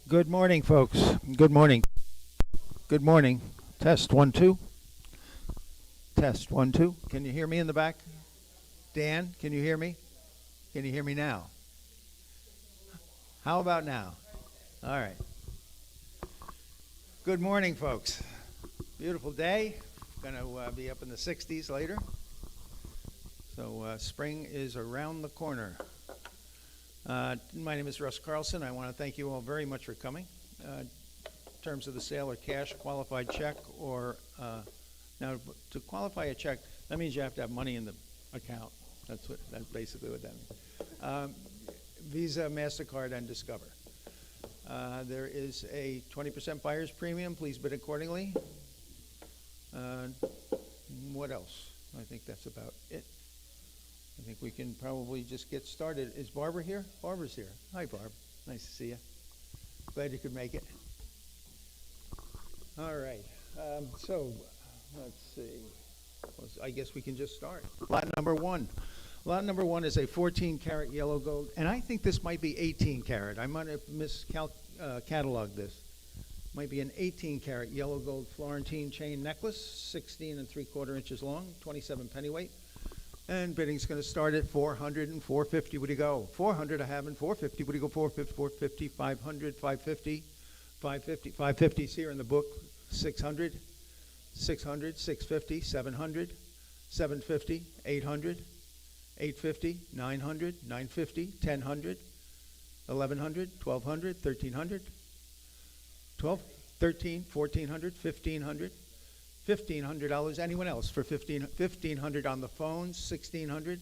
Good morning, folks. Good morning. Good morning. Test 1 2. Test 1 2. Can you hear me in the back? Dan, can you hear me? Can you hear me now? How about now? All right. Good morning, folks. Beautiful day. Going to be up in the 60s later. So spring is around the corner. My name is Russ Carlson. I want to thank you all very much for coming. In terms of the sale or cash, qualified check, or now to qualify a check, that means you have to have money in the account. That's basically what that means. Visa, MasterCard, and Discover. There is a 20% buyer's premium. Please bid accordingly. What else? I think that's about it. I think we can probably just get started. Is Barbara here? Barbara's here. Hi, Barb. Nice to see you. Glad you could make it. All right. So let's see. I guess we can just start. Lot number one. Lot number one is a 14-karat yellow gold, and I think this might be 18-karat. I might have cataloged this. Might be an 18-karat yellow gold Florentine chain necklace, 16 3/4 inches long, 27 pennyweight. And bidding's going to start at $400 and $450. Would you go? $400 I have and $450. Would you go? $450, $500, $550, $550. $550 is here in the book. $600, $600, $650, $700, $750, $800, $850, $900, $950, $1,000, $1,100, $1,200, $1,300, $1,200, $1,300, $1,400, $1,500. $1,500. Anyone else for $1,500 on the phone? $1,600.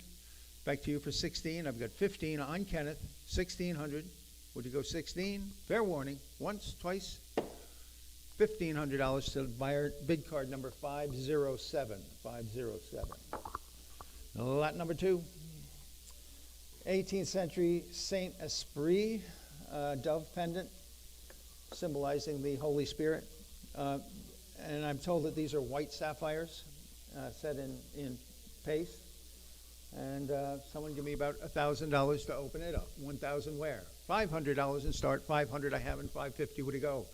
Back to you for 16. I've got 15 on Kenneth. 1,600. Would you go 16? Fair warning. Once, twice. $1,500 to buyer bid card number 507. 507. Lot number two. 18th century Saint Esprit dove pendant, symbolizing the Holy Spirit. And I'm told that these are white sapphires set in paste. And someone give me about $1,000 to open it up. $1,000 where? $500 and start. $500 I have and $550. Would you go?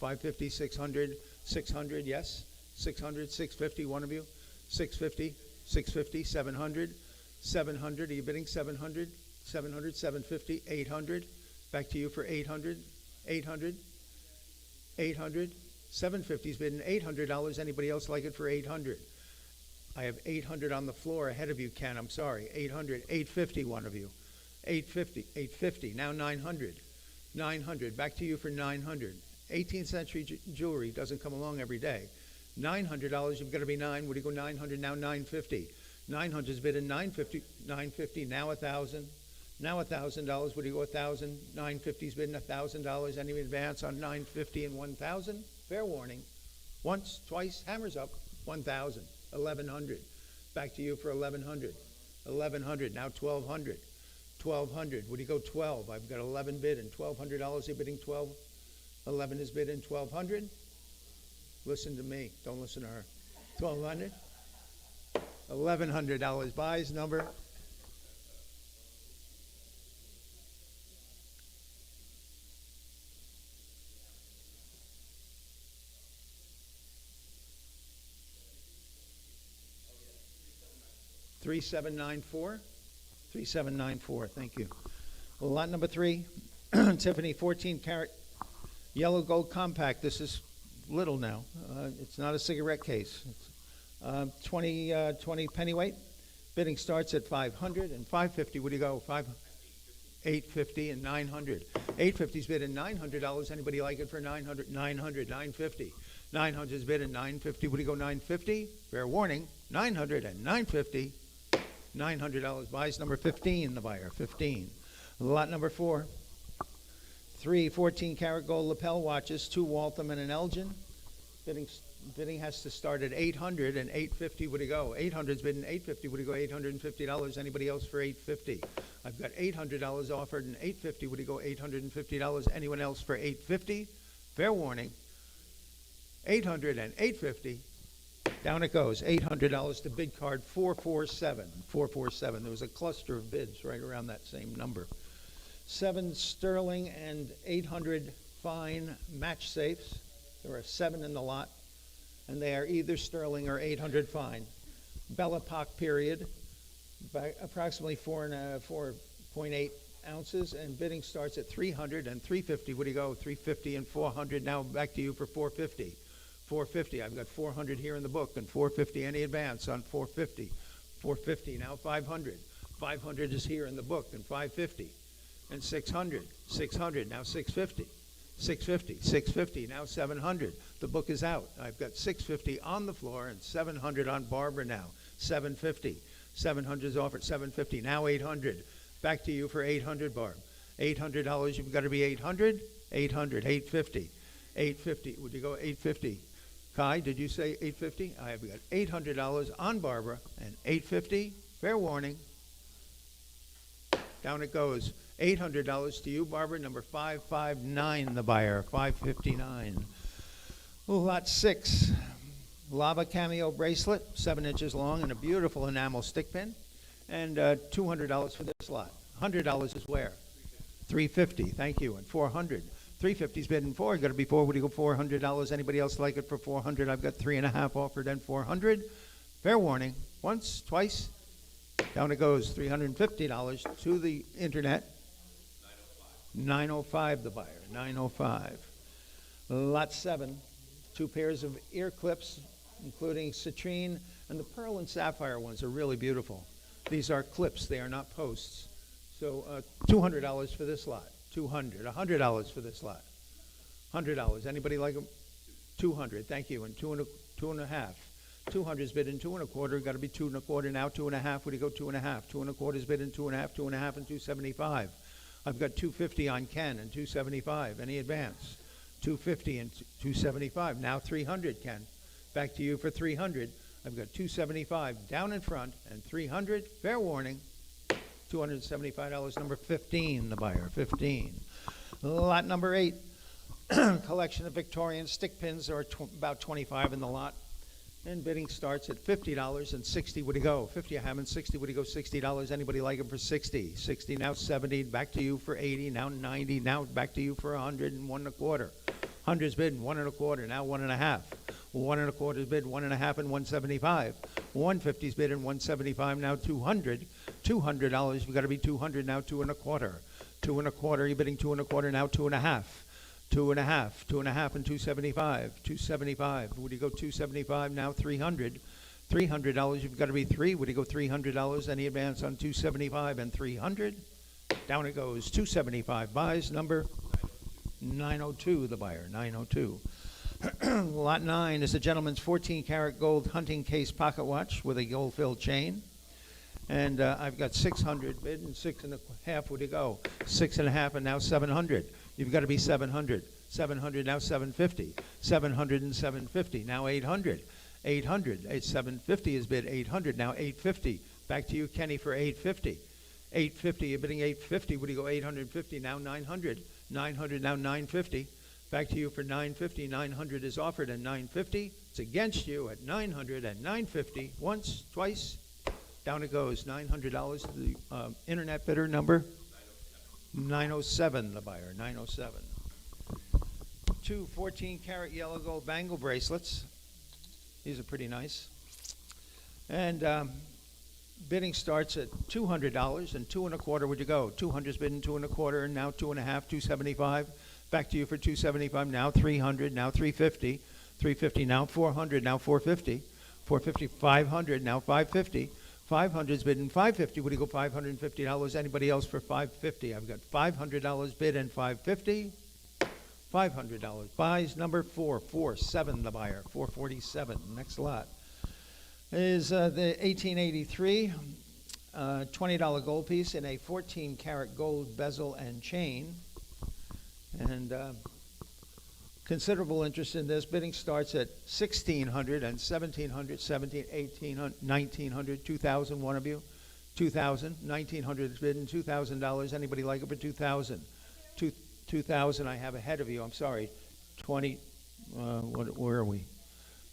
$550, $600, $600. Yes. $600, $650. One of you. $650, $650, $700, $700. Are you bidding? $700, $700, $750, $800. Back to you for $800, $800, $800. $750's bidding $800. Anybody else like it for $800? I have $800 on the floor ahead of you, Ken. I'm sorry. $800, $850. One of you. $850, $850. Now $900, $900. Back to you for $900. 18th century jewelry doesn't come along every day. $900. You've got to be nine. Would you go $900? Now $950. $900's bidding $950. $950. Now $1,000. Now $1,000. Would you go $1,000? $950's bidding $1,000. Any advance on $950 and $1,000? Fair warning. Once, twice, hammers up. $1,000. $1,100. Back to you for $1,100. $1,100. Now $1,200. $1,200. Would you go 12? I've got 11 bid and $1,200. You're bidding 12. 11 is bidding $1,200. Listen to me. Don't listen to her. $1,200. $1,100. Buys number. $3,794. $3,794. Thank you. Well, lot number three, Tiffany 14-karat yellow gold compact. This is little now. It's not a cigarette case. It's 20 pennyweight. Bidding starts at $500 and $550. Would you go? $850 and $900. $850's bidding $900. Anybody like it for $900? $900. $950. $900's bidding $950. Would you go $950? Fair warning. $900 and $950. $900. Buys number 15, the buyer. 15. Lot number four. 3 14-karat gold lapel watches, 2 Waltham and an Elgin. Bidding has to start at $800 and $850. Would you go? $800's bidding $850. Would you go $850? Anybody else for $850? I've got $800 offered and $850. Would you go $850? Anyone else for $850? Fair warning. $800 and $850. Down it goes. $800 to bid card 447. 447. There was a cluster of bids right around that same number. 7 sterling and $800 fine match safes. There are 7 in the lot, and they are either sterling or 800 fine. Belle Epoque period, by approximately 4.8 ounces, and bidding starts at 300 and 350. What do you go? 350 and 400. Now back to you for 450. 450. I've got 400 here in the book, and 450. Any advance on 450? 450. Now 500. 500 is here in the book, and 550. And 600. 600. Now 650. 650. 650. Now 700. The book is out. I've got 650 on the floor and 700 on Barbara now. 750. 700 is offered. 750. Now 800. Back to you for 800, Barb. $800. You've got to be 800. 800. 850. 850. Would you go 850? Kai, did you say 850? I have got $800 on Barbara and 850. Fair warning. Down it goes. $800 to you, Barbara. Number 559, the buyer. 559. Lot 6. Lava cameo bracelet, 7 inches long, and a beautiful enamel stick pin. And $200 for this lot. $100 is where? 350. Thank you. And 400. 350's bidding for. Got to be 4. Would you go $400? Anybody else like it for 400? I've got 3.5 offered and 400. Fair warning. Once, twice. Down it goes. $350 to the internet. 905 the buyer. 905. Lot 7. 2 pairs of ear clips, including citrine, and the pearl and sapphire ones are really beautiful. These are clips. They are not posts. So $200 for this lot. $200. $100 for this lot. $100. Anybody like them? 200. Thank you. And 2.5. 200's bid in 2.25. Got to be 2.25 now. 2.5. Would you go 2.5? 2.25's bid in 2.5. 2.5 and 275. I've got 250 on Ken and 275. Any advance? 250 and 275. Now 300, Ken. Back to you for 300. I've got 275 down in front and 300. Fair warning. $275. Number 15, the buyer. 15. Lot number 8. Collection of Victorian stick pins. There are about 25 in the lot. And bidding starts at $50 and 60. Would you go? 50 I have and 60. Would you go $60? Anybody like them for 60? 60. Now 70. Back to you for 80. Now 90. Now back to you for 100 and 1.25. 100's bid 1.25. Now 1.5. 1.25 is bid 1.5 and 175. 150's bid and 175. Now 200. $200. We've got to be 200 now. 2.25. 2.25. You're bidding 2.25 now. 2.5. 2.5. 2.5 and 275. 275. Would you go 275 now? 300. $300. You've got to be 3. Would you go $300? Any advance on 275 and 300? Down it goes. 275 buys. Number 902. The buyer. 902. Lot 9 is a gentleman's 14-karat gold hunting case pocket watch with a gold-filled chain. And I've got 600 bid and 6.5. Would you go? 6.5 and now 700. You've got to be 700. 700 now 750. 700 and 750. Now 800. 800. 750 is bid 800. Now 850. Back to you, Kenny, for 850. 850. You're bidding 850. Would you go 850? Now 900. 900 now 950. Back to you for 950. 900 is offered and 950. It's against you at 900 and 950. Once, twice. Down it goes. $900 to the internet bidder. Number 907, the buyer. 907. 2 14-karat yellow gold bangle bracelets. These are pretty nice. And bidding starts at $200 and 2.25. Would you go? 200's bidding 2.25 and now 2.5. 275. Back to you for 275. Now 300. Now 350. 350. Now 400. Now 450. 450. 500. Now 550. 500's bidding 550. Would you go $550? Anybody else for 550? I've got $500 bid and 550. $500 buys. Number 447, the buyer. 447. Next lot is the 1883 $20 gold piece in a 14-karat gold bezel and chain. And considerable interest in this. Bidding starts at $1,600 and $1,700, $1,700, $1,800, $1,900, $2,000. One of you, $2,000. $1,900 is bidden. $2,000. Anybody like it for $2,000? $2,000. I have ahead of you. I'm sorry. 20. Where are we?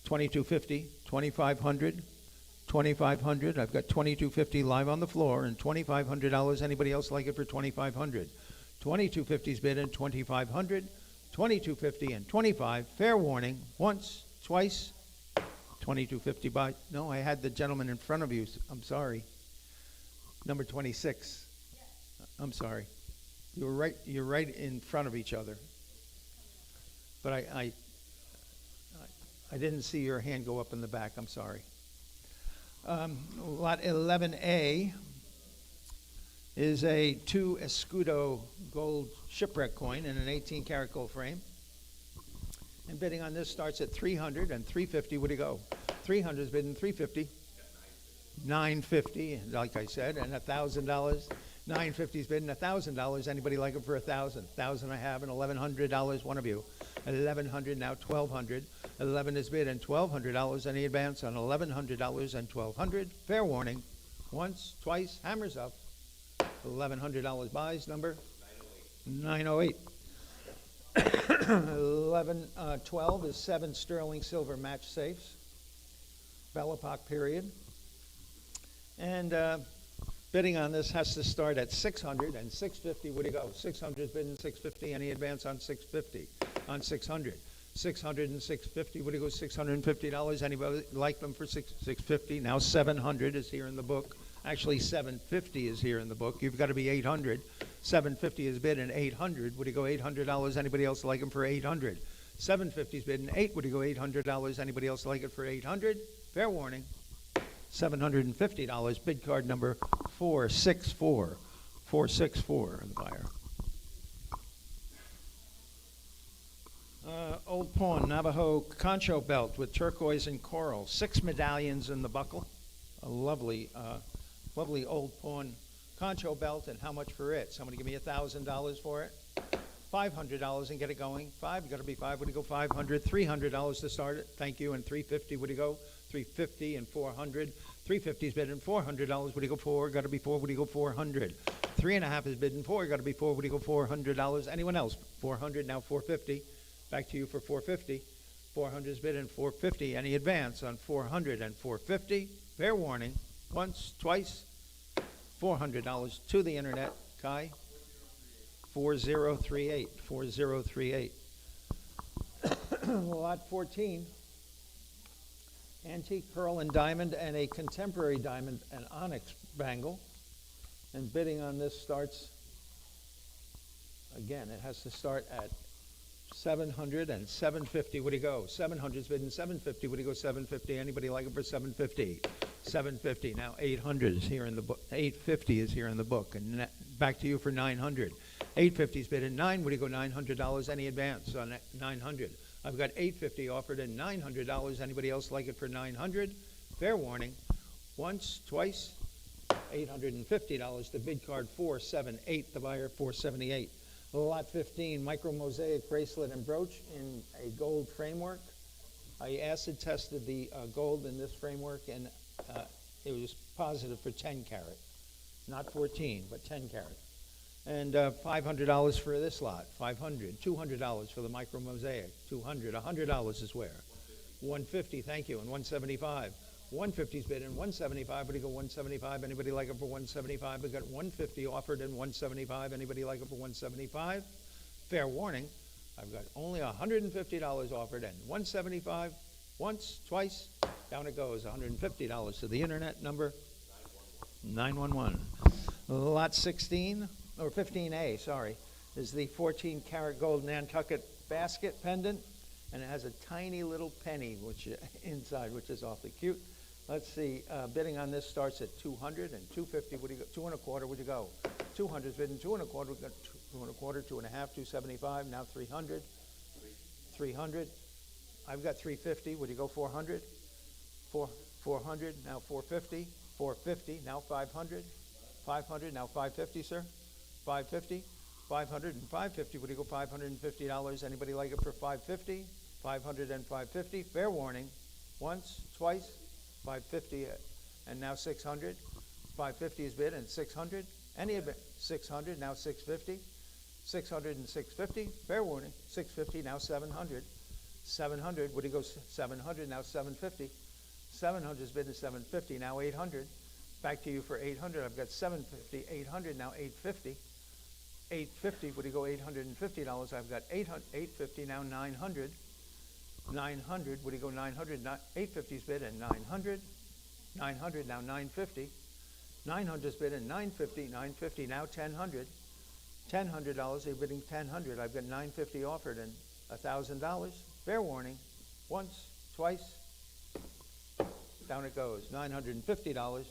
$2,250. $2,500. $2,500. I've got $2,250 live on the floor and $2,500. Anybody else like it for $2,500? $2,250 is bid and $2,500. 2250 and 25. Fair warning. Once, twice. 2250 by. No, I had the gentleman in front of you. I'm sorry. Number 26. I'm sorry. You're right in front of each other. But I didn't see your hand go up in the back. I'm sorry. Lot 11A is a 2 escudo gold shipwreck coin in an 18-karat gold frame. And bidding on this starts at 300 and 350. Where'd it go? 300 is bidding 350. 950, like I said, and $1,000. 950 is bidding $1,000. Anybody like it for $1,000? 1,000 I have, and $1,100. One of you. 1,100 now, 1,200. 11 is bid and $1,200. Any advance on $1,100 and 1,200? Fair warning. Once, twice, hammers up. $1,100 buys. Number 908. 12 is 7 sterling silver match safes. Belle Epoque period. And bidding on this has to start at 600 and 650. Where'd it go? 600 is bidding 650. Any advance on 650? On 600. 600 and 650. Where'd it go? $650. Anybody like them for 650? Now 700 is here in the book. Actually, 750 is here in the book. You've got to be 800. 750 is bid and 800. Would you go $800? Anybody else like them for 800? 750 is bid and 8. Would you go $800? Anybody else like it for 800? Fair warning. $750. Bid card number 464. 464, the buyer. Old Pawn Navajo concho belt with turquoise and coral. 6 medallions in the buckle. A lovely Old Pawn concho belt. And how much for it? Somebody give me $1,000 for it. $500 and get it going. $500, you got to be $500. Would you go $500? $300 to start it. Thank you. And $350. Would you go $350 and $400? $350 is bidding $400. Would you go $400? Got to be $400. Would you go $400? 3.5 is bidding $400. Got to be $400. Would you go $400? Anyone else? $400 now. $450. Back to you for $450. 400 is bidding $450. Any advance on 400 and 450? Fair warning. Once, twice. $400 to the internet. Kai. 4038. 4038. Lot 14. Antique pearl and diamond and a contemporary diamond and onyx bangle. And bidding on this starts, again, it has to start at 700 and 750. Would you go? 700 is bidding 750. Would you go 750? Anybody like it for 750? 750. Now 800 is here in the book. 850 is here in the book. And back to you for 900. 850 is bidding 9. Would you go $900? Any advance on 900? I've got 850 offered and $900. Anybody else like it for 900? Fair warning. Once, twice, $850. The bid card 478. The buyer 478. Lot 15, micro mosaic bracelet and brooch in a gold framework. I acid tested the gold in this framework, and it was positive for 10 carat, not 14, but 10 carat. And $500 for this lot. $500, $200 for the micro mosaic. $200, $100 is where? $150, thank you, and $175. $150's bid and $175. Would you go $175? Anybody like it for $175? We got $150 offered and $175. Anybody like it for $175? Fair warning. I've got only $150 offered and $175. Once, twice, down it goes. $150 to the internet. Number 911. Lot 16 or 15A, sorry, is the 14-karat gold Nantucket basket pendant, and it has a tiny little penny which inside, which is awfully cute. Let's see, bidding on this starts at 200 and 250. Would you go? 2 1/4. Would you go? 200 is bidding 2 1/4. We got 2 1/4, 2.5, 275. Now 300. 300. I've got 350. Would you go 400? 400. Now 450. 450. Now 500. 500. Now 550, sir. 550. 500 and 550. Would you go $550? Anybody like it for 550? 500 and 550. Fair warning. Once, twice. 550 and now 600. 550 is bid and 600. Any 600 now 650. 600 and 650. Fair warning. 650 now 700. 700. Would you go 700 now 750? 700 is bid and 750 now 800. Back to you for 800. I've got 750. 800 now 850. 850, would he go $850? I've got 850, now 900. 900, would he go 900? 850's bid and 900. 900, now 950. 900's bid and 950. 950, now 1000. $1,000, they're bidding 1000. I've got 950 offered and $1,000. Fair warning. Once, twice. Down it goes. $950.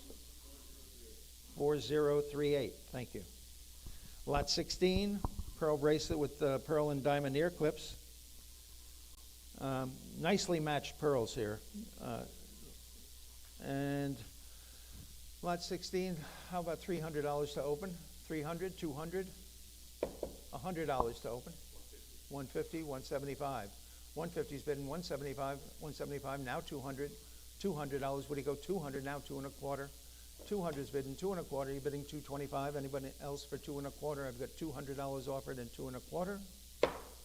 4038. Thank you. Lot 16, pearl bracelet with pearl and diamond ear clips. Nicely matched pearls here. And lot 16, how about $300 to open? 300, 200, $100 to open. 150, 175. 150's bidding 175, 175, now 200. $200, would he go 200, now 2 1/4. 200's bidding 2 1/4, you're bidding 225. Anybody else for 2 1/4? I've got $200 offered and 2 1/4.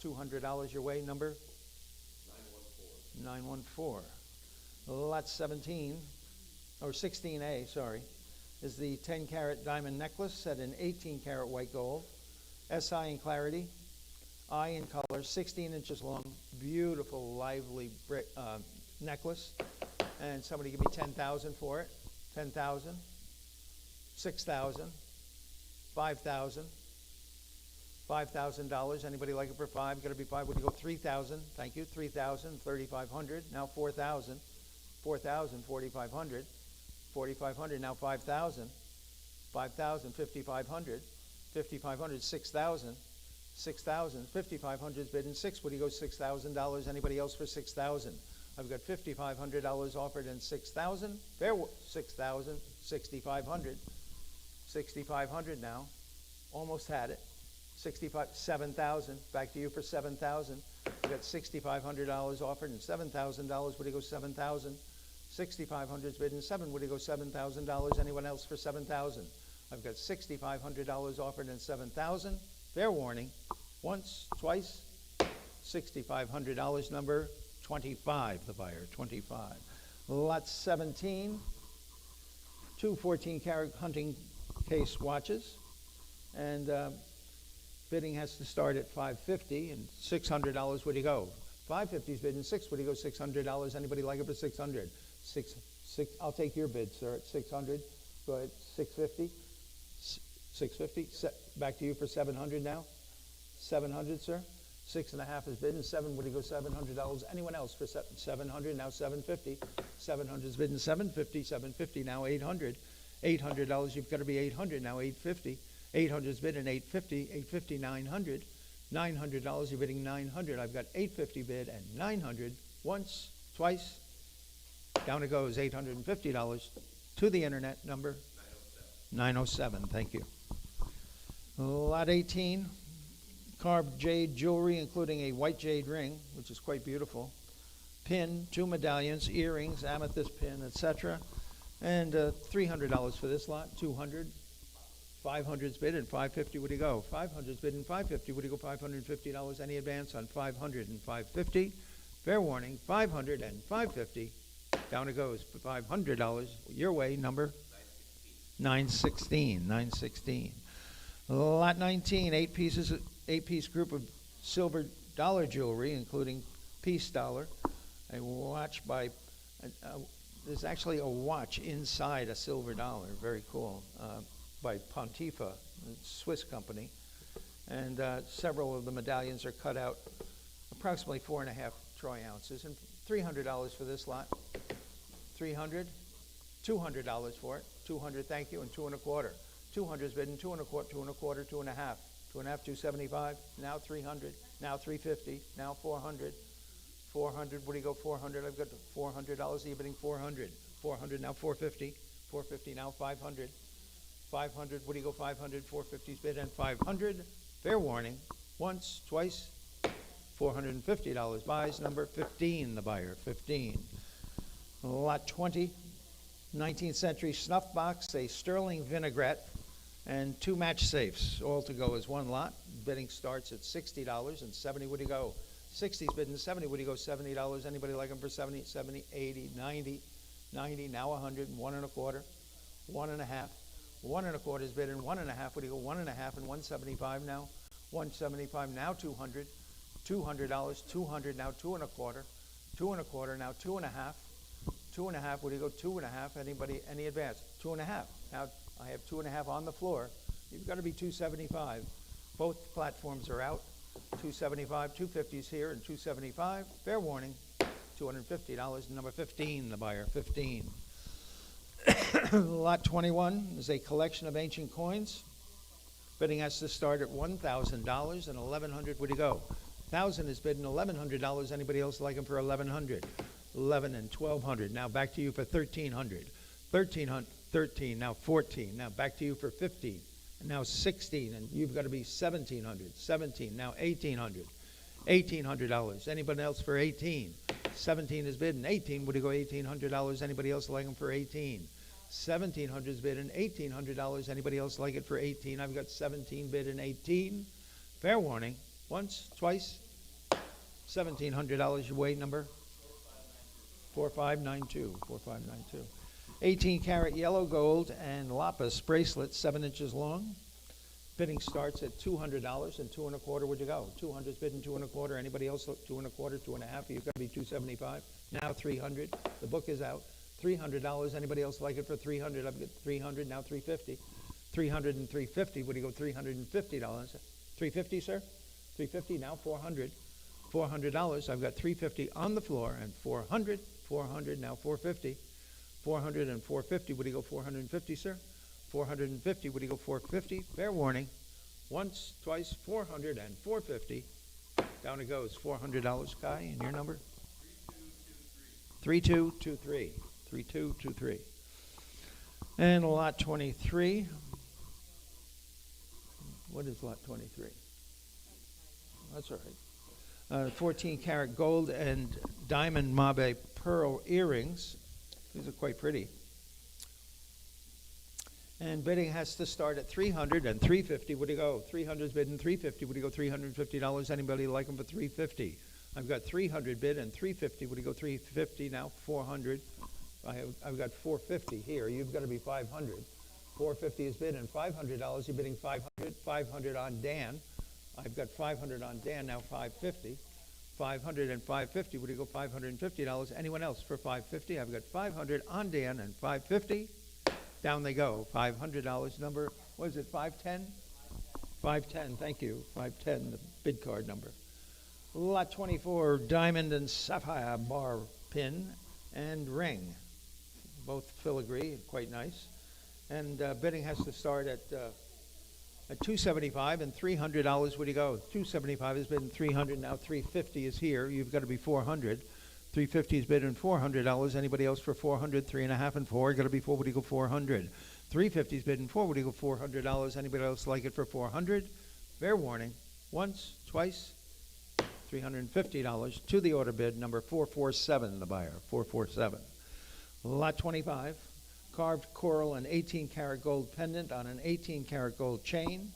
$200 your way, number? 914. Lot 17, or 16A, sorry, is the 10-carat diamond necklace set in 18-carat white gold. SI in clarity, I in color, 16 inches long, beautiful, lively necklace. And somebody give me 10,000 for it. 10,000, 6,000, 5,000, $5,000. Anybody like it for 5? Got to be 5. Would you go 3,000? Thank you. 3,000, 3,500. Now 4,000, 4,000, 4,500, 4,500. Now 5,000, 5,000, 5,500, 5,500, 6,000, 6,000, 5,500 bid in 6. Would you go $6,000? Anybody else for 6,000? I've got $5,500 offered and 6,000. Fair 6,000, 6,500, 6,500 now. Almost had it. 7,000. Back to you for 7,000. I've got $6,500 offered and $7,000. Would you go 7,000? 6,500's bid in 7. Would you go $7,000? Anyone else for 7,000? I've got $6,500 offered and 7,000. Fair warning. Once, twice. $6,500 number. 25, the buyer, 25. Lot 17, two 14-karat hunting case watches, and bidding has to start at $550 and $600. Would you go? 550's bidding 6. Would you go $600? Anybody like it for 600? Six. I'll take your bid, sir, at 600. Go ahead, 650. 650. Back to you for 700 now. 700, sir. 6.5 is bidding 7. Would you go $700? Anyone else for 700? Now 750. 700's bidding 750. 750 now 800. $800. You've got to be 800 now 850. 800's bidding 850. 850 900. $900. You're bidding 900. I've got 850 bid and 900. Once, twice. Down it goes. $850 to the internet number 907. Thank you. Lot 18. Carved jade jewelry, including a white jade ring, which is quite beautiful, pin, 2 medallions, earrings, amethyst pin, etc. And $300 for this lot. 200. 500's bid and 550. Would you go? 500's bid and 550. Would you go $550? Any advance on 500 and 550? Fair warning. 500 and 550. Down it goes. $500 your way. Number 916. 916. Lot 19. 8-piece group of silver dollar jewelry, including piece dollar, a watch by, there's actually a watch inside a silver dollar, very cool, by Pontifa, a Swiss company, and several of the medallions are cut out approximately 4.5 troy ounces, and $300 for this lot. 300, $200 for it, 200, thank you, and 2 1/4. 200's bidding 2 1/4, 2 1/4, 2.5. 2.5, 275, now 300, now 350, now 400. 400, what do you go 400? I've got $400, you're bidding 400. 400, now 450. 450, now 500. 500, what do you go 500? 450's bid and 500. Fair warning. Once, twice. $450 buys. Number 15, the buyer, 15. Lot 20, 19th century snuff box, a sterling vinaigrette, and 2 match safes, all to go as one lot. Bidding starts at $60 and 70. Would you go? 60's bidding 70. Would you go $70? Anybody like them for 70? 70, 80, 90, 90. Now 100. 1 1/4. 1.5. 1.25 is bid in 1.5. What do you go? 1.5 and 175 now. 175 now 200. $200. 200 now 2.25. 2.25 now 2.5. 2.5. What do you go? 2.5. Anybody? Any advance? 2.5. Now I have 2.5 on the floor. You've got to be 275. Both platforms are out. 275. 250 is here and 275. Fair warning. $250. Number 15, the buyer. 15. Lot 21 is a collection of ancient coins. Bidding has to start at $1,000 and $1,100. Where do you go? 1,000 is bidding $1,100. Anybody else like them for $1,100? 11 and 1,200. Now back to you for 1,300. 1,300. 13. Now 14. Now back to you for 15. And now 16. And you've got to be 1,700. 17. Now 1,800. $1,800. Anybody else for 18? 17 is bidding. 18. Would you go $1,800? Anybody else like them for 18? 1,700 is bidding. $1,800. Anybody else like it for 18? I've got 17 bidding. 18. Fair warning. Once, twice. $1,700 your weight number. 4592. 4592. 18 karat yellow gold and lapis bracelet, 7 inches long. Bidding starts at $200 and 2.25. Would you go? 200 is bidding 2.25. Anybody else? 2.25, 2.5. You've got to be 275. Now 300. The book is out. $300. Anybody else like it for 300? I've got 300. Now 350. 300 and 350. Would you go? $350. 350, sir. 350. Now 400. $400. I've got 350 on the floor and 400. 400. Now 450. 400 and 450. Would you go? 450, sir. 450. Would you go? 450. Fair warning. Once, twice, 400 and 450. Down it goes. $400, Kai, and your number? 3223. 3223. And lot 23. What is lot 23? That's all right. 14 karat gold and diamond mabe pearl earrings. These are quite pretty. And bidding has to start at 300 and 350. Would you go? 300 is bidding 350. Would you go? $350. Anybody like them for 350? I've got 300 bid and 350. Would you go? 350 now? 400. I've got 450 here. You've got to be 500. 450 is bid and $500. You're bidding 500. 500 on Dan. I've got 500 on Dan now. 550. 500 and 550. Would you go? $550. Anyone else for 550? I've got 500 on Dan and 550. Down they go. $500 number. What is it? 510? 510. Thank you. 510, the bid card number. Lot 24, diamond and sapphire bar pin and ring. Both filigree, quite nice. And bidding has to start at $275 and $300. Where do you go? $275 is bidding 300. Now 350 is here. You've got to be 400. 350 is bidding $400. Anybody else for 400? 3.5 and 4. Got to be 4. Would you go? 400. 350 is bidding 4. Would you go? $400. Anybody else like it for 400? Fair warning. Once, twice. $350 to the order bid number 447. The buyer 447. Lot 25. Carved coral and 18 karat gold pendant on an 18 karat gold chain,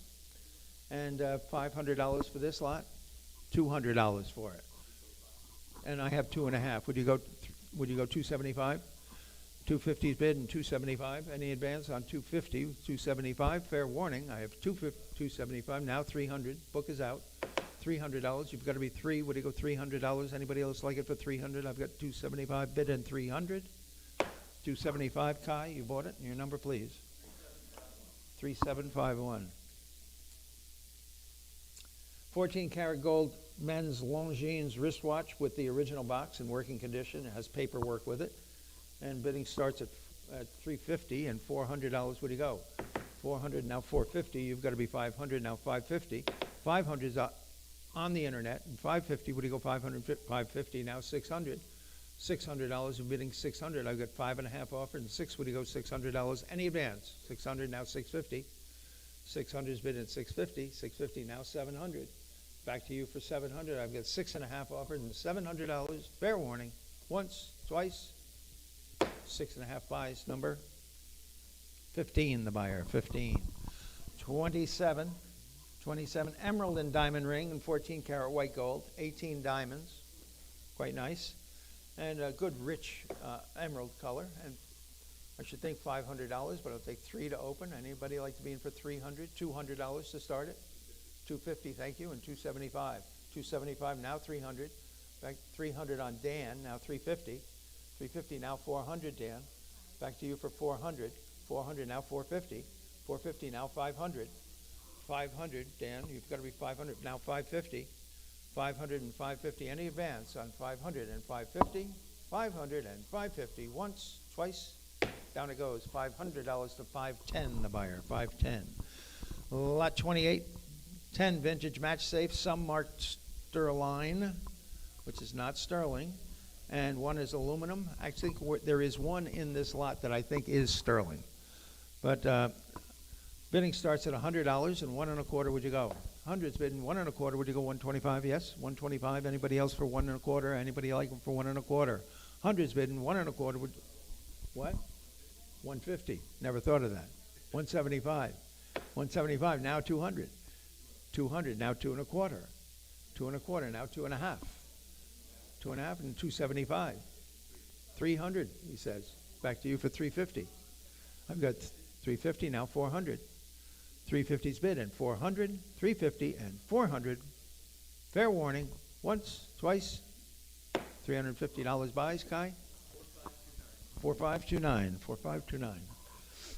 and $500 for this lot. $200 for it. And I have 2.5. Would you go? Would you go 275? 250 is bid and 275. Any advance on 250? 275. Fair warning. I have 275 now. 300. Book is out. $300. You've got to be 3. Would you go? $300. Anybody else like it for 300? I've got 275 bid and 300. 275. Kai, you bought it. Your number, please. 3751. 14 karat gold men's Longines wristwatch with the original box in working condition. It has paperwork with it. And bidding starts at $350 and $400. Where do you go? 400 now 450. You've got to be 500 now 550. 500 is on the internet. And 550. Where do you go? 500. 550 now 600. $600. You're bidding 600. I've got 5.5 offered and 6. Would you go? $600. Any advance? 600 now 650. 600 is bidding at 650. 650 now 700. Back to you for 700. I've got 6.5 offered and $700. Fair warning. Once, twice. 6.5 buys. Number 15. The buyer 15. 27. 27 emerald and diamond ring and 14 karat white gold. 18 diamonds. Quite nice. And a good rich emerald color. And I should think $500, but it'll take 3 to open. Anybody like to be in for $300? $200 to start it? $250, thank you, and $275. $275, now $300. Back $300 on Dan, now $350. $350, now $400, Dan. Back to you for $400. $400, now $450. $450, now $500. $500, Dan, you've got to be $500, now $550. $500 and $550, any advance on $500 and $550. $500 and $550, once, twice, down it goes. $500 to $510, the buyer, $510. Lot 28, 10 vintage match safe, some marked Sterling, which is not sterling, and one is aluminum. Actually, there is one in this lot that I think is sterling. But bidding starts at $100, and 1 1/4 would you go? Hundreds bidding 1 1/4, would you go 125? Yes, 125. Anybody else for 1 1/4? Anybody like them for 1 1/4? Hundreds bidding 1 1/4 would, what? 150. Never thought of that. 175. 175, now 200. 200, now 2 1/4. 2 1/4, now 2 1/2. 2 1/2 and 275. 300, he says. Back to you for 350. I've got 350, now 400. 350's bid and 400, 350 and 400. Fair warning, once, twice. $350 buys, Kai? 4529. 4529.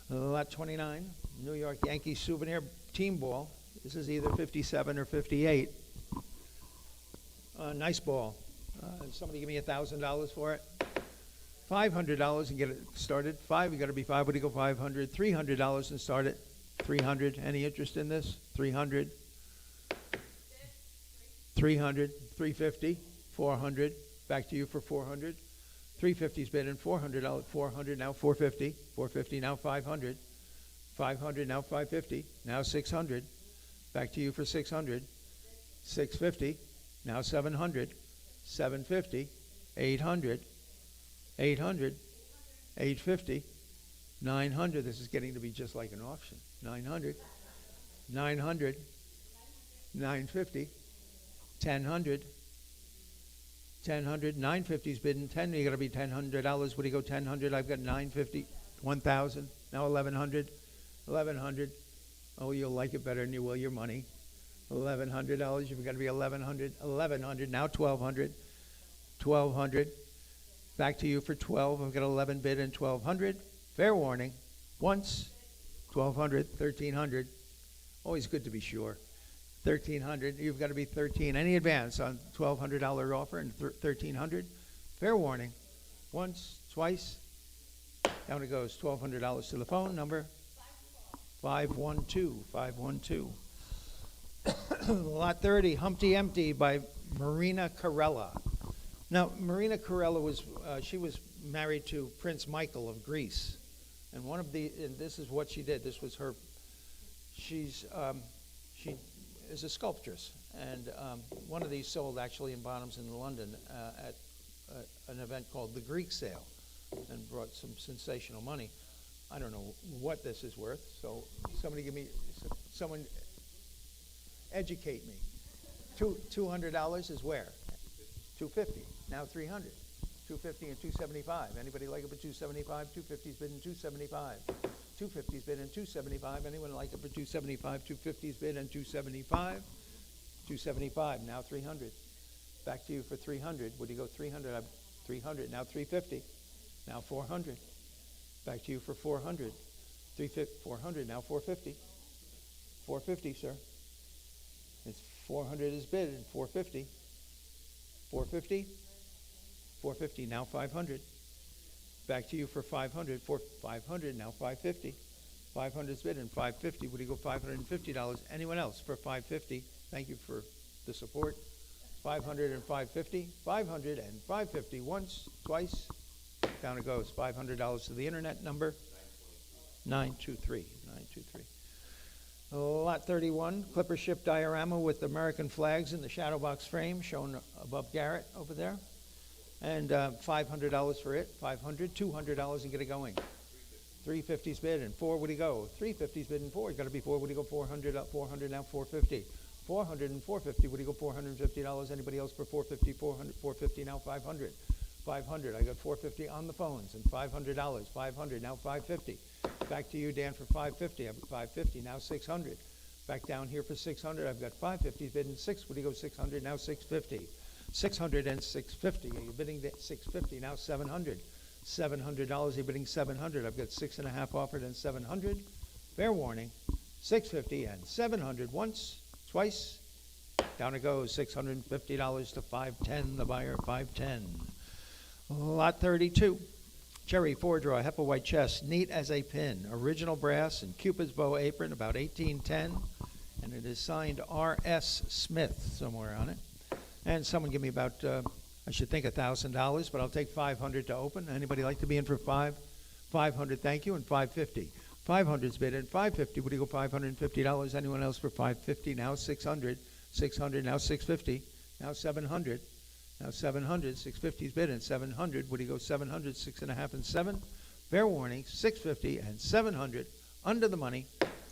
Lot 29, New York Yankees souvenir team ball. This is either 57 or 58. Nice ball. Somebody give me $1,000 for it. $500 and get it started. You got to be 5. What do you go? 500. $300 and start it. 300. Any interest in this? 300. 300. 350. 400. Back to you for 400. 350's bid and $400. 400 now 450. 450 now 500. 500 now 550. Now 600. Back to you for 600. 650. Now 700. 750. 800. 800. 850. 900. This is getting to be just like an auction. 900. 900. 950. 1,000. 1,000. 950's bidding 10. You got to be $1,000. What do you go? 1,000. I've got 950. 1,000. Now 1,100. 1,100. Oh, you'll like it better than you will your money. $1,100. You've got to be 1,100. 1,100. Now 1,200. 1,200. Back to you for 12. I've got 11 bid and 1,200. Fair warning. Once. 1,200. 1,300. Always good to be sure. 1,300. You've got to be 13. Any advance on $1,200 offer and 1,300. Fair warning. Once, twice. Down it goes. $1,200 to the phone number. 512. 512. Lot 30. Humpty Empty by Marina Corella. Now, Marina Corella was she was married to Prince Michael of Greece, and and this is what she did. This was her. She is a sculptress, and one of these sold actually in Bonhams in London at an event called the Greek Sale, and brought some sensational money. I don't know what this is worth, so someone educate me. $200 is where? 250. Now 300. 250 and 275. Anybody like it for 275? 250's bid and 275. 250's bid and 275. Anyone like it for 275? 250's bid and 275. 275. Now 300. Back to you for 300. Would you go 300? 300. Now 350. Now 400. Back to you for 400. 400. Now 450. 450, sir. It's 400 is bid and 450. 450. 450. Now 500. Back to you for 500. 500. Now 550. 500 is bid and 550. Would you go $550? Anyone else for 550? Thank you for the support. 500 and 550. 500 and 550. Once, twice. Down it goes. $500 to the internet number. 923. 923. Lot 31, clipper ship diorama with American flags in the shadow box frame shown above Garrett over there. And $500 for it. 500, $200 and get it going. 350's bid and 4. Would he go? 350's bid and 4. You got to be 4. Would he go? 400 up? 400 now 450. 400 and 450. Would he go? $450. Anybody else for 450? 400, 450 now 500. 500. I got 450 on the phones and $500. 500. Now 550. Back to you, Dan, for 550. I've got 550. Now 600. Back down here for 600. I've got 550 bidding 6. Would you go 600? Now 650. 600 and 650. You're bidding 650. Now 700. $700. You're bidding 700. I've got 6.5 offered and 700. Fair warning. 650 and 700. Once, twice. Down it goes. $650 to 510. The buyer 510. Lot 32. Cherry 4-draw, Heffa white chest, neat as a pin. Original brass and Cupid's bow apron, about 1810. And it is signed R.S. Smith somewhere on it. And someone give me about, I should think $1,000, but I'll take 500 to open. Anybody like to be in for 500, thank you, and 550. 500's bid in 550. Would you go $550? Anyone else for 550? Now 600. 600, now 650. Now 700. Now 700. 650's bid in 700. Would you go 700? 6.5 and 7. Fair warning. 650 and 700. Under the money.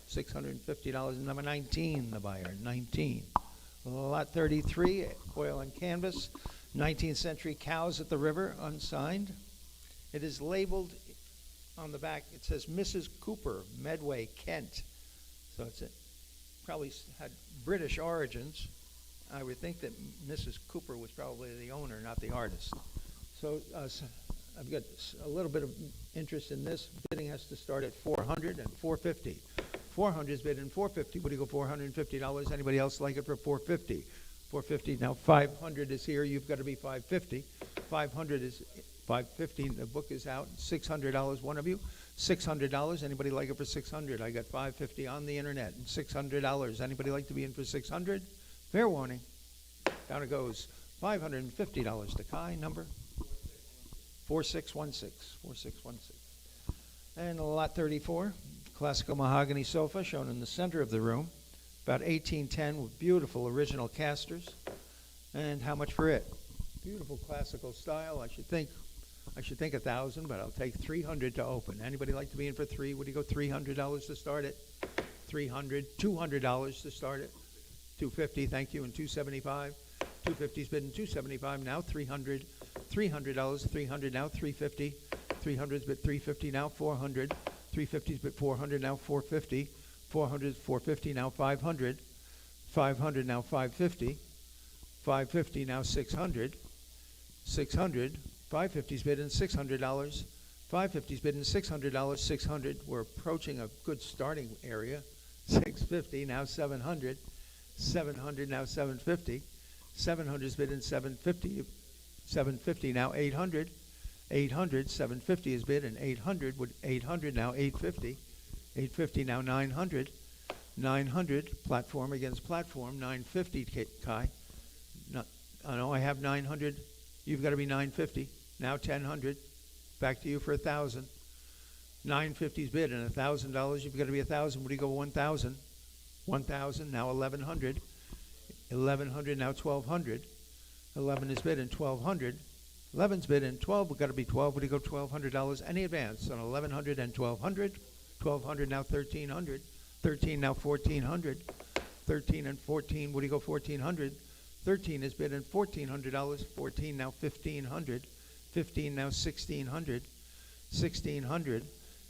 $650. Number 19, the buyer. 19. Lot 33, oil and canvas. 19th century cows at the river, unsigned. It is labeled on the back. It says Mrs. Cooper, Medway, Kent. So it's probably had British origins. I would think that Mrs. Cooper was probably the owner, not the artist. So I've got a little bit of interest in this. Bidding has to start at 400 and 450. 400 is bid in 450. Would you go $450? Anybody else like it for 450? 450. Now 500 is here. You've got to be 550. 500 is 550. The book is out. $600. One of you. $600. Anybody like it for 600? I got 550 on the internet. And $600. Anybody like to be in for 600? Fair warning. Down it goes. $550 to Kai. Number 4616. 4616. And lot 34. Classical mahogany sofa shown in the center of the room. About 1810 with beautiful original casters. And how much for it? Beautiful classical style. I should think 1,000, but I'll take 300 to open. Anybody like to be in for 3? Would you go $300 to start it? 300, $200 to start it. 250, thank you, and 275. 250's bid in 275, now 300. $300, 300, now 350. 300's bid 350, now 400. 350's bid 400, now 450. 400's 450, now 500. 500, now 550. 550, now 600. 600. 550's bid in $600. 550's bid in $600. 600. We're approaching a good starting area. 650, now 700. 700, now 750. 700's bid in 750. 750, now 800. 800. 750 is bid in 800. With 800, now 850. 850, now 900. 900. Platform against platform. 950, Kai. No, I have 900. You've got to be 950. Now 1,000. Back to you for 1,000. 950's bid and $1,000. You've got to be 1,000. What do you go 1,000? 1,000. Now 1,100. 1,100. Now 1,200. 11 is bid in 1,200. 11's bid in 12. We've got to be 12. What do you go $1,200? Any advance on 1,100 and 1,200? 1,200 now 1,300. 13 now 1,400. 13 and 14. What do you go 1,400? 13 is bid in $1,400. 14 now 1,500. 15 now 1,600. 1,600.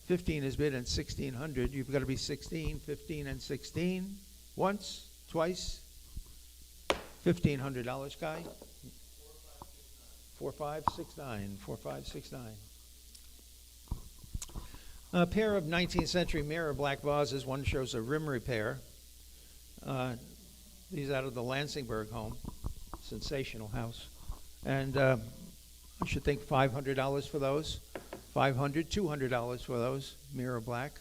15 is bid in 1,600. You've got to be 16. 15 and 16. Once, twice. $1,500, Guy. 4569. 4569. A pair of 19th century mirror black vases. One shows a rim repair. These out of the Lansingburg home. Sensational house. And I should think $500 for those. $500, $200 for those. Mirror black.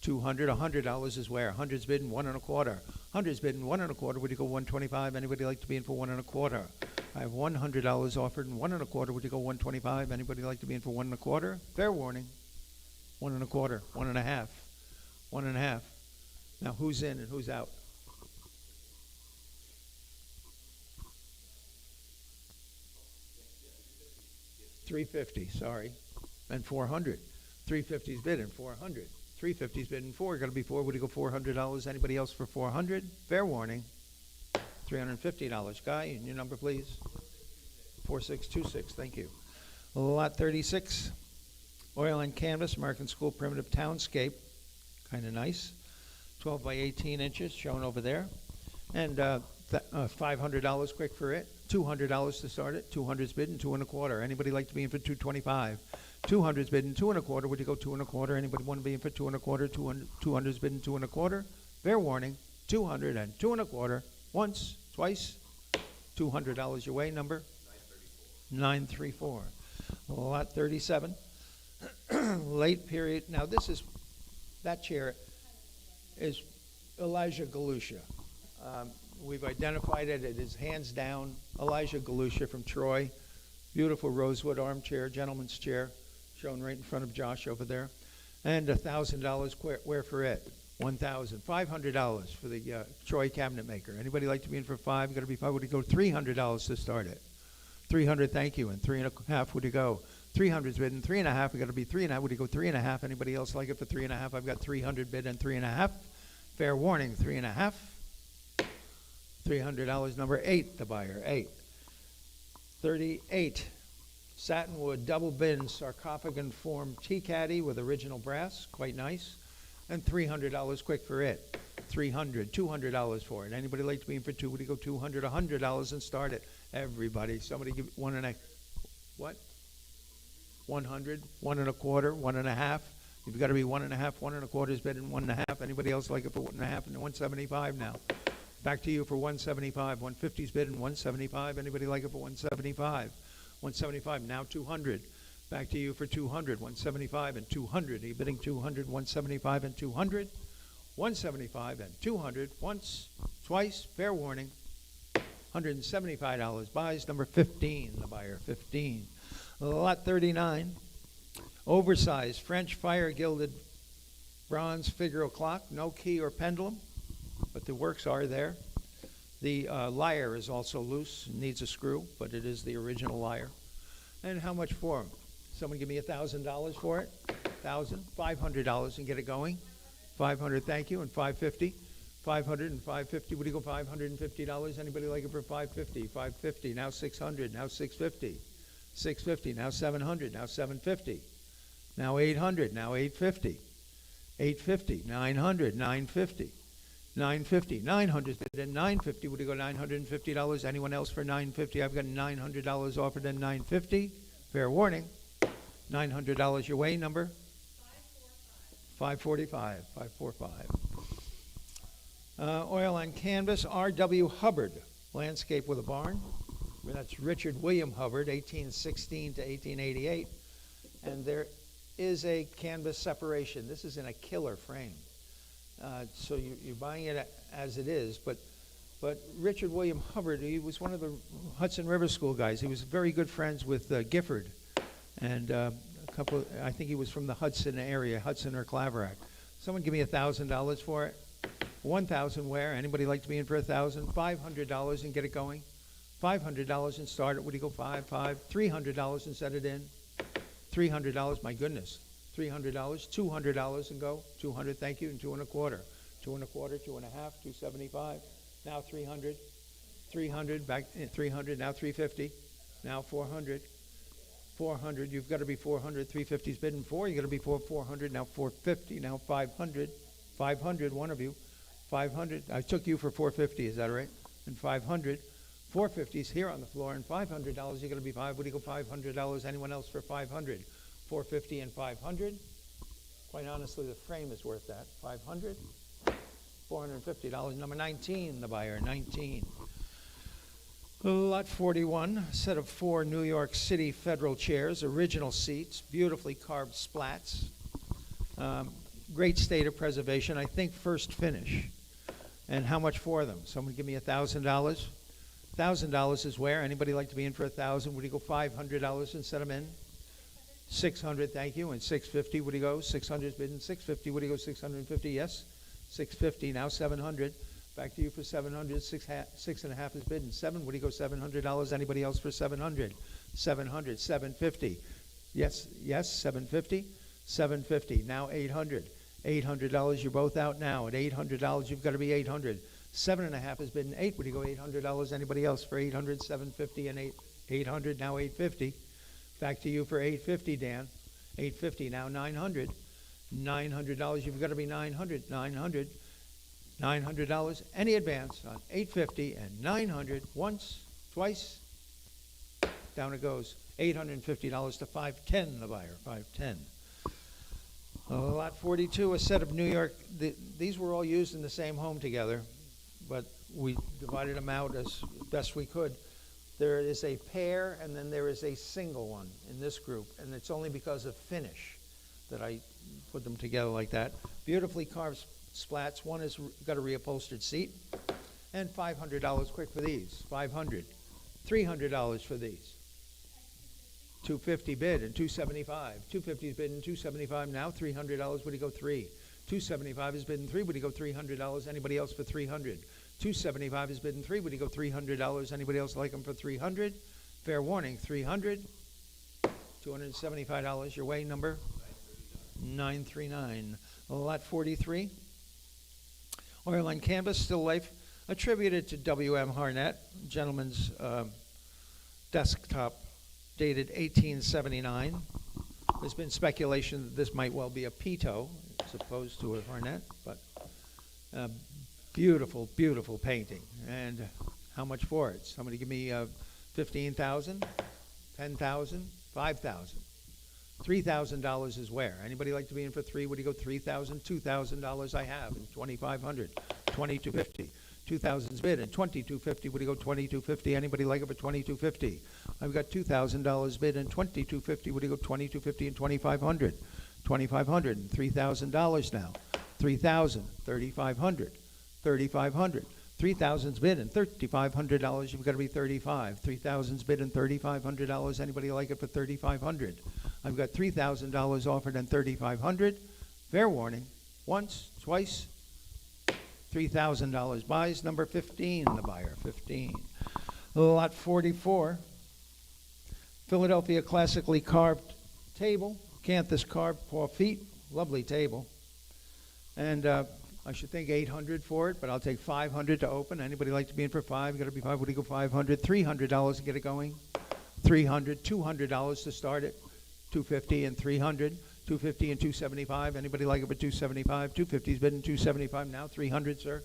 $200, $100 is where? 100's bidding 1 1/4. 100's bidding 1 1/4. Would you go 125? Anybody like to be in for 1 1/4? I have $100 offered and 1 1/4. Would you go 125? Anybody like to be in for 1 1/4? Fair warning. 1 1/4. 1 1/2. 1 1/2. Now who's in and who's out? $350, sorry. And 400. 350's bid and 400. 350's bid and 4. Got to be 4. Would you go $400? Anybody else for 400? Fair warning. $350. Guy, and your number, please. 4626. Thank you. Lot 36, oil and canvas, American School Primitive Townscape, kind of nice. 12 by 18 inches shown over there. And $500 quick for it. $200 to start it. 200's bidding, 2 1/4. Anybody like to be in for 225? 200's bidding, 2 1/4. Would you go 2 1/4? Anybody want to be in for 2 1/4? 200's bidding, 2 1/4. Fair warning, 200 and 2 1/4. Once, twice. $200 your way. Number 934. Lot 37. Late period. Now that chair is Elijah Galusha. We've identified it. It is hands down Elijah Galusha from Troy. Beautiful rosewood armchair, gentleman's chair, shown right in front of Josh over there. And $1,000 where for it? $1,500 for the Troy cabinet maker. Anybody like to be in for $5? Got to be $5. Would you go $300 to start it? $300, thank you. And 3 1/2. Would you go? 300's bid and 3 1/2. We got to be 3 1/2. Would you go 3 1/2? Anybody else like it for 3 1/2? I've got 300 bid and 3 1/2. Fair warning, 3 1/2. $300. Number 8, the buyer. 8. 38. Satinwood double bin sarcophagon form tea caddy with original brass, quite nice. And $300 quick for it. $300, $200 for it. Anybody like to be in for 2? Would you go $200, $100 and start it? Everybody. Somebody give what? 100, 1 1/4, 1 1/2. You've got to be 1 1/2, 1 1/4 is bid and 1 1/2. Anybody else like it for 1 1/2 and 175 now? Back to you for 175. 150's bid and 175. Anybody like it for 175? 175. Now 200. Back to you for 200. 175 and 200. Are you bidding 200? 175 and 200. 175 and 200. Once, twice. Fair warning. $175. Buys number 15. The buyer 15. Lot 39. Oversized French fire gilded bronze figural clock. No key or pendulum, but the works are there. The lyre is also loose, needs a screw, but it is the original lyre. And how much for them? Someone give me $1,000 for it? $1,000? $500 and get it going? $500, thank you, and $550. $500 and $550. Would you go $550? Anybody like it for $550? $550. Now $600. Now $650. $650. Now $700. Now $750. Now $800. Now $850. $850. $900. $950. $950. $900. Then $950. Would you go $950? Anyone else for $950? I've got $900 offered and $950. Fair warning. $900 your way. Number? 545. 545. Oil on canvas. R.W. Hubbard. Landscape with a barn. That's Richard William Hubbard, 1816 to 1888. And there is a canvas separation. This is in a killer frame. So you're buying it as it is. But Richard William Hubbard, he was one of the Hudson River School guys. He was very good friends with Gifford. And I think he was from the Hudson area, Hudson or Claverack. Someone give me $1,000 for it. 1,000 where? Anybody like to be in for 1,000? $500 and get it going. $500 and start it. Would you go $300 and set it in? $300, my goodness. $300, $200 and go. 200, thank you, and 2 1/4. 2 1/4, 2 1/2, 275. Now 300. 300, back 300, now 350. Now 400. 400, you've got to be 400. 350's bidding 4. You got to be 400. Now 450. Now 500. 500, one of you. 500. I took you for 450. Is that right? And 500. 450's here on the floor, and $500. You're going to be 5. Would you go $500? Anyone else for 500? 450 and 500. Quite honestly, the frame is worth that. 500. $450. Number 19, the buyer. 19. Lot 41, a set of 4 New York City Federal chairs, original seats, beautifully carved splats. Great state of preservation. I think first finish. And how much for them? Someone give me $1,000. $1,000 is where? Anybody like to be in for 1,000? Would you go $500 and set them in? 600, thank you. And 650, would you go? 600 is bidding. 650, would you go? 650, yes. 650, now 700. Back to you for 700. 6.5 is bidding. 7, would you go $700? Anybody else for 700? 700, 750. Yes, 750. 750, now 800. $800, you're both out now. At $800, you've got to be 800. 7.5 has been 8. Would you go $800? Anybody else for 800? 750 and 800, now 850. Back to you for $850, Dan. $850, now $900. $900, you've got to be $900. $900. Any advance on $850 and $900. Once, twice, down it goes. $850 to $510, the buyer. $510. Lot 42, a set of New York. These were all used in the same home together, but we divided them out as best we could. There is a pair, and then there is a single one in this group, and it's only because of finish that I put them together like that. Beautifully carved splats. One has got a reupholstered seat, and $500 quick for these. $500. $300 for these. $250 bid and $275. $250 is bid and $275 now. $300. Would he go $3? $275 is bid and $3. Would he go $300? Anybody else for $300? $275 is bid and $3. Would he go $300? Anybody else like him for $300? Fair warning. $300. $275. Your way, number 939. Lot 43. Oil on canvas, still life, attributed to W.M. Harnett, gentleman's desktop, dated 1879. There's been speculation that this might well be a Pito as opposed to a Harnett, but beautiful, beautiful painting. And how much for it? Somebody give me $15,000, $10,000, $5,000. $3,000 is where? Anybody like to be in for $3? Would you go $3,000? $2,000 I have, and $2,500, $2,250. $2,000's bid and $2,250. Would you go $2,250? Anybody like it for $2,250? I've got $2,000 bid and $2,250. Would you go $2,250 and $2,500? $2,500 and $3,000 now. $3,000, $3,500, $3,500. $3,000's bid and $3,500. You've got to be $35. $3,000's bid and $3,500. Anybody like it for $3,500? I've got $3,000 offered and $3,500. Fair warning. Once, twice. $3,000 buys. Number 15, the buyer. 15. Lot 44. Philadelphia classically carved table. Canthus carved 4 feet. Lovely table. And I should think $800 for it, but I'll take $500 to open. Anybody like to be in for $5? You got to be $5. Would you go $500? $300 to get it going. $300. $200 to start it. $250 and $300. $250 and $275. Anybody like it for $275? $250's bid and $275 now. $300, sir.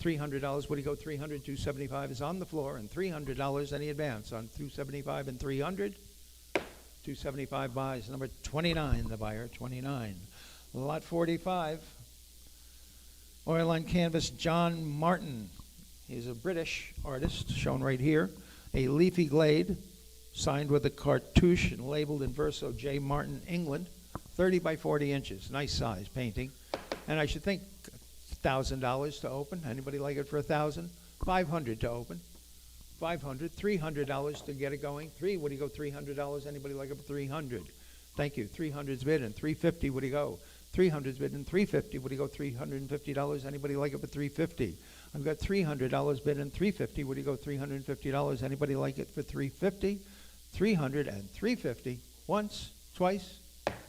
$300. Would you go $300? $275 is on the floor, and $300 any advance on $275 and $300. $275 buys. Number 29, the buyer. 29. Lot 45. Oil on canvas, John Martin. He's a British artist, shown right here. A leafy glade, signed with a cartouche and labeled in verso J. Martin, England. 30 by 40 inches. Nice size painting. And I should think $1,000 to open. Anybody like it for $1,000? $500 to open. $500. $300 to get it going. Would you go $300? Anybody like it for $300? Thank you. $300's bid and $350. Would you go? $300's bid and $350. Would you go $350? Anybody like it for $350? I've got $300 bid and $350. Would you go $350? Anybody like it for $350? $300 and $350. Once, twice.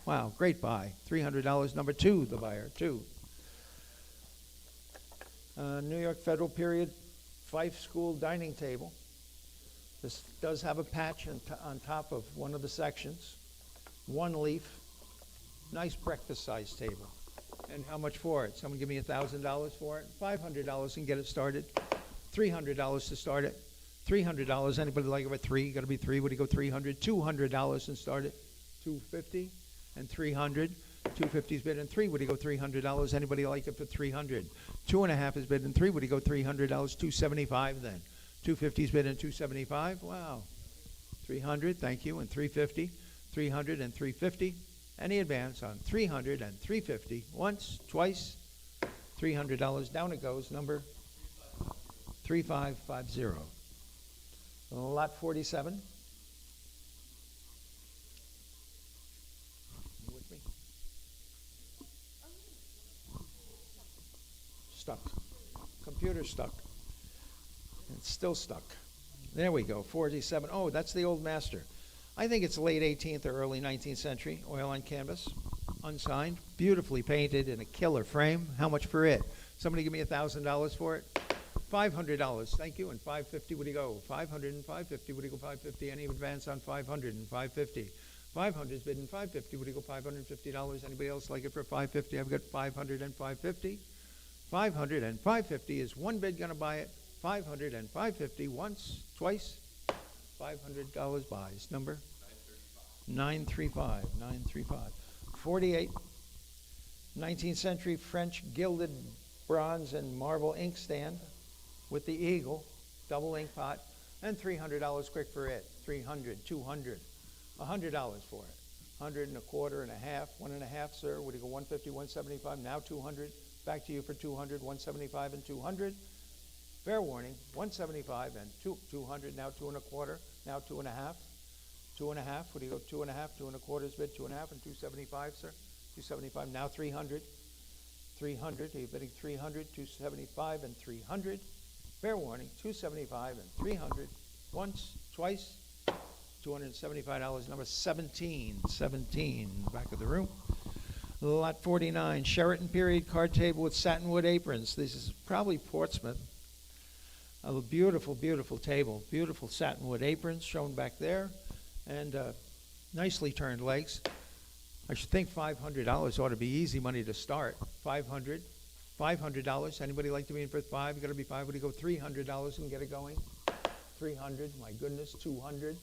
Wow, great buy. $300. Number 2, the buyer. 2. New York Federal Period Fife School dining table. This does have a patch on top of one of the sections. 1 leaf. Nice breakfast-sized table. And how much for it? Someone give me $1,000 for it? $500 and get it started. $300 to start it. $300. Anybody like it for $3? Got to be $3. Would you go $300? $200 and start it. $250 and $300. $250's bid and $3. Would you go $300? Anybody like it for $300? $2.5 is bid and $3. Would you go $300? $275 then. $250's bid and $275. Wow. $300. Thank you. And $350. $300 and $350. Any advance on $300 and $350. Once, twice. $300. Down it goes. Number 3550. Lot 47. You with me? Stuck. Computer stuck. It's still stuck. There we go. 47. Oh, that's the old master. I think it's late 18th or early 19th century. Oil on canvas. Unsigned. Beautifully painted in a killer frame. How much for it? Somebody give me $1,000 for it? $500. Thank you. And $550. Would you go? $500 and $550. Would you go $550? Any advance on $500 and $550? 500's bidding $550. Would you go $550? Anybody else like it for $550? I've got $500 and $550. $500 and $550. Is one bid going to buy it? $500 and $550. Once, twice. $500 buys. Number? 935. 935. 48. 19th century French gilded bronze and marble inkstand with the eagle, double ink pot, and $300 quick for it. $300, $200, $100 for it. 100 and a quarter and a half, 1.5, sir. Would you go 150, 175? Now 200. Back to you for 200, 175 and 200. Fair warning, 175 and 200. Now 2 and a quarter. Now 2.5. 2.5. Would you go 2.5, 2 and a quarter's bid, 2.5 and 275, sir. 275. Now 300. 300. Are you bidding 300, 275 and 300? Fair warning, 275 and 300. Once, twice. $275. Number 17. 17. Back of the room. Lot 49. Sheraton period card table with satinwood aprons. This is probably Portsmouth. A beautiful, beautiful table. Beautiful satinwood aprons shown back there. And nicely turned legs. I should think $500 ought to be easy money to start. $500. $500. Anybody like to be in for 5? You got to be 5. Would you go $300 and get it going? 300. My goodness. 200.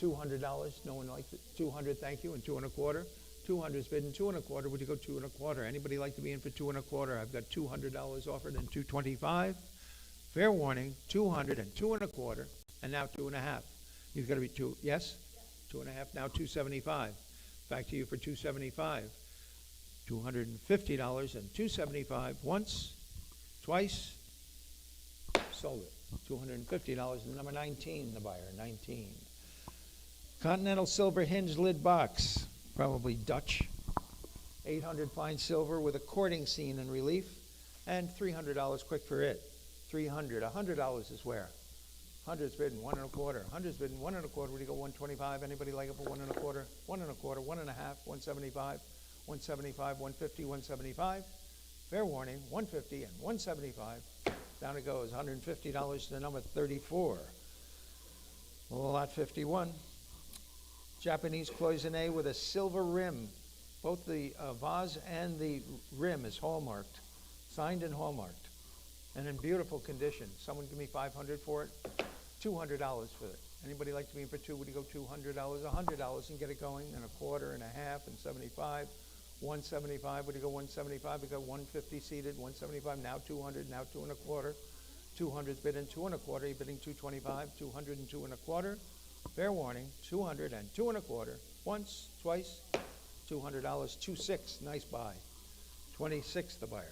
$200. No one likes it. 200. Thank you. And 2 and a quarter. 200's bidding 2 and a quarter. Would you go 2 and a quarter? Anybody like to be in for 2 and a quarter? I've got $200 offered and 225. Fair warning. 200 and 2 and a quarter. And now 2.5. You've got to be 2. Yes. 2.5. Now 275. Back to you for 275. $250 and 275. Once, twice, sold it. $250 and number 19, the buyer. 19. Continental silver hinged lid box, probably Dutch. 800 fine silver with a courting scene in relief, and $300 quick for it. 300. $100 is where? 100's bidding 1 and a quarter. 100's bidding 1 and a quarter. Would you go 125? Anybody like it for 1 and a quarter? 1 and a quarter. 1.5. 175. 175. 150. 175. Fair warning. 150 and 175. Down it goes. $150 to number 34. Lot 51. Japanese cloisonne with a silver rim. Both the vase and the rim is hallmarked. Signed and hallmarked. And in beautiful condition. Someone give me $500 for it. $200 for it. Anybody like to be in for 2? Would you go $200? $100 and get it going, and a quarter and a half and 75. 175. Would you go 175? We got 150 seated. 175. Now 200. Now 2 and a quarter. 200's bidding 2 and a quarter. You're bidding 225. 200 and 2 and a quarter. Fair warning. 200 and 2 and a quarter. Once, twice. $200. 26. Nice buy. 26. The buyer.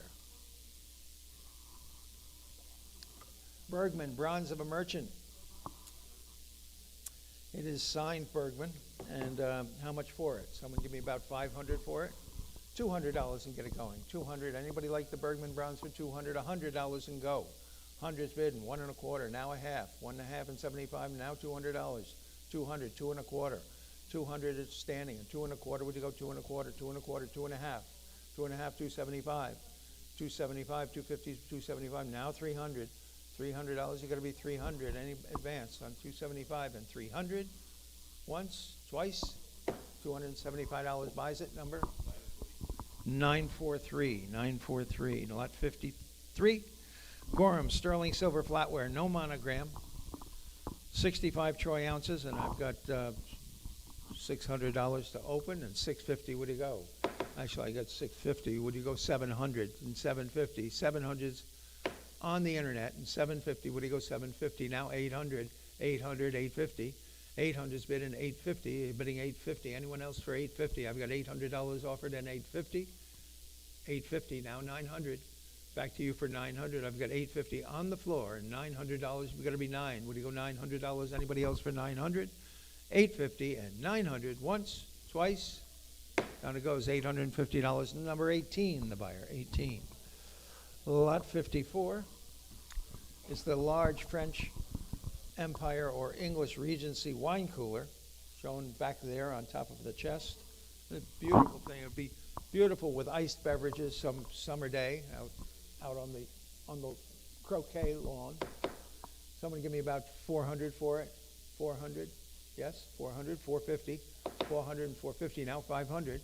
Bergman, bronze of a merchant. It is signed Bergman. And how much for it? Someone give me about $500 for it. $200 and get it going. 200. Anybody like the Bergman bronze for 200? $100 and go. 100's bidding 1 and a quarter. Now a half. 1.5 and 75. Now $200. 200. 2 and a quarter. 200 is standing. And 2 and a quarter. Would you go 2 and a quarter? 2 and a quarter. 2.5. 2.5. 275. 275. 250. 275. Now 300. $300. You got to be 300. Any advance on 275 and 300. Once, twice. $275 buys it. Number 943. 943. Lot 53. Gorham sterling silver flatware, no monogram. 65 troy ounces, and I've got $600 to open and $650. Would you go? Actually, I got $650. Would you go 700 and 750? 700's on the internet, and 750. Would you go 750? Now 800, 800, 850. 800's bidding 850. Bidding 850. Anyone else for 850? I've got $800 offered and 850. 850. Now 900. Back to you for 900. I've got 850 on the floor and $900. We've got to be 9. Would you go $900? Anybody else for 900? 850 and 900. Once, twice. Down it goes. $850. Number 18, the buyer. 18. Lot 54 is the large French Empire or English Regency wine cooler, shown back there on top of the chest. A beautiful thing. It would be beautiful with iced beverages some summer day out on the croquet lawn. Someone give me about 400 for it. 400. Yes, 400, 450, 400 and 450. Now 500.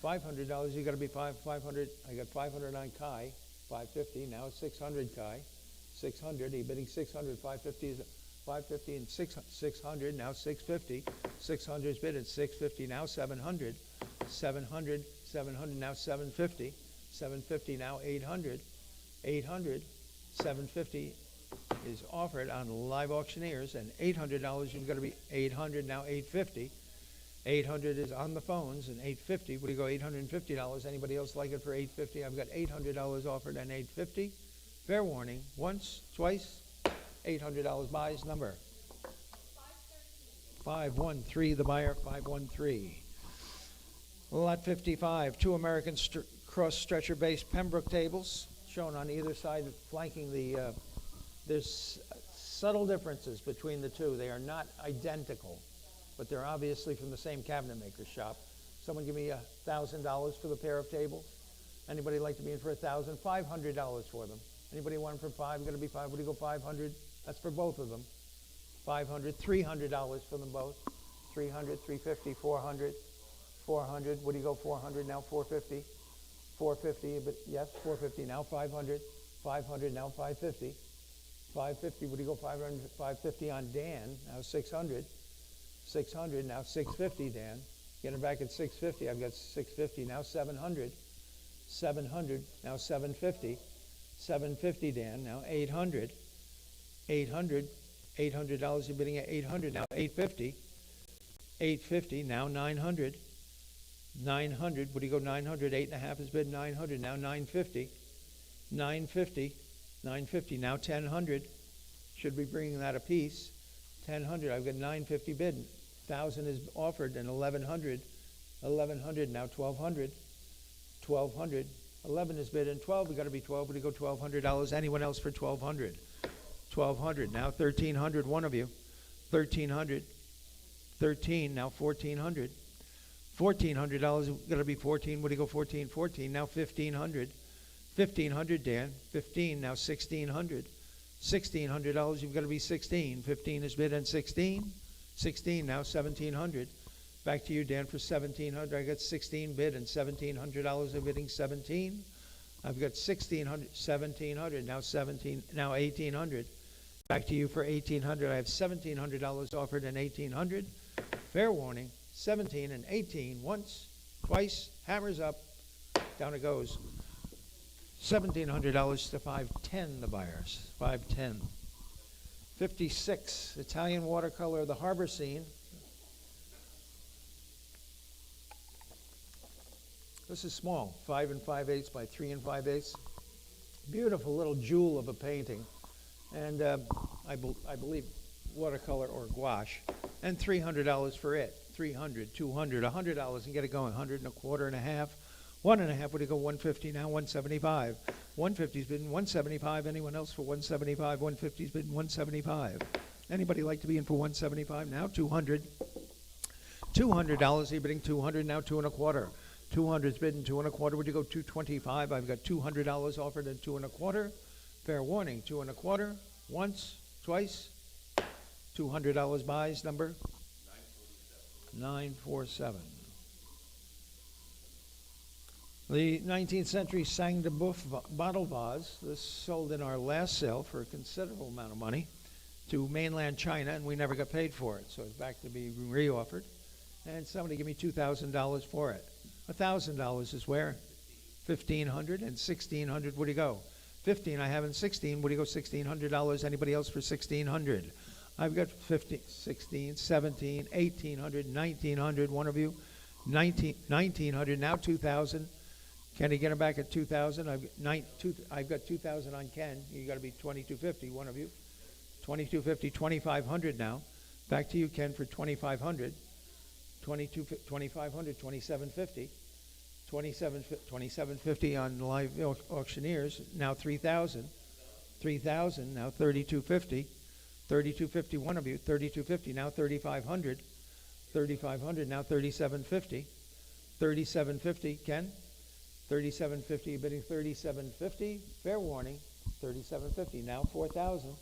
$500, you got to be 500. I got 500 on Kai, 550. Now it's 600 Kai, 600. He bidding 600. 550 is 550 and 600. Now 650. 600 is bidding 650. Now 700. 700. 700. Now 750. 750. Now 800. 800. 750 is offered on Live Auctioneers, and $800 you've got to be 800. Now 850. 800 is on the phones, and 850. What do you go? $850. Anybody else like it for 850? I've got $800 offered and 850. Fair warning. Once, twice. $800 buys. Number 513. The buyer 513. Lot 55. Two American cross stretcher based Pembroke tables shown on either side, flanking the. There's subtle differences between the two. They are not identical, but they're obviously from the same cabinet maker shop. Someone give me $1,000 for the pair of tables. Anybody like to be in for $1,000? $500 for them. Anybody want them for $500? Going to be $500. What do you go? $500. That's for both of them. $500. $300 for them both. $300, $350, $400, $400. What do you go? $400. Now $450. $450. But yes, $450. Now $500. $500. Now $550. $550. What do you go? $500. $550 on Dan. Now $600. $600. Now $650. Dan. Getting back at $650. I've got $650. Now $700. $700. Now $750. $750. Dan. Now $800. $800. $800. You're bidding at $800. Now $850. $850. Now $900. $900. What do you go? $900. 8.5 is bid. $900. Now $950. $950. $950. Now $1,000. Should be bringing that a piece. $1,000. I've got $950 bid. $1,000 is offered, and $1,100. $1,100. Now $1,200. $1,200. 11 is bid, and 12. We got to be 12. But you go $1,200. Anyone else for $1,200? $1,200. Now $1,300. One of you. $1,300. 13. Now $1,400. $1,400. Got to be 14. What do you go? 14. 14. Now $1,500. $1,500. Dan. 15. Now $1,600. $1,600. You've got to be 16. 15 is bid, and 16. 16. Now $1,700. Back to you, Dan, for $1,700. I got 16 bid and $1,700 of bidding. 17. I've got 1,600, 1,700. Now 17. Now 1,800. Back to you for 1,800. I have $1,700 offered and 1,800. Fair warning. 17 and 18. Once, twice. Hammers up. Down it goes. $1,700 to 510. The buyers. 510. 56. Italian watercolor. The harbor scene. This is small, 5 5/8 by 3 5/8. Beautiful little jewel of a painting, and I believe watercolor or gouache, and $300 for it. $300, $200, $100, and get it going. 100 and a quarter and a half, 1.5. Would you go? 150 now? 175. 150's been 175. Anyone else for 175? 150's been 175. Anybody like to be in for 175 now? 200. $200. You're bidding 200 now. 2 1/4. 200's bidding 2 1/4. Would you go? 225. I've got $200 offered at 2 1/4. Fair warning. 2 1/4. Once, twice. $200 buys. Number 947. The 19th century Sang de Boeuf bottle vase. This sold in our last sale for a considerable amount of money to mainland China, and we never got paid for it. So it's back to be reoffered. And somebody give me $2,000 for it. $1,000 is where? 1,500 and 1,600. Where do you go? 15. I have in 16. Where do you go? $1,600. Anybody else for 1,600? I've got 15, 16, 17, 1,800, 1,900. One of you. 1,900. Now 2,000. Can he get him back at 2,000? I've got 2,000 on Ken. You got to be 2,250. One of you. 2,250. 2,500 now. Back to you, Ken, for 2,500. 2,500. 2,750. 2,750 on Live Auctioneers. Now 3,000. 3,000. Now 3,250. 3,250. One of you. 3,250. Now 3,500. 3,500. Now 3,750. 3,750. Ken? 3,750. Bidding 3,750. Fair warning. 3,750. Now 4,000.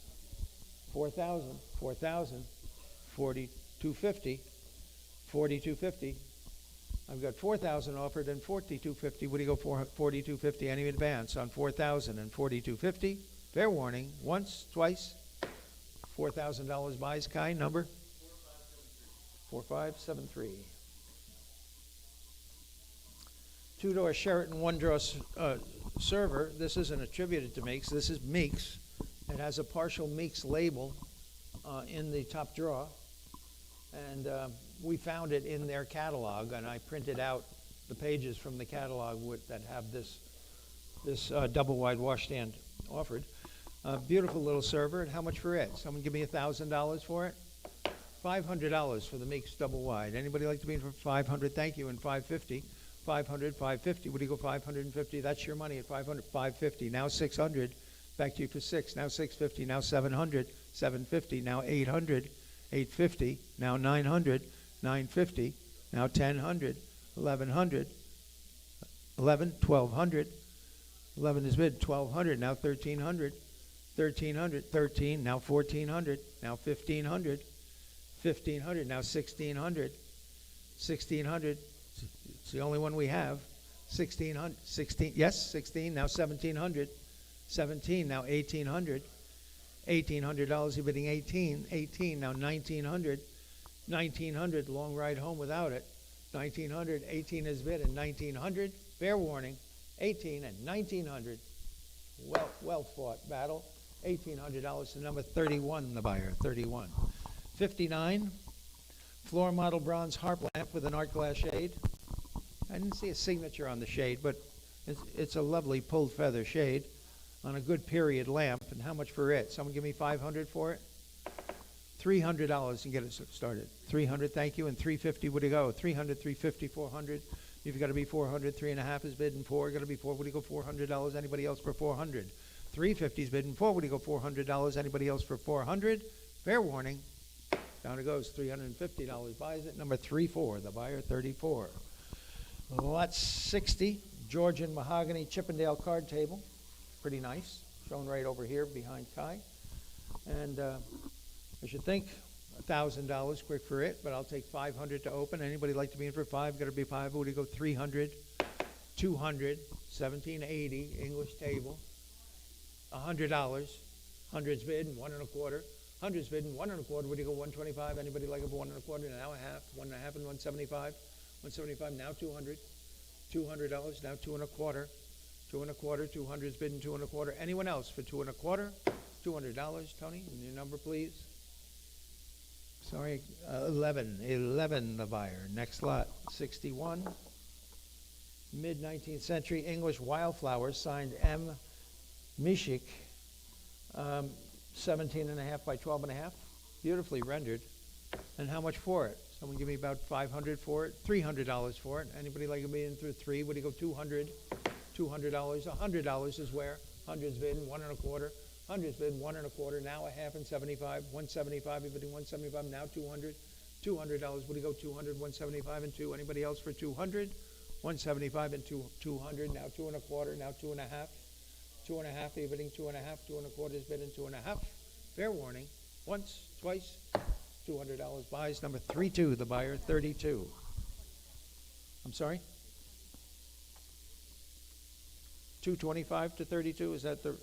4,000. 4,000. 40. 250, 4250. I've got 4,000 offered and 4250. What do you go for? 4250. Any advance on 4,000 and 4250? Fair warning. Once, twice. $4,000 buys. Kai number 4573. Two-door Sheraton one-drawer server. This isn't attributed to Meeks. This is Meeks. It has a partial Meeks label in the top drawer. And we found it in their catalog, and I printed out the pages from the catalog that have this double-wide washstand offered. Beautiful little server. And how much for it? Someone give me $1,000 for it? $500 for the Meeks double-wide. Anybody like to be in for $500? Thank you. And $550. $500, $550. What do you go? $550. That's your money at $500. $550. Now $600. Back to you for $600. Now $650. Now $700. $750. Now $800. $850. Now $900. $950. Now $1,000. $1,100. $11. $1,200. 11 is bid. $1,200. Now $1,300. $1,300. $13. Now $1,400. Now $1,500. $1,500. Now $1,600. $1,600. It's the only one we have. 1600, 16, yes, 16, now 1700, 17, now 1800, $1,800, you're bidding 18, 18, now 1900, 1900, long ride home without it, 1900, 18 is bid, and 1900, fair warning, 18 and 1900, well fought battle, $1,800 to number 31, the buyer, 31. 59, floor model bronze harp lamp with an art glass shade. I didn't see a signature on the shade, but it's a lovely pulled feather shade on a good period lamp. And how much for it? Someone give me $500 for it? $300 and get it started. $300, thank you. And $350, where do you go? $300, $350, $400. You've got to be $400. 3.5 is bidding $4. Got to be $4. What do you go? $400. Anybody else for $400? $350 is bidding $4. What do you go? $400. Anybody else for $400? Fair warning. Down it goes. $350 buys it. Number 34, the buyer, 34. Lot 60, Georgian mahogany Chippendale card table. Pretty nice. Shown right over here behind Kai. And I should think $1,000 quick for it, but I'll take $500 to open. Anybody like to be in for $5? Got to be $5. What do you go? $300, $200, $1,780 English table. $100. Hundreds bid, 1 1/4. Hundreds bid, 1 1/4. What do you go? $125. Anybody like it for 1 1/4? Now a half. 1 1/2 and $175. $175, now $200. $200, now 2 1/4. 2 1/4, 200's bidding 2 1/4. Anyone else for 2 1/4? $200, Tony, and your number, please. Sorry, 11, the buyer. Next lot, 61. Mid-19th century English wildflowers, signed M. Mishik, 17.5 by 12.5. Beautifully rendered. And how much for it? Someone give me about $500 for it. $300 for it. Anybody like to be in through 3? What do you go? $200. $200. $100 is where? Hundreds bid, 1 1/4. Hundreds bid, 1 1/4. Now a half and 75. 175. You're bidding 175. Now $200. $200. What do you go? 200. 175 and 2. Anybody else for 200? 175 and 200. Now 2 1/4. Now 2 1/2. 2 1/2. You're bidding 2 1/2. 2 1/4 is bidding 2 1/2. Fair warning. Once, twice. $200 buys. Number 32, the buyer, 32. I'm sorry? 225 to 32, is that the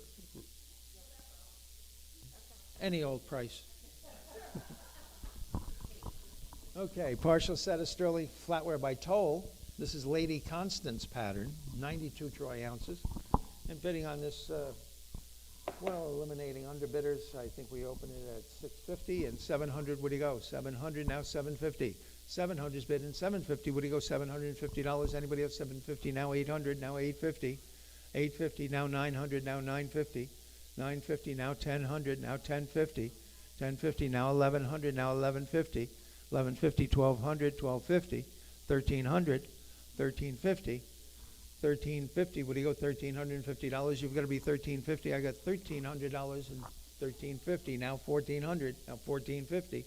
any old price? Okay, partial set of sterling flatware by Toll. This is Lady Constance pattern, 92 troy ounces. And bidding on this, eliminating underbidders, I think we open it at $650 and $700. Where do you go? $700, now $750. $700 is bidding $750. Where do you go? $750. Anybody else? $750, now $800, now $850. $850, now $900, now $950. $950, now $1,000, now $1,050. $1,050, now $1,100, now $1,150. $1,150, $1,200, $1,250. $1,300, $1,350. $1,350. What do you go? $1,350. You've got to be $1,350. I got $1,300 and $1,350. Now $1,400. Now $1,450.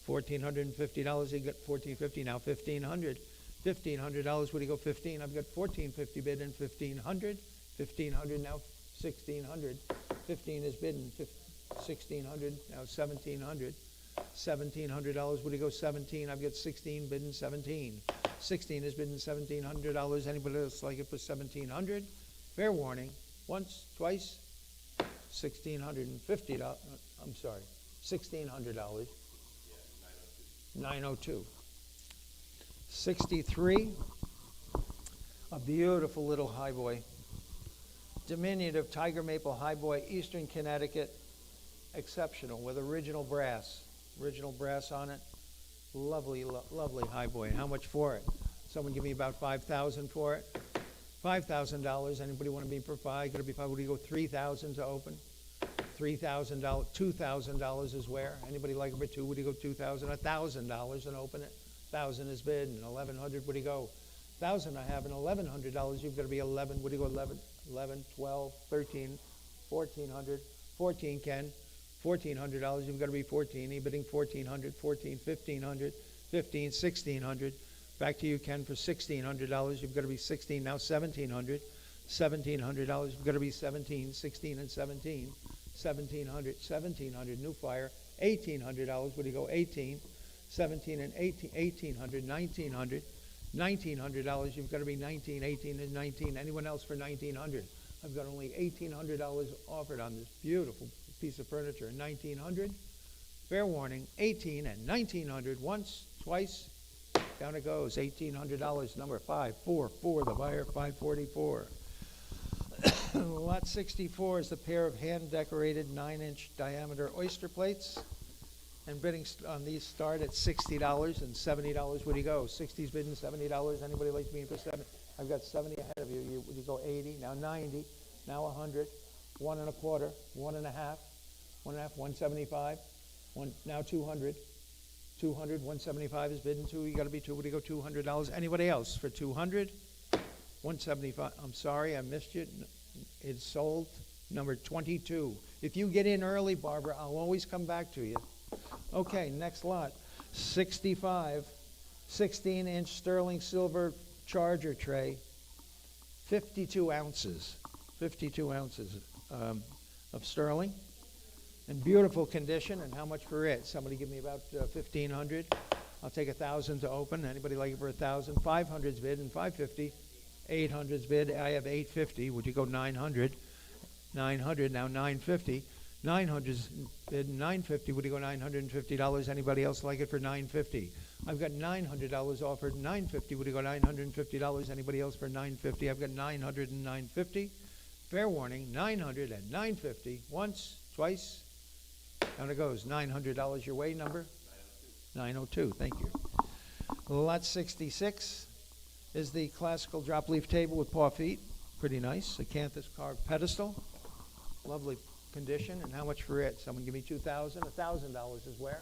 $1,450. You got $1,450. Now $1,500. $1,500. What do you go? $1,500. I've got $1,450 bid and $1,500. $1,500. Now $1,600. $15 is bid and $1,600. Now $1,700. $1,700. Would you go 17? I've got 16 bidding 17. 16 is bidding $1,700. Anybody else like it for 1,700? Fair warning. Once, twice, $1,650. I'm sorry, $1,600. 902. 63. A beautiful little highboy. Diminutive tiger maple highboy, Eastern Connecticut. Exceptional with original brass. Original brass on it. Lovely, lovely highboy. How much for it? Someone give me about $5,000 for it. $5,000. Anybody want to be for $5? Got to be $5. Would you go $3,000 to open? $3,000. $2,000 is where? Anybody like it for $2? Would you go $2,000? $1,000 and open it. 1,000 is bid. And 1,100. Would you go? 1,000 I have, and $1,100. You've got to be 11. Would you go 11? 11, 12, 13, 1,400. 14, Ken. $1,400. You've got to be 14. You're bidding 1,400, 14, 1,500, 15, 1,600. Back to you, Ken, for $1,600. You've got to be 16. Now 1,700. $1,700. You've got to be 17. 16 and 17. 1,700. 1,700. New fire. $1,800. Would you go 18? 17 and 18. 1,800. 1,900. $1,900. You've got to be 19. 18 and 19. Anyone else for 1,900? I've got only $1,800 offered on this beautiful piece of furniture. 1,900. Fair warning. 18 and 1,900. Once, twice. Down it goes. $1,800. Number 544. The buyer. 544. Lot 64 is the pair of hand-decorated 9-inch diameter oyster plates. And bidding on these start at $60 and $70. Would you go? 60's bidding $70. Anybody like me for 70? I've got 70 ahead of you. Would you go 80? Now 90. Now 100. 1 1/4. 1 1/2. 1 1/2. 175. Now 200. 200. 175 is bidding 2. You got to be 2. Would you go $200? Anybody else for 200? 175. I'm sorry, I missed you. It's sold. Number 22. If you get in early, Barbara, I'll always come back to you. Okay, next lot. 65. 16-inch sterling silver charger tray. 52 ounces. 52 ounces of sterling. In beautiful condition. And how much for it? Somebody give me about 1,500. I'll take 1,000 to open. Anybody like it for 1,000? 500's bid and 550. 800's bid. I have 850. Would you go 900? 900. Now 950. 900's bid. 950. Would you go $950? Anybody else like it for 950? I've got $900 offered. 950. Would you go $950? Anybody else for 950? I've got 900 and 950. Fair warning. 900 and 950. Once, twice. Down it goes. $900 your way. Number 902. Thank you. Lot 66 is the classical drop leaf table with paw feet. Pretty nice. Acanthus carved pedestal. Lovely condition. And how much for it? Someone give me $2,000. $1,000 is where?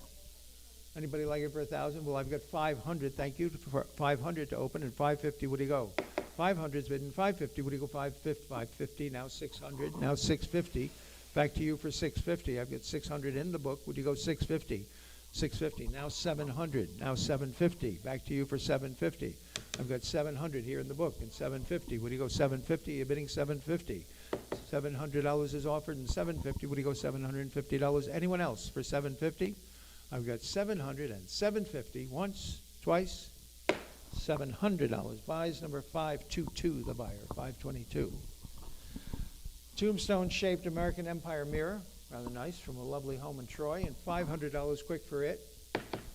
Anybody like it for 1,000? Well, I've got 500. Thank you for 500 to open, and 550. Would you go? 500's bidden. 550. Would you go 550? 550. Now 600. Now 650. Back to you for 650. I've got 600 in the book. Would you go 650? 650. Now 700. Now 750. Back to you for 750. I've got 700 here in the book and 750. Would you go 750? You're bidding 750. $700 is offered and 750. Would you go $750? Anyone else for 750? I've got 700 and 750. Once, twice, $700. Buys number 522, the buyer, 522. Tombstone-shaped American Empire mirror, rather nice, from a lovely home in Troy, and $500 quick for it.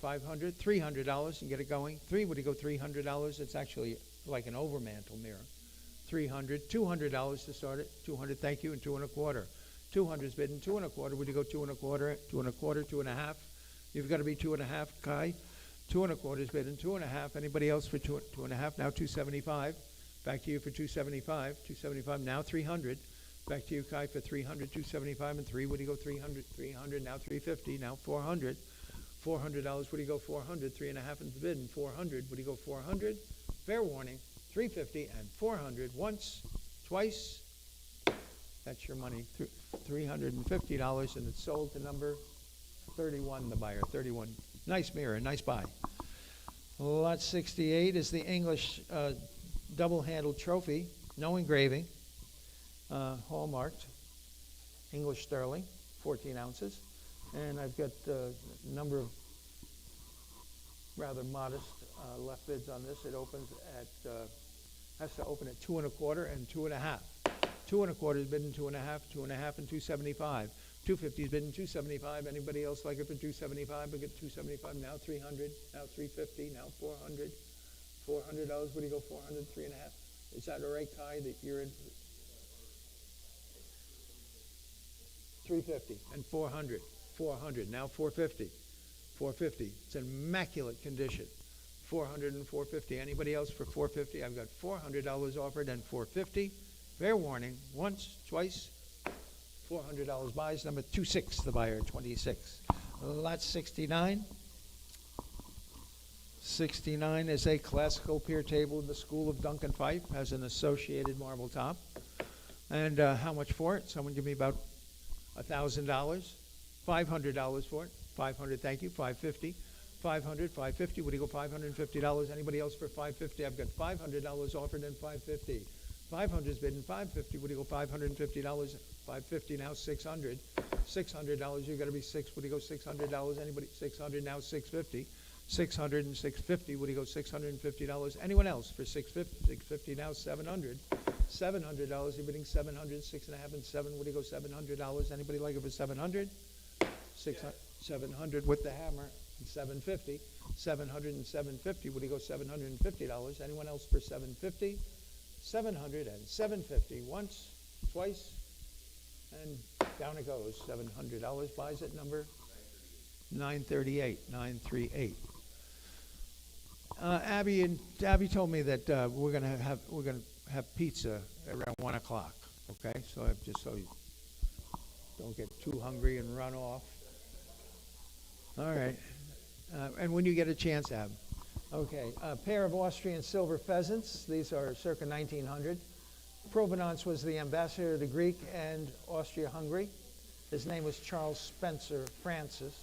500, $300 and get it going. Would you go $300? It's actually like an overmantel mirror. 300, $200 to start it. 200, thank you, and 2 1/4. 200's bidden. 2 1/4. Would you go 2 1/4? 2 1/4, 2 1/2. You've got to be 2 1/2, Kai. 2 1/4's bidden. 2 1/2. Anybody else for 2 1/2? Now 275. Back to you for 275. 275. Now 300. Back to you, Kai, for 300. 275 and 3. Would you go 300? 300. Now 350. Now 400. $400. Would you go 400? 3 1/2 is bidden. 400. Would you go 400? Fair warning. 350 and 400. Once, twice. That's your money. $350, and it's sold to number 31, the buyer. 31. Nice mirror, nice buy. Lot 68 is the English double-handled trophy, no engraving, hallmarked, English sterling, 14 ounces. And I've got a number of rather modest left bids on this. It opens at, has to open at 2 1/4 and 2 1/2. 2 1/4 is bidding 2 1/2, 2 1/2 and 275. 250 is bidding 275. Anybody else like it for 275? We get 275 now, 300, now 350, now 400. $400. What do you go? 400, 3 1/2. Is that all right, Kai? That you're in 350 and 400. 400 now 450. 450. It's in immaculate condition. 400 and 450. Anybody else for 450? I've got $400 offered and 450. Fair warning. Once, twice. $400 buys. Number 26, the buyer, 26. Lot 69. 69 is a classical pier table in the school of Duncan Fife. Has an associated marble top. And how much for it? Someone give me about $1,000. $500 for it. 500, thank you. 550. 500, 550. What do you go? $550. Anybody else for 550? I've got $500 offered and 550. 500 is bidding 550. What do you go? $550. 550 now 600. $600. You got to be six. What do you go? $600. Anybody? 600 now 650. 600 and 650. What do you go? $650. Anyone else for 650? 650 now 700. $700. You're bidding 700. 6 1/2 and 7. What do you go? $700. Anybody like it for 700? 600. 700 with the hammer. 750. 700 and 750. What do you go? $750. Anyone else for 750? 700 and 750. Once, twice, and down it goes. $700 buys it. Number 938. 938. Abby told me that we're gonna have pizza around 1 o'clock. Okay, so just so you don't get too hungry and run off. All right, and when you get a chance, Ab. Okay, a pair of Austrian silver pheasants. These are circa 1900. Provenance was the ambassador to Greek and Austria-Hungary. His name was Charles Spencer Francis.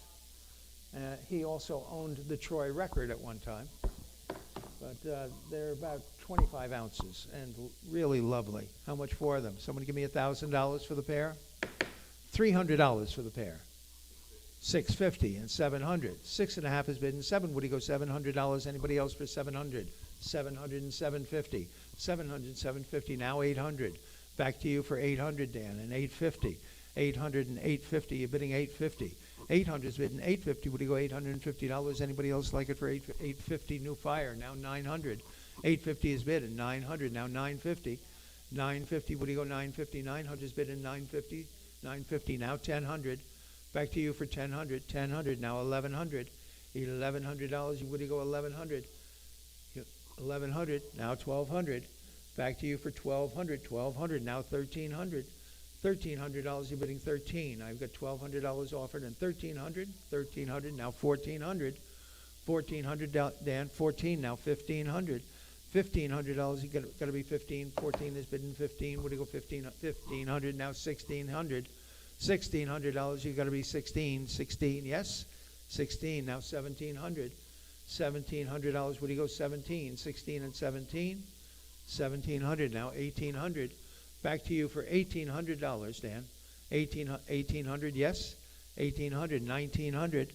He also owned the Troy Record at one time. But they're about 25 ounces and really lovely. How much for them? Someone give me $1,000 for the pair? $300 for the pair. $650 and $700. 6 1/2 is bidding 7. Would he go $700? Anybody else for 700? 700 and 750. 700 and 750. Now 800. Back to you for 800, Dan, and 850. 800 and 850. You're bidding 850. 800 is bidding 850. Would he go $850? Anybody else like it for 850? New fire. Now 900. 850 is bid and 900. Now 950. 950. Would he go 950? 900 is bid and 950. 950. Now 1000. Back to you for 1000. 1000. Now 1100. $1,100. Would he go 1100? 1100. Now 1200. Back to you for 1200. 1200. Now 1300. $1,300. You're bidding 13. I've got $1,200 offered and 1300. 1300. Now 1400. 1400. Dan. 14. Now 1500. $1,500. You got to be 15. 14 is bidding 15. What do you go? 1500. Now 1600. $1,600. You got to be 16. 16. Yes. 16. Now 1700. $1,700. What do you go? 17. 16 and 17. 1700. Now 1800. Back to you for $1,800, Dan. 1800. Yes. 1800. 1900.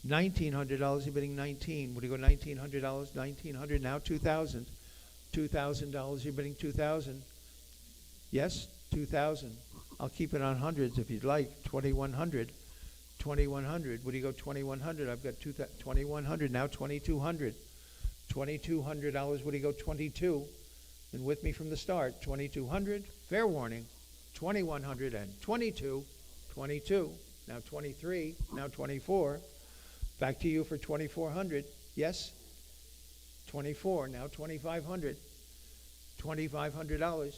$1,900. You're bidding 19. What do you go? $1,900. 1900. Now 2000. $2,000. You're bidding 2000. Yes. 2000. I'll keep it on hundreds if you'd like. 2100. 2100. What do you go? 2100. I've got 2100. Now 2200. $2,200. What do you go? 22. And with me from the start. 2200. Fair warning. 2100 and 22. 22. Now 23. Now 24. Back to you for 2400. Yes. 24. Now 2500. $2,500.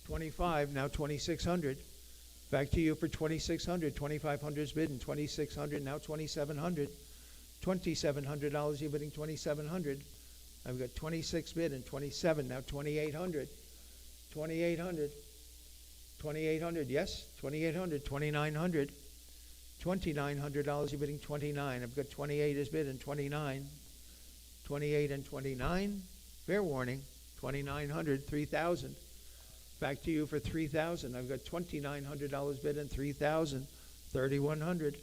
25. Now 2600. Back to you for 2600. 2500 is bidding. 2600. Now 2700. $2,700. You're bidding 2700. I've got 26 bid and 27. Now 2800. 2800. 2800. Yes. 2800. 2900. $2,900. You're bidding 29. I've got 28 is bid and 29. 28 and 29. Fair warning. 2,900. 3,000. Back to you for 3,000. I've got $2,900 bid and 3,000. 3,100.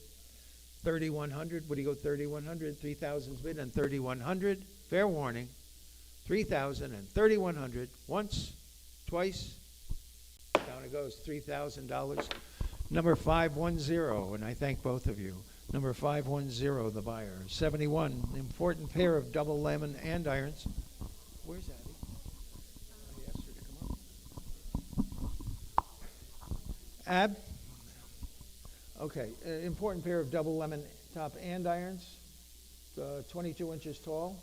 3,100. Would you go 3,100? 3,000's bid and 3,100. Fair warning. 3,000 and 3,100. Once, twice. Down it goes. $3,000. Number 510, and I thank both of you. Number 510, the buyer. 71, important pair of double lemon andirons. Where's Abby? I asked her to come up. Ab? Okay, important pair of double lemon top andirons, 22 inches tall.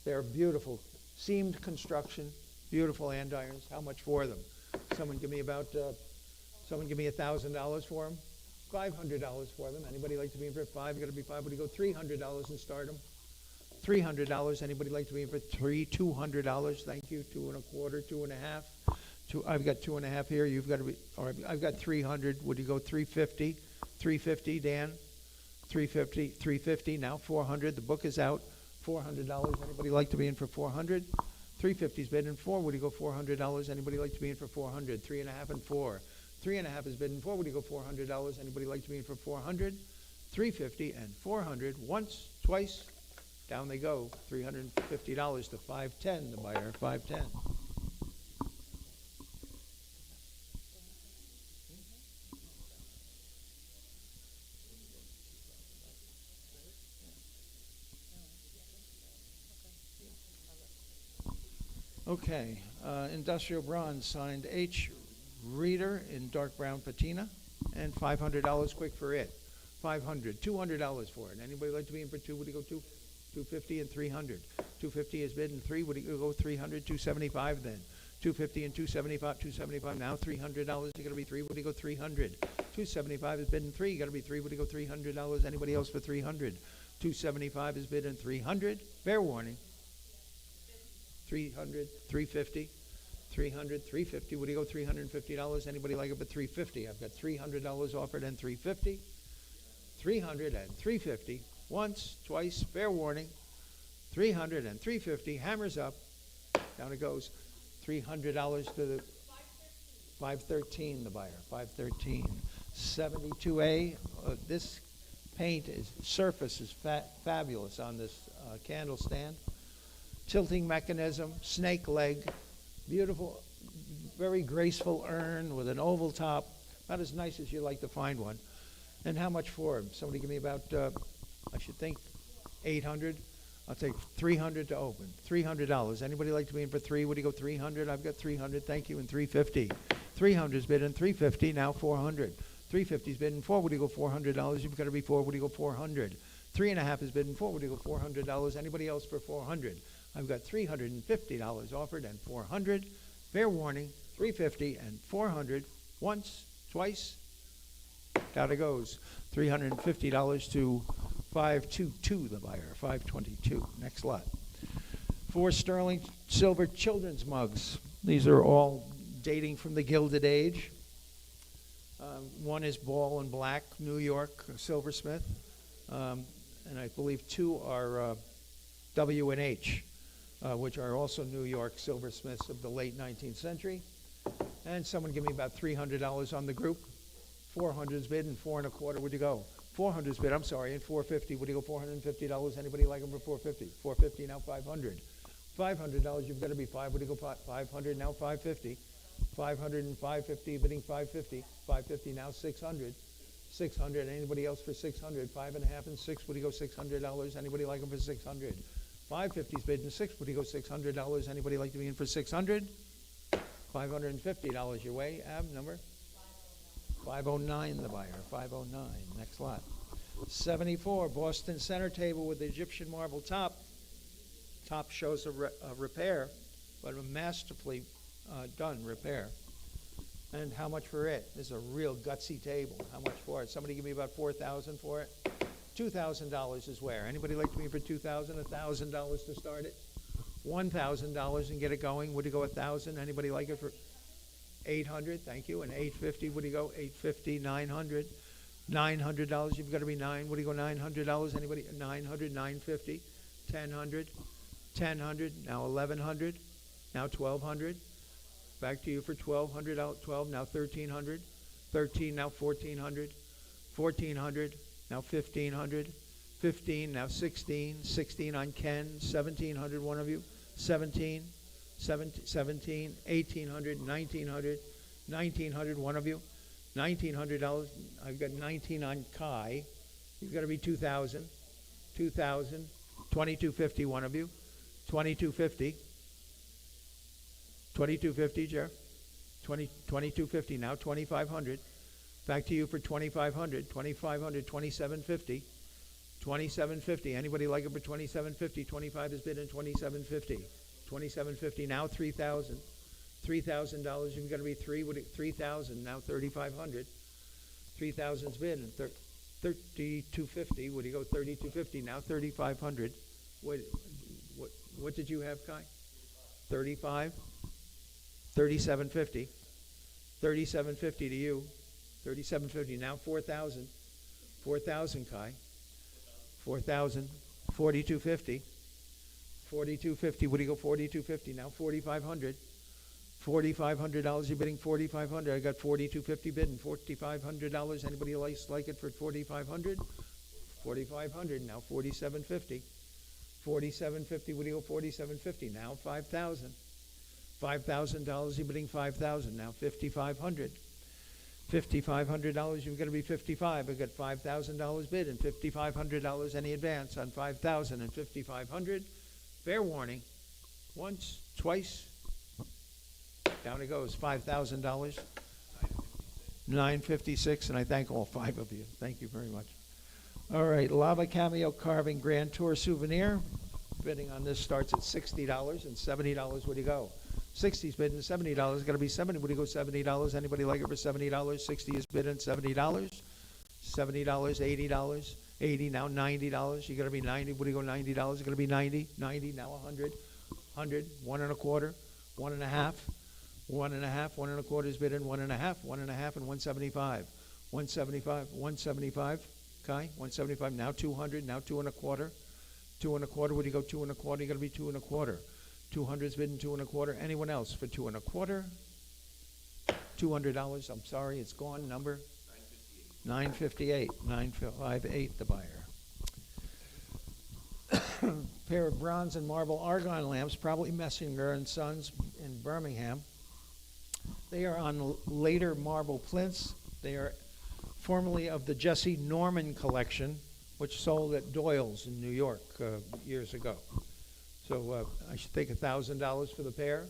They're beautiful, seamed construction, beautiful andirons. How much for them? Someone give me $1,000 for them. $500 for them. Anybody like to be in for $5? You got to be $5. Would you go $300 and start them? $300. Anybody like to be in for $200? Thank you. 2 1/4, 2 1/2. I've got 2 1/2 here. You've got to be. All right. I've got 300. Would you go 350? 350, Dan. 350. 350. Now 400. The book is out. $400. Anybody like to be in for 400? 350's bid in 4. Would you go $400? Anybody like to be in for 400? 3 1/2 and 4. 3 1/2 is bid in 4. Would you go $400? Anybody like to be in for 400? 350 and 400. Once, twice, down they go. $350 to 510. The buyer 510. Okay, industrial bronze signed H. Reader in dark brown patina, and $500 quick for it. $200 for it. Anybody like to be in for 2? Would you go 250 and 300? 250 is bid in 3. Would you go 300? 275 then. 250 and 275. 275 now. $300. You got to be 3. Would you go 300? 275 is bid in 3. You got to be 3. Would you go $300? Anybody else for 300? 275 is bid in 300. Fair warning. 300, 350. 300, 350. Would you go $350? Anybody like it for 350? I've got $300 offered and 350. 300 and 350. Once, twice, fair warning. 300 and 350. Hammers up. Down it goes. $300 to the 513. The buyer. 513. 72A. This surface is fabulous on this candle stand. Tilting mechanism, snake leg. Beautiful, very graceful urn with an oval top, about as nice as you like to find one. And how much for? Somebody give me about, I should think, 800. I'll take 300 to open. $300. Anybody like to be in for 3? Would you go 300? I've got 300. Thank you. And 350. 300's bid in 350. Now 400. 350's bid in 4. Would you go $400? You've got to be 4. Would you go 400? 3 1/2 is bid in 4. Would you go $400? Anybody else for 400? I've got $350 offered and 400. Fair warning, 350 and 400. Once, twice, down it goes. $350 to 522, the buyer, 522. Next lot. 4 sterling silver children's mugs. These are all dating from the Gilded Age. One is Ball and Black, New York, silversmith. And I believe 2 are W&H. Which are also New York silversmiths of the late 19th century. And someone give me about $300 on the group. 400's bid and 4 1/4. Would you go? 400's bid, I'm sorry, and 450. Would you go $450? Anybody like them for 450? 450 now 500. $500, you've got to be 5. Would you go 500? Now 550. 500 and 550, bidding 550. 550 now 600. 600. Anybody else for 600? 5 1/2 and 6. Would you go $600? Anybody like them for 600? 550's bid in 6. Would you go $600? Anybody like to be in for 600? $550 your way. Ab, number? 509, the buyer. 509. Next lot. 74, Boston center table with the Egyptian marble top. Top shows a repair, but a masterfully done repair. And how much for it? This is a real gutsy table. How much for it? Somebody give me about $4,000 for it. $2,000 is where? Anybody like to be for $2,000? $1,000 to start it? $1,000 and get it going. Would you go 1,000? Anybody like it for 800? Thank you. And 850? Would you go 850? 900? $900. You've got to be 9. Would you go $900? Anybody? 900? 950? 1,000? 1,000? Now 1,100? Now 1,200? Back to you for 1,200. Out 12. Now 1,300. 13. Now 1,400. $1,400, now $1,500, $15, now $16, $16 on Ken, $1,700, one of you, $17, $17, $1,800, $1,900, $1,900, one of you, $1,900. I've got 19 on Kai. You've got to be $2,000, $2,000, $2,250, one of you, $2,250, $2,250, Jeff, $2,250, now $2,500. Back to you for $2,500, $2,500, $2,750, $2,750. Anybody like it for $2,750? 25 is bid in $2,750. $2,750, now $3,000. $3,000, you've got to be $3,000, now $3,500. 3,000's bid in $3,250. What do you go? $3,250, now $3,500. What did you have, Kai? 35? $3,750. $3,750 to you. $3,750, now $4,000. $4,000, Kai. $4,000. $4,250. $4,250. What do you go? $4,250, now $4,500. $4,500. You're bidding $4,500. I got $4,250 bidding. $4,500. Anybody else like it for $4,500? $4,500. Now $4,750. $4,750. What do you go? $4,750. Now $5,000. $5,000. You're bidding $5,000. Now $5,500. $5,500. You've got to be $55. I got $5,000 bid and $5,500. Any advance on $5,000 and $5,500. Fair warning. Once, twice. Down it goes. $5,000. $956, and I thank all five of you. Thank you very much. All right, Lava Cameo Carving Grand Tour Souvenir. Bidding on this starts at $60 and $70. Where do you go? 60's bidding $70. Got to be 70. What do you go? $70. Anybody like it for $70? 60 is bidding $70. $70, $80, 80 now $90. You got to be 90. What do you go? $90. You got to be 90. 90 now 100. 100. 1 1/4. 1 1/2. 1 1/2. 1 1/4 is bidding 1 1/2. 1 1/2 and 175. 175. 175. Kai. 175. Now 200. Now 2 1/4. 2 1/4. What do you go? 2 1/4. You got to be 2 1/4. 200's bidding 2 1/4. Anyone else for 2 1/4? $200. I'm sorry, it's gone. Number 958. 958. The buyer. Pair of bronze and marble argon lamps, probably Messinger and Sons in Birmingham. They are on later marble plinths. They are formerly of the Jesse Norman collection, which sold at Doyle's in New York years ago. So I should take $1,000 for the pair,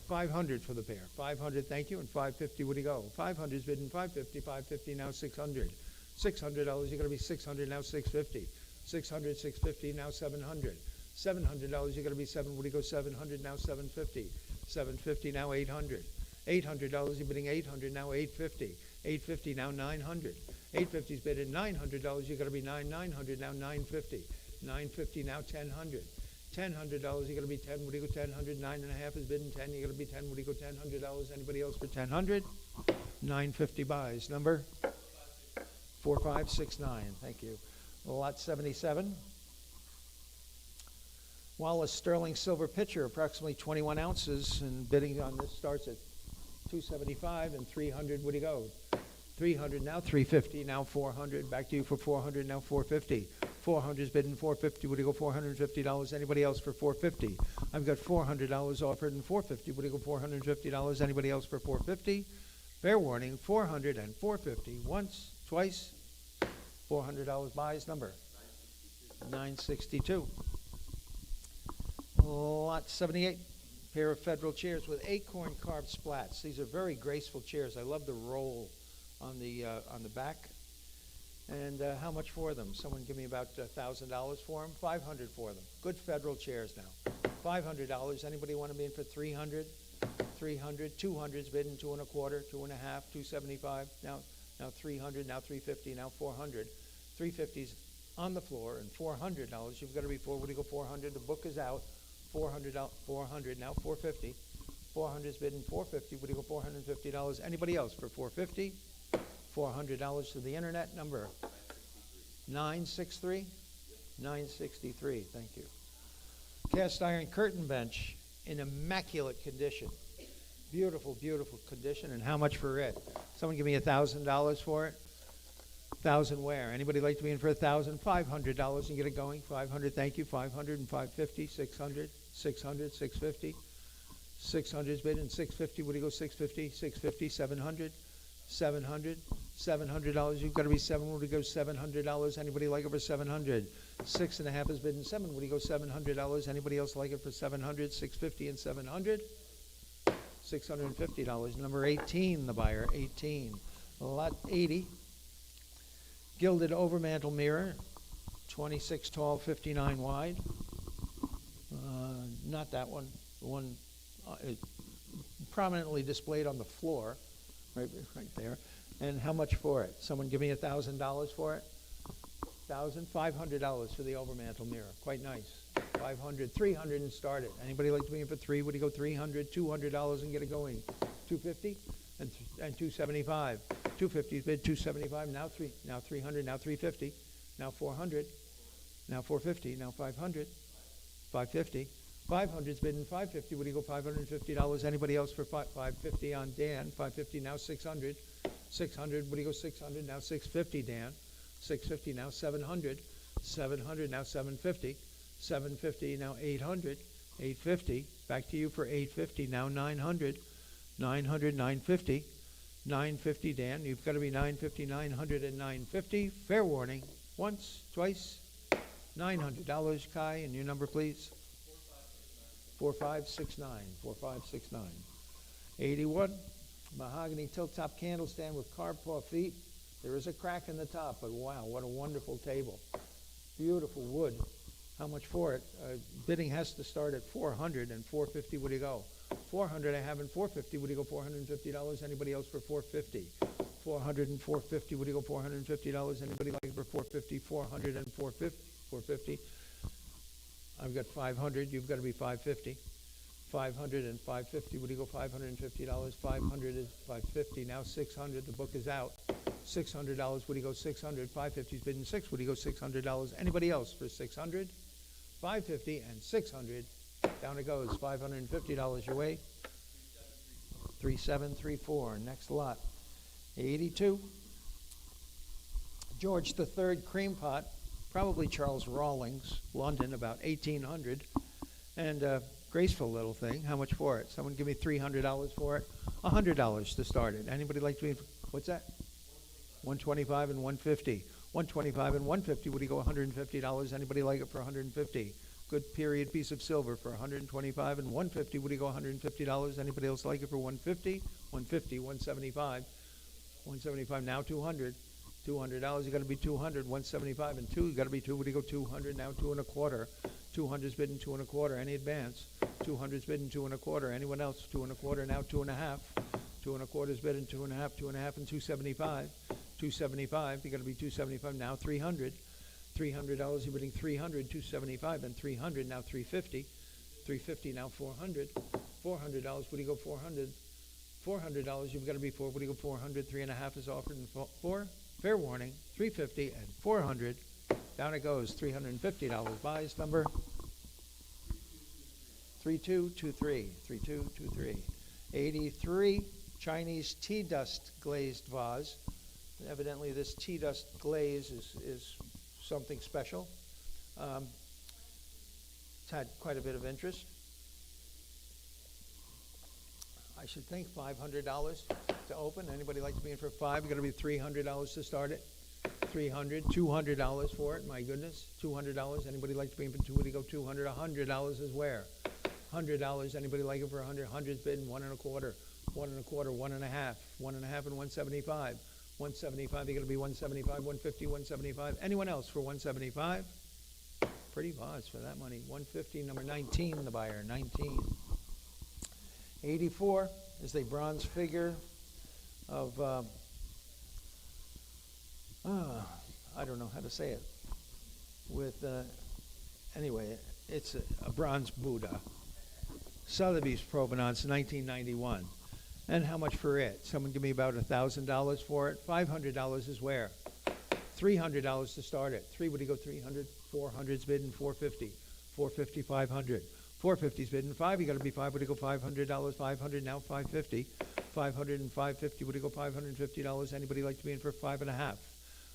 $500 for the pair, $500, thank you, and $550. What do you go? 500's bidding $550, $550 now $600, $600. You got to be $600 now $650, $600, $650 now $700, $700. You got to be $7. What do you go? $700 now $750, $750 now $800, $800. You're bidding $800 now $850, $850 now $900, $850's bidding $900. You got to be $900 now $950, $950 now $1,000. $1,000, you got to be 10. What do you go? 1000. 9 1/2 is bidding 10. You got to be 10. What do you go? $1,000. Anybody else for 1,000? 950 buys. Number 4569. Thank you. Lot 77. Wallace Sterling Silver Pitcher, approximately 21 ounces, and bidding on this starts at $275 and $300. What do you go? $300 now $350 now $400. Back to you for $400 now $450. 400's bidding $450. Would you go? $450. Anybody else for $450? I've got $400 offered and $450. Would you go? $450. Anybody else for $450? Fair warning, $400 and $450. Once, twice. $400 buys. Number 962. Lot 78. Pair of Federal chairs with acorn carved splats. These are very graceful chairs. I love the roll on the back. And how much for them? Someone give me about $1,000 for them. $500 for them. Good Federal chairs now. $500. Anybody want to be in for $300? $300. 200's bidding 2 1/4, 2 1/2, $275. Now $300. Now $350. Now $400. $350's on the floor and $400. You've got to be for. What do you go? $400. The book is out. $400. Now $450. 400's bidding $450. What do you go? $450. Anybody else for $450? $400 to the internet. Number 963. 963. Thank you. Cast iron curtain bench in immaculate condition. Beautiful, beautiful condition. And how much for it? Someone give me $1,000 for it. 1,000 where? Anybody like to be in for $1,000? $500 and get it going. 500, thank you. 500 and 550, 600, 600, 650. 600's bid and 650. What do you go? 650, 650, 700, 700, $700. You've got to be seven. What do you go? $700. Anybody like it for 700? 6.5 is bid and 7. What do you go? $700. Anybody else like it for 700? 650 and 700. $650. Number 18, the buyer. 18. Lot 80. Gilded overmantel mirror, 26 tall, 59 wide. Not that one. The one prominently displayed on the floor, right there. And how much for it? Someone give me $1,000 for it? $500 for the overmantel mirror. Quite nice. 500, 300 and start it. Anybody like to be in for 3? Would you go 300, $200 and get it going? 250 and 275. 250 is bid, 275. Now 300. Now 350. Now 400. Now 450. Now 500. 550. 500 is bid and 550. Would you go $550? Anybody else for 550 on Dan? 550. Now 600. 600. Would you go 600? Now 650, Dan. 650. Now 700. 700. Now 750. 750. Now 800. 850. Back to you for 850. Now 900. 900. 950. 950, Dan. You've got to be 950, 900, and 950. Fair warning. Once, twice. $900, Kai, and your number, please. 4569. 4569. 81. Mahogany tilt-top candle stand with carved paw feet. There is a crack in the top, but wow, what a wonderful table. Beautiful wood. How much for it? Bidding has to start at 400 and 450. What do you go? 400 I have and 450. Would you go $450? Anybody else for 450? 400 and 450. Would you go $450? Anybody like it for 450? 400 and 450. I've got 500. You've got to be 550. 500 and 550. Would you go $550? 500 is 550. Now 600. The book is out. $600. Would you go 600? 550 is bidding 6. Would you go $600? Anybody else for 600? 550 and 600. Down it goes. $550 your way. 3734. Next lot. 82. George III cream pot. Probably Charles Rawlings, London, about 1800. And graceful little thing. How much for it? Someone give me $300 for it. $100 to start it. Anybody like to be? What's that? 125 and 150. 125 and 150. Would you go $150? Anybody like it for 150? Good period piece of silver for 125 and 150. Would you go $150? Anybody else like it for 150? 150, 175. 175 now 200. $200. You got to be 200. 175 and 2. You got to be 2. Would you go 200? Now 2 1/4. 200's bidden 2 1/4. Any advance? 200's bidden 2 1/4. Anyone else? 2 1/4. Now 2 1/2. 2 1/4's bidden 2 1/2. 2 1/2 and 275. 275. You got to be 275. Now 300. $300. You're bidding 300. 275 and 300. Now 350. 350. Now 400. $400. Would you go 400? $400. You've got to be 4. Would you go 400? 3.5 is offered and 4. Fair warning. 350 and 400. Down it goes. $350. Buys number 3223. 3223. 83. Chinese tea dust glazed vase. Evidently, this tea dust glaze is something special. It's had quite a bit of interest. I should think $500 to open. Anybody like to be in for 5? You've got to be $300 to start it. $300, $200 for it. My goodness, $200. Anybody like to be in for 2? Would you go 200? $100 is where? $100. Anybody like it for 100? 100's bidding 1 1/4, 1 1/4, 1 1/2, 1 1/2 and 175. 175. You're going to be 175, 150, 175. Anyone else for 175? Pretty vase for that money. 150. Number 19, the buyer. 19. 84 is a bronze figure of, I don't know how to say it. With, anyway, it's a bronze Buddha. Sotheby's provenance, 1991. And how much for it? Someone give me about $1,000 for it. $500 is where? $300 to start it. 3, would you go 300? 400's bidden 450. 450, 500. 450's bidden 5. You got to be 5. Would you go $500? 500 now 550. 500 and 550. Would you go $550? Anybody like to be in for 5.5?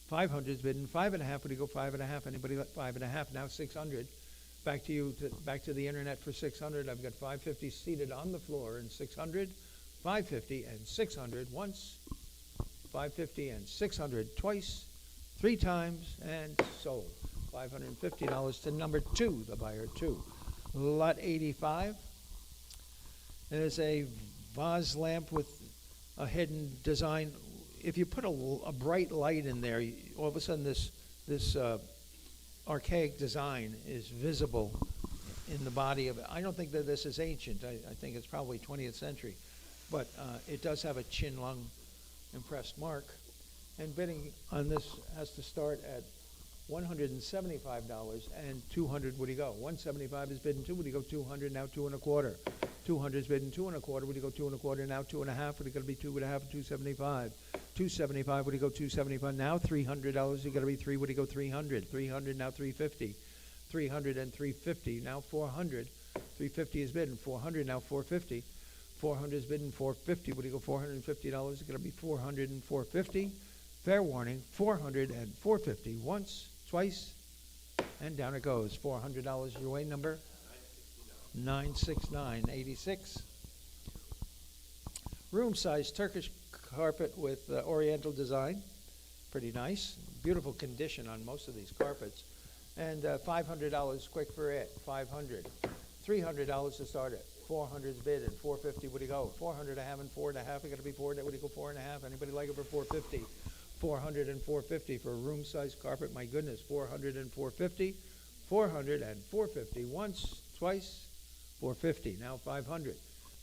500 is bidding 5.5. Would you go 5.5? Anybody like 5.5? Now 600. Back to you. Back to the internet for 600. I've got 550 seated on the floor and 600, 550 and 600 once, 550 and 600 twice, 3 times, and sold. $550 to number 2, the buyer 2. Lot 85. There's a vase lamp with a hidden design. If you put a bright light in there, all of a sudden this archaic design is visible in the body of it. I don't think that this is ancient. I think it's probably 20th century. But it does have a chin-lung impressed mark. And bidding on this has to start at $175 and 200. Would you go? 175 is bidding 2. Would you go 200? Now 2.25. 200 is bidding 2.25. Would you go 2.25? Now 2.5. Would it going to be 2.5? 275. 275. Would you go 275? Now $300. You got to be 3. Would you go 300? 300. Now 350. 300 and 350. Now 400. 350 is bidding 400. Now 450. 400 is bidding 450. Would you go $450? It's going to be 400 and 450. Fair warning, 400 and 450. Once, twice, and down it goes. $400 your way, number 96986. Room size Turkish carpet with oriental design. Pretty nice. Beautiful condition on most of these carpets. And $500 quick for it. 500. $300 to start it. 400 is bid and 450. Would you go? 400 I have and 4.5. It got to be 4. Would you go 4.5? Anybody like it for 450? 400 and 450 for a room size carpet. My goodness, 400 and 450. 400 and 450. Once, twice, 450. Now 500.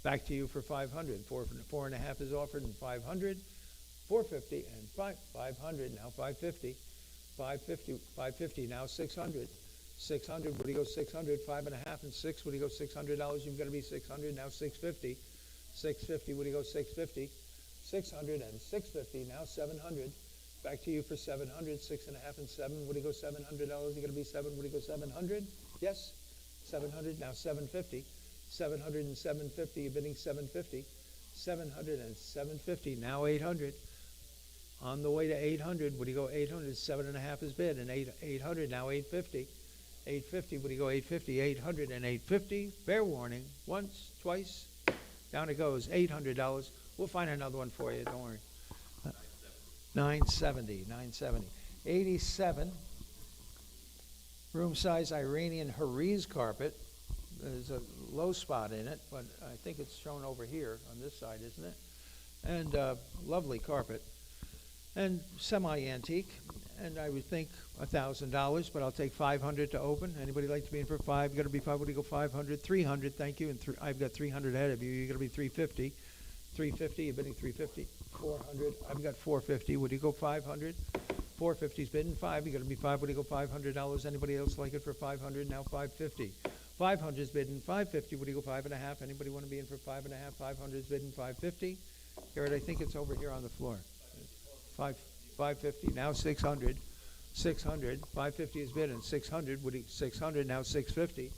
Back to you for 500. 4.5 is offered and 500. 450 and 500. Now 550. 550. Now 600. 600. Would you go 600? 5.5 and 6. Would you go $600? You've got to be 600. Now 650. 650. Would you go 650? 600 and 650. Now 700. Back to you for 700. 6.5 and 7. Would you go $700? You got to be 7. Would you go 700? Yes. 700. Now 750. 700 and 750. You're bidding 750. 700 and 750. Now 800. On the way to 800. Would you go 800? 7.5 is bid and 800. Now 850. 850. Would you go 850? 800 and 850. Fair warning. Once, twice. Down it goes. $800. We'll find another one for you. Don't worry. 970. 970. 87. Room size Iranian Hariz carpet. There's a low spot in it, but I think it's shown over here on this side, isn't it? And lovely carpet. And semi-antique. And I would think $1,000, but I'll take 500 to open. Anybody like to be in for 5? You got to be 5. Would you go 500? 300. Thank you. And I've got 300 ahead of you. You're going to be 350. 350. You're bidding 350. 400. I've got 450. Would you go 500? 450's bidding 5. You got to be 5. Would you go $500? Anybody else like it for 500? Now 550. 500's bidding 550. Would you go 5.5? Anybody want to be in for 5.5? 500's bidding 550. Garrett, I think it's over here on the floor. 550. Now 600. 600. 550 is bidding 600. Would you 600? Now 650.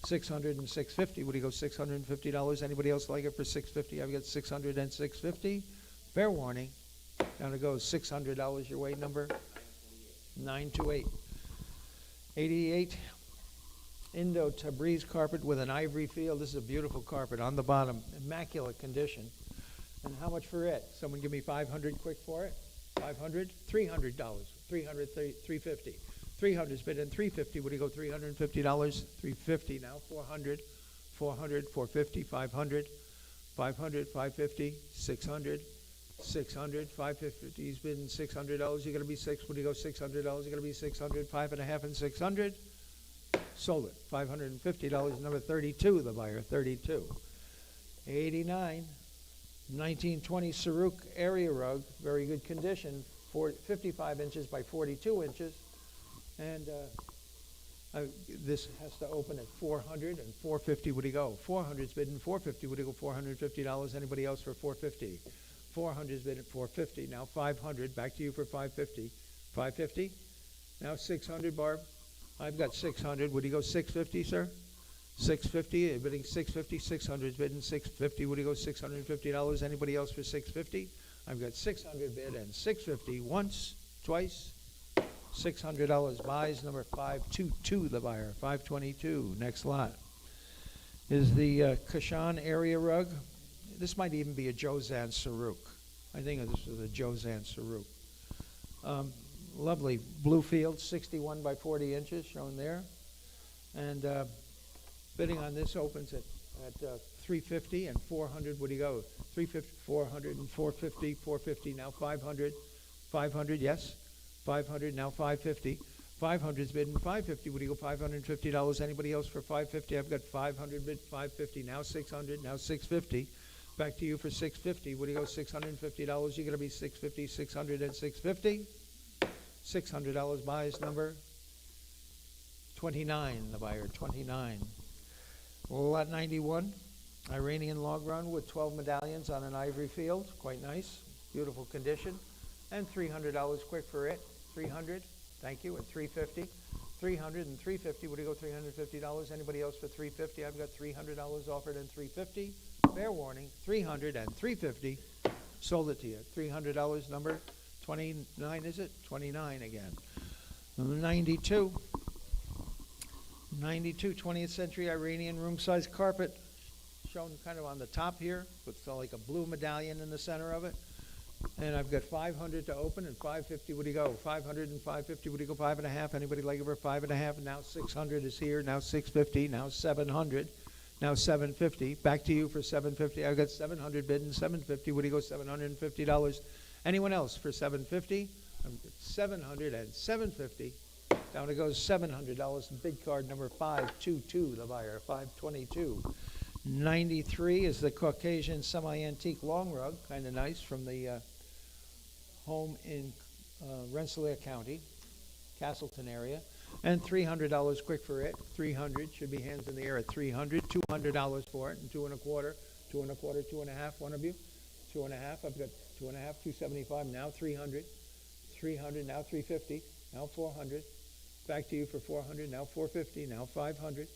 600 and 650. Would you go $650? Anybody else like it for 650? I've got 600 and 650. Fair warning. Down it goes. $600 your way, number 928. 88. Indo Tabriz carpet with an ivory feel. This is a beautiful carpet on the bottom. Immaculate condition. And how much for it? Someone give me 500 quick for it. 500? $300. 300, 350. 300 is bid in 350. Would you go $350? 350 now. 400. 400, 450, 500. 500, 550, 600. 600, 550. He's bid in $600. You're going to be 6. Would you go $600? You're going to be 600. 5.5 and 600. Sold it. $550. Number 32, the buyer. 32. 89. 1920 Saruk area rug, very good condition, 55 inches by 42 inches, and this has to open at 400 and 450. Would you go? 400's bidding 450. Would you go $450? Anybody else for 450? 400's bid at 450. Now 500. Back to you for 550. 550. Now 600, Barb. I've got 600. Would you go 650, sir? 650, bidding 650, 600 is bidding 650. Would you go $650? Anybody else for 650? I've got 600 bid and 650 once, twice, $600 buys. Number 522, the buyer. 522. Next lot is the Kashan area rug. This might even be a Jozan Saruk. I think this is a Jozan Saruk. Lovely blue field, 61 by 40 inches, shown there. And bidding on this opens at 350 and 400. What do you go? 350, 400, and 450, 450. Now 500, 500. Yes, 500. Now 550. 500 is bidding 550. What do you go? $550. Anybody else for 550? I've got 500 bid 550. Now 600. Now 650. Back to you for 650. What do you go? $650. You're going to be 650, 600, and 650. $600 buys. Number 29. The buyer 29. Lot 91. Iranian log run with 12 medallions on an ivory field. Quite nice. Beautiful condition. And $300 quick for it. 300. Thank you. At 350. 300 and 350. What do you go? $350. Anybody else for 350? I've got $300 offered and 350. Fair warning. 300 and 350. Sold it to you. $300. Number 29, is it? 29 again. 92. 92 20th century Iranian room size carpet. Shown kind of on the top here with like a blue medallion in the center of it. And I've got 500 to open and 550. What do you go? 500 and 550. What do you go? 5.5. Anybody like it for 5.5? Now 600 is here. Now 650. Now 700. Now 750. Back to you for 750. I've got 700 bid and 750. What do you go? $750. Anyone else for 750? I've got 700 and 750. Down it goes $700. Bid card number 522. The buyer 522. 93 is the Caucasian semi-antique long rug, kind of nice, from the home in Rensselaer County, Castleton area. And $300 quick for it. 300 should be hands in the air at 300. $200 for it, and 2.25, 2.25, 2.5. One of you, 2.5. I've got 2.5, 275. Now 300, 300. Now 350. Now 400. Back to you for 400. Now 450. Now 500.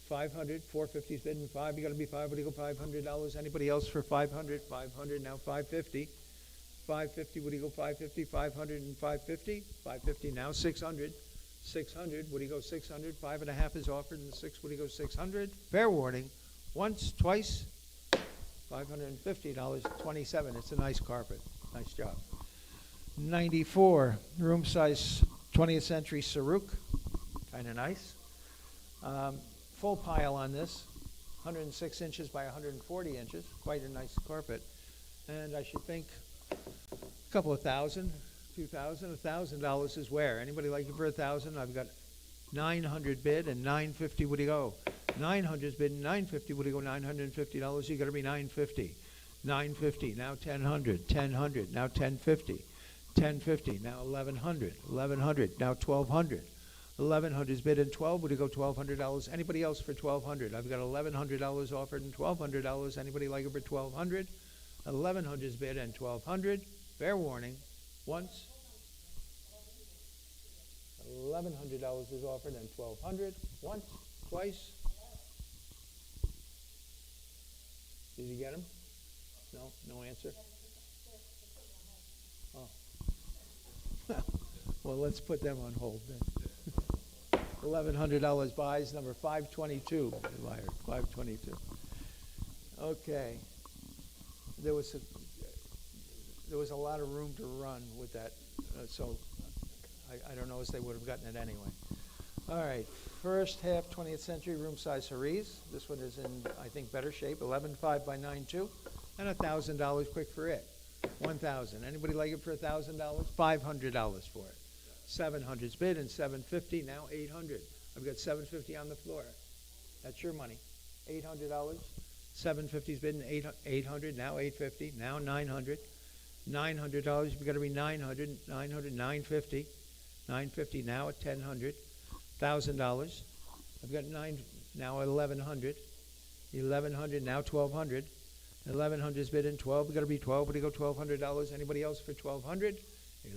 500, 450's bidding 5. You got to be 5. What do you go? $500. Anybody else for 500? 500. Now 550. 550. What do you go? 550. 500 and 550. 550. Now 600. 600. What do you go? 600. 5.5 is offered, and 6. What do you go? 600. Fair warning. Once, twice. $550. 27. It's a nice carpet. Nice job. 94. Room size 20th century Saruk. Kind of nice. Full pile on this, 106 inches by 140 inches, quite a nice carpet. And I should think a couple of thousand, $2,000, $1,000 is where. Anybody like it for 1,000? I've got 900 bid and 950. What do you go? 900's bid and 950. What do you go? $950. You got to be 950. 950. Now 1,000. 1,000. Now 1,050. 1,050. Now 1,100. 1,100. Now 1,200. 1,100's bid and 12. Would you go? $1,200? Anybody else for 1,200? I've got $1,100 offered and $1,200. Anybody like it for 1,200? 1,100's bid and 1,200. Fair warning. Once. $1,100 is offered and 1,200. Once. Twice. Did you get him? No? No answer? Oh. Well, let's put them on hold then. $1,100 buys, number 522. Buyer, 522. Okay. There was a lot of room to run with that, so I don't know if they would have gotten it anyway. All right. First half 20th century room size Cerise. This one is in, I think, better shape. 11.5 by 9.2, and $1,000 quick for it. 1,000. Anybody like it for $1,000? $500 for it. 700's bid and 750. Now 800. I've got 750 on the floor. That's your money. $800. 750's bid and 800. Now 850. Now 900. $900. You've got to be 900. 900. 950. 950. Now at 1,000. $1,000. I've got now 1,100. 1,100. Now 1,200. 1,100's bid and 12. We've got to be 12. What do you go? $1,200. Anybody else for 1,200?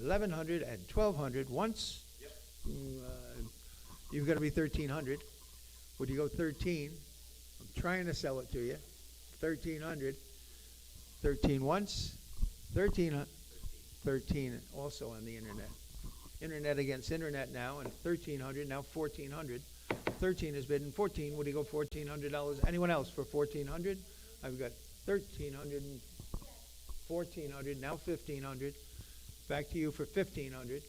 1,100 and 1,200 once. Yep. You've got to be 1,300. Would you go 13? I'm trying to sell it to you. 1,300. 13 once. 13 also on the internet. Internet against internet now, and 1,300, now 1,400. 13 is bidden. 14, would he go $1,400? Anyone else for 1,400? I've got 1,300 and 1,400, now 1,500. Back to you for 1,500.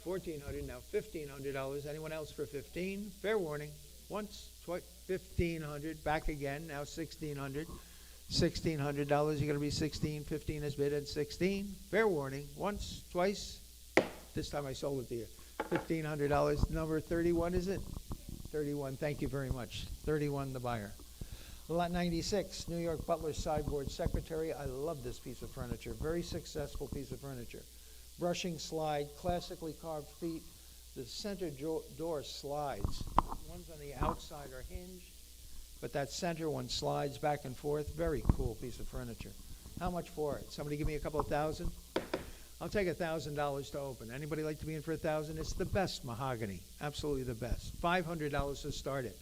1,400, now $1,500. Anyone else for 15? Fair warning. Once, twice, 1,500. Back again, now 1,600. $1,600, you're going to be 16. 15 is bid at 16. Fair warning. Once, twice. This time I sold it to you. $1,500. Number 31, is it? 31. Thank you very much. 31, the buyer. Lot 96, New York Butler Sideboard Secretary. I love this piece of furniture. Very successful piece of furniture. Brushing slide, classically carved feet. The center door slides. Ones on the outside are hinged, but that center one slides back and forth. Very cool piece of furniture. How much for it? Somebody give me a couple of thousand? I'll take $1,000 to open. Anybody like to be in for $1,000? It's the best mahogany. Absolutely the best. $500 to start it.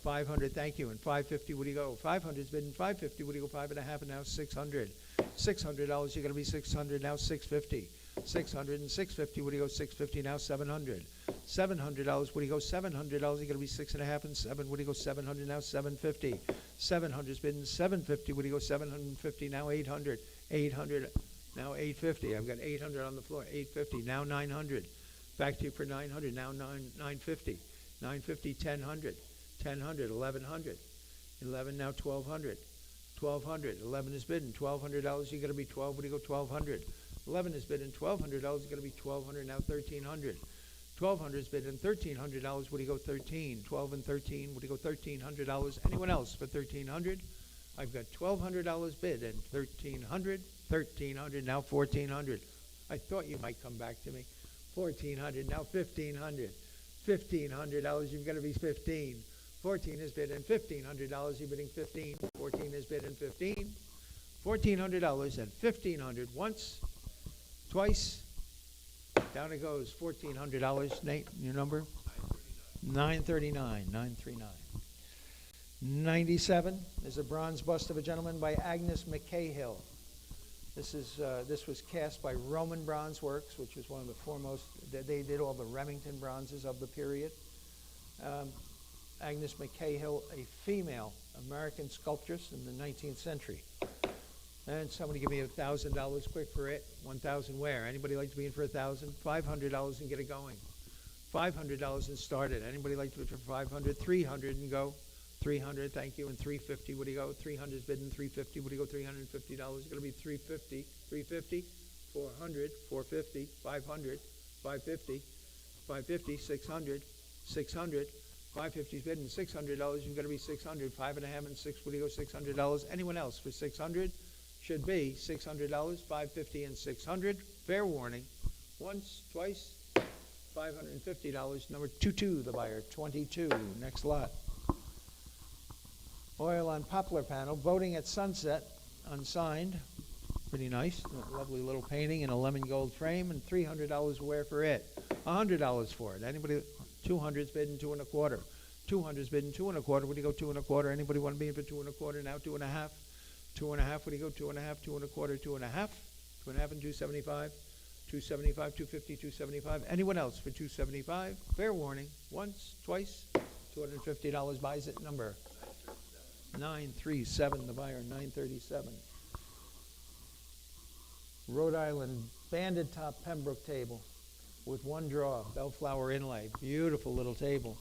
500, thank you. And 550, would you go? 500 is bidden. 550, would you go? 5.5, and now 600. $600, you're going to be 600, now 650. 600 and 650, would you go? 650, now 700. $700, would you go? $700, you're going to be 6.5 and 7, would you go? 700, now 750. 700 is bidden. 750, would you go? 750, now 800. 800, now 850. I've got 800 on the floor. 850, now 900. Back to you for 900, now 950. 950, 1000. 1000, 1100. 11, now 1200. 1200, 11 is bidden. $1,200, you're going to be 12, would you go? 1200. 11 is bidden. $1,200, you're going to be 1200, now 1300. 1200 is bidden. $1,300, would you go? 13. 12 and 13, would you go? $1,300. Anyone else for 1300? I've got $1,200 bid and 1300. 1300, now 1400. I thought you might come back to me. 1400, now 1500. $1,500, you've got to be 15. 14 is bid and $1,500, you're bidding 15. 14 is bid and 15. $1,400 and 1,500. Once, twice, down it goes. $1,400. Nate, your number? 939. 939. 97 is a bronze bust of a gentleman by Agnes McCahill. This was cast by Roman Bronze Works, which was one of the foremost. They did all the Remington bronzes of the period. Agnes McCahill, a female American sculptress in the 19th century. And somebody give me $1,000 quick for it. 1,000 where? Anybody like to be in for 1,000? $500 and get it going. $500 and start it. Anybody like to be for 500? 300 and go. 300, thank you. And 350, would you go? 300 is bidden. 350, would you go? $350. It's going to be 350. 350, 400, 450, 500, 550, 550, 600, 600. 550 is bidden. $600, you've got to be 600. 5.5 and 6, would you go? $600. Anyone else for 600? Should be $600. 550 and 600. Fair warning. Once, twice. $550. Number 22, the buyer. 22. Next lot. Oil on poplar panel. Voting at sunset. Unsigned. Pretty nice. Lovely little painting in a lemon gold frame. And $300 wear for it. $100 for it. Anybody? 200's bidden. 2 1/4. 200's bidden. 2 1/4. Would you go 2 1/4? Anybody want to be in for 2 1/4? Now 2 1/2. 2 1/2. Would you go 2 1/2? 2 1/4. 2 1/2. 2 1/2 and 275. 275. 250. 275. Anyone else for 275? Fair warning. Once, twice. $250 buys it. Number 937. The buyer 937. Rhode Island banded top Pembroke table with one draw, bellflower inlay. Beautiful little table.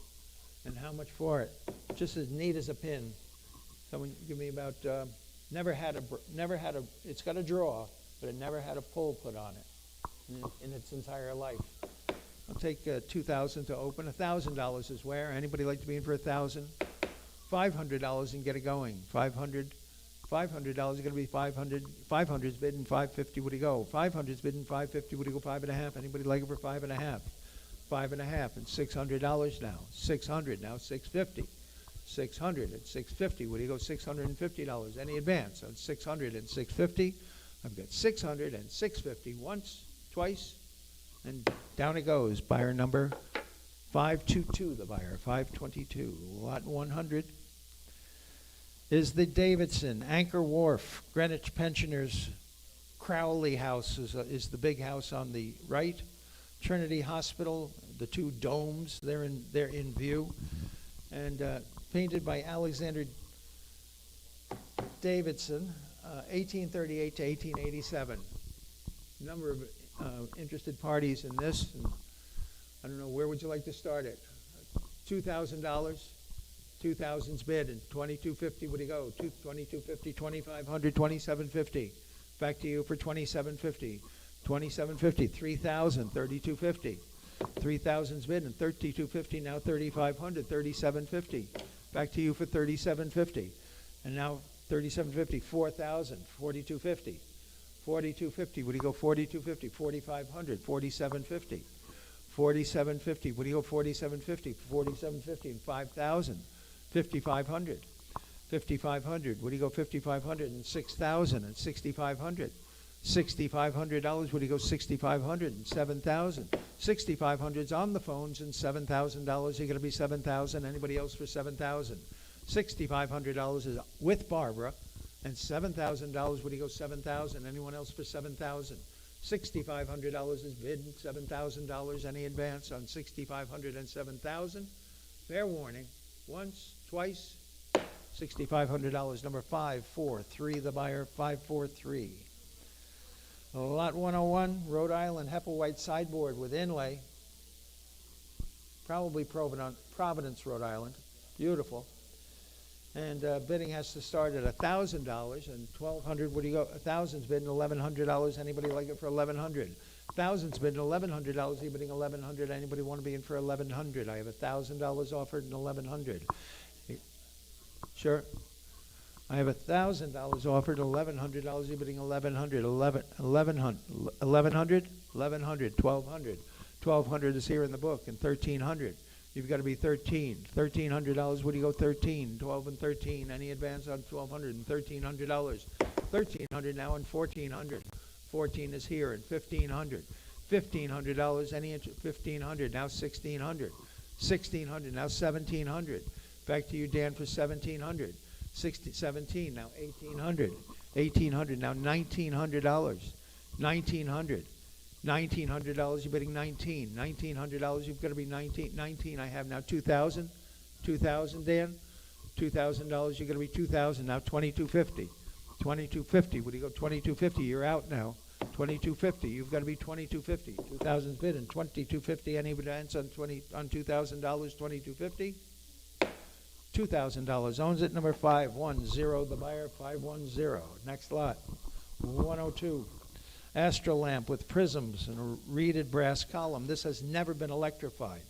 And how much for it? Just as neat as a pin. Someone give me about, never had a, it's got a draw, but it never had a pull put on it in its entire life. I'll take $2,000 to open. $1,000 is where? Anybody like to be in for $1,000? $500 and get it going. $500 is going to be 500. 500 is bidden. 550. Would he go? 500 is bidden. 550. Would he go? 5.5. Anybody like it for 5.5? 5.5 and $600 now. 600 now. 650. 600 and 650. Would he go? $650. Any advance on 600 and 650? I've got 600 and 650. Once, twice, and down it goes. Buyer number 522. The buyer 522. Lot 100. Is the Davidson Anchor Wharf Greenwich Pensioners Crowley House is the big house on the right. Trinity Hospital, the two domes, they're in view. And painted by Alexander Davidson, 1838 to 1887. Number of interested parties in this. And I don't know, where would you like to start it? $2,000, 2,000's bid, and $2,250, what do you go? $2,250, $2,500, $2,750. Back to you for $2,750. $2,750, $3,000, $3,250. 3,000's bid, and $3,250, now $3,500, $3,750. Back to you for $3,750. And now $3,750, $4,000, $4,250. $4,250, what do you go? $4,250, $4,500, $4,750. $4,750, what do you go? $4,750, $4,750, and $5,000, $5,500. $5,500, what do you go? $5,500, and $6,000, and $6,500. $6,500, what do you go? $6,500, and $7,000. $6,500's on the phones, and $7,000. You're going to be $7,000. Anybody else for $7,000? $6,500 is with Barbara, and $7,000. What do you go? $7,000. Anyone else for $7,000? $6,500 is bid. $7,000. Any advance on $6,500 and $7,000? Fair warning. Once, twice. $6,500. Number 543. The buyer 543. Lot 101, Rhode Island, Hepplewhite sideboard with inlay. Probably Providence, Rhode Island. Beautiful. And bidding has to start at $1,000 and $1,200. What do you go? 1,000's bidding $1,100. Anybody like it for $1,100? 1,000's bidding $1,100. You bidding $1,100? Anybody want to be in for $1,100? I have $1,000 offered and $1,100. Sure. I have $1,000 offered, $1,100. You're bidding $1,100, $1,100, $1,200. $1,200 is here in the book, and $1,300. You've got to be $1,300. What do you go? 13, 12, and 13. Any advance on $1,200 and $1,300? $1,300 now, and $1,400. 14 is here, and $1,500. $1,500. Any interest? $1,500 now, $1,600. $1,600 now, $1,700. Back to you, Dan, for $1,700. 17 now, $1,800. $1,800 now, $1,900. $1,900. $1,900. You're bidding $19. $1,900. You've got to be 19. 19. I have now $2,000. $2,000, Dan. $2,000. You're going to be $2,000 now. $2,250. $2,250. What do you go? $2,250. You're out now. $2,250. You've got to be $2,250. 2,000's bid and $2,250. Any advance on $2,000? $2,250. $2,000. Owns it. Number 510. The buyer 510. Next lot. 102. Astral lamp with prisms and a reeded brass column. This has never been electrified.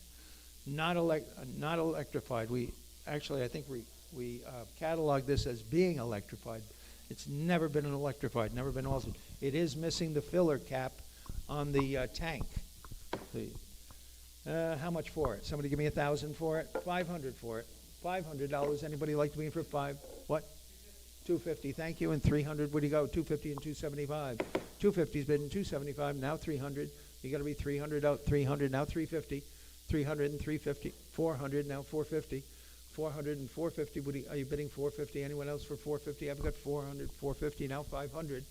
Not electrified. We actually, I think we cataloged this as being electrified. It's never been electrified. Never been altered. It is missing the filler cap on the tank. How much for it? Somebody give me $1,000 for it. $500 for it. $500. Anybody like to be in for what? $250. Thank you. And $300. Where do you go? $250 and $275. $250's bidding $275. Now $300. You got to be $300 out. $300 now. $350. $300 and $350. $400 now. $450. $400 and $450. Are you bidding $450? Anyone else for $450? I've got $400. $450 now. $500.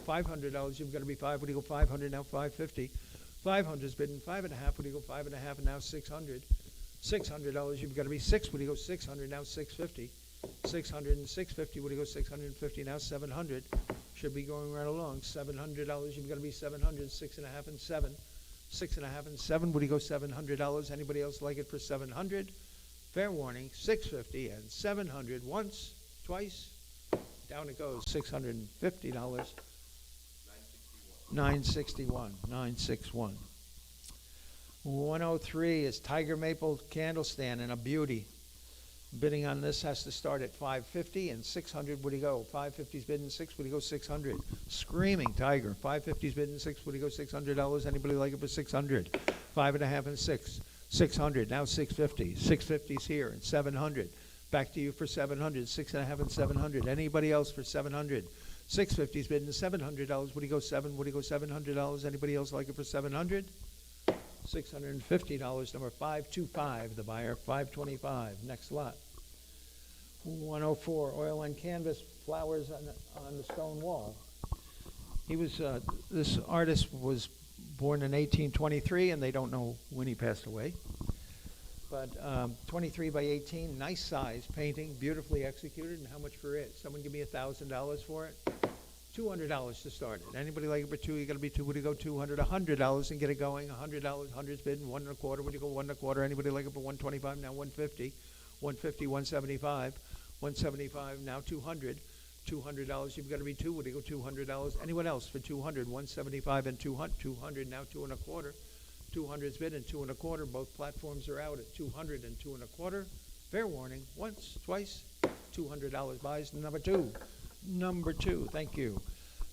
$500. You've got to be $500. What do you go? $500 now. $550. $500's bidding $5.5. What do you go? $5.5 and now $600. $600. You've got to be $6. What do you go? $600 now. $650. $600 and $650. What do you go? $650 now. $700. Should be going right along. $700. You've got to be $700. $6.5 and $7. $6.5 and $7. What do you go? $700. Anybody else like it for $700? Fair warning. $650 and $700. Once, twice. Down it goes. $650. $961. $961. 103 is Tiger Maple candle stand and a beauty. Bidding on this has to start at $550 and $600. What do you go? $550's bidding $6. What do you go? $600. Screaming Tiger. $550's bidding $6. What do you go? $600. Anybody like it for $600? $5.5 and $6. $600. Now $650. $650's here and $700. Back to you for $700. $6.5 and $700. Anybody else for $700? $650's bidding $700. What do you go? What do you go? $700. Anybody else like it for $700? $650. Number 525. The buyer 525. Next lot. 104. Oil and canvas flowers on the stone wall. He was this artist was born in 1823, and they don't know when he passed away. But 23 by 18, nice size painting, beautifully executed. And how much for it? Someone give me $1,000 for it. $200 to start it. Anybody like it for two? You got to be two. Would you go $200? $100 and get it going. $100. 100's bid. 1 1/4. Would you go 1 1/4? Anybody like it for 125? Now 150. 150. 175. 175. Now 200. $200. You've got to be two. Would you go $200? Anyone else for 200? 175 and 200. 200. Now 2 1/4. 200's bid and 2 1/4. Both platforms are out at 200 and 2 1/4. Fair warning. Once, twice. $200 buys. Number two. Number two. Thank you.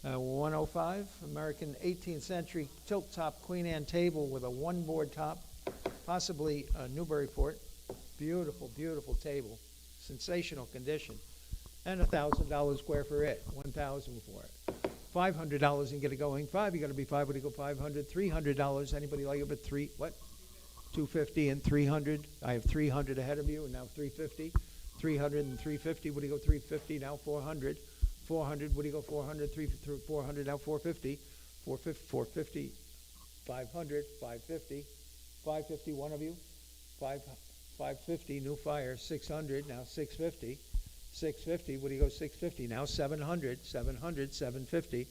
105. American 18th century tilt top Queen Anne table with a one board top, possibly a Newburyport. Beautiful, beautiful table. Sensational condition. And $1,000 square for it. $1,000 for it. $500 and get it going. You got to be five. Would you go 500? $300. Anybody like it? But three. What? 250 and 300. I have 300 ahead of you, and now 350. 300 and 350. Would you go 350? Now 400. 400. Would you go 400? 400. Now 450. 450. 500. 550. 550. One of you. 550. New fire. 600. Now 650. 650, would you go 650? Now 700, 700, 750,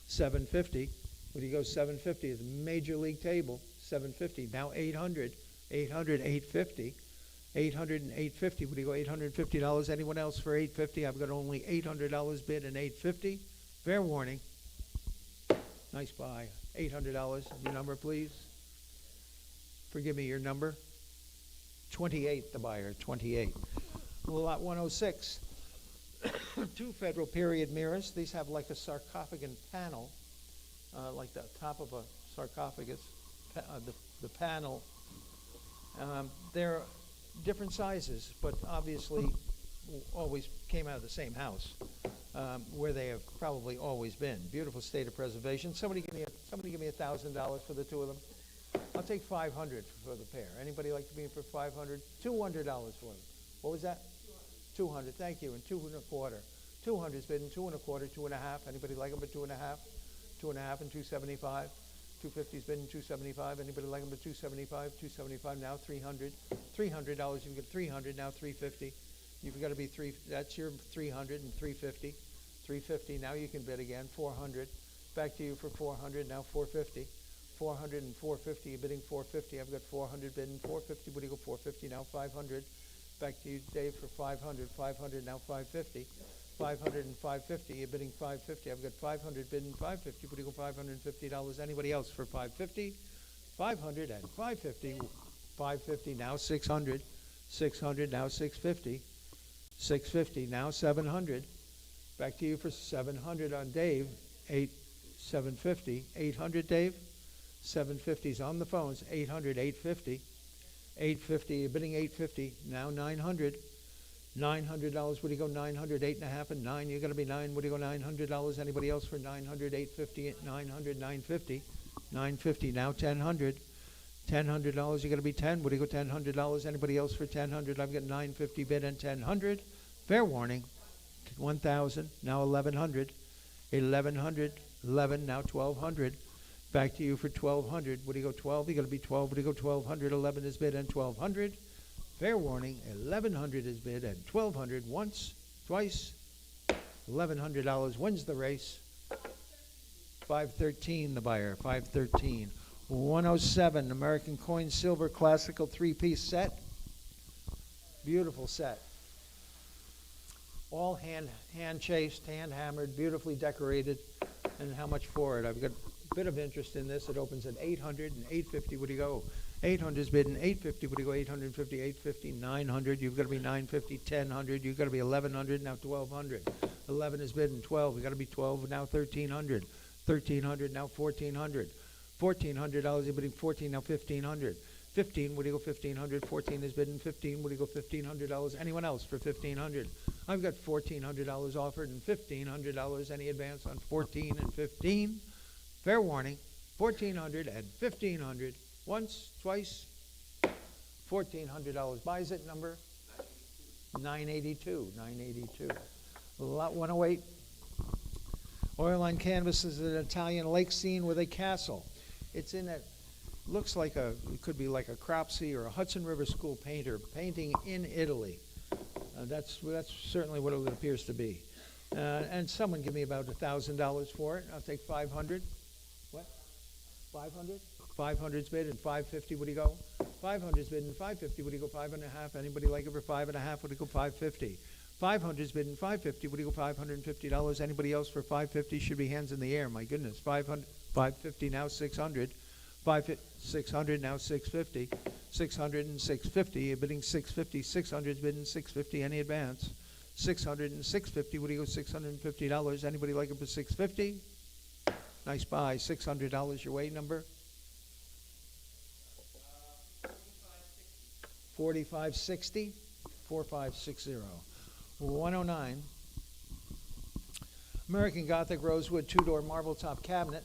750, would you go 750? It's a major league table, 750. Now 800, 800, 850, 800 and 850, would you go $850? Anyone else for 850? I've got only $800 bid and 850. Fair warning. Nice buy. $800. Your number, please. Forgive me, your number. 28, the buyer, 28. Lot 106. Two Federal period mirrors. These have like a sarcophagus panel, like the top of a sarcophagus, the panel. They're different sizes, but obviously always came out of the same house, where they have probably always been. Beautiful state of preservation. Somebody give me $1,000 for the two of them. I'll take $500 for the pair. Anybody like to be in for $500? $200 for them. What was that? 200, thank you, and 2 1/4. 200's bid, 2 1/4, 2 1/2. Anybody like them at 2 1/2? 2 1/2 and 275. 250's bid, 275. Anybody like them at 275? 275 now 300. $300. You can get 300 now 350. You've got to be three. That's your 300 and 350. 350 now you can bid again. 400. Back to you for 400 now 450. 400 and 450. You're bidding 450. I've got 400 bid and 450. What do you go 450 now 500. Back to you, Dave, for 500. 500 now 550. 500 and 550. You're bidding 550. I've got 500 bidding 550. What do you go $550? Anybody else for 550? 500 and 550. 550 now 600. 600 now 650. 650 now 700. Back to you for 700 on Dave. 750. 800, Dave. 750's on the phones. 800, 850. 850, you're bidding 850, now 900. $900, what do you go 900, 8 1/2 and 9, you're going to be 9, what do you go $900? Anybody else for 900, 850, 900, 950, 950, now 1,000. $1,000, you're going to be 10, what do you go $1,000? Anybody else for 1,000? I've got 950 bid and 1,000. Fair warning, 1,000, now 1,100, 1,100, 11, now 1,200. Back to you for 1,200. What do you go 12? You got to be 12. What do you go 1,200? 11 is bid and 1,200. Fair warning. 1,100 is bid and 1,200. Once, twice. $1,100 wins the race. 513 the buyer. 513. 107 American Coin Silver Classical 3-piece set. Beautiful set. All hand chased, hand hammered, beautifully decorated. And how much for it? I've got bit of interest in this. It opens at 800 and 850. What do you go? 800's bid and 850. What do you go? 850, 850, 900. You've got to be 950, 1,000. You've got to be 1,100, now 1,200. 11 is bid and 12. You've got to be 12, now 1,300. 1,300, now 1,400. $1,400. You're bidding 14, now 1,500. 15, what do you go 1,500? 14 is bid and 15. What do you go $1,500? Anyone else for 1,500? I've got $1,400 offered and $1,500. Any advance on 14 and 15? Fair warning, 1,400 and 1,500. Once, twice, $1,400. Buys it, number 982. 982. Lot 108. Oil on canvas is an Italian lake scene with a castle. It's in that, looks like it could be like a Cropsey or a Hudson River School painter painting in Italy. That's certainly what it appears to be. And someone give me about $1,000 for it. I'll take 500. What? 500? 500's bid and 550. Would he go? 500's bid and 550. Would he go 5.5? Anybody like it for 5.5? Would he go 550? 500's bid and 550. Would he go $550? Anybody else for 550? Should be hands in the air. My goodness. 500, 550 now 600. 600 now 650. 600 and 650. You're bidding 650. 600's bidding 650. Any advance? 600 and 650. Would he go $650? Anybody like it for 650? Nice buy. $600 your way number. 4560. 4560. 109. American Gothic Rosewood two-door marble top cabinet.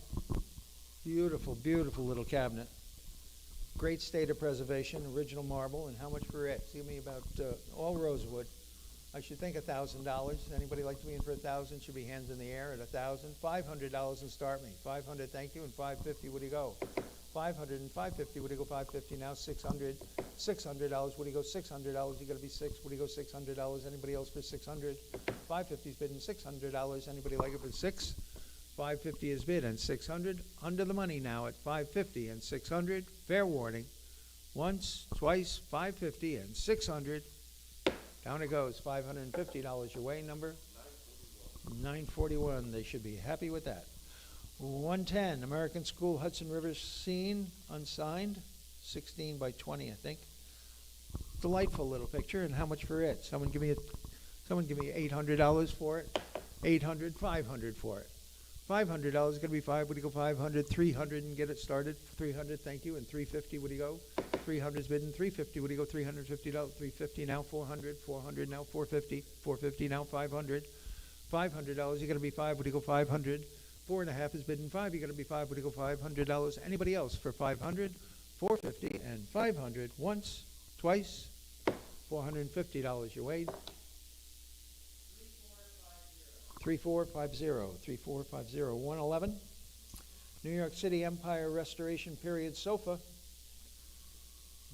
Beautiful, beautiful little cabinet. Great state of preservation, original marble. And how much for it? Give me about all rosewood. I should think $1,000. Anybody like to be in for 1,000? Should be hands in the air at 1,000. $500 and start me. 500, thank you, and 550. Would he go? 500 and 550. Would he go 550? Now 600. $600. Would he go $600? You got to be six. Would he go $600? Anybody else for 600? 550's bidding $600. Anybody like it for six? 550 is bid and 600. Under the money now at 550 and 600. Fair warning. Once, twice, 550 and 600. Down it goes. $550 your way number. 941. They should be happy with that. 110. American School Hudson River scene unsigned. 16 by 20, I think. Delightful little picture. And how much for it? Someone give me $800 for it. 800, 500 for it. $500 is going to be five. Would he go 500? 300 and get it started. 300, thank you. And 350, would he go? 300's bidding 350. Would he go $350? 350 now 400. 400 now 450. 450 now 500. $500, you're going to be five. Would he go 500? 4.5 is bidding five. You're going to be five. Would he go $500? Anybody else for 500? 450 and 500. Once, twice, $450 your way. 3450. 3450. 111. New York City Empire Restoration Period sofa.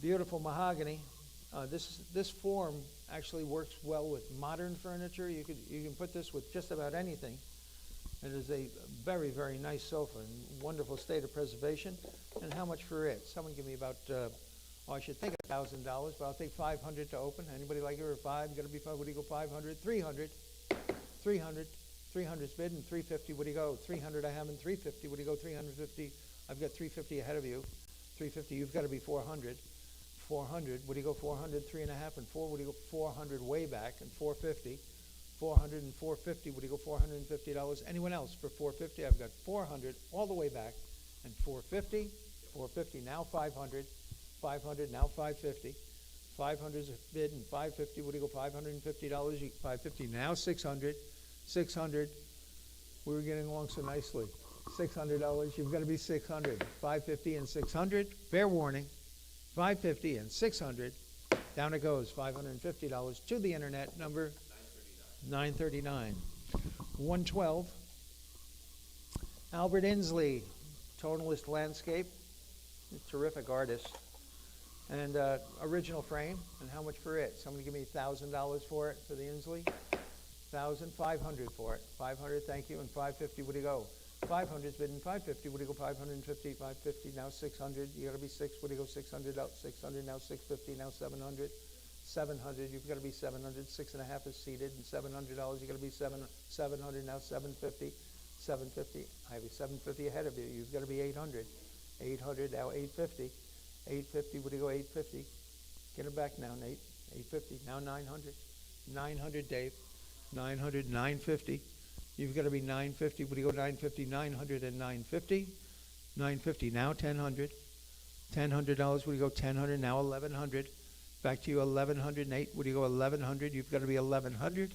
Beautiful mahogany. This form actually works well with modern furniture. You can put this with just about anything. It is a very, very nice sofa in wonderful state of preservation. And how much for it? Someone give me about, I should think $1,000, but I'll take 500 to open. Anybody like it for five? Going to be five. Would he go 500? 300. 300. 300's bid and 350. Would he go? 300 I have and 350. Would he go 350? I've got 350 ahead of you. 350. You've got to be 400. 400. Would he go 400? 3.5 and 4. Would he go 400 way back and 450? 400 and 450. Would he go $450? Anyone else for 450? I've got 400 all the way back and 450. 450 now 500. 500 now 550. 500 is bid and 550. Would he go $550? 550 now 600. 600. We were getting along so nicely. $600. You've got to be 600. 550 and 600. Fair warning. 550 and 600. Down it goes. $550 to the internet number 939. 112. Albert Inslee, tonalist landscape. A terrific artist. And original frame. And how much for it? Somebody give me $1,000 for it for the Inslee. 1,500 for it. 500, thank you. And 550, would he go? 500's bidding 550. Would he go 550? 550 now 600. You got to be six. Would he go 600 out? 600 now 650 now 700. 700. You've got to be 700. 6.5 is seated and $700. You got to be 700 now 750. 750. I have a 750 ahead of you. You've got to be 800. 800 now 850. 850. Would he go 850? Get it back now, Nate. 850 now 900. 900, Dave. 900, 950. You've got to be 950. Would you go 950? 900 and 950. 950 now 1,000. $1,000. Would you go 1,000? Now 1,100. Back to you 1,100. Nate, would you go 1,100? You've got to be 1,100.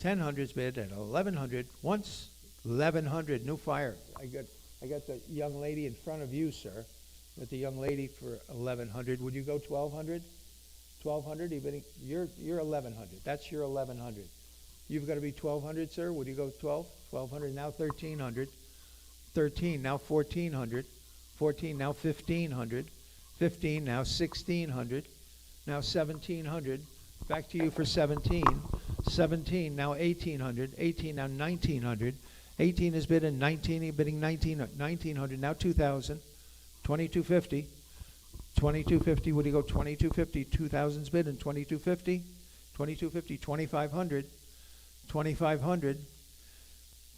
1,000's bid at 1,100. Once 1,100. New fire. I got the young lady in front of you, sir. Got the young lady for 1,100. Would you go 1,200? 1,200, you're 1,100. That's your 1,100. You've got to be 1,200, sir. Would you go 12? 1,200, now 1,300. 13, now 1400. 14, now 1500. 15, now 1600. Now 1700. Back to you for 17. 17, now 1800. 18, now 1900. 18 is bid in 19, bidding 1900, now 2000. 2250. 2250, would you go 2250? 2000's bid in 2250. 2250, 2500. 2500.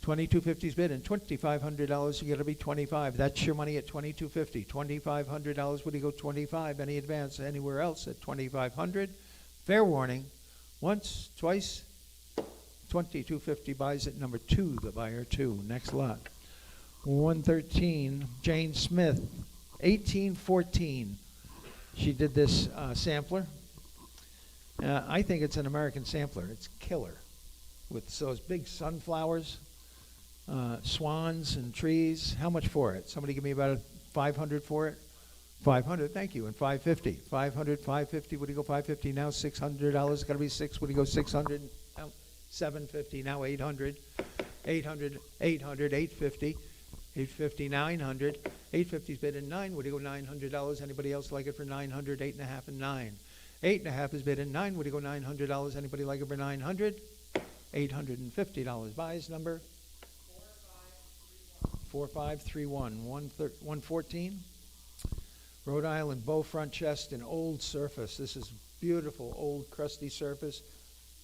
2250's bid in $2,500. You got to be 25. That's your money at 2250. $2,500. Would you go 25? Any advance anywhere else at 2500? Fair warning. Once, twice. 2250 buys at number 2. The buyer 2. Next lot. 113. Jane Smith. 1814. She did this sampler. I think it's an American sampler. It's killer. With those big sunflowers, swans and trees. How much for it? Somebody give me about 500 for it? 500, thank you. And 550. 500, 550. Would you go 550? Now $600. Got to be 6. Would you go 600? Now 750. Now 800. 800, 800, 850. 850, 900. 850's bid in 9. Would you go $900? Anybody else like it for 900? 8.5 and 9. 8.5 is bid in 9. Would you go $900? Anybody like it for 900? $850. Buys number 4531. 114. Rhode Island bow front chest in old surface. This is beautiful old crusty surface.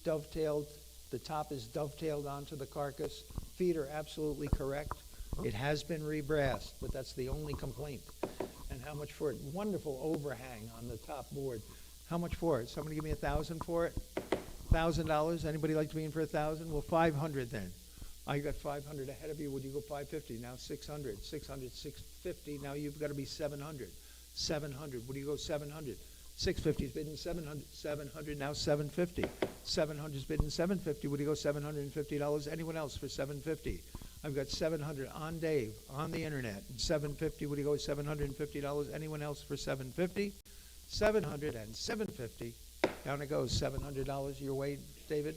Dovetailed. The top is dovetailed onto the carcass. Feet are absolutely correct. It has been rebrassed, but that's the only complaint. And how much for it? Wonderful overhang on the top board. How much for it? Somebody give me $1,000 for it? $1,000. Anybody like to be in for $1,000? Well, 500 then. I got 500 ahead of you. Would you go 550? Now 600. 600, 650. Now you've got to be 700. 700. Would you go 700? 650 is bidding 700. 700. Now 750. 700 is bidding 750. Would you go $750? Anyone else for 750? I've got 700 on Dave on the internet. 750. Would you go $750? Anyone else for 750? 700 and 750. Down it goes. $700 your way, David.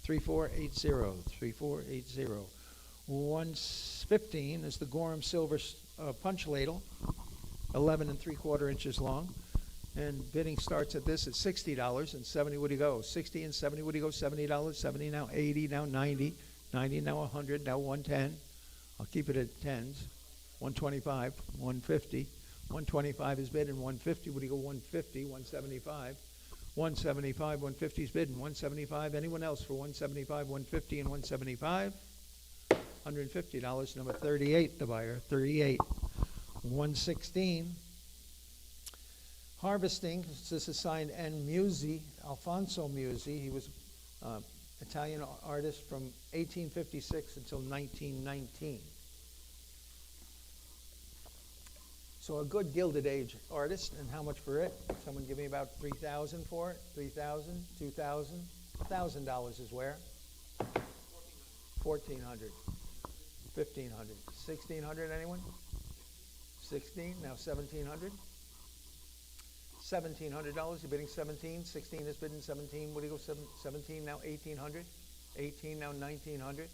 3480. 3480. 115 is the Gorham Silver punch ladle, 11 3/4 inches long, and bidding starts at this at $60 and 70. Would you go? 60 and 70. Would you go $70? 70 now 80 now 90. 90 now 100 now 110. I'll keep it at tens. 125, 150. 125 is bid and 150. Would you go 150? 175. 175, 150 is bid and 175. Anyone else for 175, 150, and 175? $150. Number 38, the buyer. 38. 116. Harvesting. This is signed N. Musi, Alfonso Musi. He was Italian artist from 1856 until 1919. So a good Gilded Age artist. And how much for it? Someone give me about $3,000 for it. 3,000, 2,000, $1,000 is where? 1,400, 1,500, 1,600. Anyone? 16. Now 1,700. $1,700. You're bidding 17. 16 is bidding 17. What do you go 17? Now 1,800. 18 now 1,900.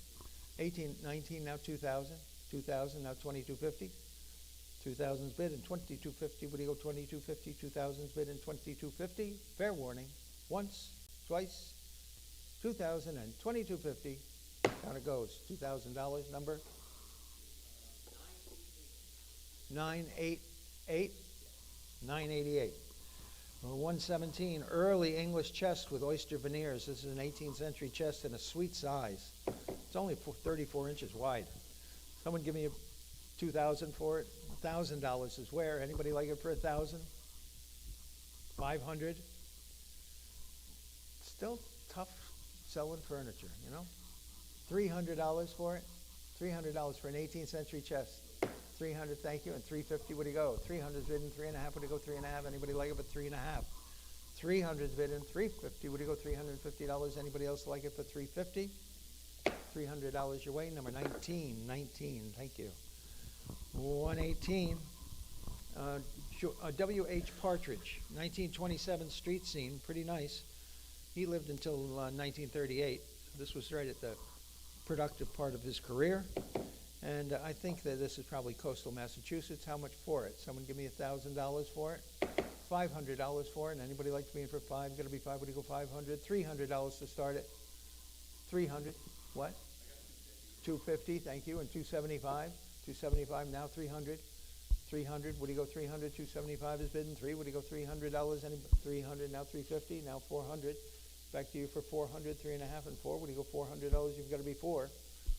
18, 19 now 2,000. 2,000 now 2,250. 2,000's bid and 2,250. What do you go 2,250? 2,000's bid and 2,250. Fair warning. Once, twice. 2,000 and 2,250. Down it goes. $2,000 number 988. 988. 117, early English chest with oyster veneers. This is an 18th century chest in a sweet size. It's only 34 inches wide. Someone give me $2,000 for it. $1,000 is where? Anybody like it for $1,000? 500. Still tough selling furniture, you know. $300 for it. $300 for an 18th century chest. 300, thank you, and 350. What do you go? 300 is bidding 3.5. Would you go 3.5? Anybody like it for 3.5? 300 is bidding 350. Would you go $350? Anybody else like it for 350? $300 your way. Number 19. 19. Thank you. 118. W.H. Partridge, 1927 street scene. Pretty nice. He lived until 1938. This was right at the productive part of his career. And I think that this is probably coastal Massachusetts. How much for it? Someone give me $1,000 for it. $500 for it. And anybody like to be in for five? Going to be five. Would you go 500? $300 to start it. 300. What? 250. Thank you. And 275. 275. Now 300. 300. Would you go 300? 275 is bidden. Three. Would you go $300? Any 300? Now 350. Now 400. Back to you for 400. 3.5 and 4. Would you go $400? You've got to be four.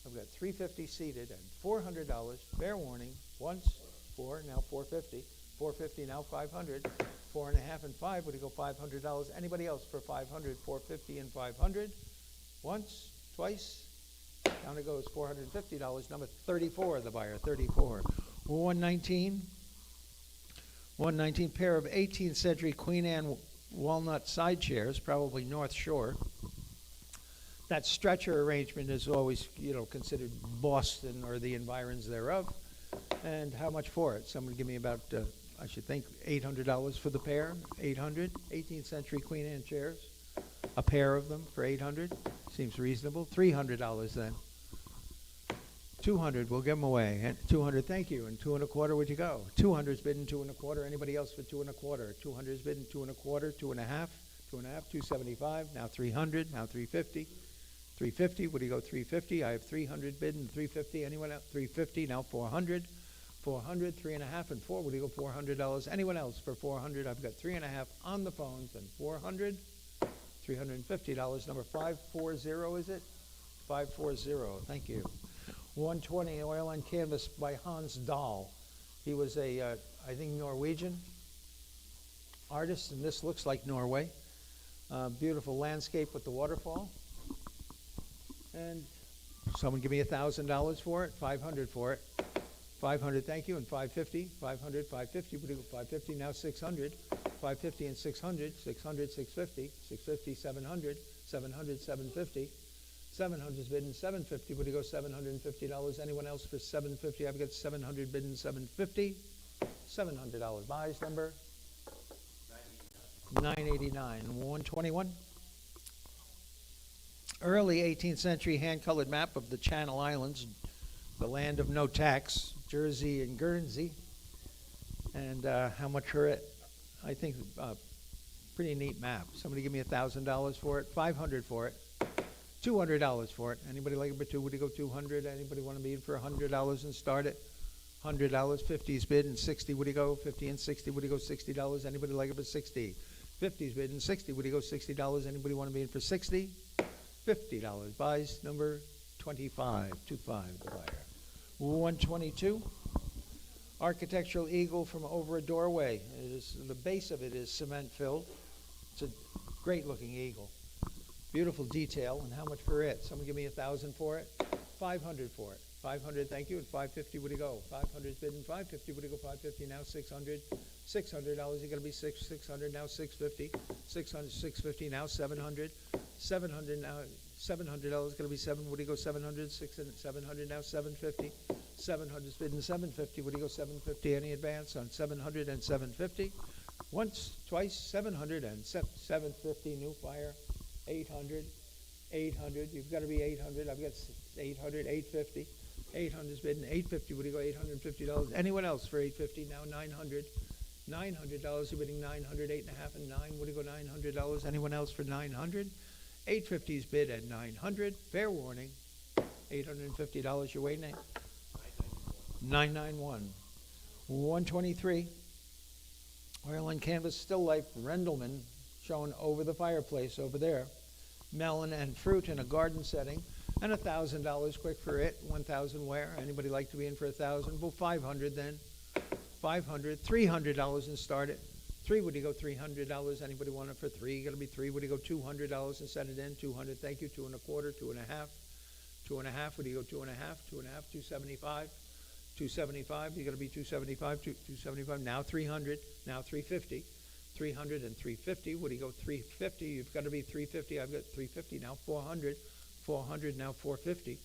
I've got 350 seated and $400. Fair warning. Once, four. Now 450. 450. Now 500. 4.5 and 5. Would you go $500? Anybody else for 500? 450 and 500. Once, twice. Down it goes. $450. Number 34. The buyer. 34. 119. 119. Pair of 18th century Queen Anne walnut side chairs, probably North Shore. That stretcher arrangement is always, considered Boston or the environs thereof. And how much for it? Someone give me about, I should think, $800 for the pair. 800. 18th century Queen Anne chairs. A pair of them for 800. Seems reasonable. $300 then. 200. We'll give them away. And 200. Thank you. And 2.25. Would you go? 200 is bidden 2.25. Anybody else for 2.25? 200 is bidden 2.25. 2.5. 2.5. 275. Now 300. Now 350. 350. Would you go 350? I have 300 bidden. 350. Anyone else? 350. Now 400. 400. 3.5 and 4. Would you go $400? Anyone else for 400? I've got 3.5 on the phones and 400. $350. Number 540, is it? 540. Thank you. 120. Oil on canvas by Hans Dahl. He was a, I think, Norwegian artist, and this looks like Norway. Beautiful landscape with the waterfall. And someone give me $1,000 for it. 500 for it. 500, thank you, and 550. 500, 550. What do you go? 550. Now 600. 550 and 600. 600, 650. 650, 700. 700, 750. 700 is bidden 750. Would you go $750? Anyone else for 750? I've got 700 bidden 750. $700. Buys number 989. 121. Early 18th century hand-colored map of the Channel Islands, the land of no tax, Jersey and Guernsey. And how much for it? I think pretty neat map. Somebody give me $1,000 for it. 500 for it. $200 for it. Anybody like it for two? Would you go 200? Anybody want to be in for $100 and start it? $100. 50 is bid and 60. Would you go 50 and 60? Would you go $60? Anybody like it for 60? 50 is bid and 60. Would you go $60? Anybody want to be in for 60? $50. Buys number 25. 25. The buyer. 122. Architectural eagle from over a doorway. It is, the base of it is cement filled. It's a great looking eagle. Beautiful detail. And how much for it? Someone give me 1,000 for it. 500 for it. 500, thank you. And 550, would you go? 500 is bidden. 550, would you go? 550, now 600. $600, you're going to be 600, now 650. 600, 650, now 700. 700, now $700 is going to be 7. Would you go 700? 700, now 750. 700 is bidden. 750, would you go 750? Any advance on 700 and 750? Once, twice, 700 and 750. New fire. 800, 800. You've got to be 800. I've got 800, 850. 800 is bidden. 850. Would you go $850? Anyone else for 850? Now 900. $900. You're bidding 900. 8.5 and 9. Would you go $900? Anyone else for 900? 850 is bid at 900. Fair warning. $850. You're waiting at 991. 123. Oil and canvas still life Rendleman shown over the fireplace over there. Melon and fruit in a garden setting, and $1,000 quick for it. 1,000 where? Anybody like to be in for 1,000? Well, 500 then. 500, $300 and start it. 3, would you go $300? Anybody want it for 3? Got to be 3. Would you go $200 and set it in? 200, thank you. 2.25, 2.5. 2.5, would you go 2.5? 2.5, 275. 275, you got to be 275. 275. Now 300. Now 350. 300 and 350. Would you go 350? You've got to be 350. I've got 350. Now 400. 400. Now 450.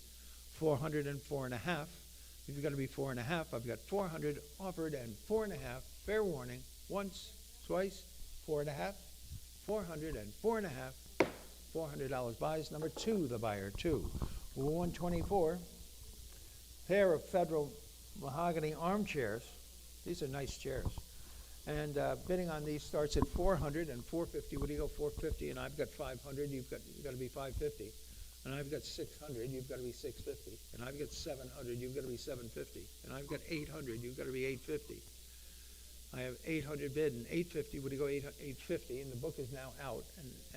400 and 4.5. You've got to be 4.5. I've got 400 offered and 4.5. Fair warning. Once, twice, 4.5. 400 and 4.5. $400 buys. Number 2, the buyer. 2. 124. pair of Federal mahogany armchairs. These are nice chairs. And bidding on these starts at 400 and 450. What do you go 450? And I've got 500. You've got to be 550. And I've got 600. You've got to be 650. And I've got 700. You've got to be 750. And I've got 800. You've got to be 850. I have 800 bid and 850. What do you go 850? And the book is now out.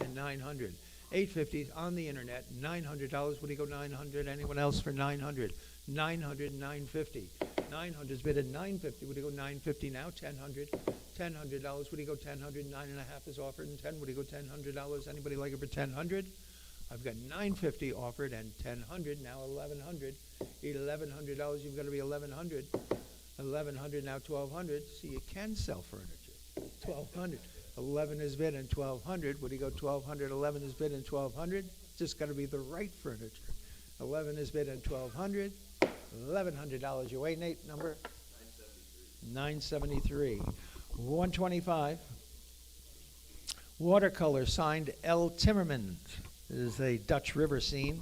And 900. 850 is on the internet. $900. What do you go 900? Anyone else for 900? 900 and 950. 900 is bid at 950. What do you go 950 now? 1000. $1,000. What do you go 1,000? 9.5 is offered and 10. What do you go $1,000? Anybody like it for 1,000? I've got 950 offered and 1,000 now 1,100. $1,100. You've got to be 1,100. 1,100 now 1,200. See, you can sell furniture. 1,200. 11 is bid and 1,200. What do you go 1,200? 11 is bid and 1,200. Just got to be the right furniture. 11 is bid and 1,200. $1,100. You wait, Nate. Number 973. 125. Watercolor signed L. Timmerman. This is a Dutch river scene.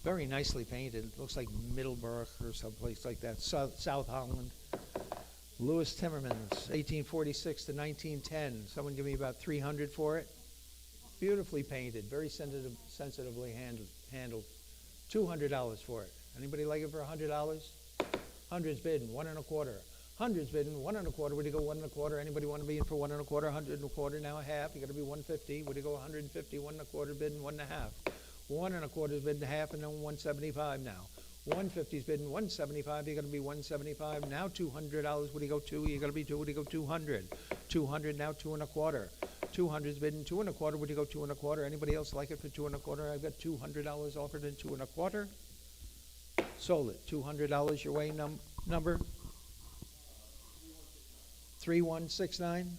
Very nicely painted. Looks like Middleburg or someplace like that. South Holland. Louis Timmermans, 1846 to 1910. Someone give me about 300 for it. Beautifully painted. Very sensitively handled. $200 for it. Anybody like it for $100? Hundreds bidding, 1 1/4. Hundreds bidding, 1 1/4. Would you go 1 1/4? Anybody want to be in for 1 1/4? 100 1/4 now a half. You got to be 150. Would you go 150? 1 1/4 bidding, 1 1/2. 1 1/4 is bidding half, and then 175 now. 150 is bidding 175. You got to be 175 now. $200. Would you go 2? You got to be 2. Would you go 200? 200 now 2 1/4. 200 is bidding 2 1/4. Would you go 2 1/4? Anybody else like it for 2 1/4? I've got $200 offered in 2 1/4. Sold it. $200 your way. Number 3169.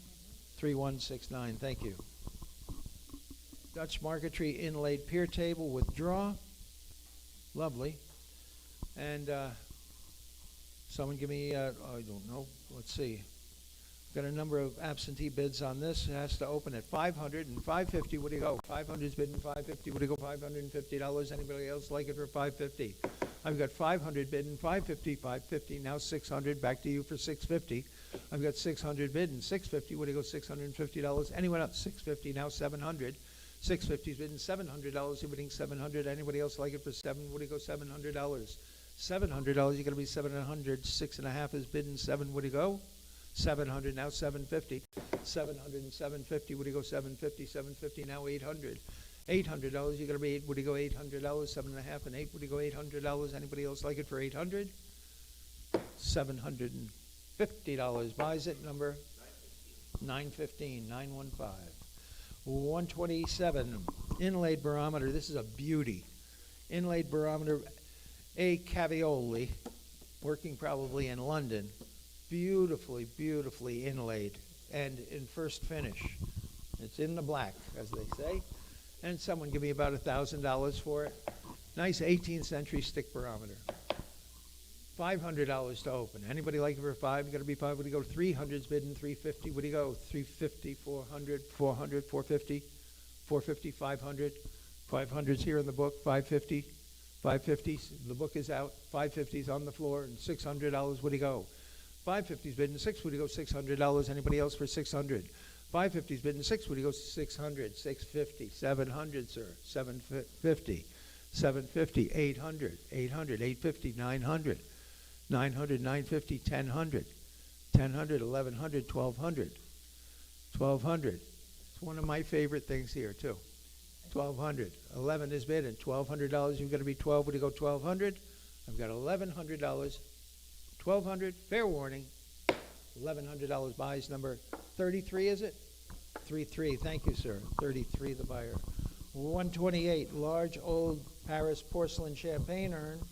3169. Thank you. Dutch marquetry inlaid pier table with draw. Lovely. And someone give me, I don't know, let's see. Got a number of absentee bids on this. It has to open at 500 and 550. What do you go? 500 is bidding 550. What do you go? $550. Anybody else like it for 550? I've got 500 bidding 550, 550. Now 600. Back to you for 650. I've got 600 bidding 650. What do you go? $650. Anyone else? 650. Now 700. 650 is bidding $700. You're bidding 700. Anybody else like it for 7? What do you go? $700. $700. You got to be 700. 6.5 is bidding 7. What do you go? 700 now 750. 700 and 750. What do you go? 750. 750 now 800. $800. You got to be 8. What do you go? $800. 7.5 and 8. What do you go? $800. Anybody else like it for 800? $750. Buys it. Number 915. 915. 127. Inlaid barometer. This is a beauty. Inlaid barometer. A Cavioli, working probably in London. Beautifully, beautifully inlaid and in first finish. It's in the black, as they say. And someone give me about $1,000 for it. Nice 18th century stick barometer. $500 to open. Anybody like it for 5? You got to be 5. What do you go? 300's bidding 350. What do you go? 350, 400, 400, 450, 450, 500. 500's here in the book. 550, 550. The book is out. 550's on the floor. And $600. What do you go? 550's bidding 6. Would you go $600? Anybody else for 600? 550's bidding 6. Would you go 600? 650. 700, sir. 750. 750. 800. 800. 850. 900. 900. 950. 1,000. 1,000. 1,100. 1,200. 1,200. It's one of my favorite things here too. 1,200. 11 is bidding. $1,200. You've got to be 12. Would you go 1,200? I've got $1,100. 1,200, fair warning. $1,100 buys. Number 33, is it? 33, thank you, sir. 33, the buyer. 128, large old Paris porcelain champagne urn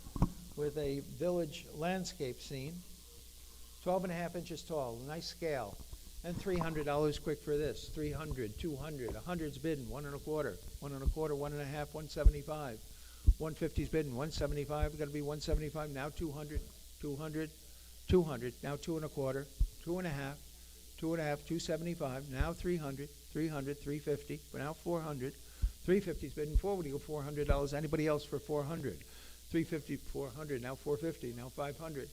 with a village landscape scene. 12.5 inches tall, nice scale. And $300 quick for this. 300, 200, 100's bidding, 1 1/4, 1 1/4, 1 1/2, 175. 150's bidding, 175. Got to be 175 now. 200, 200. 200, now 2 1/4, 2 1/2, 2 1/2, 275, now 300, 300, 350, now 400, 350's bidding 4. Would you go $400? Anybody else for 400? 350, 400, now 450, now 500.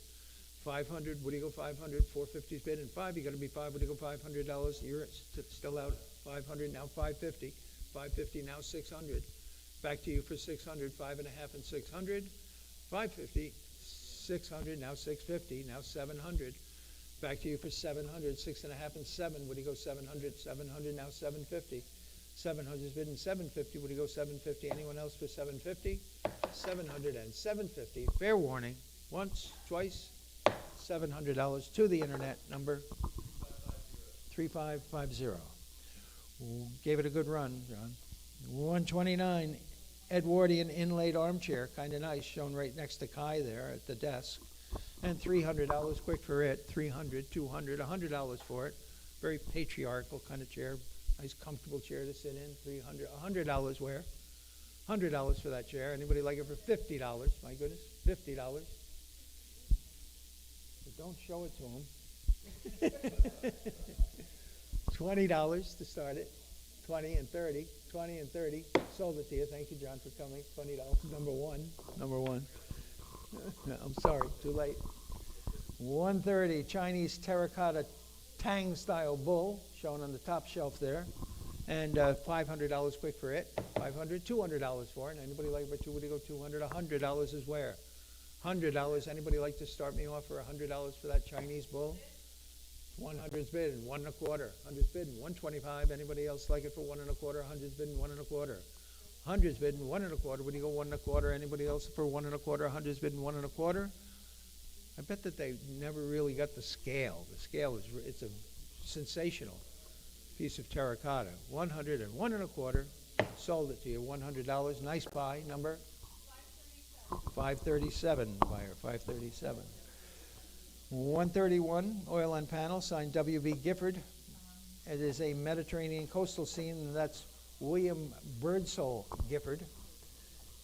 500, what do you go 500? 450's bid, and 5, you got to be 5, what do you go $500? You're still out 500, now 550. 550, now 600. Back to you for 600, 5.5 and 600. 550, 600, now 650, now 700. Back to you for 700, 6.5 and 7. What do you go 700? 700, now 750. 700 is bidden 750. What do you go 750? Anyone else for 750? 700 and 750. Fair warning. Once, twice, $700 to the internet number 3550. Gave it a good run, John. 129 Edwardian inlaid armchair, kind of nice, shown right next to Kai there at the desk. And $300 quick for it. 300, 200, $100 for it. Very patriarchal kind of chair. Nice comfortable chair to sit in. 300, $100 where? $100 for that chair. Anybody like it for $50? My goodness, $50. But don't show it to them. $20 to start it. 20 and 30. 20 and 30. Sold it to you. Thank you, John, for coming. $20. Number one. I'm sorry, too late. 130 Chinese terracotta Tang style bull, shown on the top shelf there. And $500 quick for it. $500, $200 for it. Anybody like it? Would you go $200? $100 is where? $100. Anybody like to start me off for $100 for that Chinese bull? 100's bid and 1 1/4. 100's bid and 125. Anybody else like it for 1 1/4? 100's bid and 1 1/4. 100's bid and 1 1/4. Would you go 1 1/4? Anybody else for 1 1/4? 100's bid and 1 1/4. I bet that they never really got the scale. The scale it's a sensational piece of terracotta. 100 and 1 1/4. Sold it to you. $100. Nice buy. Number 537. Buyer 537. 131 oil on panel, signed W.B. Gifford. It is a Mediterranean coastal scene, and that's William Birdsall Gifford.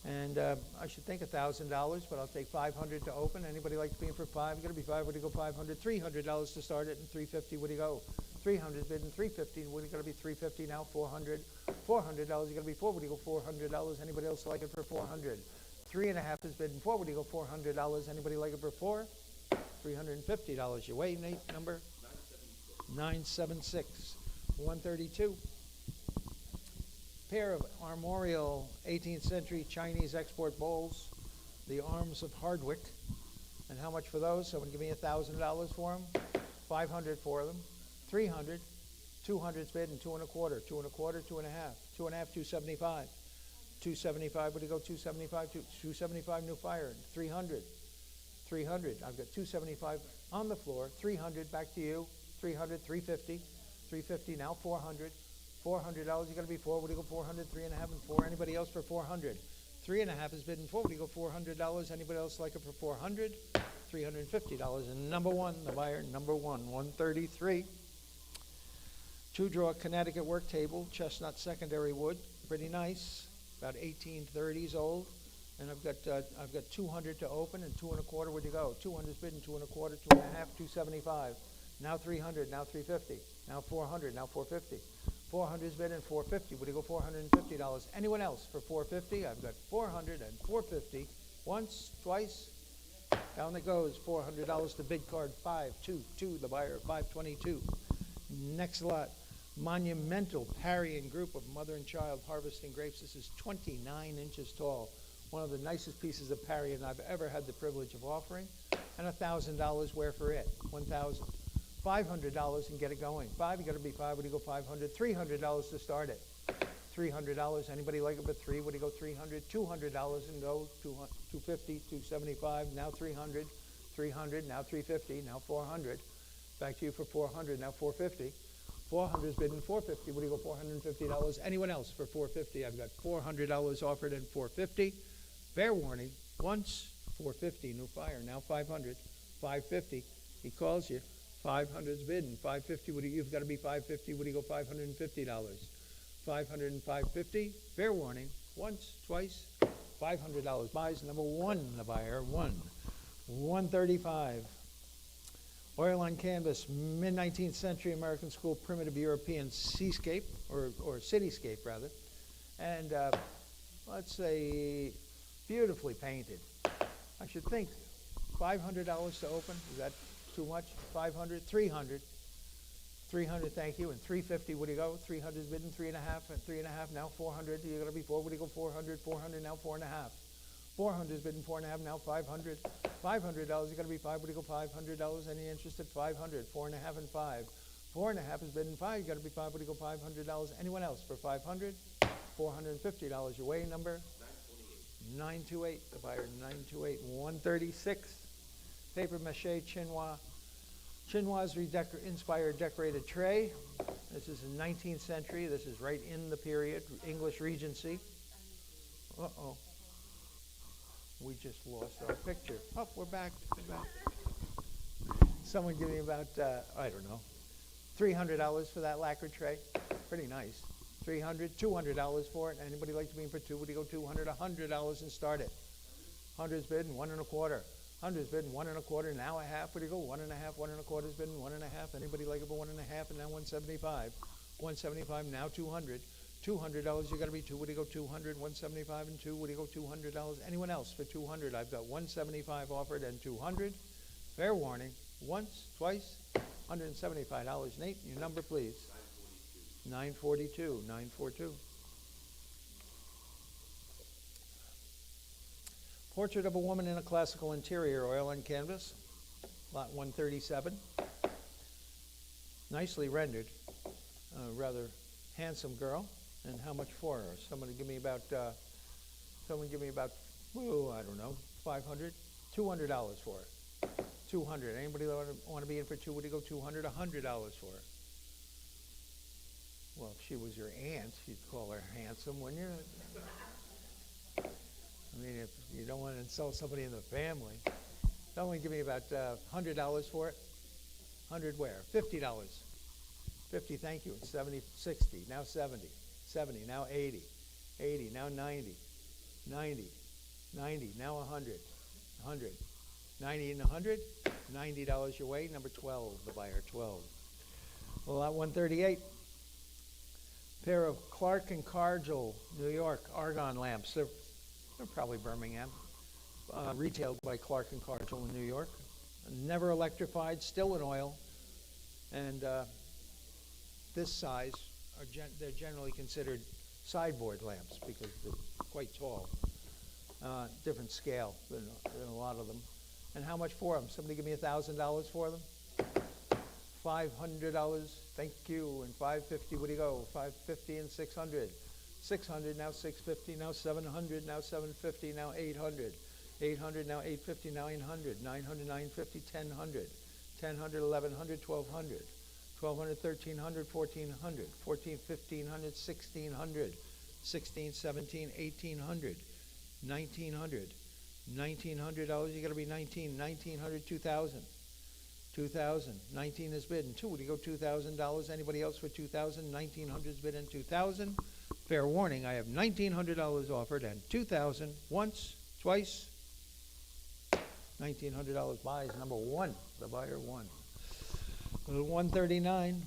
And I should think $1,000, but I'll take $500 to open. Anybody like to be in for 5? Got to be 5. What do you go 500? $300 to start it, and $350. What do you go? 300 bid and $350. What do you got to be 350 now? $400. $400. You got to be 4. What do you go $400? Anybody else like it for 400? 3.5 is bid and 4. What do you go $400? Anybody like it for 4? $350. You wait, Nate. Number 976. 132. Pair of armorial 18th century Chinese export bowls, the arms of Hardwick. And how much for those? Someone give me $1,000 for them. 500 for them. 300. 200's bid and 2 1/4. 2 1/4. 2.5. 2.5. 275. 275. What do you go? 275. 275 new fire. 300. 300. I've got 275 on the floor. 300 back to you. 300. 350. 350 now. 400. $400. You got to be 4. What do you go 400? 3.5 and 4. Anybody else for 400? 3.5 is bid and 4. What do you go $400? Anybody else like it for 400? $350. And number one, the buyer, number one, 133. 2-drawer Connecticut work table, chestnut secondary wood, pretty nice, about 1830s old. And I've got 200 to open and 2 1/4. Where'd you go? 200's bid and 2 1/4, 2.5, 275. Now 300, now 350, now 400, now 450. 400's bid and 450. Would you go $450? Anyone else for 450? I've got 400 and 450. Once, twice. Down it goes. $400 to bid card 522. The buyer 522. Next lot. Monumental Parian group of mother and child harvesting grapes. This is 29 inches tall. One of the nicest pieces of Parian I've ever had the privilege of offering. And $1,000 where for it? 1,000. $500 and get it going. 5, you got to be 5. What do you go 500? $300 to start it. $300. Anybody like it but 3? What do you go 300? $200 and go. 250, 275. Now 300. 300. Now 350. Now 400. Back to you for 400. Now 450. 400 is bid and 450. What do you go $450? Anyone else for 450? I've got $400 offered and 450. Fair warning. Once 450. New fire. Now 500. 550. He calls you. 500's bid and 550. You've got to be 550. What do you go $550? 500 and 550. Fair warning. Once, twice. $500 buys. Number one, the buyer. 135. Oil on canvas, mid-19th century American school primitive European seascape, or cityscape rather. And let's say beautifully painted. I should think, $500 to open, is that too much? 500, 300. 300, thank you, and 350, would you go? 300 is bidden, 3.5, and 3.5, now 400, you're gonna be 4, would you go 400, 400, now 4.5. 400 is bidden, 4.5, now 500. $500, you're gonna be 5, would you go $500? Any interest at 500, 4.5 and 5. 4.5 is bidden, 5, you gotta be 5, would you go $500? Anyone else for 500? $450, your way number? 928, the buyer 928, 136. Paper mache chinois. Chinois inspired decorated tray. This is in 19th century. This is right in the period, English Regency. Uh-oh. We just lost our picture. Oh, we're back. Someone give me about, I don't know, $300 for that lacquer tray. Pretty nice. $300, $200 for it. Anybody like to be in for 2? Would you go $200, $100 and start it? 100's bid and 1 1/4. 100's bid and 1 1/4. Now a half. Would you go 1 1/2? 1 1/4's bid and 1 1/2. Anybody like it for 1 1/2? And now 175. 175. Now 200. $200. You got to be 2. Would you go 200? 175 and 2. Would you go $200? Anyone else for 200? I've got 175 offered and 200. Fair warning. Once, twice, $175. Nate, your number, please. 942. 942. Portrait of a woman in a classical interior, oil on canvas, lot 137. Nicely rendered, rather handsome girl. And how much for her? Someone give me about, I don't know, 500, $200 for her. 200. Anybody want to be in for 2? Would you go 200? $100 for her. Well, if she was your aunt, you'd call her handsome, wouldn't you? I mean, if you don't want to insult somebody in the family, someone give me about $100 for it. 100 where? $50. 50, thank you. It's 70, 60, now 70. 70, now 80. 80, now 90. 90. 90, now 100. 100. 90 and 100. $90 your way. Number 12, the buyer, 12. Well, lot 138. Pair of Clark and Cargill, New York, argon lamps. They're probably Birmingham. Retailed by Clark and Cargill in New York. Never electrified, still in oil. And this size, they're generally considered sideboard lamps because they're quite tall. Different scale than a lot of them. And how much for them? Somebody give me $1,000 for them? $500, thank you, and $550, what do you go? $550 and $600. $600, now $650, now $700, now $750, now $800. $800, now $850, now $900. $900, $950, $1,000. $1,000, $1,100, $1,200. $1,200, $1,300, $1,400. $1,400, $1,500, $1,600. $1,600, $1,700, $1,800. $1,900. $1,900, you got to be 19. $1,900, $2,000. $2,000. 19 is bid, and 2. Would you go $2,000? Anybody else for $2,000? 1,900 is bid and $2,000. Fair warning, I have $1,900 offered and $2,000 once, twice. $1,900 buys number 1. The buyer 1. 139,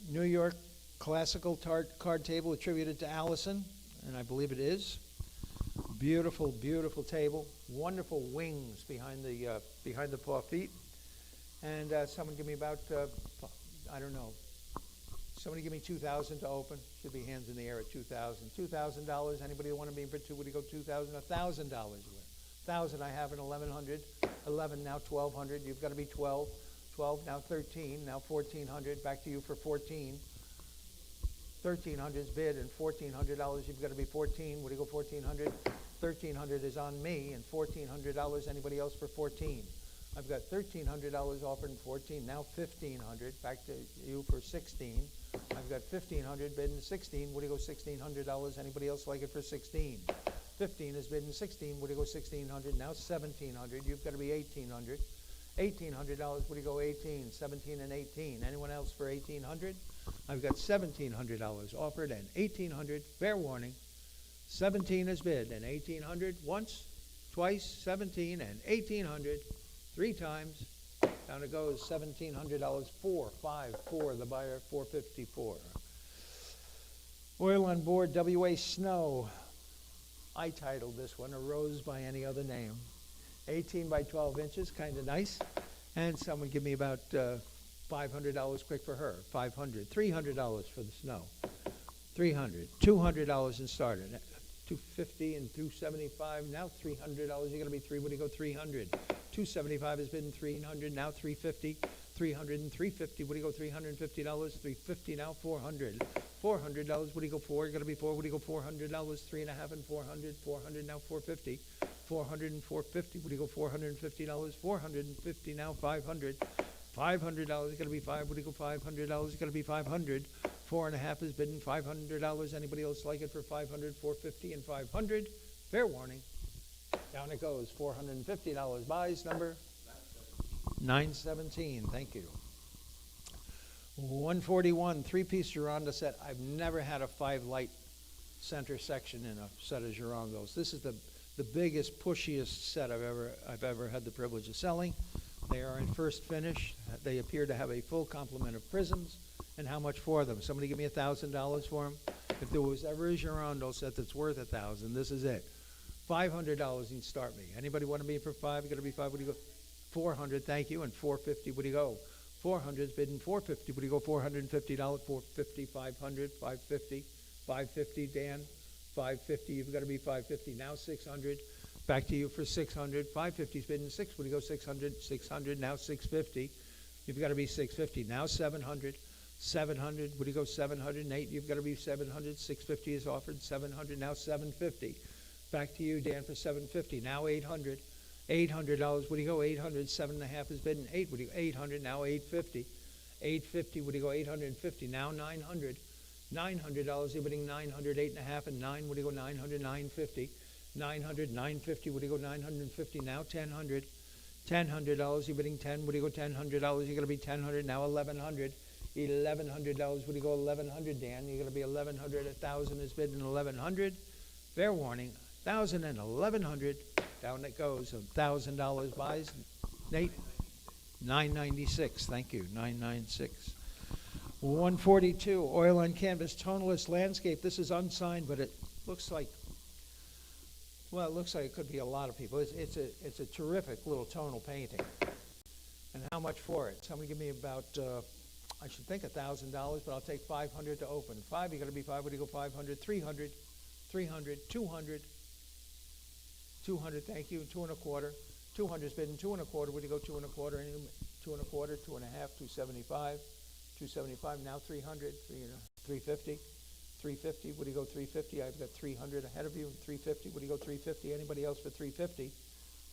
New York classical card table attributed to Allison, and I believe it is. Beautiful, beautiful table. Wonderful wings behind the paw feet. And someone give me about, I don't know, somebody give me $2,000 to open. Should be hands in the air at $2,000. $2,000, anybody want to be in for 2? Would you go $2,000? $1,000 worth. 1,000 I have in 1,100. 11, now 1,200. You've got to be 12. 12, now 13, now 1,400. Back to you for 14. 1,300 is bid and $1,400. You've got to be 14. Would you go 1,400? 1,300 is on me and $1,400. Anybody else for 14? I've got $1,300 offered and 14. Now 1,500. Back to you for 16. I've got 1,500 bid and 16. Would you go $1,600? Anybody else like it for 16? 15 is bid and 16. Would you go 1,600? Now 1,700. You've got to be 1,800. $1,800. Would you go 18? 17 and 18. Anyone else for 1,800? I've got $1,700 offered and 1,800. Fair warning. 17 is bid and 1,800 once, twice, 17 and 1,800. 3 times. Down it goes. $1,700. 4, 5, 4. The buyer 454. Oil on board. W.A. Snow. I titled this one "A Rose by Any Other Name." 18 by 12 inches, kind of nice. And someone give me about $500 quick for her. $500, $300 for the snow. $300, $200 in starter. $250 and $275. Now $300. You're going to be three. What do you go? $300. $275 has been $300. Now $350. $300 and $350. What do you go? $350. $350 now. $400. $400. What do you go for? You're going to be four. What do you go? $400. $3.5 and $400. $400 now. $450. $400 and $450. What do you go? $450. $450 now. $500. $500 is going to be five. What do you go? $500 is going to be $500. 4.5 is bidden. $500. Anybody else like it for $500? $450 and $500. Fair warning. Down it goes. $450. Buys number 917. Thank you. 141. Three-piece Gironda set. I've never had a 5-light center section in a set of Girondos. This is the biggest, pushiest set I've ever had the privilege of selling. They are in first finish. They appear to have a full complement of prisms. And how much for them? Somebody give me $1,000 for them. If there was ever a Girondo set that's worth $1,000, this is it. $500 you can start me. Anybody want to be for $5? You got to be $5. What do you go? $400. Thank you. And $450. What do you go? 400 is bidding. $450. What do you go? $450. $450. $500. $550. $550. Dan. $550. You've got to be $550. Now $600. Back to you for $600. $550 is bidding. $6. What do you go? $600. $600. Now $650. You've got to be $650. Now $700. $700. What do you go? $708. You've got to be $700. $650 is offered. $700. Now $750. Back to you, Dan, for $750. Now $800. $800. What do you go? $800. 7.5 is bidding. $8. What do you go? $800. Now $850. $850. What do you go? $850. Now $900. $900. You're bidding $900. 8.5 and 9. What do you go? $900. $950. $900. $950. What do you go? $950. Now $1000. $1,000. You're bidding 10. What do you go? $1,000. You're going to be $1,000. Now $1,100. $1,100. What do you go? $1,100, Dan. You're going to be $1,100. 1,000 is bidding. $1,100. Fair warning. 1,000 and 1,100. Down it goes. $1,000 buys. Nate. 996. Thank you. 996. 142. Oil on canvas tonalist landscape. This is unsigned, but it looks like. Well, it looks like it could be a lot of people. It's a terrific little tonal painting. And how much for it? Somebody give me about. I should think $1,000, but I'll take $500 to open. 5, you got to be 5. What do you go? 500, 300, 300, 200, 200. Thank you. 2 1/4. 200 is bidding. 2 1/4. What do you go? 2 1/4. 2 1/4. 2.5. 275. 275. Now 300. 350. 350. What do you go? 350. I've got 300 ahead of you. 350. What do you go? 350. Anybody else for 350?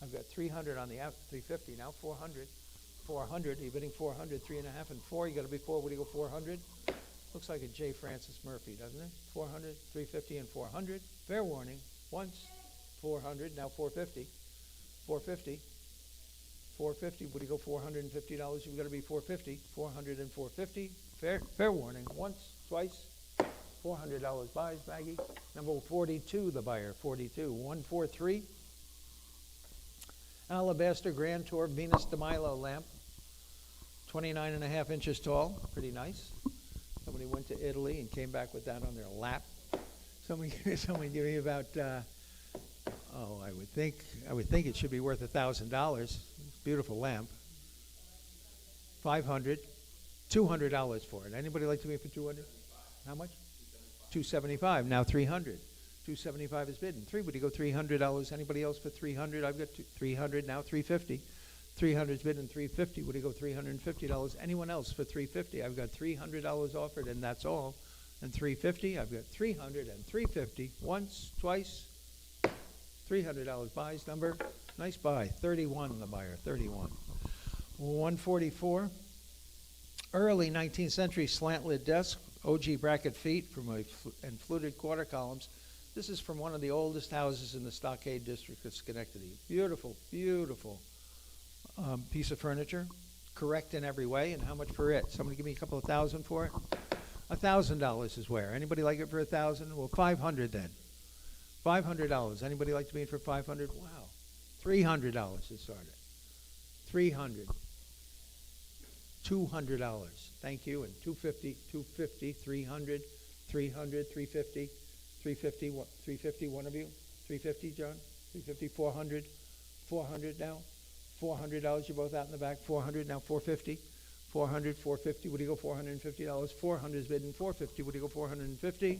I've got 300 on the out. 350. Now 400. 400. You're bidding 400, 3.5 and 4. You got to be 4. What do you go? 400. Looks like a J. Francis Murphy, doesn't it? 400, 350, and 400. Fair warning. Once 400. Now 450. 450. 450. What do you go? $450. You've got to be 450. 400 and 450. Fair warning. Once, twice. $400 buys. Maggie. Number 42. The buyer. 42. 143. Alabaster Grand Tour Venus de Milo lamp. 29.5 inches tall, pretty nice. Somebody went to Italy and came back with that on their lap. Somebody give me about. I would think it should be worth $1,000. Beautiful lamp. 500, $200 for it. Anybody like to be for 200? How much? 275. Now 300. 275 is bidding. 3. Would you go? $300? Anybody else for 300? I've got 300. Now 350. 300 is bidding. 350. Would you go? $350? Anyone else for 350? I've got $300 offered, and that's all. And 350. I've got 300 and 350. Once, twice. $300 buys. Number. Nice buy. 31. The buyer. 31. 144. Early 19th century slant lid desk. OG bracket feet and fluted quarter columns. This is from one of the oldest houses in the Stockade district of Schenectady. Beautiful, beautiful piece of furniture. Correct in every way. And how much for it? Somebody give me a couple of thousand for it? $1,000 is where. Anybody like it for $1,000? Well, 500 then. $500. Anybody like to be in for 500? Wow. $300 is started. 300. $200. Thank you. And 250, 250, 300, 300, 350, 350, 350, one of you. 350, John. 350, 400, 400 now. $400, you're both out in the back. 400 now, 450. 400, 450. What do you go? $450. 400 is bidden. 450. What do you go? 450.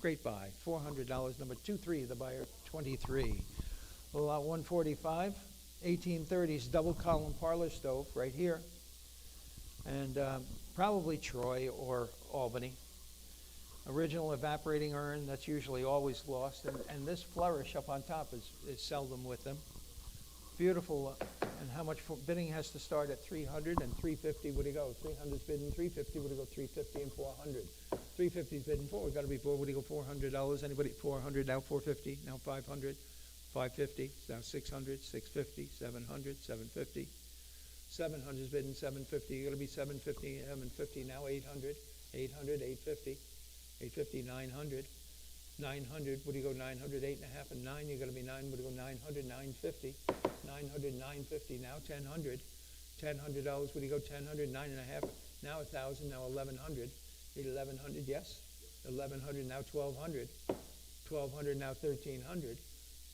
Great buy. $400. Number 23, the buyer. 23. Lot 145. 1830s double column parlor stove right here, and probably Troy or Albany. Original evaporating urn, that's usually always lost, and this flourish up on top is seldom with them. Beautiful, and how much bidding has to start at 300 and 350. Would he go? 300's bidding, 350. Would he go? 350 and 400. 350's bidding 4. We got to be 4. Would he go? $400? Anybody? 400 now. 450 now. 500. 550 now. 600. 650. 700. 750. 700's bidding 750. You got to be 750. 750 now. 800. 800. 850. 850. 900. 900. Would you go? 900. 8.5 and 9. You got to be 9. Would you go? 900. 950. 900, 950 now, 1000, $1000. Would you go? 1000, 9.5 now, 1000 now, 1100, 1100, yes, 1100 now, 1200, 1200 now, 1300,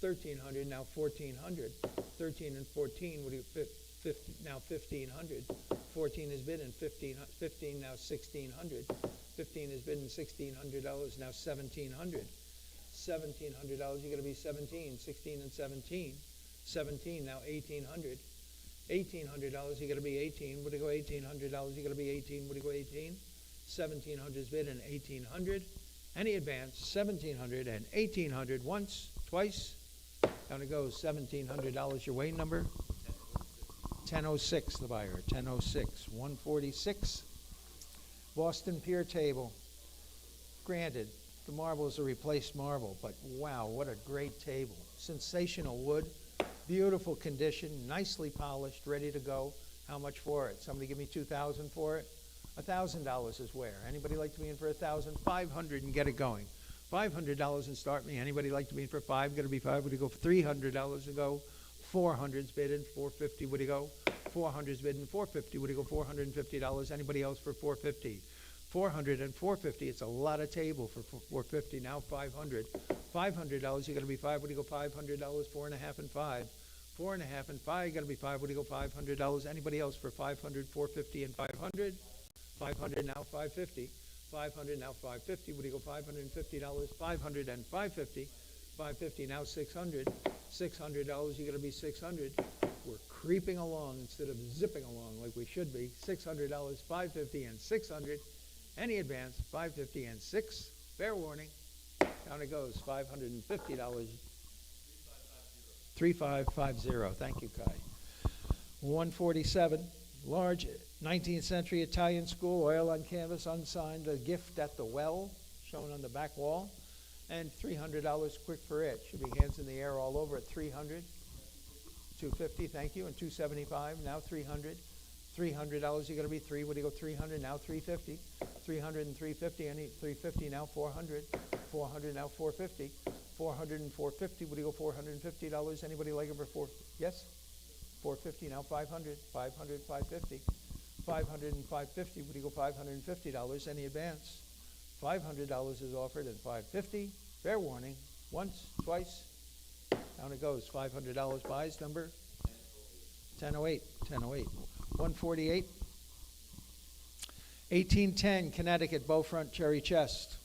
1300 now, 1400, 13 and 14. Would you 50 now, 1500, 14 is bidden, 15 now, 1600, 15 is bidden, $1600 now, 1700, $1700. You got to be 17, 16 and 17. 17 now, 1800. $1,800, you got to be 18. Would you go? $1,800, you got to be 18. Would you go? 18. 1700 is bid and 1800. Any advance? 1700 and 1800. Once, twice. Down it goes. $1,700. Your weight number? 1006. The buyer. 1006. 146. Boston Pier table. Granted, the marble is a replaced marble, but wow, what a great table. Sensational wood. Beautiful condition, nicely polished, ready to go. How much for it? Somebody give me $2,000 for it? $1,000 is where? Anybody like to be in for $1,000? $500 and get it going. $500 and start me. Anybody like to be in for $500? Got to be $500. Would you go for $300 to go? $400's bidding. $450. Would you go? $400's bidding. $450. Would you go? $450. Anybody else for $450? $400 and $450. It's a lot of table for $450. Now $500. $500. You got to be $500. Would you go? $500. $4.5 and $5. $4.5 and $5. You got to be $500. Would you go? $500. Anybody else for $500? $450 and $500. $500 now. $550. $500 now. $550. Would you go? $550. $500 and $550. $550 now. $600. $600. You got to be $600. We're creeping along instead of zipping along like we should be. $600. $550 and $600. Any advance? $550 and $6. Fair warning. Down it goes. $550. 3550. Thank you, Kai. 147. Large 19th century Italian school, oil on canvas, unsigned, a gift at the well, shown on the back wall. And $300 quick for it. Should be hands in the air all over at 300. 250, thank you. And 275, now 300. $300, you got to be 3. Would you go? 300, now 350. 300 and 350, any 350 now. 400. 400 now. 450. 400 and 450. Would you go? $450. Anybody like it for 4? Yes. 450 now. 500. 500. 550. 500 and 550. Would you go? $550. Any advance? $500 is offered at 550. Fair warning. Once, twice. Down it goes. $500 buys. Number 1008. 1008. 148. 1810 Connecticut Beaufront cherry chest.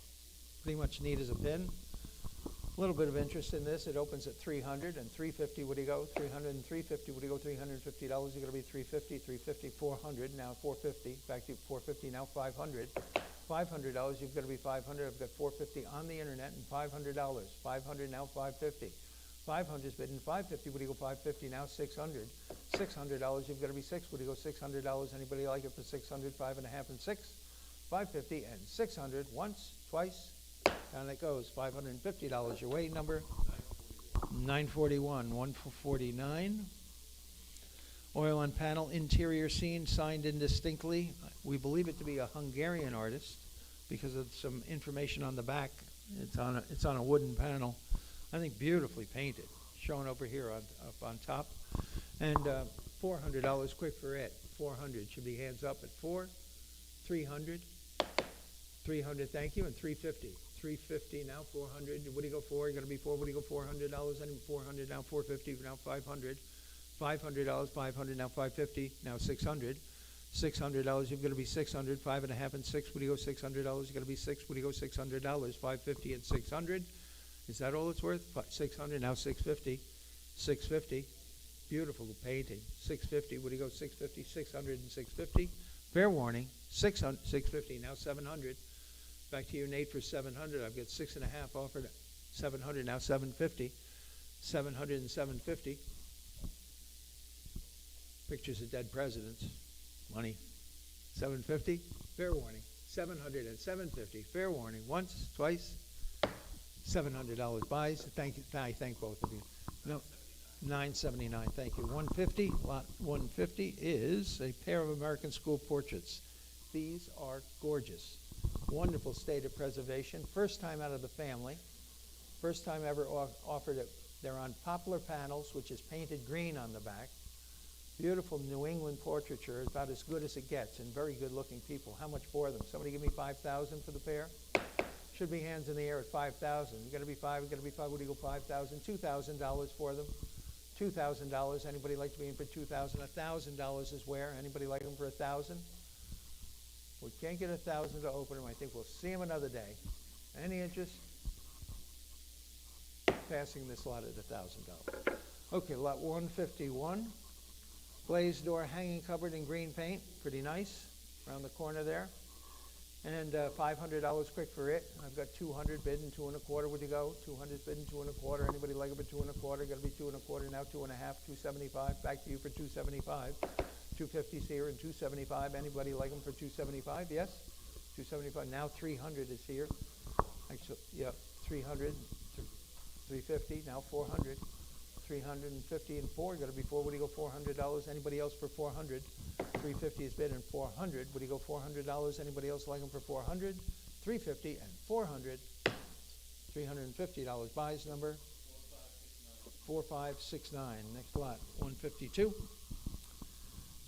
Pretty much neat as a pin. A little bit of interest in this. It opens at 300 and 350. Would you go? 300 and 350. Would you go? $350. You're going to be 350, 350, 400. Now 450. Back to 450. Now 500. $500. You've got to be 500. I've got 450 on the internet and $500. 500 now. 550. 500 is bidden. 550. Would you go? 550 now. 600. $600. You've got to be 6. Would you go? $600. Anybody like it for 600? 5.5 and 6. 550 and 600. Once, twice. Down it goes. $550. Your weight number 941. 149. Oil on panel interior scene signed indistinctly. We believe it to be a Hungarian artist because of some information on the back. It's on a wooden panel. I think beautifully painted. Shown over here up on top. And $400 quick for it. 400 should be hands up at 4. 300. 300, thank you, and 350. 350, now 400. What do you go for? You got to be four. What do you go? $400. Then 400, now 450, now 500. $500, 500, now 550, now 600. $600, you've got to be 600. 5.5 and 6. What do you go? $600. You got to be 6. What do you go? $600. 550 and 600. Is that all it's worth? 600, now 650. 650. Beautiful painting. 650. What do you go? 650, 600 and 650. Fair warning. 600, 650, now 700. Back to you, Nate, for 700. I've got 6.5 offered. 700, now 750. 700 and 750. Pictures of dead presidents. Money. 750. Fair warning. 700 and 750. Fair warning. Once, twice. $700 buys. Thank you. I thank both of you. No. 979. Thank you. 150. Lot 150 is a pair of American school portraits. These are gorgeous. Wonderful state of preservation. First time out of the family. First time ever offered it. They're on poplar panels, which is painted green on the back. Beautiful New England portraiture, about as good as it gets, and very good looking people. How much for them? Somebody give me $5,000 for the pair? Should be hands in the air at $5,000. You gotta be five, you gotta be five. What do you go? $5,000, $2,000 for them. $2,000. Anybody like to be in for $2,000? $1,000 is where? Anybody like them for $1,000? We can't get $1,000 to open them. I think we'll see them another day. Any interest? Passing this lot at $1,000. Okay, lot 151. Glazed door, hanging cupboard in green paint. Pretty nice. Around the corner there. And $500 quick for it. I've got 200 bidding, 2.25. Would you go? 200 bidding, 2.25. Anybody like it for 2.25? Got to be 2.25 now. 2.5, 275. Back to you for 275. 250's here and 275. Anybody like them for 275? Yes. 275. Now 300 is here. Actually, yeah, 300, 350. Now 400. 350 and 4. Got to be 4. What do you go? $400. Anybody else for 400? 350 is bid and 400. Would you go? $400. Anybody else like them for 400? 350 and 400. $350. Buys number 4569. Next lot 152.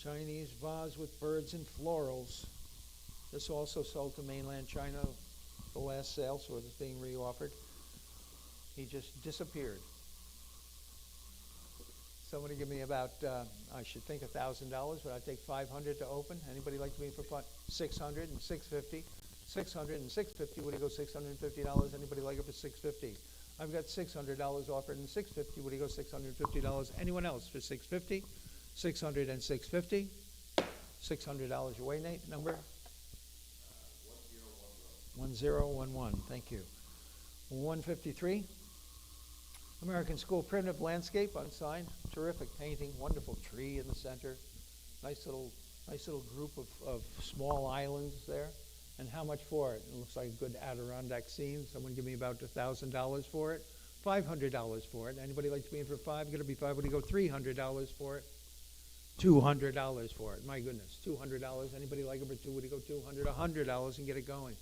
Chinese vase with birds and florals. This also sold to mainland China. The last sale, so it's being reoffered. He just disappeared. Somebody give me about, I should think $1,000, but I'd take 500 to open. Anybody like to be for 600 and 650? 600 and 650. What do you go? $650. Anybody like it for 650? I've got $600 offered and 650. What do you go? $650. Anyone else for 650? 600 and 650. $600 your way, Nate. Number? 1011. Thank you. 153. American School primitive landscape on sign. Terrific painting. Wonderful tree in the center. Nice little group of small islands there. And how much for it? It looks like a good Adirondack scene. Someone give me about $1,000 for it. $500 for it. Anybody like to be in for 5? Going to be 5. What do you go? $300 for it. $200 for it. My goodness, $200. Anybody like it for 2? Would you go? $200? $100 and get it going.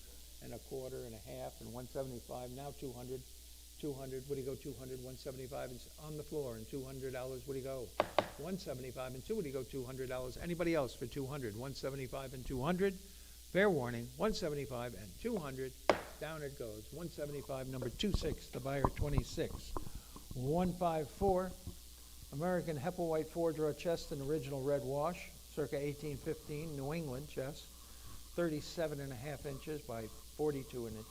And a quarter and a half and 175. Now 200. 200. What do you go? 200. 175 is on the floor and $200. What do you go? 175 and 2. What do you go? $200. Anybody else for 200? 175 and 200. Fair warning. 175 and 200. Down it goes. 175. Number 26. The buyer 26. 154. American Hepplewhite 4-drawer chest in original red wash, circa 1815, New England chest, 37.5 inches by 42 inches.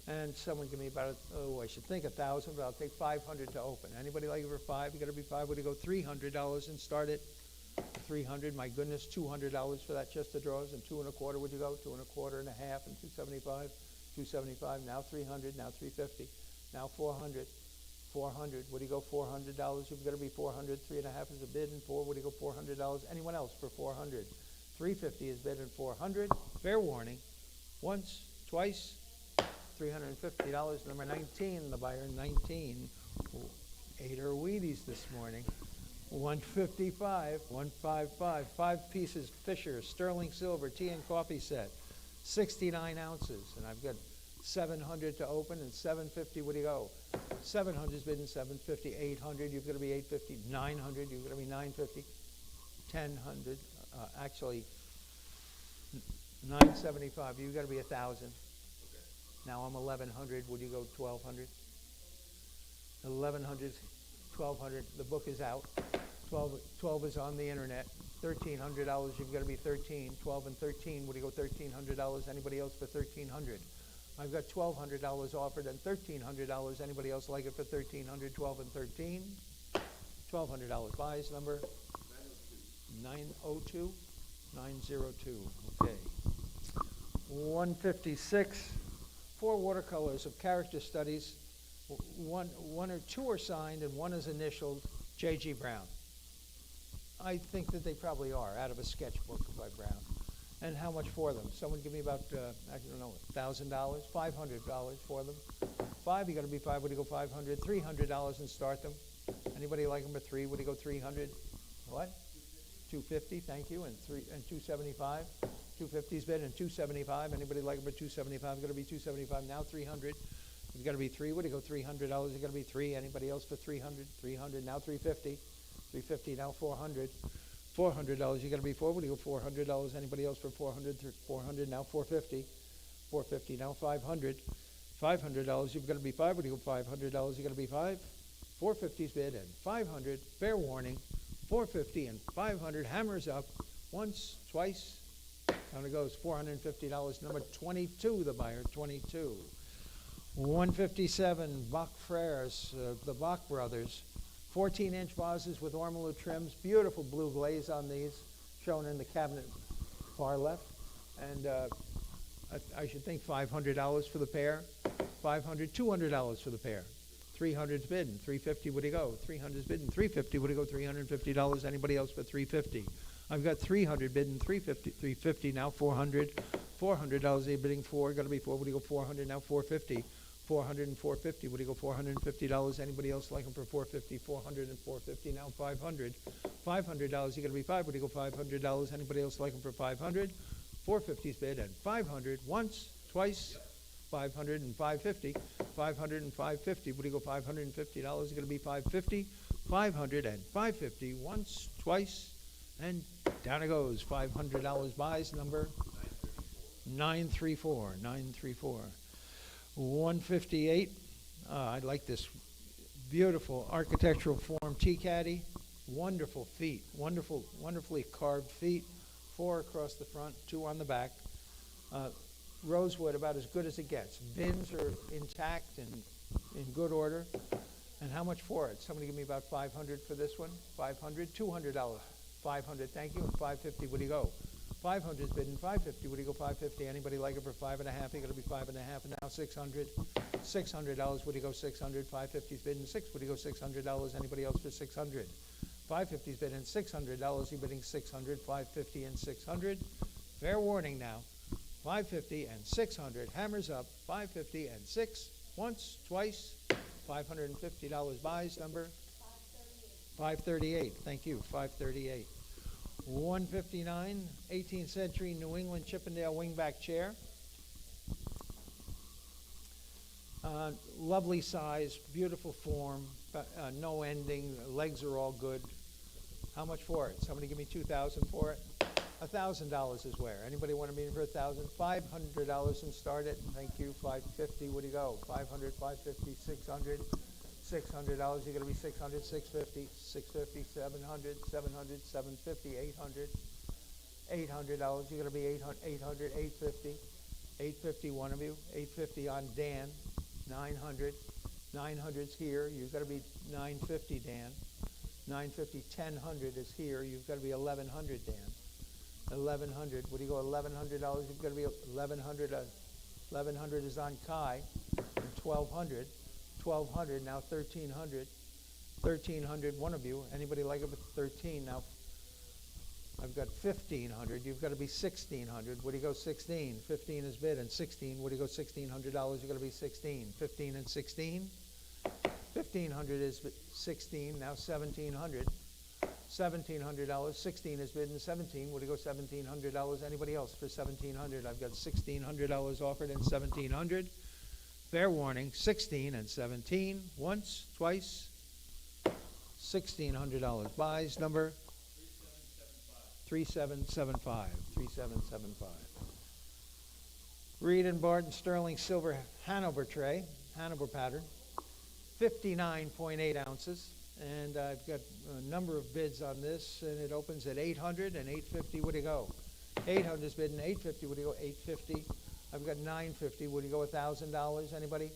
And someone give me about, I should think $1,000, but I'll take 500 to open. Anybody like it for 5? You got to be 5. Would you go? $300 and start it? 300. My goodness, $200 for that chest of drawers and 2.25. Would you go? 2.25 and a half and 275. 275. Now 300. Now 350. Now 400. 400. What do you go? $400. You've got to be 400. 3.5 is a bid and 4. What do you go? $400. Anyone else for 400? 350 is bid and 400. Fair warning. Once, twice. $350. Number 19. The buyer 19. Ate her Wheaties this morning. 155. 155. 5 pieces Fisher sterling silver tea and coffee set. 69 ounces. And I've got 700 to open and 750. What do you go? 700 is bid and 750. 800. You've got to be 850. 900. You've got to be 950. 1,000. Actually, 975. You've got to be 1,000. Now I'm 1,100. Would you go 1,200? 1,100, 1,200. The book is out. 12 is on the internet. $1,300. You've got to be 13. 12 and 13. Would you go $1,300? Anybody else for 1,300? I've got $1,200 offered and $1,300. Anybody else like it for 1,300? 12 and 13. $1,200. Buys number 902. 902. Okay. 156. 4 watercolors of character studies. One or two are signed and one is initialed J.G. Brown. I think that they probably are out of a sketchbook by Brown. And how much for them? Someone give me about, I don't know, $1,000, $500 for them. 5, you got to be 5. Would you go 500? $300 and start them. Anybody like them for 3? Would you go 300? What? 250. Thank you. And 275. 250's bid and 275. Anybody like them for 275? It's got to be 275 now. 300. You've got to be 3. Would you go $300? You got to be 3. Anybody else for 300? 300 now. 350. 350 now. 400. $400. You got to be 4. Would you go $400? Anybody else for 400? 400 now. 450. 450 now. 500. $500. You've got to be 5. Would you go $500? You got to be 5. 450's bid and 500. Fair warning. 450 and 500. Hammers up. Once, twice. Down it goes. $450. Number 22. The buyer. 22. 157. Bach Frères. The Bach brothers. 14-inch vases with ormolu trims. Beautiful blue glaze on these, shown in the cabinet far left. And I should think $500 for the pair. $200 for the pair. 300's bidden. 350. Would he go? 300's bidden. 350. Would he go? $350. Anybody else for 350? I've got 300 bidden. 350. 350 now. 400. $400. They're bidding 4. Got to be 4. Would he go 400 now? 450. 400 and 450. Would he go $450? Anybody else like him for 450? 400 and 450 now. 500. $500. You got to be 5. Would he go $500? Anybody else like him for 500? 450's bid and 500. Once, twice. 500 and 550. 500 and 550. Would he go $550? You got to be 550. 500 and 550. Once, twice, and down it goes. $500 buys number 934. 934. 158. I like this beautiful architectural form tea caddy. Wonderful feet. Wonderfully carved feet. 4 across the front, 2 on the back. Rosewood about as good as it gets. Bins are intact and in good order. And how much for it? Somebody give me about 500 for this one. 500. $200. 500. Thank you. And 550. Would he go? 500 is bidden. 550. Would he go 550? Anybody like it for 5.5? You got to be 5.5. And now 600. $600. Would he go 600? 550 is bidden. 6. Would he go $600? Anybody else for 600? 550 is bidden. $600. You're bidding 600. 550 and 600. Fair warning now. 550 and 600. Hammers up. 550 and 6. Once, twice. $550 buys number 538. Thank you. 538. 159, 18th century New England Chippendale wingback chair. Lovely size, beautiful form, no ending, legs are all good. How much for it? Somebody give me $2,000 for it. $1,000 is where? Anybody want to meet for $1,000? $500 and start it. Thank you. 550. Would you go? 500, 550, 600. $600. You're going to be 600, 650, 650, 700, 700, 750, 800. $800. You're going to be 800, 850. 850, one of you. 850 on Dan. 900. 900's here. You've got to be 950, Dan. 950. 1000 is here. You've got to be 1100, Dan. 1100. Would you go $1,100? You've got to be 1100. 1100 is on Kai. And 1200. 1200 now. 1300. 1300. One of you. Anybody like it with 13 now? I've got 1500. You've got to be 1600. Would you go 16? 15 is bid and 16. Would you go $1,600? You've got to be 16. 15 and 16. 1500 is 16 now. 1700. $1,700. 16 is bid and 17. Would you go $1,700? Anybody else for 1700? I've got $1,600 offered and 1700. Fair warning, 16 and 17. Once, twice. $1,600. Buys number 3775. 3775. Reed and Barton sterling silver Hanover tray, Hanover pattern, 59.8 ounces. And I've got a number of bids on this, and it opens at 800 and 850. What do you go? 800 is bidding, 850. What do you go? 850. I've got 950. Would you go $1,000? Anybody?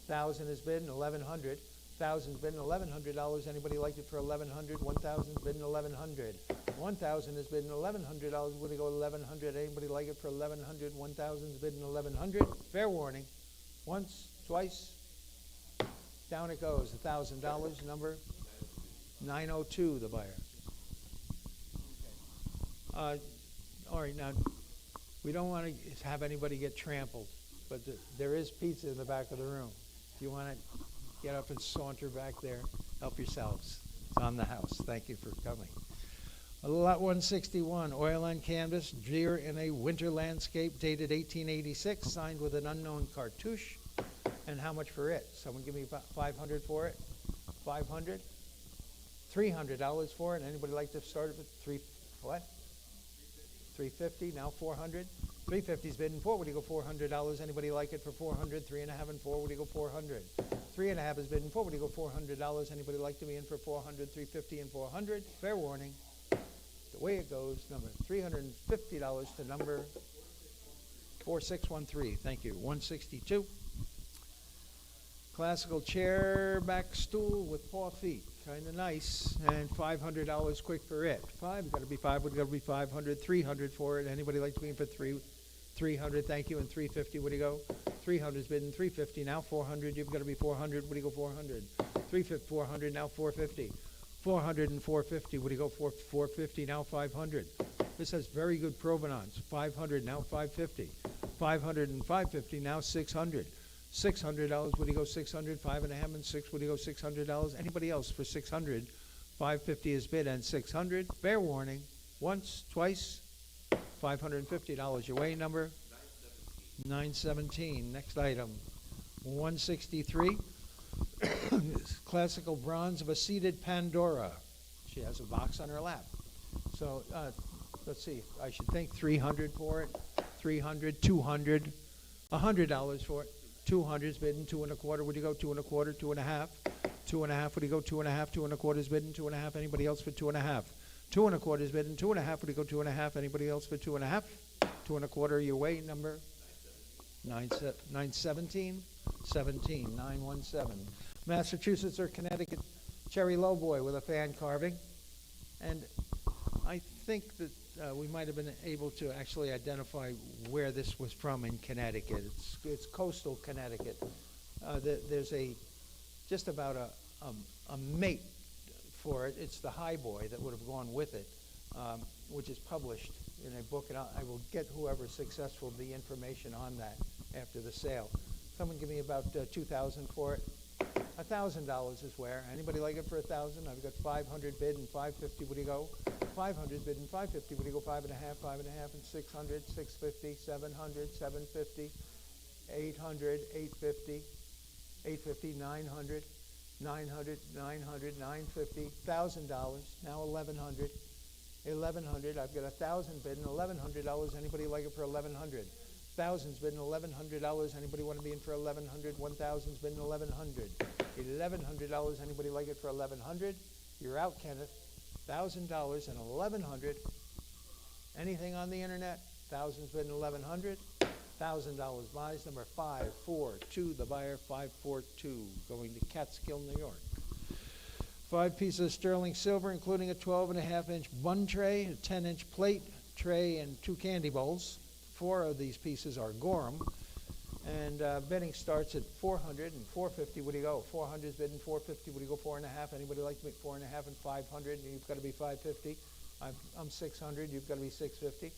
1,000 is bidding, 1,100. 1,000 is bidding, $1,100. Anybody like it for 1,100? 1,000 is bidding, 1,100. 1,000 is bidding, $1,100. Would you go 1,100? Anybody like it for 1,100? 1,000 is bidding, 1,100. Fair warning. Once, twice. Down it goes. $1,000. Number 902. The buyer. All right, now we don't want to have anybody get trampled, but there is pizza in the back of the room. If you want to get up and saunter back there, help yourselves. It's on the house. Thank you for coming. Lot 161, oil on canvas, deer in a winter landscape, dated 1886, signed with an unknown cartouche. And how much for it? Someone give me about 500 for it? 500? $300 for it. Anybody like to start it with what? 350, now 400. 350's bidding for. Would you go $400? Anybody like it for 400? 3.5 and 4. Would you go 400? 3.5 is bidding for. Would you go $400? Anybody like to be in for 400? 350 and 400. Fair warning. The way it goes, number $350 to number 4613. Thank you. 162. Classical chair back stool with paw feet. Kind of nice. And $500 quick for it. Got to be 5. Would got to be 500. 300 for it. Anybody like to be in for 300? Thank you. And 350. What do you go? 300's bidding. 350 now. 400. You've got to be 400. What do you go? 400. 350. 400 now. 450. 400 and 450. What do you go for? 450 now. 500. This has very good provenance. 500 now. 550. 500 and 550 now. 600. $600. Would you go 600? 5.5 and 6. Would you go $600? Anybody else for 600? 550 is bid and 600. Fair warning. Once, twice. $550. Your way number 917. Next item 163. Classical bronze of a seated Pandora. She has a box on her lap. So let's see. I should think 300 for it. 300, 200, $100 for it. 200's bidding, 2.25. Would you go 2.25? 2.5. 2.5. Would you go 2.5? 2.25's bidding, 2.5. Anybody else for 2.5? 2.25's bidding, 2.5. Would you go 2.5? Anybody else for 2.5? 2.25. Your way number 917. 917. Massachusetts or Connecticut cherry lowboy with a fan carving, and I think that we might have been able to actually identify where this was from in Connecticut. It's coastal Connecticut. There's just about a mate for it. It's the high boy that would have gone with it, which is published in a book, and I will get whoever's successful the information on that after the sale. Someone give me about 2,000 for it. $1,000 is where. Anybody like it for 1,000? I've got 500 bid and 550. Would you go? 500 bid and 550. Would you go 5.5, 5.5 and 600, 650, 700, 750, 800, 850, 850, 900, 900, 900, 950, $1,000. Now 1,100. 1,100. I've got 1,000 bid and $1,100. Anybody like it for 1,100? 1,000's bidding $1,100. Anybody want to be in for 1,100? 1,000's bidding 1,100. $1,100. Anybody like it for 1,100? You're out, Kenneth. $1,000 and 1,100. Anything on the internet? 1,000's bidding 1,100. $1,000 buys. Number 542. The buyer 542. Going to Catskill, New York. 5 pieces of sterling silver, including a 12.5-inch bun tray, a 10-inch plate tray, and 2 candy bowls. 4 of these pieces are Gorham, and bidding starts at 400 and 450. Would you go? 400 is bidding 450. Would you go 4.5? Anybody like to make 4.5 and 500? You've got to be 550. I'm 600. You've got to be 650.